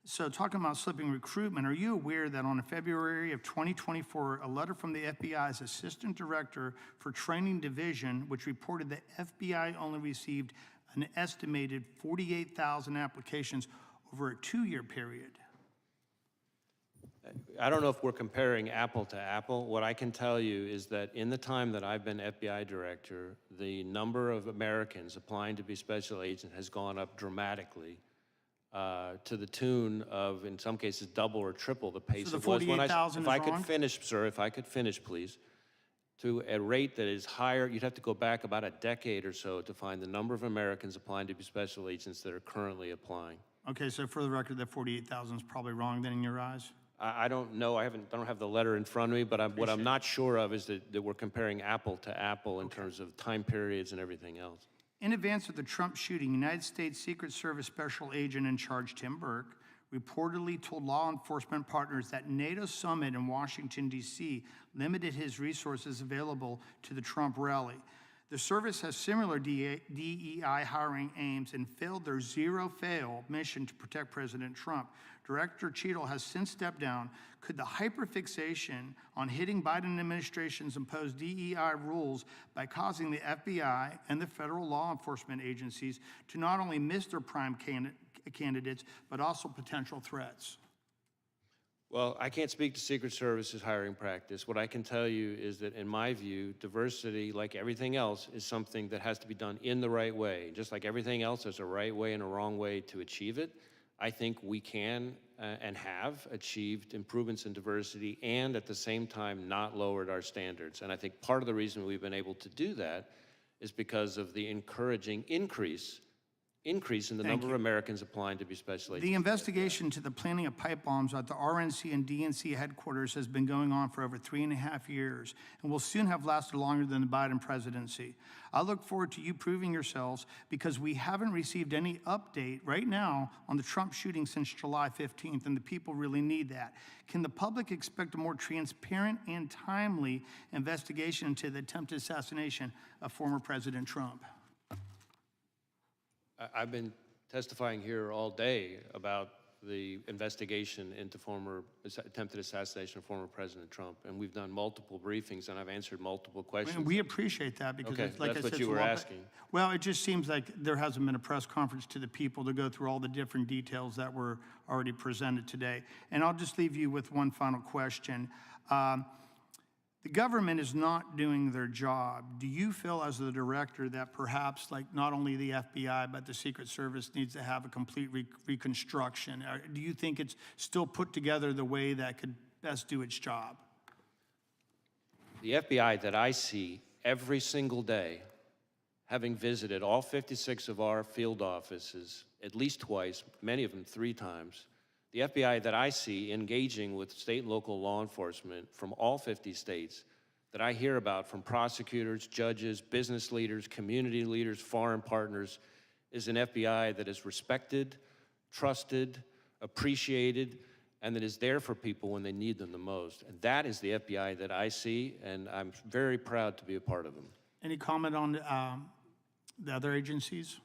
So talking about slipping recruitment, are you aware that on February of 2024, a letter from the FBI's Assistant Director for Training Division, which reported that FBI only received an estimated 48,000 applications over a 2-year period? I don't know if we're comparing apple to apple. What I can tell you is that in the time that I've been FBI director, the number of Americans applying to be special agent has gone up dramatically to the tune of, in some cases, double or triple the pace So it the was when 48,000 if I is could wrong? finish, sir, if I could finish, please, to a rate that is higher. You'd have to go back about a decade or so to find the number of Americans applying to be special agents that are currently applying. Okay, so for the record, that 48,000 is probably wrong then in your eyes? I don't know. I don't have the letter in front of me, but what I'm not sure of is that we're comparing apple to apple in terms of time periods and everything else. In advance of the Trump shooting, United States Secret Service Special Agent in Charge Tim Burke reportedly told law enforcement partners that NATO summit in Washington, D.C. limited his resources available to the Trump rally. The service has similar DEI hiring aims and failed their zero-fail mission to protect President Trump. Director Cheadle has since stepped down. Could the hyperfixation on hitting Biden administration's imposed DEI rules by causing the FBI and the federal law enforcement agencies to not only miss their prime candidates, but also potential threats? Well, I can't speak to Secret Service's hiring practice. What I can tell you is that, in my view, diversity, like everything else, is something that has to be done in the right way. Just like everything else, there's a right way and a wrong way to achieve it. I think we can and have achieved improvements in diversity and at the same time not lowered our standards. And I think part of the reason we've been able to do that is because of the encouraging increase in the number of Americans applying to be special agents. The investigation into the planting of pipe bombs at the RNC and DNC headquarters has been going on for over 3.5 years and will soon have lasted longer than the Biden presidency. I look forward to you proving yourselves because we haven't received any update right now on the Trump shooting since July 15th, and the people really need that. Can the public expect a more transparent and timely investigation into the attempted assassination of former President Trump? I've been testifying here all day about the investigation into attempted assassination of former President Trump, and we've done multiple briefings, and I've answered multiple questions. And we appreciate that because, Okay, like that's I what said, you it's a were lot, asking. Well, it just seems like there hasn't been a press conference to the people to go through all the different details that were already presented today. And I'll just leave you with one final question. The government is not doing their job. Do you feel as the director that perhaps like not only the FBI but the Secret Service needs to have a complete reconstruction? Or do you think it's still put together the way that could best do its job? The FBI that I see every single day, having visited all 56 of our field offices at least twice, many of them 3 times, the FBI that I see engaging with state and local law enforcement from all 50 states that I hear about from prosecutors, judges, business leaders, community leaders, foreign partners, is an FBI that is respected, trusted, appreciated, and that is there for people when they need them the most. And that is the FBI that I see, and I'm very proud to be a part of them. Any comment on the other agencies?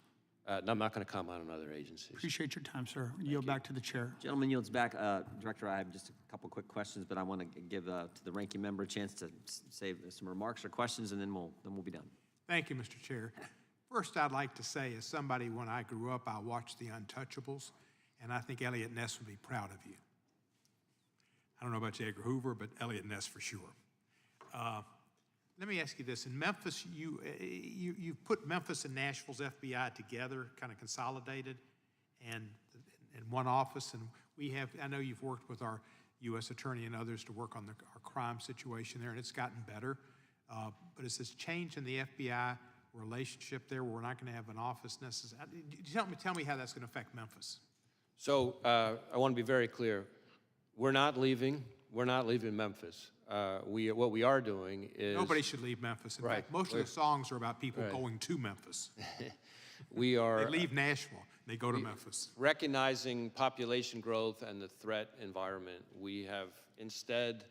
And I'm not going to comment on other agencies. Appreciate your time, sir. Yield back to the chair. Gentleman yields back. Director, I have just a couple quick questions, but I want to give to the ranking member a chance to say some remarks or questions, and then we'll be done. Thank you, Mr. Chair. First, I'd like to say, as somebody, when I grew up, I watched The Untouchables, and I think Elliot Ness would be proud of you. I don't know about J. Edgar Hoover, but Elliot Ness for sure. Let me ask you this. In Memphis, you've put Memphis and Nashville's FBI together, kind of consolidated, and in one office. And I know you've worked with our U.S. Attorney and others to work on our crime situation there, and it's gotten better. But is this change in the FBI relationship there where we're not going to have an office necessarily? Tell me how that's going to affect Memphis. So I want to be very clear. We're not leaving Memphis. What we are doing is... Nobody should leave Memphis. In fact, most of the songs are about people going to Memphis. We are... They leave Nashville. They go to Memphis. Recognizing population growth and the threat environment, we have instead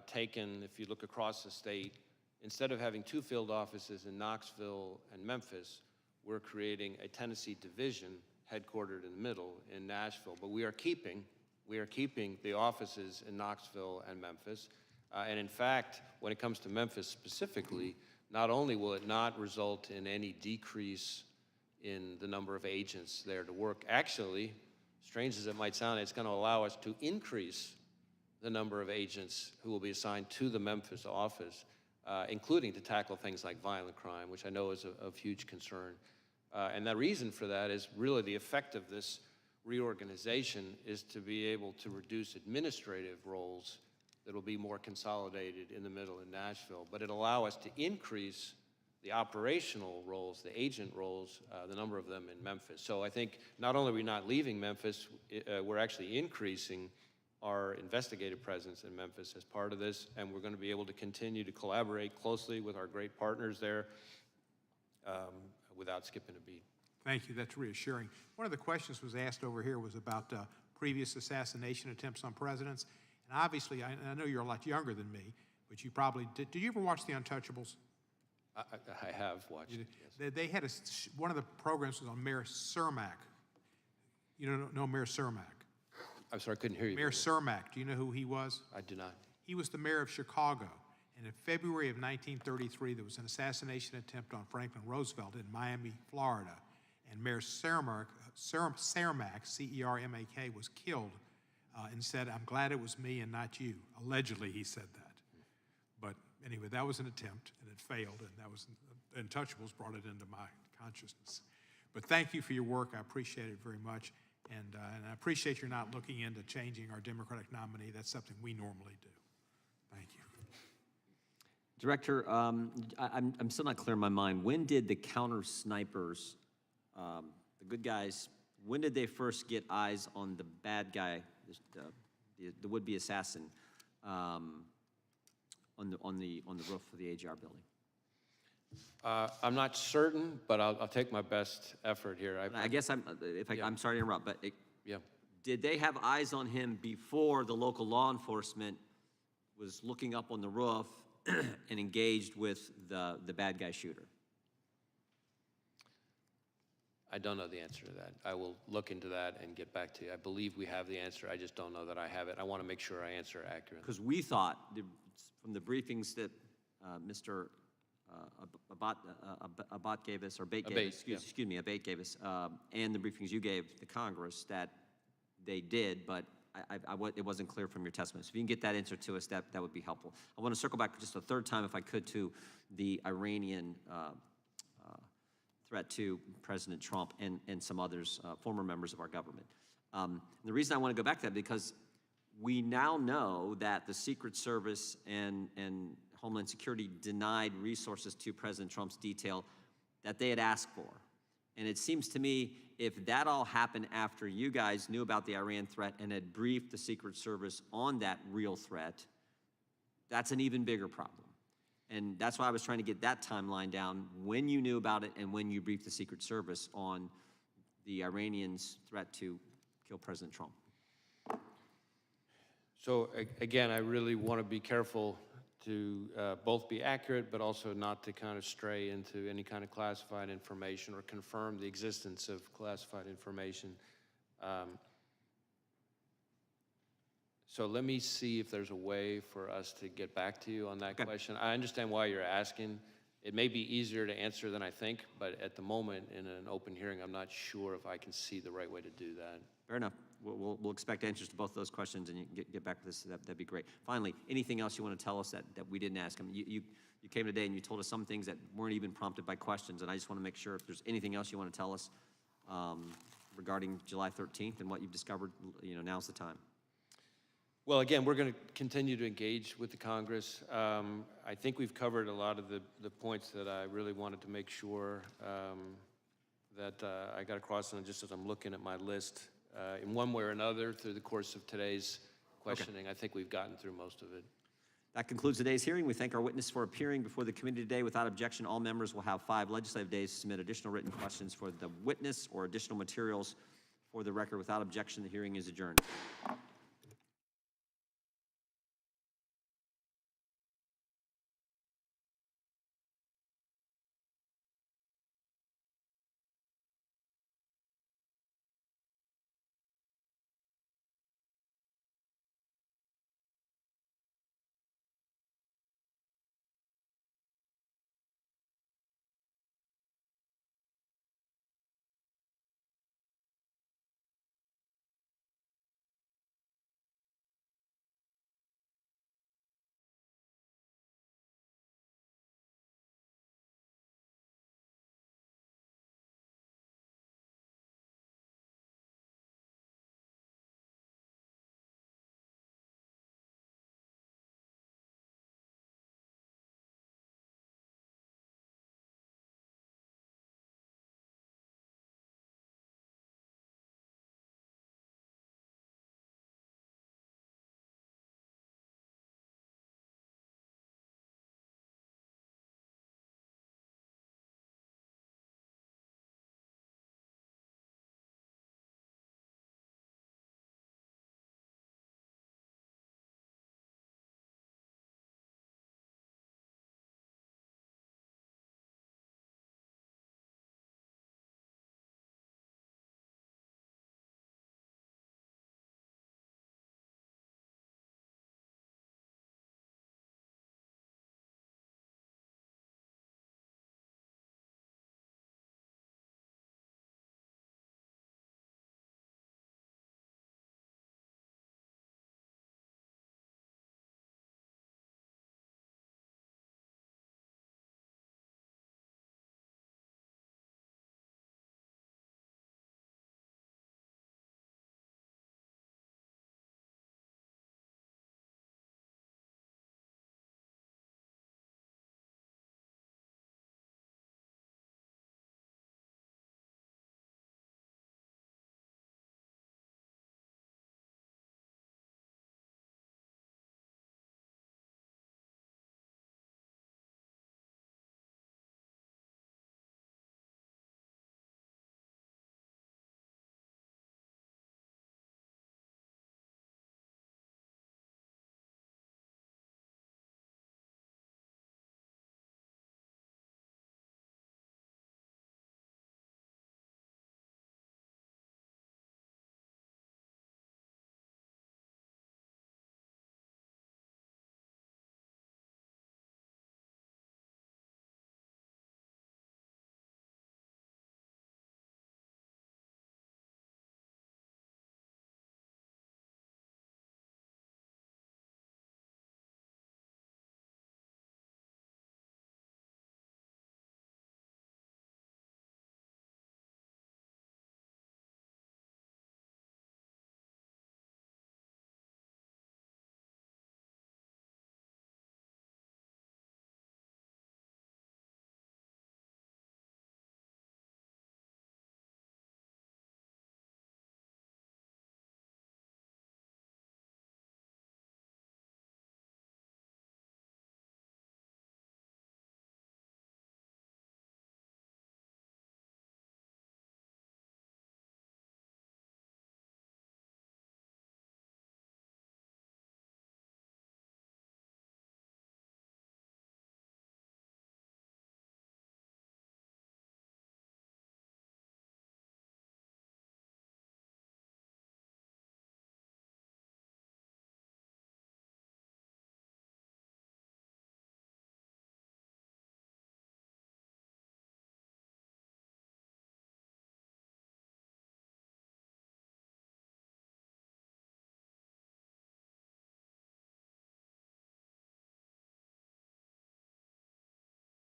taken, if you look across the state, instead of having 2 field offices in Knoxville and Memphis, we're creating a Tennessee division headquartered in the middle in Nashville. But we are keeping the offices in Knoxville and Memphis. And in fact, when it comes to Memphis specifically, not only will it not result in any decrease in the number of agents there to work, actually, strange as it might sound, it's going to allow us to increase the number of agents who will be assigned to the Memphis office, including to tackle things like violent crime, which I know is of huge concern. And the reason for that is really the effect of this reorganization is to be able to reduce administrative roles that will be more consolidated in the middle in Nashville, but it'll allow us to increase the operational roles, the agent roles, the number of them in Memphis. So I think not only are we not leaving Memphis, we're actually increasing our investigative presence in Memphis as part of this, and we're going to be able to continue to collaborate closely with our great partners there without skipping a beat. Thank you. That's reassuring. One of the questions was asked over here was about previous assassination attempts on presidents. And obviously, I know you're a lot younger than me, but you probably did. Did you ever watch The Untouchables? I have watched it, yes. They had one of the programs was on Mayor Cermak. You know Mayor Cermak? I'm sorry, I couldn't hear you. Mayor Cermak, do you know who he was? I do not. He was the mayor of Chicago. And in February of 1933, there was an assassination attempt on Franklin Roosevelt in Miami, Florida. And Mayor Cermak, C-E-R-M-A-K, was killed and said, "I'm glad it was me and not you." Allegedly, he said that. But anyway, that was an attempt, and it failed, and that was, Untouchables brought it into my consciousness. But thank you for your work. I appreciate it very much. And I appreciate you're not looking into changing our Democratic nominee. That's something we normally do. Thank you. Director, I'm still not clear in my mind. When did the counter snipers, the good guys, when did they first get eyes on the bad guy, the would-be assassin, on the roof of the AGR building? I'm not certain, but I'll take my best effort here. I'm sorry to interrupt, but did they have eyes on him before the local law enforcement was looking up on the roof and engaged with the bad guy shooter? I don't know the answer to that. I will look into that and get back to you. I believe we have the answer. I just don't know that I have it. I want to make sure I answer accurately. Because we thought, from the briefings that Mr. Abate gave us, or Bate gave us, excuse me, Abate gave us, and the briefings you gave the Congress, that they did, but it wasn't clear from your testimony. So if you can get that answer to us, that would be helpful. I want to circle back just a third time, if I could, to the Iranian threat to President Trump and some others, former members of our government. The reason I want to go back to that, because we now know that the Secret Service and Homeland Security denied resources to President Trump's detail that they had asked for. And it seems to me, if that all happened after you guys knew about the Iran threat and had briefed the Secret Service on that real threat, that's an even bigger problem. And that's why I was trying to get that timeline down, when you knew about it and when you briefed the Secret Service on the Iranians' threat to kill President Trump. So again, I really want to be careful to both be accurate, but also not to kind of stray into any kind of classified information or confirm the existence of classified information. So let me see if there's a way for us to get back to you on that question. I understand why you're asking. It may be easier to answer than I think, but at the moment, in an open hearing, I'm not sure if I can see the right way to do that. Fair enough. We'll expect answers to both those questions, and you can get back to this. That'd be great. Finally, anything else you want to tell us that we didn't ask? I mean, you came today and you told us some things that weren't even prompted by questions, and I just want to make sure if there's anything else you want to tell us regarding July 13th and what you've discovered, now's the time. Well, again, we're going to continue to engage with the Congress. I think we've covered a lot of the points that I really wanted to make sure that I got across, and just as I'm looking at my list, in one way or another through the course of today's questioning, I think we've gotten through most of it. That concludes today's hearing. We thank our witness for appearing before the committee today. Without objection, all members will have 5 legislative days to submit additional written questions for the witness or additional materials for the record. Without objection, the hearing is adjourned.